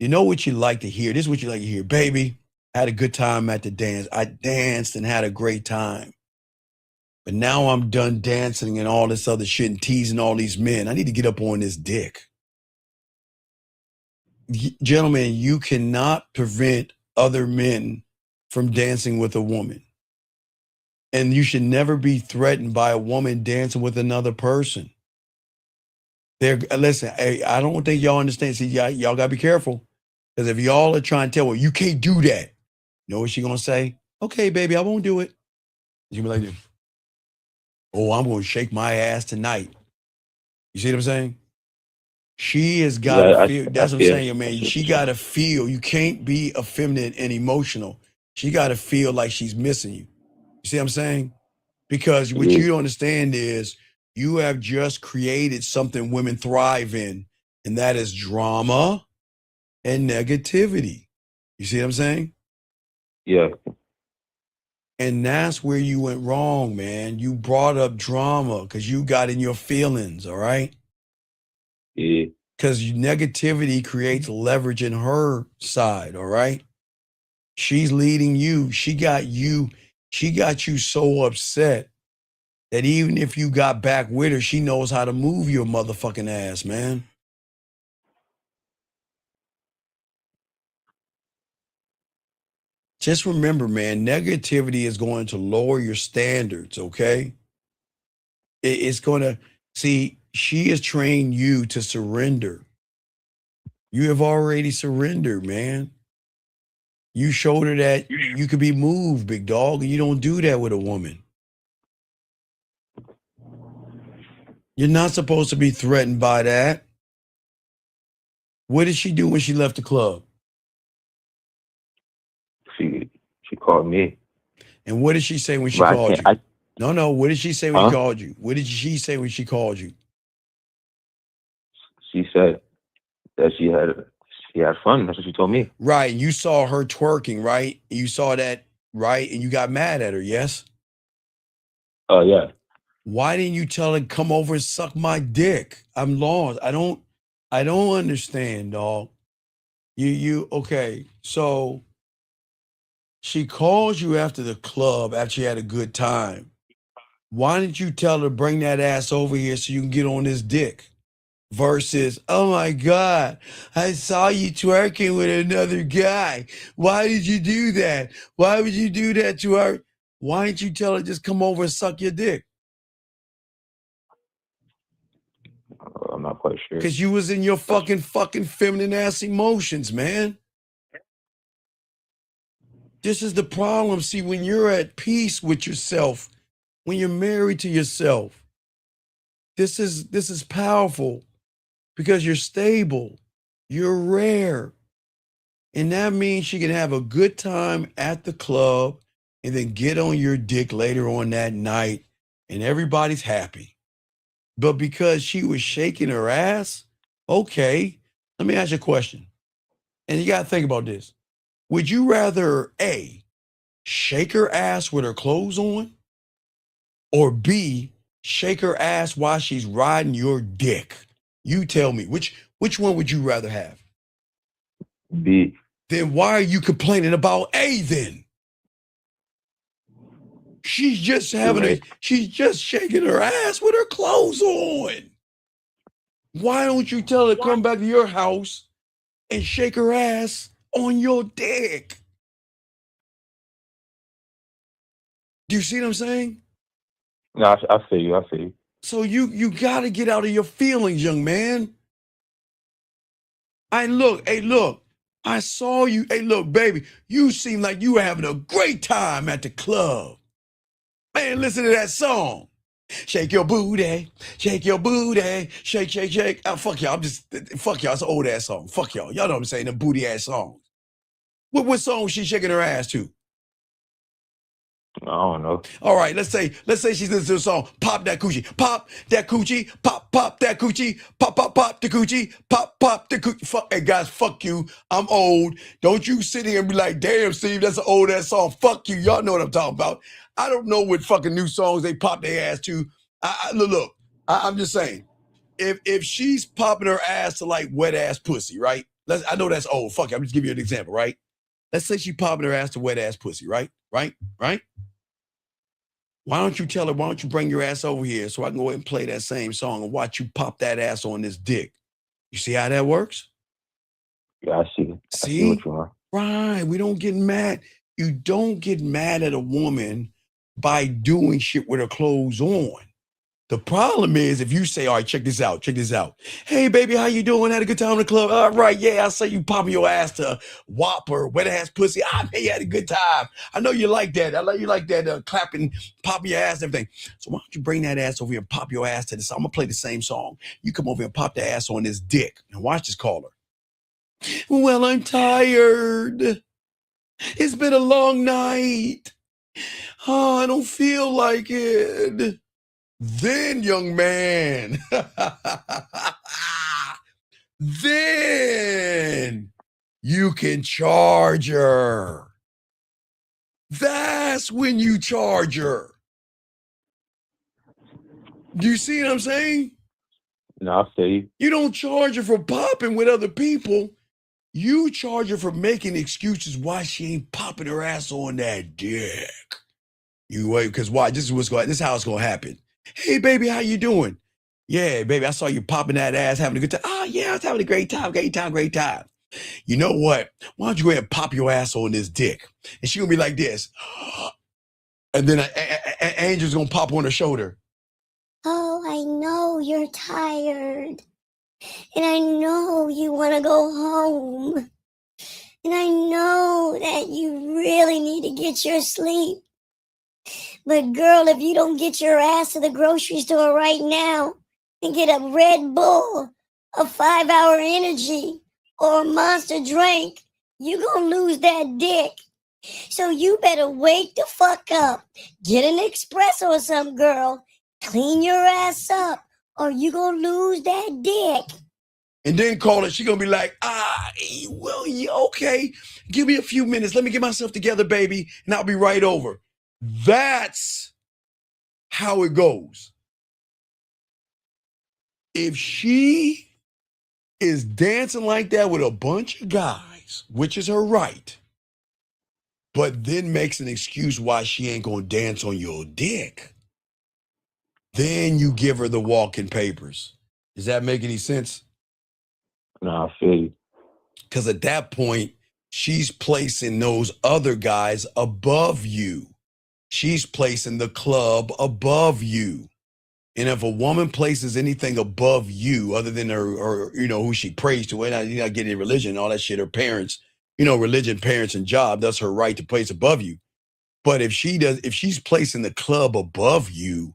you know what you like to hear. This is what you like to hear. Baby, I had a good time at the dance. I danced and had a great time. But now I'm done dancing and all this other shit and teasing all these men. I need to get up on this dick. Gentlemen, you cannot prevent other men from dancing with a woman. And you should never be threatened by a woman dancing with another person. Listen, I don't think y'all understand. See, y'all got to be careful. Because if y'all are trying to tell her, you can't do that, you know what she going to say? Okay, baby, I won't do it. She'll be like this. Oh, I'm going to shake my ass tonight. You see what I'm saying? She has got to feel. That's what I'm saying, man. She got to feel. You can't be effeminate and emotional. She got to feel like she's missing you. You see what I'm saying? Because what you don't understand is you have just created something women thrive in, and that is drama and negativity. You see what I'm saying? Yeah. And that's where you went wrong, man. You brought up drama because you got in your feelings, all right? Yeah. Because negativity creates leverage in her side, all right? She's leading you. She got you so upset that even if you got back with her, she knows how to move your motherfucking ass, man. Just remember, man, negativity is going to lower your standards, okay? It's going to, see, she has trained you to surrender. You have already surrendered, man. You showed her that you could be moved, big dog, and you don't do that with a woman. You're not supposed to be threatened by that. What did she do when she left the club? She called me. And what did she say when she called you? No. What did she say when she called you? What did she say when she called you? She said that she had fun. That's what she told me. Right. And you saw her twerking, right? You saw that, right? And you got mad at her, yes? Yeah. Why didn't you tell her to come over and suck my dick? I'm lost. I don't understand, dog. Okay. So she calls you after the club after you had a good time. Why didn't you tell her to bring that ass over here so you can get on this dick? Versus, oh my God, I saw you twerking with another guy. Why did you do that? Why would you do that to her? Why didn't you tell her just come over and suck your dick? I'm not quite sure. Because you was in your fucking feminine ass emotions, man. This is the problem. See, when you're at peace with yourself, when you're married to yourself, this is powerful because you're stable, you're rare. And that means she can have a good time at the club and then get on your dick later on that night and everybody's happy. But because she was shaking her ass, okay, let me ask you a question. And you got to think about this. Would you rather A, shake her ass with her clothes on, or B, shake her ass while she's riding your dick? You tell me, which one would you rather have? B. Then why are you complaining about A then? She's just she's just shaking her ass with her clothes on. Why don't you tell her to come back to your house and shake her ass on your dick? Do you see what I'm saying? No, I see you. I see you. So you got to get out of your feelings, young man. Hey, look, I saw you. Hey, look, baby, you seem like you were having a great time at the club. Man, listen to that song. Shake your booty, shake your booty, shake, shake, shake. Oh, fuck y'all. Fuck y'all. It's an old ass song. Fuck y'all. Y'all know what I'm saying? The booty ass song. What song was she shaking her ass to? I don't know. All right, let's say she's listening to the song "Pop That Coochie," pop that coochie, pop that coochie, pop the coochie, pop the coochie. Fuck, hey guys, fuck you. I'm old. Don't you sit here and be like, damn, Steve, that's an old ass song. Fuck you. Y'all know what I'm talking about. I don't know what fucking new songs they pop their ass to. Look, I'm just saying, if she's popping her ass to like wet ass pussy, right? I know that's old. Fuck it, I'm just giving you an example, right? Let's say she's popping her ass to wet ass pussy, right? Right? Why don't you tell her, why don't you bring your ass over here so I can go ahead and play that same song and watch you pop that ass on this dick? You see how that works? Yeah, I see. I see what you are. Right. We don't get mad. You don't get mad at a woman by doing shit with her clothes on. The problem is if you say, all right, check this out. Hey, baby, how you doing? Had a good time in the club? All right, yeah, I say you popping your ass to whopper, wet ass pussy. I bet you had a good time. I know you like that. I know you like that clapping, popping your ass and everything. So why don't you bring that ass over here and pop your ass to this? I'm going to play the same song. You come over here and pop the ass on this dick. And watch this caller. Well, I'm tired. It's been a long night. Oh, I don't feel like it. Then, young man, then you can charge her. That's when you charge her. Do you see what I'm saying? No, I see. You don't charge her for popping with other people. You charge her for making excuses why she ain't popping her ass on that dick. You wait, because why? This is how it's gonna happen. Hey, baby, how you doing? Yeah, baby, I saw you popping that ass, having a good time. Oh, yeah, I was having a great time. You know what? Why don't you go ahead and pop your ass on this dick? And she gonna be like this. And then Angel's gonna pop on her shoulder. Oh, I know you're tired. And I know you want to go home. And I know that you really need to get your sleep. But girl, if you don't get your ass to the grocery store right now and get a Red Bull, a 5-hour energy, or a Monster drink, you gonna lose that dick. So you better wake the fuck up. Get an espresso or something, girl. Clean your ass up, or you gonna lose that dick. And then call it, she gonna be like, well, yeah, okay. Give me a few minutes. Let me get myself together, baby, and I'll be right over. That's how it goes. If she is dancing like that with a bunch of guys, which is her right, but then makes an excuse why she ain't gonna dance on your dick, then you give her the walking papers. Does that make any sense? No, I feel you. Because at that point, she's placing those other guys above you. She's placing the club above you. And if a woman places anything above you, other than her who she prays to, and you're not getting religion and all that shit, her parents, religion, parents, and job, that's her right to place above you. But if she's placing the club above you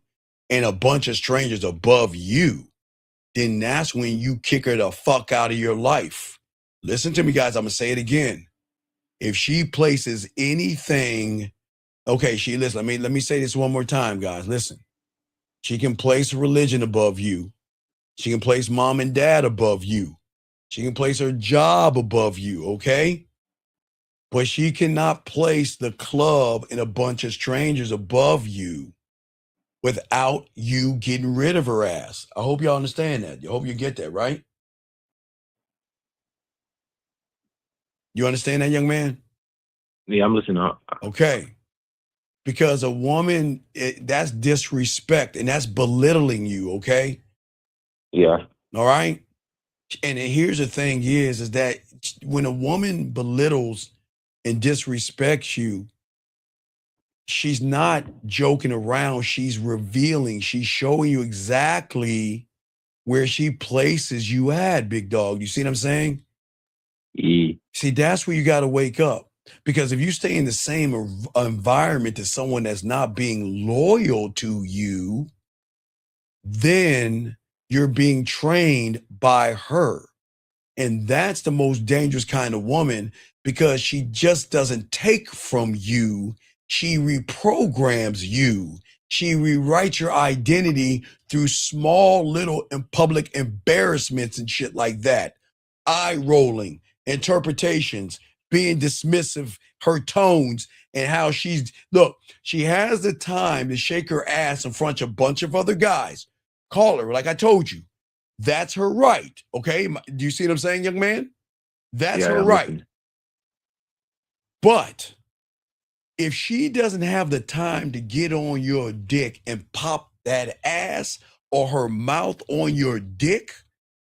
and a bunch of strangers above you, then that's when you kick her the fuck out of your life. Listen to me, guys. I'm gonna say it again. If she places anything, okay, listen. Let me say this one more time, guys. Listen. She can place religion above you. She can place mom and dad above you. She can place her job above you, okay? But she cannot place the club and a bunch of strangers above you without you getting rid of her ass. I hope y'all understand that. I hope you get that, right? You understand that, young man? Yeah, I'm listening up. Okay. Because a woman, that's disrespect and that's belittling you, okay? Yeah. All right? And here's the thing is that when a woman belittles and disrespects you, she's not joking around. She's revealing. She's showing you exactly where she places you at, big dog. You see what I'm saying? See, that's where you got to wake up. Because if you stay in the same environment as someone that's not being loyal to you, then you're being trained by her. And that's the most dangerous kind of woman because she just doesn't take from you. She reprograms you. She rewrites your identity through small little and public embarrassments and shit like that. Eye rolling, interpretations, being dismissive, her tones, and how she has the time to shake her ass in front of a bunch of other guys. Call her, like I told you. That's her right. Okay. Do you see what I'm saying, young man? That's her right. But if she doesn't have the time to get on your dick and pop that ass or her mouth on your dick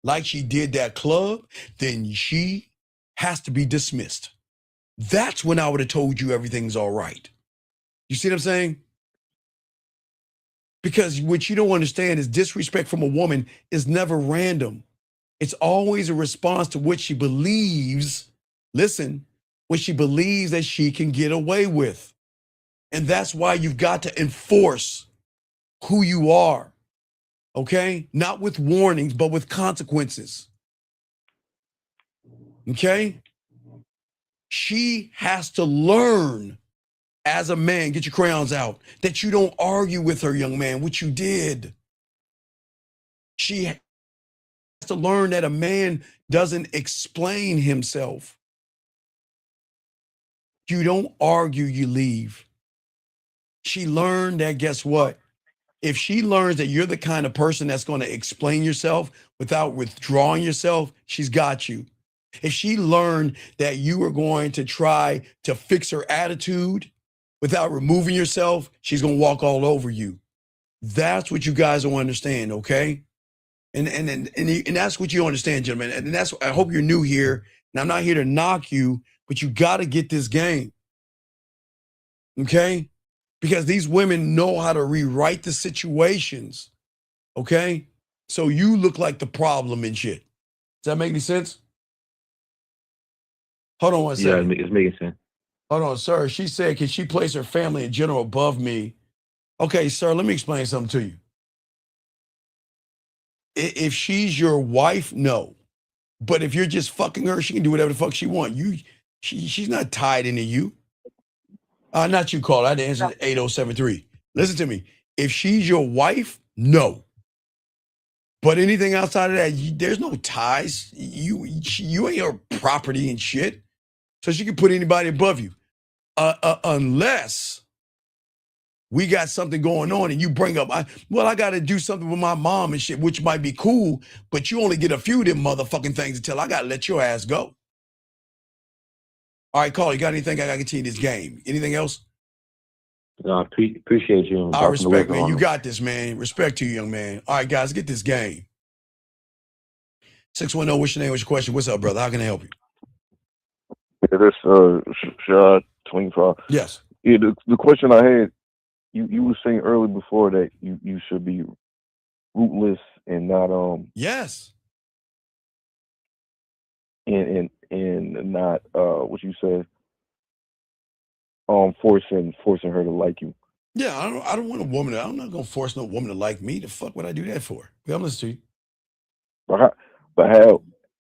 like she did that club, then she has to be dismissed. That's when I would have told you everything's all right. You see what I'm saying? Because what you don't understand is disrespect from a woman is never random. It's always a response to what she believes, listen, what she believes that she can get away with. And that's why you've got to enforce who you are, okay? Not with warnings, but with consequences, okay? She has to learn as a man, get your crayons out, that you don't argue with her, young man, what you did. She has to learn that a man doesn't explain himself. You don't argue, you leave. She learned that, guess what? If she learns that you're the kind of person that's going to explain yourself without withdrawing yourself, she's got you. If she learned that you are going to try to fix her attitude without removing yourself, she's going to walk all over you. That's what you guys don't understand, okay? And that's what you understand, gentlemen. And that's, I hope you're new here, and I'm not here to knock you, but you got to get this game, okay? Because these women know how to rewrite the situations, okay? So you look like the problem and shit. Does that make any sense? Hold on one second. Yeah, it's making sense. Hold on, sir. She said, can she place her family in general above me? Okay, sir, let me explain something to you. If she's your wife, no. But if you're just fucking her, she can do whatever the fuck she wants. She's not tied into you. Not you, call. I had to answer 8073. Listen to me. If she's your wife, no. But anything outside of that, there's no ties. You ain't her property and shit. So she can put anybody above you. Unless we got something going on and you bring up, I got to do something with my mom and shit, which might be cool, but you only get a few of them motherfucking things until I got to let your ass go. All right, Carl, you got anything? I got to continue this game. Anything else? No, I appreciate you. I respect, man. You got this, man. Respect to you, young man. All right, guys, get this game. 610, what's your name? What's your question? What's up, brother? How can I help you? Yeah, this Shad 25. Yes. Yeah, the question I had, you were saying earlier before that you should be ruthless and not yes. And not what you said forcing her to like you. Yeah, I don't want a woman. I'm not gonna force no woman to like me. The fuck would I do that for? Yeah, I'm listening to you. But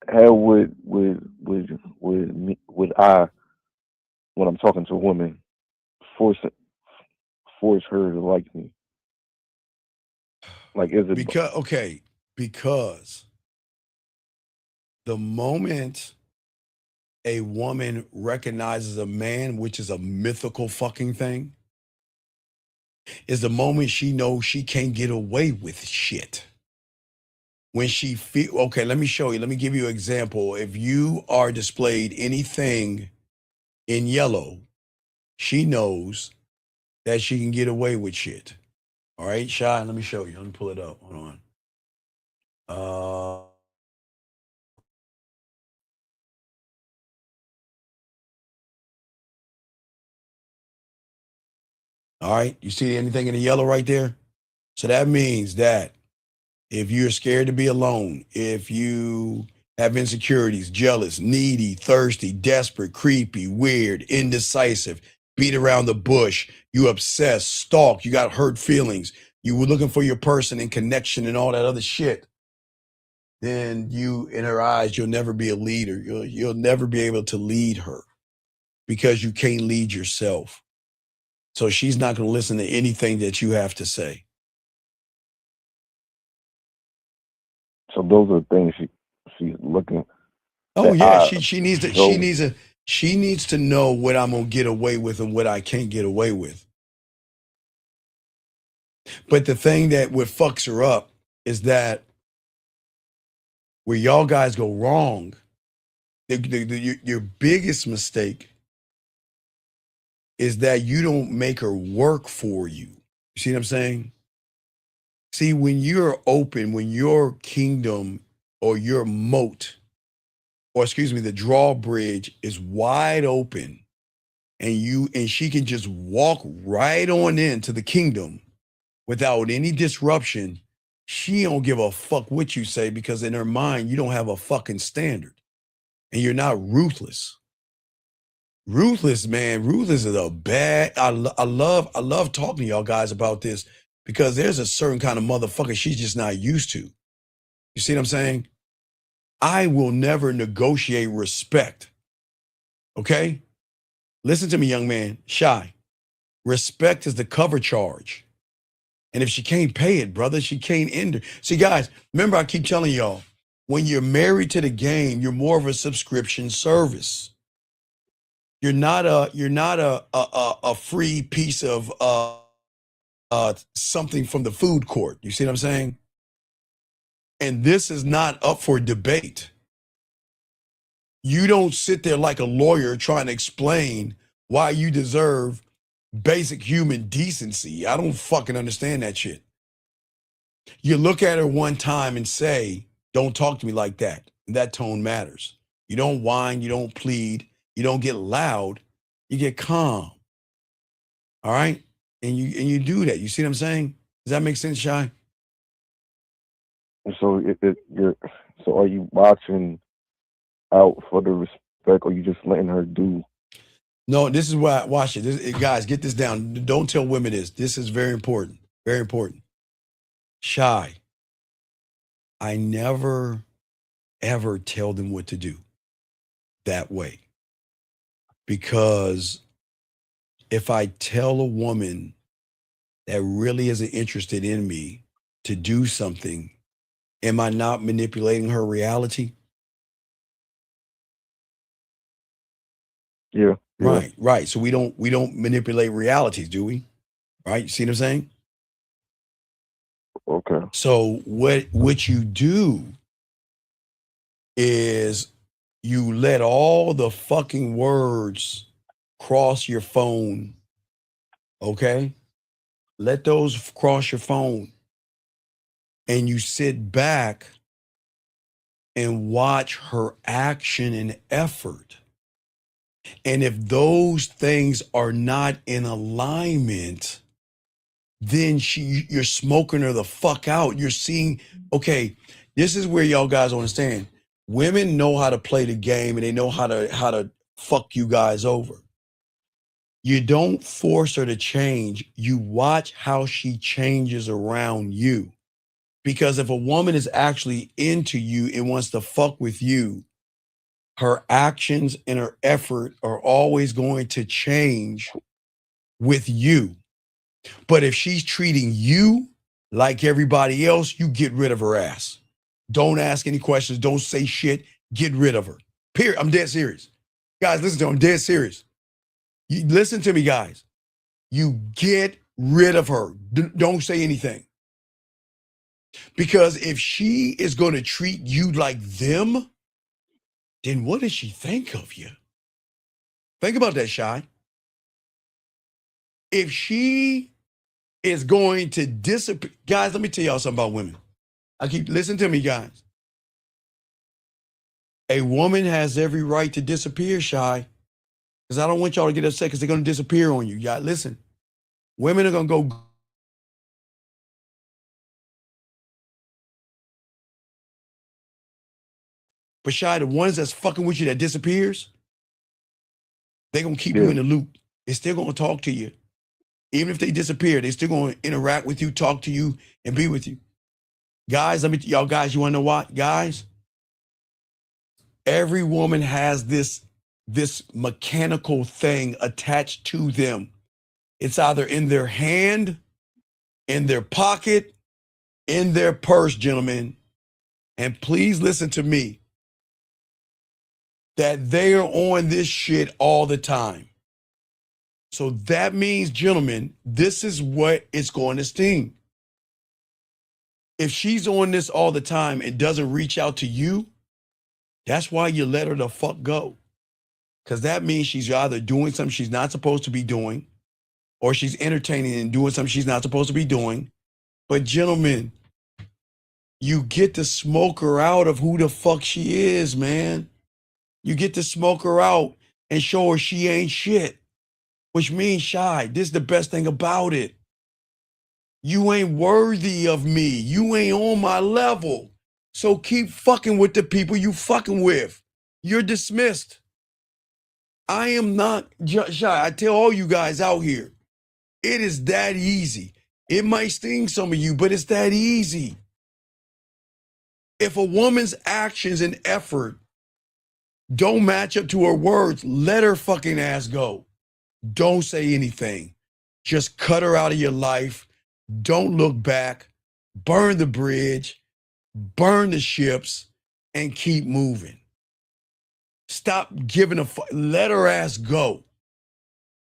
how would I, when I'm talking to a woman, force her to like me? Like, is it because the moment a woman recognizes a man, which is a mythical fucking thing, is the moment she knows she can't get away with shit. When she feel, okay, let me show you. Let me give you an example. If you are displayed anything in yellow, she knows that she can get away with shit. All right, Shy, let me show you. Let me pull it up. Hold on. All right, you see anything in the yellow right there? So that means that if you're scared to be alone, if you have insecurities, jealous, needy, thirsty, desperate, creepy, weird, indecisive, beat around the bush, you obsessed, stalk, you got hurt feelings, you were looking for your person and connection and all that other shit, then you, in her eyes, you'll never be a leader. You'll never be able to lead her because you can't lead yourself. So she's not going to listen to anything that you have to say. So those are things she's looking. Oh yeah, she needs to know what I'm gonna get away with and what I can't get away with. But the thing that what fucks her up is that where y'all guys go wrong, your biggest mistake is that you don't make her work for you. You see what I'm saying? See, when you're open, when your kingdom or your moat, or excuse me, the drawbridge is wide open, and she can just walk right on into the kingdom without any disruption, she don't give a fuck what you say because in her mind, you don't have a fucking standard and you're not ruthless. Ruthless, man. Ruthless is a bad. I love talking to y'all guys about this because there's a certain kind of motherfucker she's just not used to. You see what I'm saying? I will never negotiate respect. Okay? Listen to me, young man. Shy. Respect is the cover charge. And if she can't pay it, brother, she can't end it. See, guys, remember I keep telling y'all, when you're married to the game, you're more of a subscription service. You're not a free piece of something from the food court. You see what I'm saying? And this is not up for debate. You don't sit there like a lawyer trying to explain why you deserve basic human decency. I don't fucking understand that shit. You look at her one time and say, don't talk to me like that. And that tone matters. You don't whine, you don't plead, you don't get loud, you get calm. All right? And you do that. You see what I'm saying? Does that make sense, Shy? So so are you watching out for the respect, or you just letting her do? No, this is why, watch it. Guys, get this down. Don't tell women this. This is very important. Very important. Shy. I never, ever tell them what to do that way. Because if I tell a woman that really isn't interested in me to do something, am I not manipulating her reality? Yeah. Right. So we don't manipulate realities, do we? Right? You see what I'm saying? Okay. So what you do is you let all the fucking words cross your phone. Okay? Let those cross your phone. And you sit back and watch her action and effort. And if those things are not in alignment, then you're smoking her the fuck out. You're seeing, okay, this is where y'all guys understand. Women know how to play the game and they know how to fuck you guys over. You don't force her to change. You watch how she changes around you. Because if a woman is actually into you and wants to fuck with you, her actions and her effort are always going to change with you. But if she's treating you like everybody else, you get rid of her ass. Don't ask any questions. Don't say shit. Get rid of her. Period. I'm dead serious. Guys, listen to me. I'm dead serious. You listen to me, guys. You get rid of her. Don't say anything. Because if she is going to treat you like them, then what does she think of you? Think about that, Shy. If she is going to disappear, guys, let me tell y'all something about women. Listen to me, guys. A woman has every right to disappear, Shy. Because I don't want y'all to get upset because they're going to disappear on you. Y'all, listen. Women are going to go. But Shy, the ones that's fucking with you that disappears, they're going to keep you in the loop. They're still going to talk to you. Even if they disappear, they're still going to interact with you, talk to you, and be with you. Guys, y'all guys, you want to know what? Guys, every woman has this mechanical thing attached to them. It's either in their hand, in their pocket, in their purse, gentlemen. And please listen to me. That they are on this shit all the time. So that means, gentlemen, this is what it's going to sting. If she's on this all the time and doesn't reach out to you, that's why you let her the fuck go. Because that means she's either doing something she's not supposed to be doing, or she's entertaining and doing something she's not supposed to be doing. But gentlemen, you get to smoke her out of who the fuck she is, man. You get to smoke her out and show her she ain't shit. Which means, Shy, this is the best thing about it. You ain't worthy of me. You ain't on my level. So keep fucking with the people you fucking with. You're dismissed. I am not Shy. I tell all you guys out here, it is that easy. It might sting some of you, but it's that easy. If a woman's actions and effort don't match up to her words, let her fucking ass go. Don't say anything. Just cut her out of your life. Don't look back. Burn the bridge. Burn the ships and keep moving. Stop giving a fuck. Let her ass go.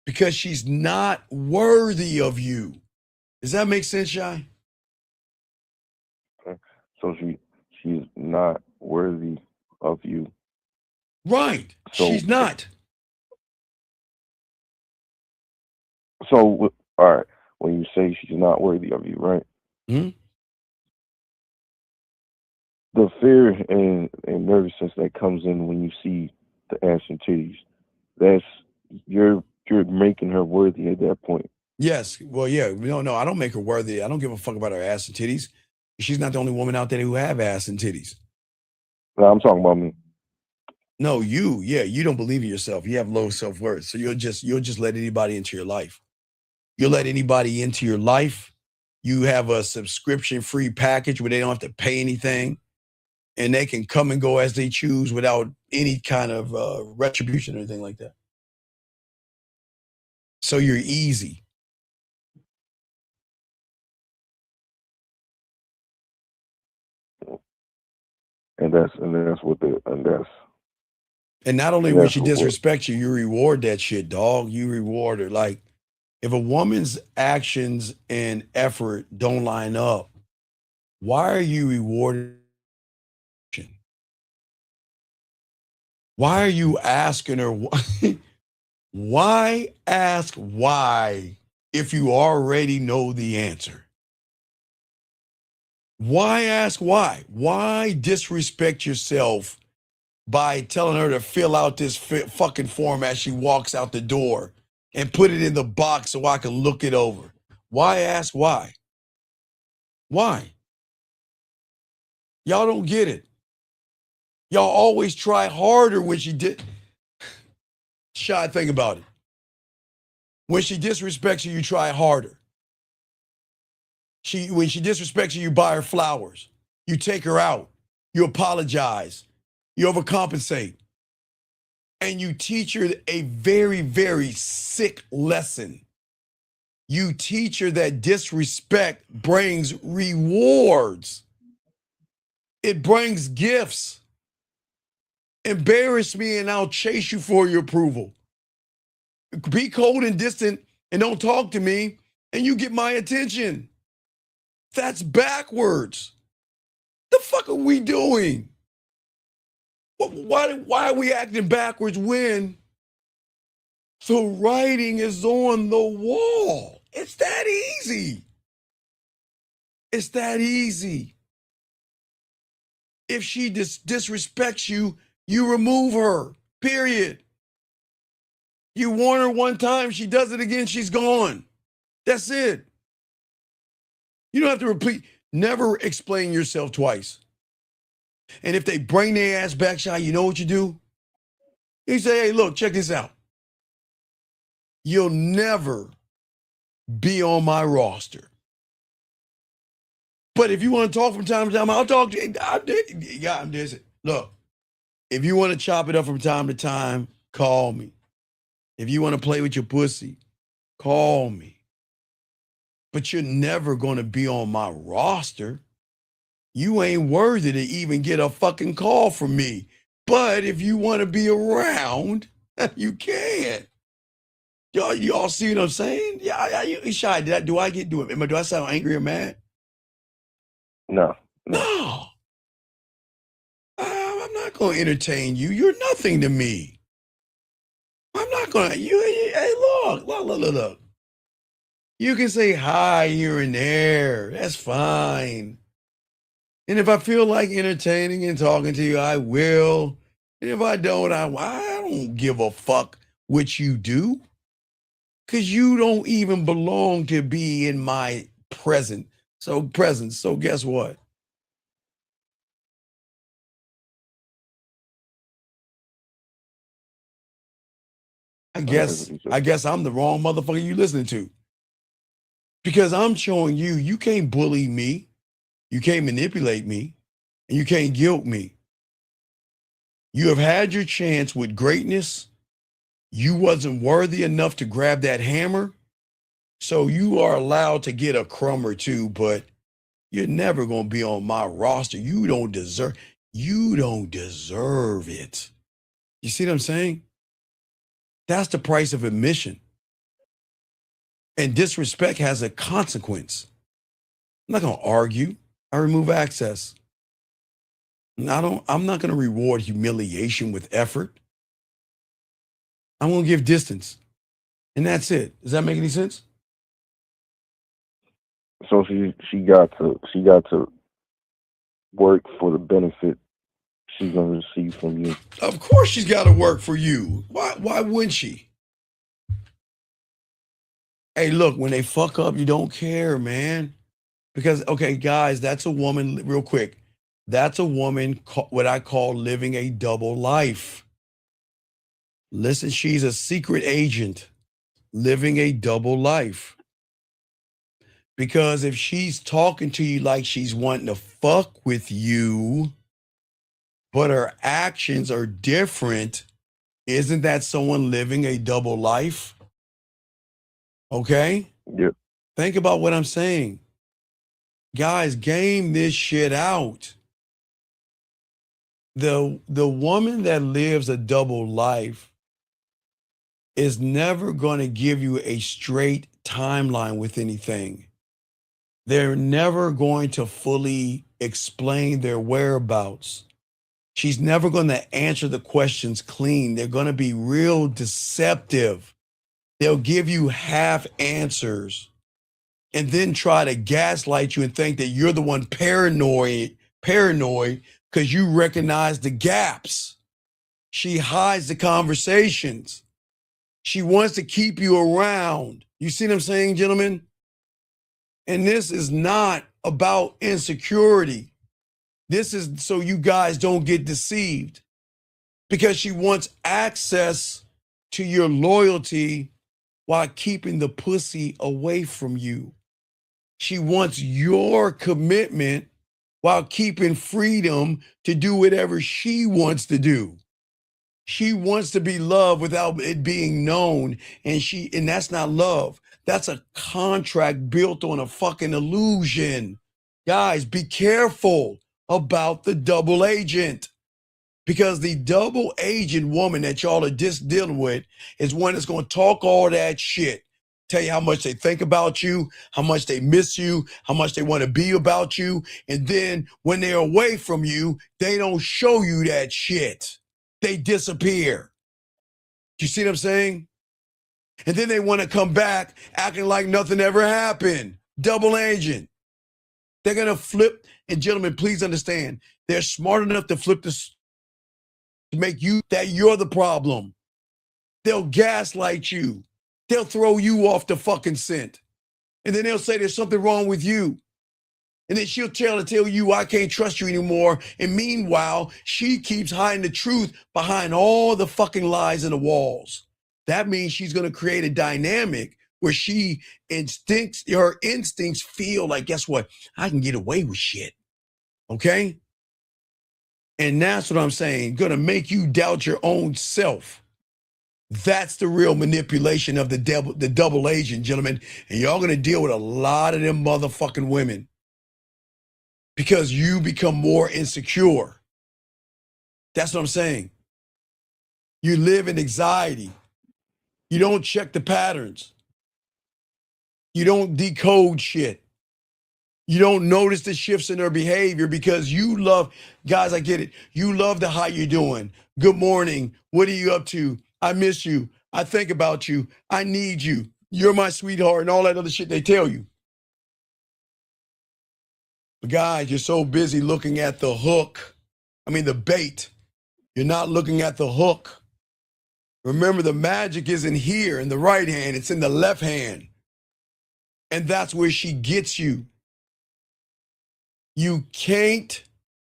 Because she's not worthy of you. Does that make sense, Shy? So she's not worthy of you. Right. So, she's not. So, all right, when you say she's not worthy of you, right? Mm-hmm. The fear and nervousness that comes in when you see the ass and titties, that's you're making her worthy at that point. Yes. Well, yeah. No, I don't make her worthy. I don't give a fuck about her ass and titties. She's not the only woman out there who have ass and titties. No, I'm talking about me. No, you. Yeah, you don't believe in yourself. You have low self-worth. So you'll just let anybody into your life. You'll let anybody into your life. You have a subscription-free package where they don't have to pay anything. And they can come and go as they choose without any kind of retribution or anything like that. So you're easy. And not only when she disrespects you, you reward that shit, dog. You reward her. Like, if a woman's actions and effort don't line up, why are you rewarding? Why are you asking her? Why ask why if you already know the answer? Why ask why? Why disrespect yourself by telling her to fill out this fucking form as she walks out the door and put it in the box so I can look it over? Why ask why? Why? Y'all don't get it. Y'all always try harder when she did. Shy, think about it. When she disrespects you, you try harder. When she disrespects you, you buy her flowers. You take her out. You apologize. You overcompensate. And you teach her a very, very sick lesson. You teach her that disrespect brings rewards. It brings gifts. Embarrass me and I'll chase you for your approval. Be cold and distant and don't talk to me and you get my attention. That's backwards. The fuck are we doing? Why are we acting backwards when The writing is on the wall. It's that easy. It's that easy. If she disrespects you, you remove her, period. You warn her one time, she does it again, she's gone. That's it. You don't have to repeat. Never explain yourself twice. And if they bring their ass back, Shy, you know what you do? You say, hey, look, check this out. You'll never be on my roster. But if you want to talk from time to time, I'll talk to you. I'm just, look, if you want to chop it up from time to time, call me. If you want to play with your pussy, call me. But you're never going to be on my roster. You ain't worthy to even get a fucking call from me. But if you want to be around, you can. Y'all see what I'm saying? Yeah, Shy, do I sound angry or mad? No. No. I'm not going to entertain you. You're nothing to me. I'm not going to. Hey, look. You can say hi here and there. That's fine. And if I feel like entertaining and talking to you, I will. And if I don't, I don't give a fuck what you do. Because you don't even belong to be in my presence. So guess what? I guess I'm the wrong motherfucker you listening to. Because I'm showing you can't bully me, you can't manipulate me, and you can't guilt me. You have had your chance with greatness. You wasn't worthy enough to grab that hammer. So you are allowed to get a crumb or two, but you're never going to be on my roster. You don't deserve it. You see what I'm saying? That's the price of admission. And disrespect has a consequence. I'm not going to argue. I remove access. I'm not going to reward humiliation with effort. I'm going to give distance. And that's it. Does that make any sense? So she got to work for the benefit she's gonna receive from you. Of course she's got to work for you. Why wouldn't she? Hey, look, when they fuck up, you don't care, man. Because, okay, guys, that's a woman, real quick. That's a woman, what I call living a double life. Listen, she's a secret agent living a double life. Because if she's talking to you like she's wanting to fuck with you, but her actions are different, isn't that someone living a double life? Okay? Yep. Think about what I'm saying. Guys, game this shit out. The woman that lives a double life is never going to give you a straight timeline with anything. They're never going to fully explain their whereabouts. She's never going to answer the questions clean. They're going to be real deceptive. They'll give you half answers and then try to gaslight you and think that you're the one paranoid because you recognize the gaps. She hides the conversations. She wants to keep you around. You see what I'm saying, gentlemen? And this is not about insecurity. This is so you guys don't get deceived, because she wants access to your loyalty while keeping the pussy away from you. She wants your commitment while keeping freedom to do whatever she wants to do. She wants to be loved without it being known, and that's not love. That's a contract built on a fucking illusion. Guys, be careful about the double agent, because the double agent woman that y'all are just dealing with is one that's going to talk all that shit. Tell you how much they think about you, how much they miss you, how much they want to be about you. And then when they're away from you, they don't show you that shit. They disappear. Do you see what I'm saying? And then they want to come back acting like nothing ever happened. Double agent. They're going to flip. And gentlemen, please understand, they're smart enough to flip this to make you that you're the problem. They'll gaslight you. They'll throw you off the fucking scent. And then they'll say there's something wrong with you. And then she'll tell you, I can't trust you anymore. And meanwhile, she keeps hiding the truth behind all the fucking lies in the walls. That means she's going to create a dynamic where her instincts feel like, guess what? I can get away with shit. Okay? And that's what I'm saying. Going to make you doubt your own self. That's the real manipulation of the double agent, gentlemen. And y'all going to deal with a lot of them motherfucking women. Because you become more insecure. That's what I'm saying. You live in anxiety. You don't check the patterns. You don't decode shit. You don't notice the shifts in their behavior because you love, guys, I get it. You love the how you doing. Good morning. What are you up to? I miss you. I think about you. I need you. You're my sweetheart and all that other shit they tell you. But guys, you're so busy looking at the hook. The bait. You're not looking at the hook. Remember, the magic isn't here in the right hand. It's in the left hand. And that's where she gets you. You can't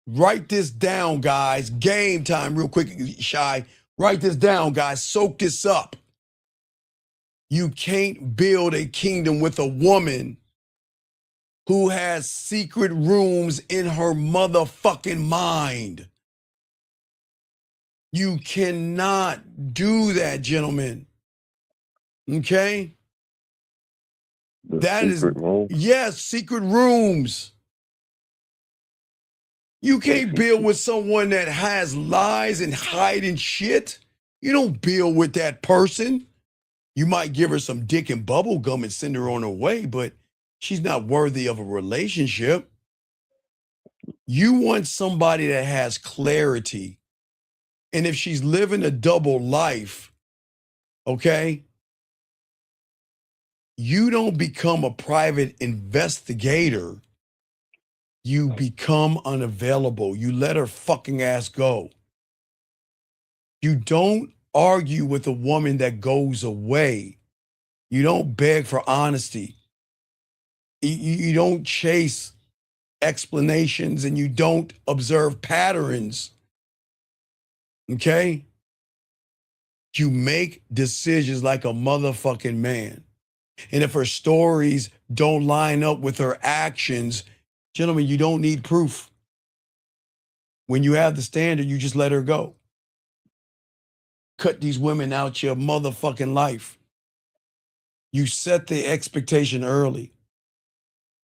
write this down, guys. Game time, real quick, Shy. Write this down, guys. Soak this up. You can't build a kingdom with a woman who has secret rooms in her motherfucking mind. You cannot do that, gentlemen. Okay? That is, yes, secret rooms. You can't build with someone that has lies and hiding shit. You don't build with that person. You might give her some dick and bubble gum and send her on her way, but she's not worthy of a relationship. You want somebody that has clarity. And if she's living a double life, okay, you don't become a private investigator. You become unavailable. You let her fucking ass go. You don't argue with a woman that goes away. You don't beg for honesty. You don't chase explanations and you don't observe patterns. Okay? You make decisions like a motherfucking man. And if her stories don't line up with her actions, gentlemen, you don't need proof. When you have the standard, you just let her go. Cut these women out your motherfucking life. You set the expectation early.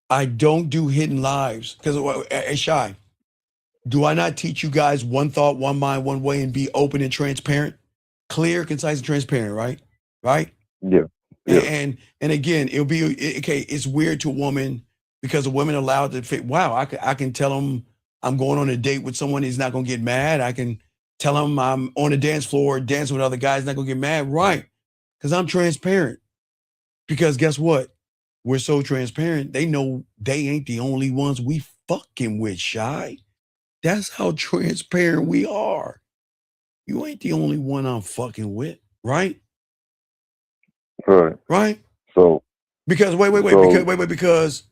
I don't do hidden lives. Because, hey, Shy, do I not teach you guys one thought, one mind, one way, and be open and transparent? Clear, concise, and transparent, right? Right? Yeah. And again, it'll be, okay, it's weird to a woman because a woman allowed to fit, wow, I can tell him I'm going on a date with someone, he's not going to get mad. I can tell him I'm on a dance floor dancing with other guys, not going to get mad. Right. Because I'm transparent. Because guess what? We're so transparent. They know they ain't the only ones we fucking with, Shy. That's how transparent we are. You ain't the only one I'm fucking with, right? Right. Right? So because because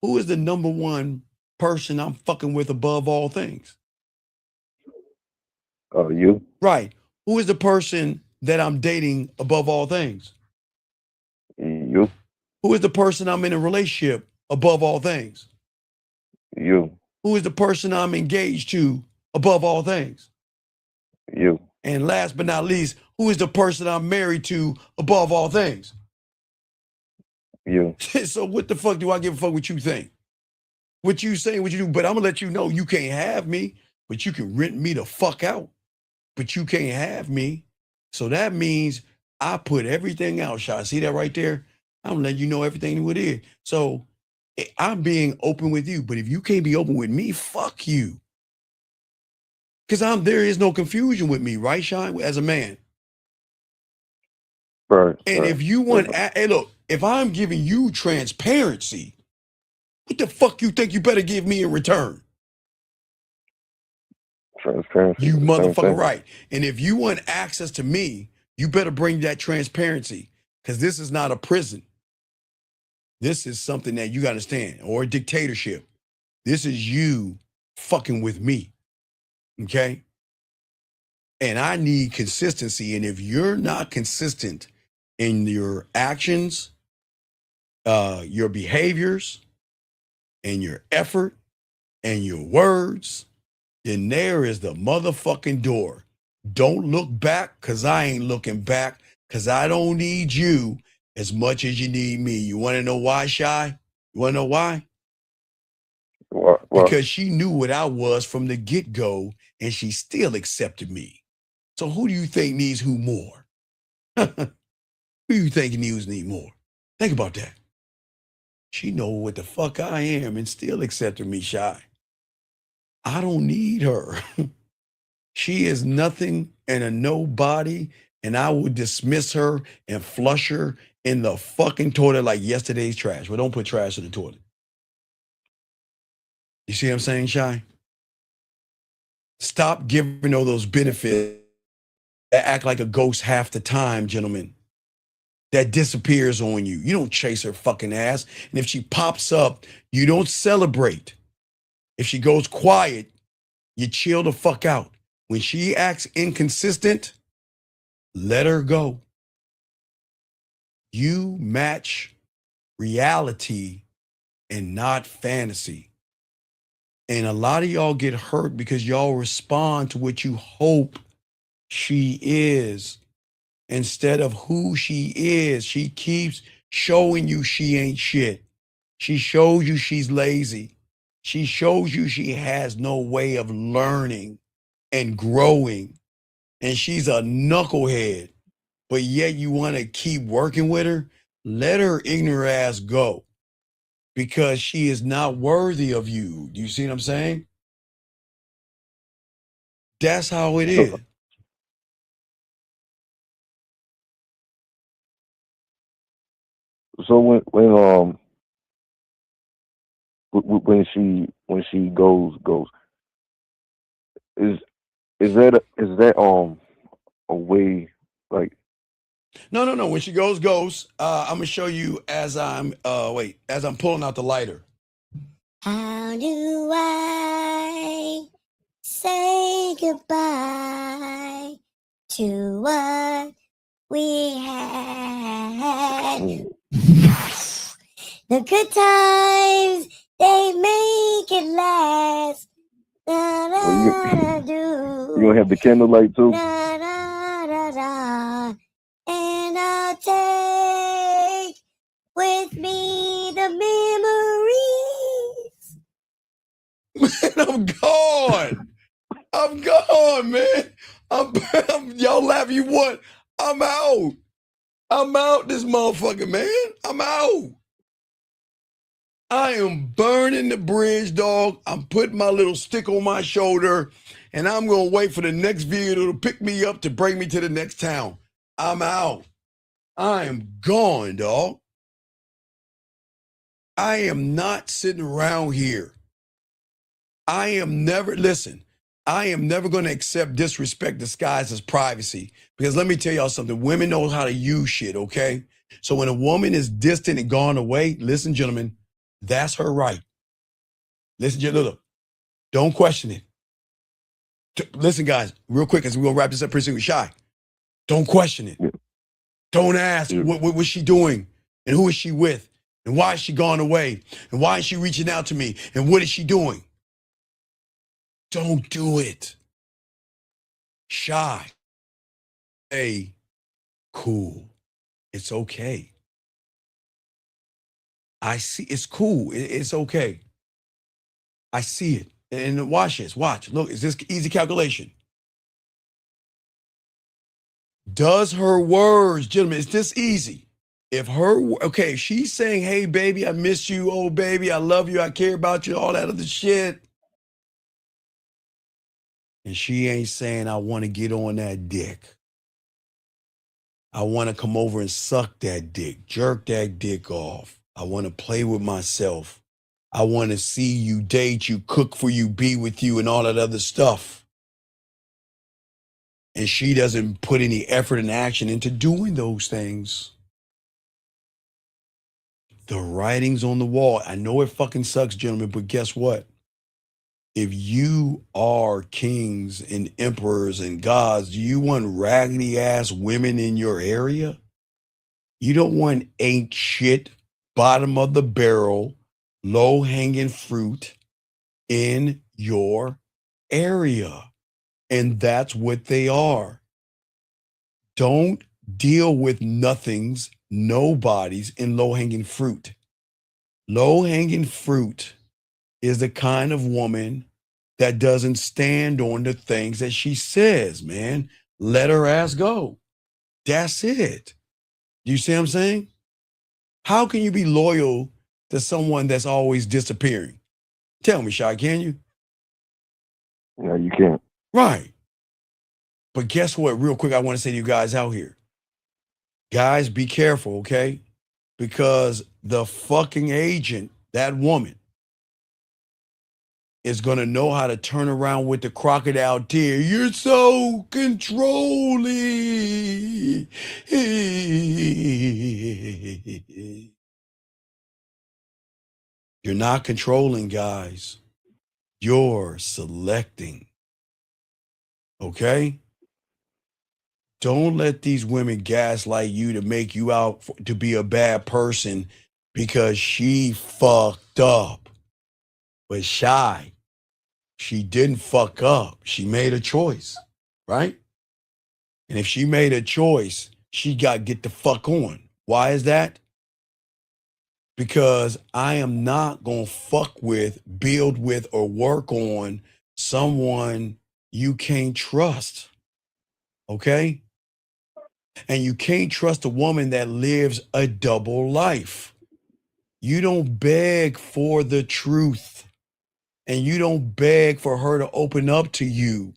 who is the number one person I'm fucking with above all things? You. Right. Who is the person that I'm dating above all things? You. Who is the person I'm in a relationship above all things? You. Who is the person I'm engaged to above all things? You. And last but not least, who is the person I'm married to above all things? You. So what the fuck do I give a fuck what you think? What you say, what you do, but I'm gonna let you know you can't have me, but you can rent me the fuck out. But you can't have me. So that means I put everything out, Shot. See that right there? I'm letting you know everything what it is. So I'm being open with you, but if you can't be open with me, fuck you. Because there is no confusion with me, right, Sean, as a man? Right. And if you want, hey, look, if I'm giving you transparency, what the fuck you think you better give me in return? Transparency. You The same motherfucker thing. right. And if you want access to me, you better bring that transparency, because this is not a prison. This is something that you got to understand, or a dictatorship. This is you fucking with me. Okay? And I need consistency. And if you're not consistent in your actions, your behaviors, and your effort, and your words, then there is the motherfucking door. Don't look back, because I ain't looking back, because I don't need you as much as you need me. You want to know why, Shy? You want to know why? Because she knew what I was from the get-go, and she still accepted me. So who do you think needs who more? Who do you think needs more? Think about that. She know what the fuck I am and still accepted me, Shy. I don't need her. She is nothing and a nobody, and I would dismiss her and flush her in the fucking toilet like yesterday's trash. Well, don't put trash in the toilet. You see what I'm saying, Shy? Stop giving all those benefits that act like a ghost half the time, gentlemen. That disappears on you. You don't chase her fucking ass. And if she pops up, you don't celebrate. If she goes quiet, you chill the fuck out. When she acts inconsistent, let her go. You match reality and not fantasy. And a lot of y'all get hurt because y'all respond to what you hope she is instead of who she is. She keeps showing you she ain't shit. She shows you she's lazy. She shows you she has no way of learning and growing. And she's a knucklehead. But yet you want to keep working with her. Let her ignorant ass go, because she is not worthy of you. Do you see what I'm saying? That's how it is. So when she goes, is that a way, like? No. When she goes ghost, I'm gonna show you as I'm pulling out the lighter. How do I say goodbye to what we had? The good times, they make it last. Da, da, da, You gonna have the candlelight too? da, da, da, da. And I'll take with me the memories. I'm gone. I'm gone, man. Y'all laugh. You what? I'm out. I'm out this motherfucker, man. I'm out. I am burning the bridge, dog. I'm putting my little stick on my shoulder, and I'm going to wait for the next vehicle to pick me up to bring me to the next town. I'm out. I am gone, dog. I am not sitting around here. I am never going to accept disrespect disguised as privacy, because let me tell y'all something. Women know how to use shit, okay? So when a woman is distant and gone away, listen, gentlemen, that's her right. Listen, look, don't question it. Listen, guys, real quick, as we're going to wrap this up pretty soon with Shy. Don't question it. Don't ask what was she doing and who is she with and why is she gone away and why is she reaching out to me and what is she doing? Don't do it. Shy. Hey, cool. It's okay. I see. It's cool. It's okay. I see it. And watch this. Watch. Look, is this easy calculation? Does her words, gentlemen, it's this easy. If she's saying, hey, baby, I miss you. Oh, baby, I love you. I care about you. All that other shit. And she ain't saying, I want to get on that dick. I want to come over and suck that dick, jerk that dick off. I want to play with myself. I want to see you, date you, cook for you, be with you, and all that other stuff. And she doesn't put any effort and action into doing those things. The writing's on the wall. I know it fucking sucks, gentlemen, but guess what? If you are kings and emperors and gods, do you want raggedy ass women in your area? You don't want ain't shit, bottom of the barrel, low hanging fruit in your area. And that's what they are. Don't deal with nothings, nobodies, and low hanging fruit. Low hanging fruit is the kind of woman that doesn't stand on the things that she says, man. Let her ass go. That's it. You see what I'm saying? How can you be loyal to someone that's always disappearing? Tell me, Shy, can you? No, you can't. Right. But guess what? Real quick, I want to say to you guys out here. Guys, be careful, okay? Because the fucking agent, that woman, is going to know how to turn around with the crocodile tear. You're so controlling. You're not controlling, guys. You're selecting. Okay? Don't let these women gaslight you to make you out to be a bad person because she fucked up. But Shy, she didn't fuck up. She made a choice, right? And if she made a choice, she got to get the fuck on. Why is that? Because I am not going to fuck with, build with, or work on someone you can't trust. Okay? And you can't trust a woman that lives a double life. You don't beg for the truth. And you don't beg for her to open up to you.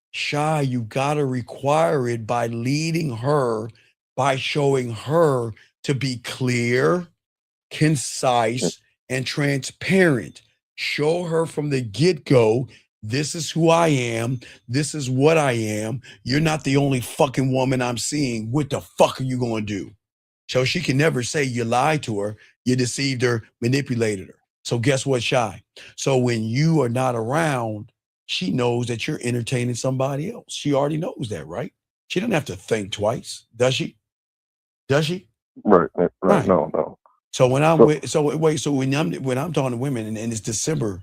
Shy, you got to require it by leading her, by showing her to be clear, concise, and transparent. Show her from the get-go, this is who I am. This is what I am. You're not the only fucking woman I'm seeing. What the fuck are you going to do? So she can never say you lied to her, you deceived her, manipulated her. So guess what, Shy? So when you are not around, she knows that you're entertaining somebody else. She already knows that, right? She doesn't have to think twice, does she? Does she? Right. No. So when I'm when I'm talking to women and it's December,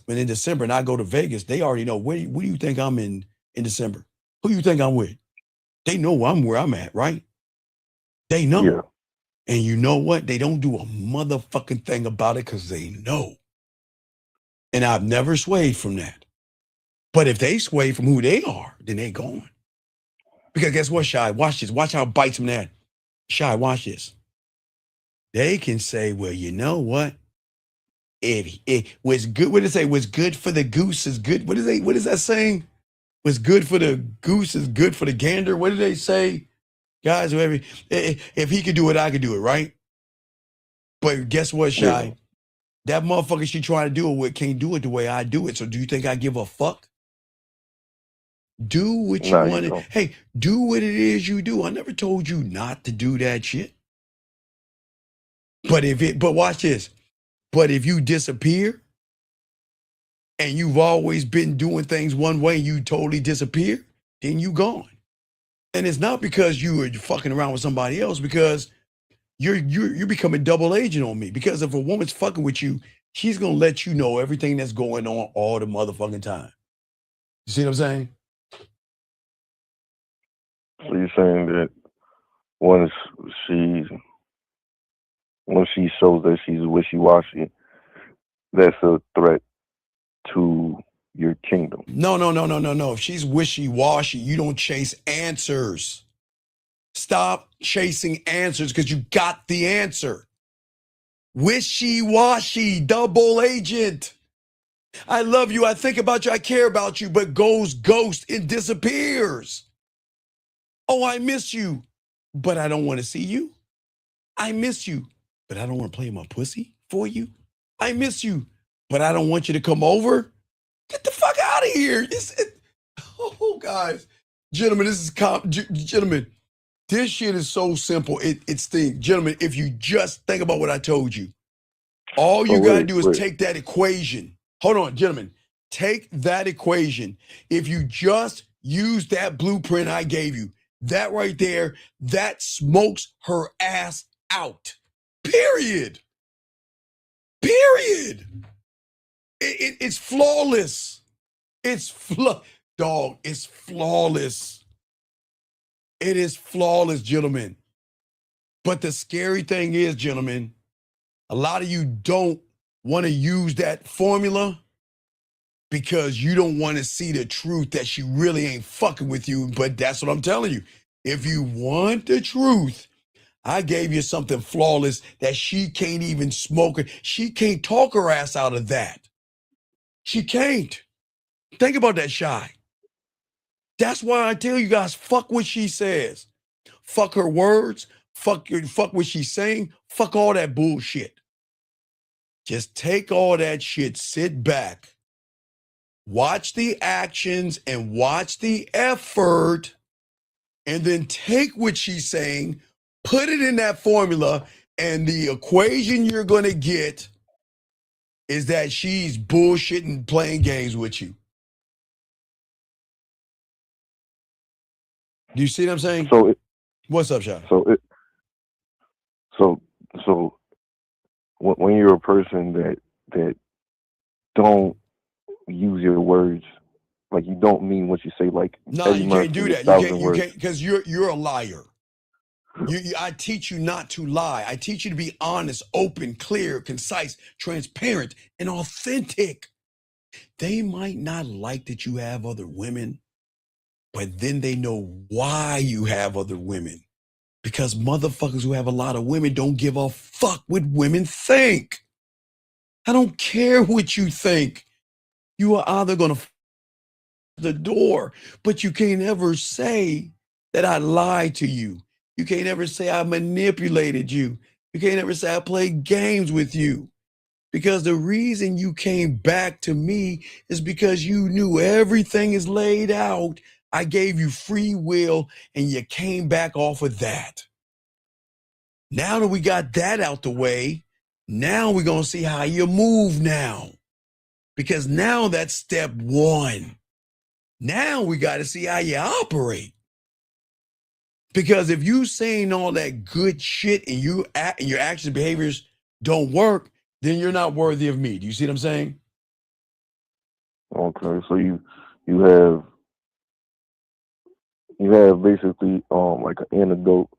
when in December and I go to Vegas, they already know where do you think I'm in December? Who you think I'm with? They know where I'm at, right? They know. Yeah. And you know what? They don't do a motherfucking thing about it because they know. And I've never swayed from that. But if they sway from who they are, then they gone. Because guess what, Shy? Watch this. Watch how it bites them that. Shy, watch this. They can say, well, you know what? If it was good, what did it say? What's good for the goose is good. What is that saying? What's good for the goose is good for the gander. What did they say? Guys, whoever, if he could do it, I could do it, right? But guess what, Shy? Yeah. That motherfucker she trying to do it with can't do it the way I do it. So do you think I give a fuck? Do what you want to. Hey, do what it is you do. I never told you not to do that shit. But watch this. But if you disappear and you've always been doing things one way and you totally disappear, then you gone. And it's not because you were fucking around with somebody else, because you're becoming double agent on me. Because if a woman's fucking with you, she's gonna let you know everything that's going on all the motherfucking time. You see what I'm saying? So you're saying that once she shows that she's wishy-washy, that's a threat to your kingdom. No. If she's wishy-washy, you don't chase answers. Stop chasing answers because you got the answer. Wishy-washy, double agent. I love you, I think about you, I care about you, but goes ghost and disappears. Oh, I miss you. but I don't want to see you. I miss you, but I don't want to play my pussy for you. I miss you, but I don't want you to come over. Get the fuck out of here. Oh, guys. Gentlemen, gentlemen, this shit is so simple. It's thing. Gentlemen, if you just think about what I told you, all you got to do is take that equation. Hold on, gentlemen. Take that equation. If you just use that blueprint I gave you, that right there, that smokes her ass out. Period. Period. It's flawless. It's flawless. It is flawless, gentlemen. But the scary thing is, gentlemen, a lot of you don't want to use that formula because you don't want to see the truth that she really ain't fucking with you. But that's what I'm telling you. If you want the truth, I gave you something flawless that she can't even smoke it. She can't talk her ass out of that. She can't. Think about that, Shy. That's why I tell you guys, fuck what she says. Fuck her words. Fuck what she's saying. Fuck all that bullshit. Just take all that shit, sit back, watch the actions and watch the effort, and then take what she's saying, put it in that formula, and the equation you're going to get is that she's bullshitting, playing games with you. Do you see what I'm saying? What's up, Sean? So when you're a person that don't use your words, like you don't mean what you say, like no, you can't do that. You can't because you're a liar. I teach you not to lie. I teach you to be honest, open, clear, concise, transparent, and authentic. They might not like that you have other women, but then they know why you have other women. Because motherfuckers who have a lot of women don't give a fuck what women think. I don't care what you think. You are either going to the door, but you can't ever say that I lied to you. You can't ever say I manipulated you. You can't ever say I played games with you. Because the reason you came back to me is because you knew everything is laid out. I gave you free will and you came back off of that. Now that we got that out the way, now we're going to see how you move now. Because now that's step one. Now we got to see how you operate. Because if you saying all that good shit and your actions and behaviors don't work, then you're not worthy of me. Do you see what I'm saying? Okay, so you have basically like an antidote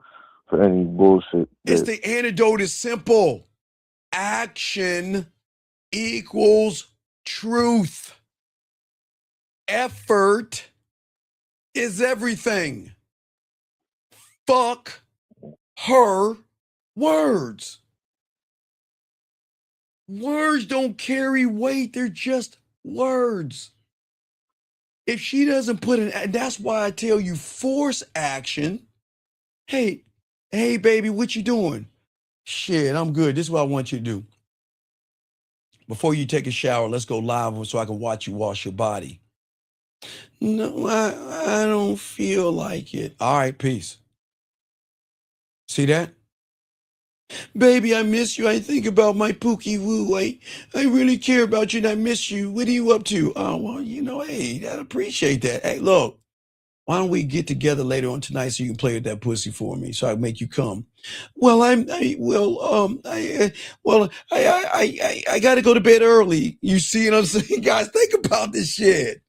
for any bullshit. The antidote is simple. Action equals truth. Effort is everything. Fuck her words. Words don't carry weight. They're just words. If she doesn't put in, that's why I tell you force action. Hey, baby, what you doing? Shit, I'm good. This is what I want you to do. Before you take a shower, let's go live so I can watch you wash your body. No, I don't feel like it. All right, peace. See that? Baby, I miss you. I think about my Pookie Woo. I really care about you and I miss you. What are you up to? Oh, well, hey, I appreciate that. Hey, look, why don't we get together later on tonight so you can play with that pussy for me so I can make you come? Well, I got to go to bed early. You see what I'm saying? Guys, think about this shit.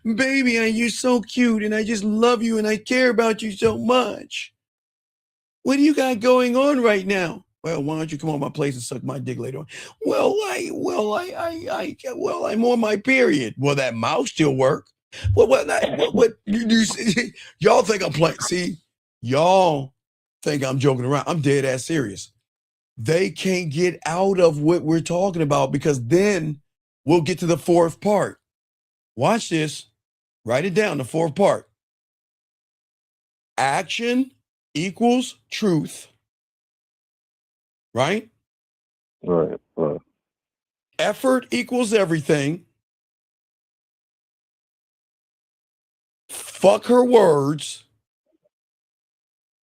Baby, you're so cute and I just love you and I care about you so much. What do you got going on right now? Well, why don't you come on my place and suck my dick later on? Well, I'm on my period. Well, that mouth still work. What you y'all think I'm playing? See, y'all think I'm joking around. I'm dead ass serious. They can't get out of what we're talking about because then we'll get to the fourth part. Watch this. Write it down, the fourth part. Action equals truth, right? Right. Effort equals everything. Fuck her words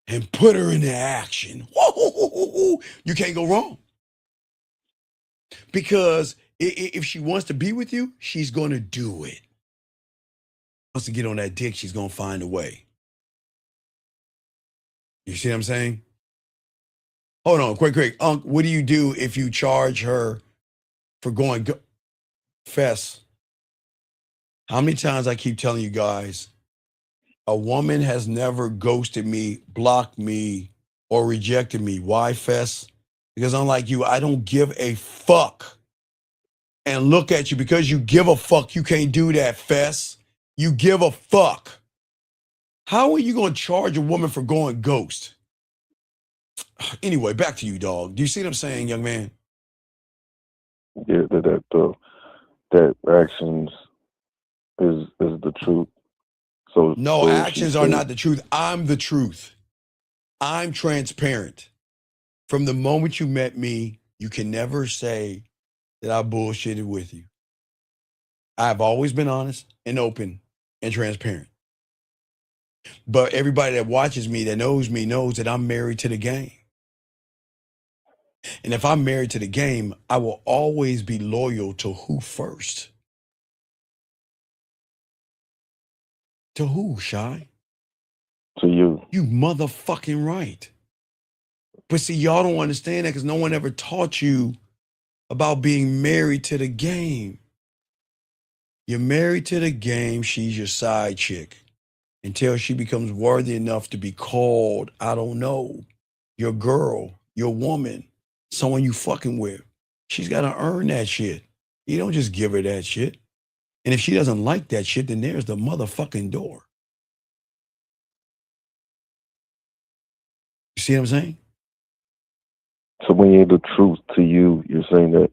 and put her into action. Whoa, you can't go wrong. Because if she wants to be with you, she's going to do it. Wants to get on that dick, she's going to find a way. You see what I'm saying? Hold on, quick. Unc, what do you do if you charge her for going Fess? How many times I keep telling you guys, a woman has never ghosted me, blocked me, or rejected me. Why, Fess? Because unlike you, I don't give a fuck. And look at you, because you give a fuck, you can't do that, Fess. You give a fuck. How are you going to charge a woman for going ghost? Anyway, back to you, dog. Do you see what I'm saying, young man? Yeah, that actions is the truth. So no, actions are not the truth. I'm the truth. I'm transparent. From the moment you met me, you can never say that I bullshitted with you. I've always been honest and open and transparent. But everybody that watches me, that knows me, knows that I'm married to the game. And if I'm married to the game, I will always be loyal to who first? To who, Shy? To you. You motherfucking right. But see, y'all don't understand that because no one ever taught you about being married to the game. You're married to the game, she's your side chick. Until she becomes worthy enough to be called, I don't know, your girl, your woman, someone you fucking with. She's got to earn that shit. You don't just give her that shit. And if she doesn't like that shit, then there's the motherfucking door. You see what I'm saying? So when you're the truth to you, you're saying that.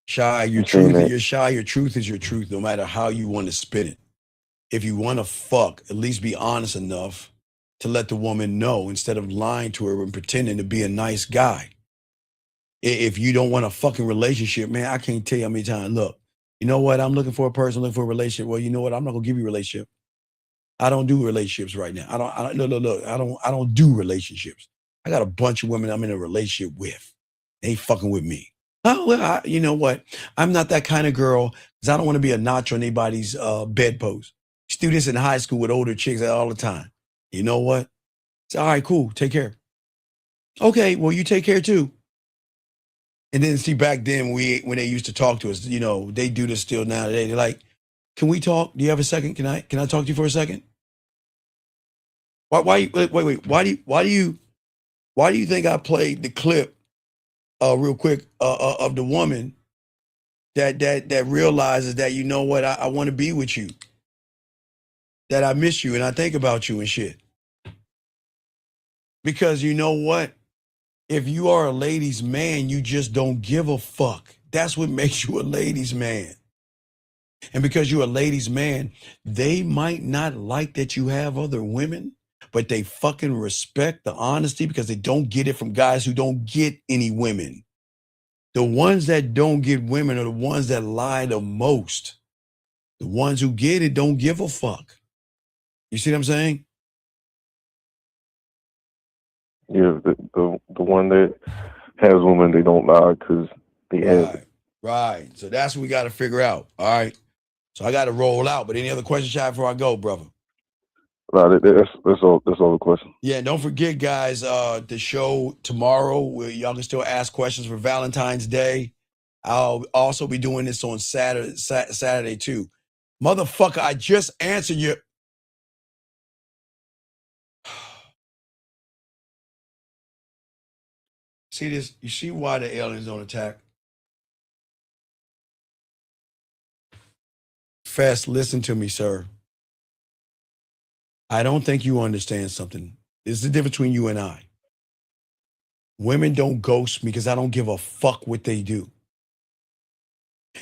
Shy, your truth is your truth, no matter how you want to spin it. If you want to fuck, at least be honest enough to let the woman know instead of lying to her and pretending to be a nice guy. If you don't want a fucking relationship, man, I can't tell you how many times, look, you know what? I'm looking for a person, looking for a relationship. Well, you know what? I'm not gonna give you a relationship. I don't do relationships right now. Look, I don't do relationships. I got a bunch of women I'm in a relationship with. They ain't fucking with me. Oh, well, you know what? I'm not that kind of girl because I don't want to be a notch on anybody's bedpost. Students in high school with older chicks all the time. You know what? It's all right, cool. Take care. Okay, well, you take care too. And then see, back then when they used to talk to us, you know, they do this still nowadays. They're like, "Can we talk? Do you have a second? Can I talk to you for a second?" Wait, why do you think I played the clip real quick of the woman that realizes that, you know what, I want to be with you, that I miss you and I think about you and shit? Because you know what? If you are a ladies' man, you just don't give a fuck. That's what makes you a ladies' man. And because you're a ladies' man, they might not like that you have other women, but they fucking respect the honesty because they don't get it from guys who don't get any women. The ones that don't get women are the ones that lie the most. The ones who get it don't give a fuck. You see what I'm saying? Yeah, the one that has women, they don't lie because they have it. Right. So that's what we got to figure out. All right. So I got to roll out. But any other questions, Shai, before I go, brother? No, that's all the question. Yeah, don't forget, guys, the show tomorrow, where y'all can still ask questions for Valentine's Day. I'll also be doing this on Saturday too. Motherfucker, I just answered you. See this? You see why the aliens don't attack? Fest, listen to me, sir. I don't think you understand something. This is the difference between you and I. Women don't ghost me because I don't give a fuck what they do.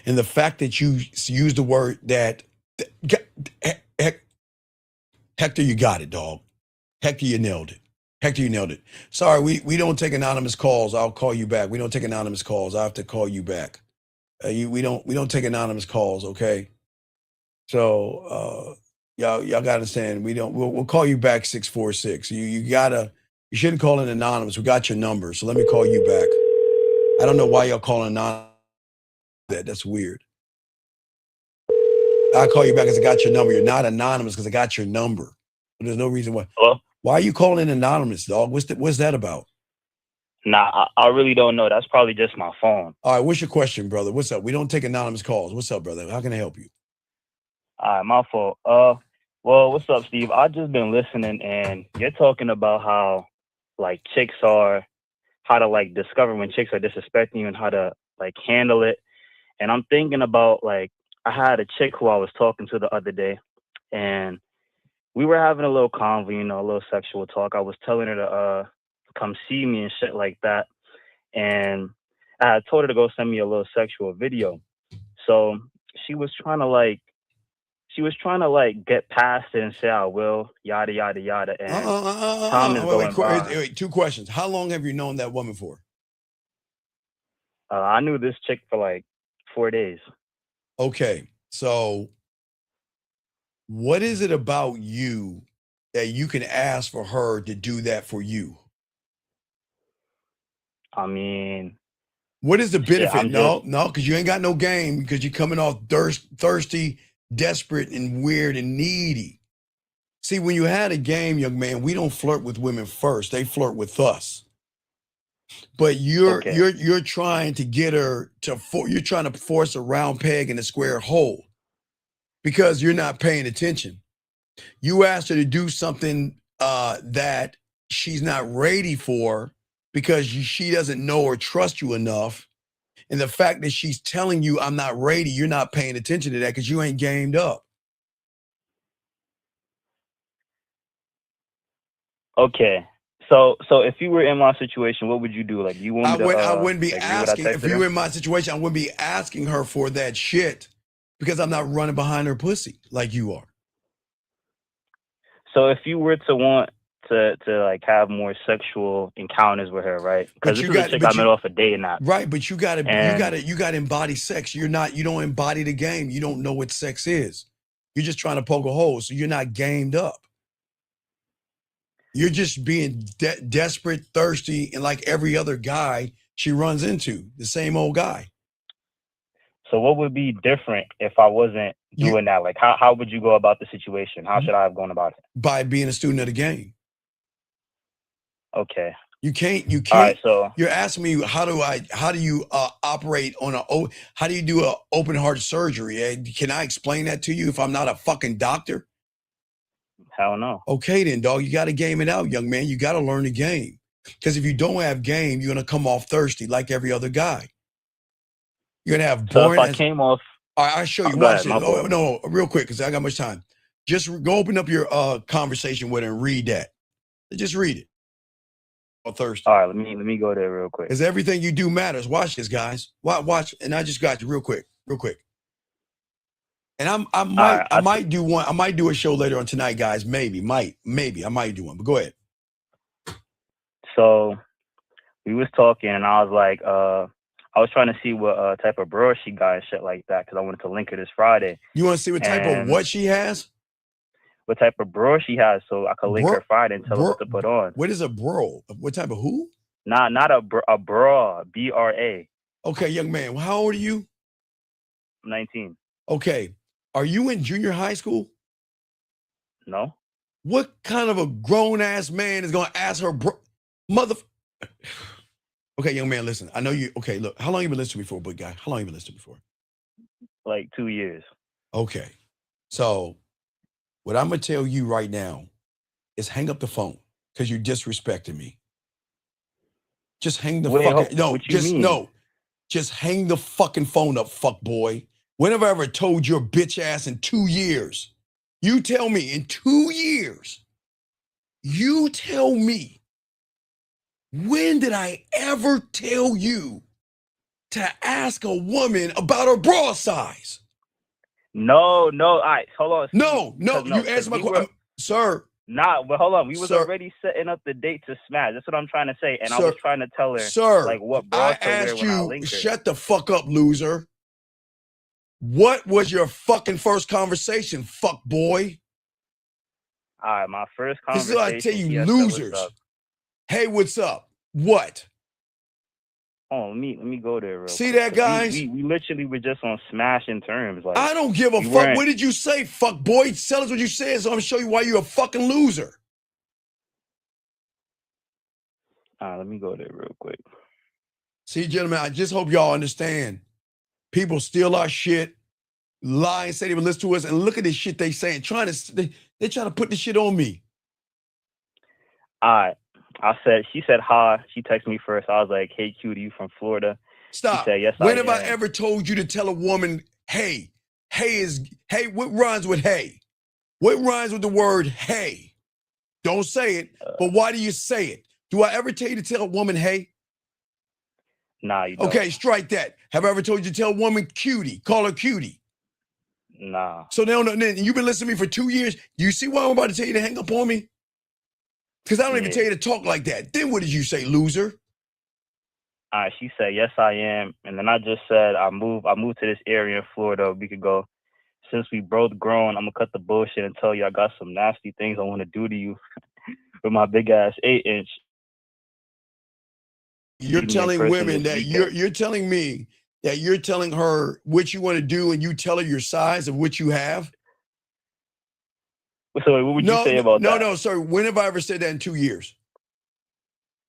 And the fact that you use the word that, Hector, you got it, dog. Hector, you nailed it. Hector, you nailed it. Sorry, we don't take anonymous calls. I'll call you back. We don't take anonymous calls. I have to call you back. We don't take anonymous calls, okay? So y'all gotta understand. We'll call you back 646. You shouldn't call in anonymous. We got your number, so let me call you back. I don't know why y'all calling anonymous. That's weird. I'll call you back because I got your number. You're not anonymous because I got your number. There's no reason why. Hello? Why are you calling anonymous, dog? What's that about? Nah, I really don't know. That's probably just my phone. All right, what's your question, brother? What's up? We don't take anonymous calls. What's up, brother? How can I help you? All right, my fault. Well, what's up, Steve? I've just been listening, and you're talking about how, like, how to, like, discover when chicks are disrespecting you and how to, like, handle it. And I'm thinking about, like, I had a chick who I was talking to the other day, and we were having a little convo, a little sexual talk. I was telling her to come see me and shit like that. And I had told her to go send me a little sexual video. So she was trying to get past it and say I will, yada yada yada. And time is going by. Wait, 2 questions. How long have you known that woman for? I knew this chick for like 4 days. Okay, so what is it about you that you can ask for her to do that for you? I mean, what is the benefit? Shit, No, because you ain't got no game because you're coming off thirsty, desperate, and weird and needy. See, when you had a game, young man, we don't flirt with women first. They flirt with us. But you're trying to get her you're trying to force a round peg in a square hole because you're not paying attention. You asked her to do something that she's not ready for because she doesn't know or trust you enough. And the fact that she's telling you I'm not ready, you're not paying attention to that because you ain't gamed up. Okay. So if you were in my situation, what would you do? Like, you want me to, I wouldn't be asking. If you were in my situation, I wouldn't be asking her for that shit because I'm not running behind her pussy like you are. So if you were to want to like have more sexual encounters with her, right? Because this is a chick I met off a date and that. Right, but you gotta embody sex. You don't embody the game. You don't know what sex is. You're just trying to poke a hole, so you're not gamed up. You're just being desperate, thirsty, and like every other guy she runs into, the same old guy. So what would be different if I wasn't doing that? Like, how would you go about the situation? How should I have gone about it? By being a student of the game. Okay. You can't. All right, so you're asking me how do you operate on how do you do a open heart surgery? Can I explain that to you if I'm not a fucking doctor? Hell no. Okay then, dog. You got to game it out, young man. You got to learn the game. Because if you don't have game, you're gonna come off thirsty like every other guy. You're gonna have boring. So if I came off, all right, I'll show you. Watch this. Oh, no, real quick, because I got much time. Just go open up your conversation with her and read that. Just read it. Or thirsty. All right, let me go there real quick. Because everything you do matters. Watch this, guys. Watch, and I just got you real quick. And I might do one. I might do a show later on tonight, guys. Maybe I might do one. But go ahead. So we was talking, and I was like, I was trying to see what type of bra she got and shit like that because I wanted to link her this Friday. You want to see what type of what she has? What type of bra she has, so I could link her Friday and tell her what to put on. What is a bro? What type of who? Not a bra. BRA. Okay, young man. How old are you? I'm 19. Okay. Are you in junior high school? No. What kind of a grown ass man is gonna ask her mother? Okay, young man, listen. I know you. Okay, look. How long you been listening before, big guy? How long you been listening before? Like 2 years. Okay. So, what I'm gonna tell you right now is hang up the phone because you're disrespecting me. Just hang the fucking Just hang the fucking phone up, fuck boy. When have I ever told your bitch ass in 2 years? You tell me in 2 years. You tell me. When did I ever tell you to ask a woman about her bra size? No. All right, hold on. No. You answer my question. Sir. Nah, but hold on. We was Sir. already setting up the date to smash. That's what I'm trying to say. And I Sir. was trying to tell her, Sir, like, what I bra to wear asked when I you, link her. shut the fuck up, loser. What was your fucking first conversation, fuck boy? All right, my first This is conversation. what I tell you, she had said, "What's losers. up?" Hey, what's up? What? Oh, let me go there real See quick. that, 'Cause guys? We literally were just on smashing terms. Like, I don't give a we fuck. weren't- What did you say, fuck boy? Tell us what you said so I'm gonna show you why you're a fucking loser. let me go there real quick. See, gentlemen, I just hope y'all understand. People steal our shit, lie and say they would listen to us, and look at this shit they saying. They trying to put this shit on me. All right. She said hi. She texted me first. I was like, "Hey, cutie, you from Florida?" Stop. She said, "Yes, When I have I am." ever told you to tell a woman, hey? Hey, what rhymes with hey? What rhymes with the word hey? Don't say it, but why do you say it? Do I ever tell you to tell a woman hey? Nah, you don't. Okay, strike that. Have I ever told you to tell a woman cutie? Call her cutie. Nah. So now you've been listening to me for 2 years. You see why I'm about to tell you to hang up on me? Because I don't even Yeah. tell you to talk like that. Then what did you say, loser? All right. She said, "Yes, I am." And then I just said, I moved to this area in Florida. We could go. Since we both grown, I'm gonna cut the bullshit and tell you I got some nasty things I want to do to you with my big ass 8-inch. You're Meet me in telling person women this that weekend. you're telling me that you're telling her what you want to do, and you tell her your size of what you have. So what would you say about that? No, sorry. When have I ever said that in 2 years?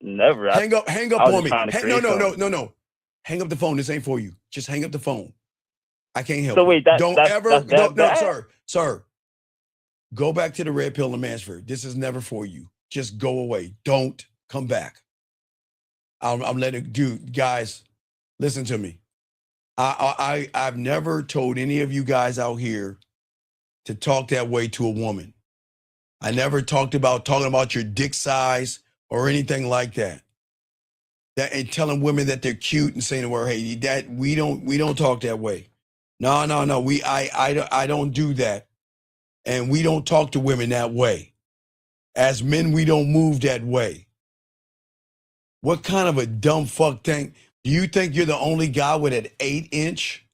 Never. Hang up I on was me. trying to No, create something. no. Hang up the phone. This ain't for you. Just hang up the phone. I can't help So you. wait, That's that bad? Sir. Go back to the Red Pill in Mansford. This is never for you. Just go away. Don't come back. I'm letting guys, listen to me. I've never told any of you guys out here to talk that way to a woman. I never talking about your dick size or anything like that. And telling women that they're cute and saying to her, "Hey, that we don't talk that way." No. I don't do that, and we don't talk to women that way. As men, we don't move that way. What kind of a dumb fuck thing? Do you think you're the only guy with an 8-inch?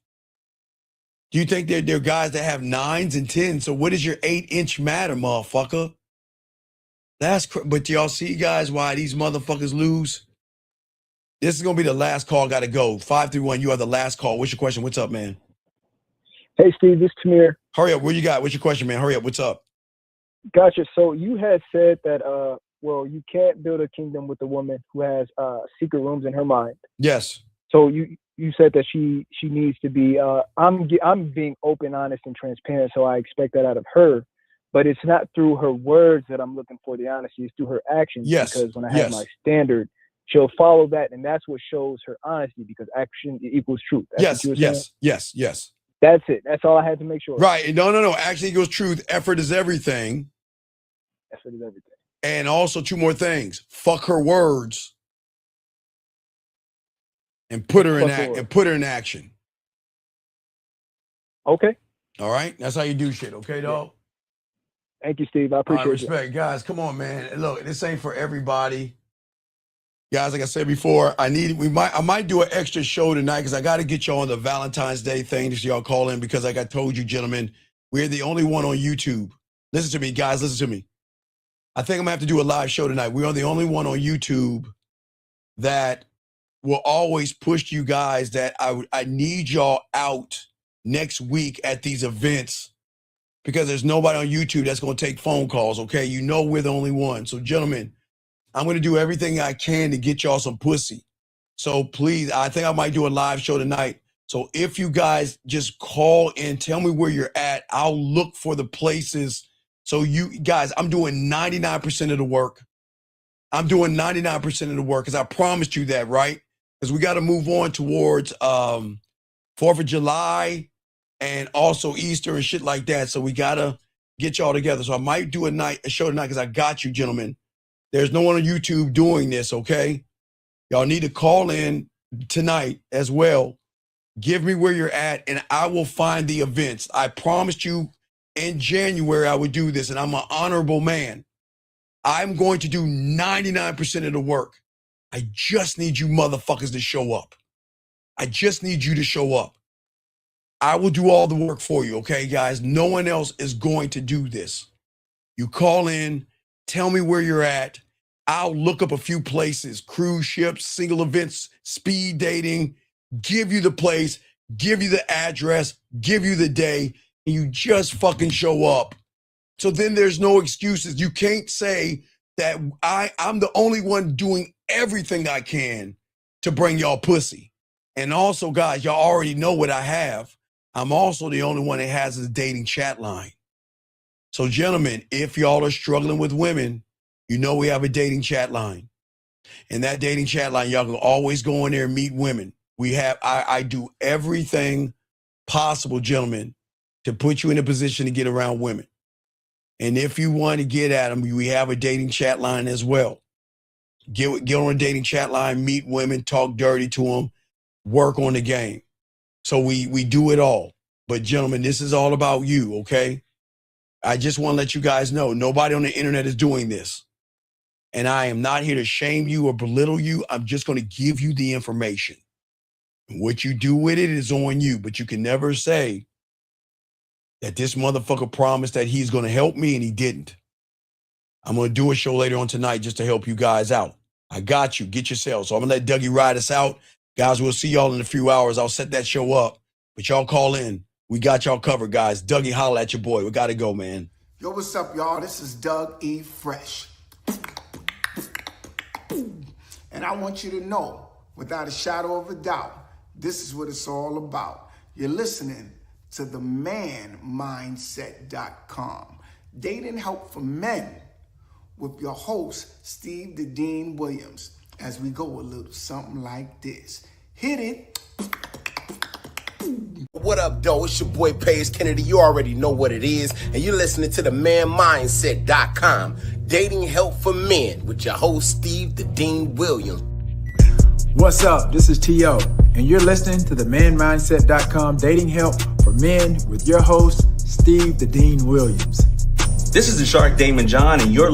Do you think there are guys that have 9s and 10s? So what does your 8-inch matter, motherfucker? But y'all see, guys, why these motherfuckers lose? This is gonna be the last call. Gotta go. 531. You are the last call. What's your question? What's up, man? Hey, Steve, this is Tamir. Hurry up. What you got? What's your question, man? Hurry up. What's up? Gotcha. So you had said that, well, you can't build a kingdom with a woman who has secret rooms in her mind. Yes. So you said that she needs to be. I'm being open, honest, and transparent. So I expect that out of her. But it's not through her words that I'm looking for the honesty. It's through her actions. Yes. Because when I have my standard, she'll follow that, and that's what shows her honesty. Because action equals truth. That's what you were saying? Yes. That's it. That's all I had to make sure. Right. No. Action equals truth. Effort is everything. Effort is everything. And also 2 more things. Fuck her words. And put her in action. Okay. All right. That's how you do shit. Okay, dog? Thank you, Steve. I appreciate it. Respect. Guys, come on, man. Look, this ain't for everybody. Guys, like I said before, I might do an extra show tonight because I got to get y'all on the Valentine's Day thing so y'all call in, because like I told you, gentlemen, we're the only one on YouTube. Listen to me, guys. Listen to me. I think I'm gonna have to do a live show tonight. We are the only one on YouTube that will always push you guys that I need y'all out next week at these events, because there's nobody on YouTube that's going to take phone calls, okay? You know we're the only one. So, gentlemen, I'm going to do everything I can to get y'all some pussy. So, please, I think I might do a live show tonight. So, if you guys just call and tell me where you're at, I'll look for the places. So, you guys, I'm doing 99% of the work. I'm doing 99% of the work because I promised you that, right? Because we got to move on towards 4th of July and also Easter and shit like that. So we got to get y'all together. So I might do a show tonight because I got you, gentlemen. There's no one on YouTube doing this, okay? Y'all need to call in tonight as well. Give me where you're at, and I will find the events. I promised you in January I would do this, and I'm an honorable man. I'm going to do 99% of the work. I just need you motherfuckers to show up. I just need you to show up. I will do all the work for you, okay, guys? No one else is going to do this. You call in, tell me where you're at. I'll look up a few places, cruise ships, single events, speed dating, give you the place, give you the address, give you the day, and you just fucking show up. So then there's no excuses. You can't say that I'm the only one doing everything I can to bring y'all pussy. And also, guys, y'all already know what I have. I'm also the only one that has a dating chat line. So gentlemen, if y'all are struggling with women, you know we have a dating chat line. And that dating chat line, y'all can always go in there and meet women. I do everything possible, gentlemen, to put you in a position to get around women. And if you want to get at them, we have a dating chat line as well. Get on a dating chat line, meet women, talk dirty to them, work on the game. So we do it all. But gentlemen, this is all about you, okay? I just want to let you guys know, nobody on the internet is doing this. And I am not here to shame you or belittle you. I'm just going to give you the information. And what you do with it is on you. But you can never say that this motherfucker promised that he's going to help me and he didn't. I'm going to do a show later on tonight just to help you guys out. I got you. Get yourself. So I'm going to let Dougie ride us out. Guys, we'll see y'all in a few hours. I'll set that show up. But y'all call in. We got y'all covered, guys. Dougie, holla at your boy. We got to go, man. Yo, what's up, y'all? This is Doug E. Fresh. And I want you to know, without a shadow of a doubt, this is what it's all about. You're listening to themanmindset.com. Dating help for men with your host, Steve the Dean Williams, as we go a little something like this. Hit it. What up, though? It's your boy, Paige Kennedy. You already know what it is. And you're listening to themanmindset.com. Dating help for men with your host, Steve the Dean Williams. What's up? This is T.O. And you're listening to themanmindset.com. Dating help for men with your host, Steve the Dean Williams. This is the Shark Damon John, and you're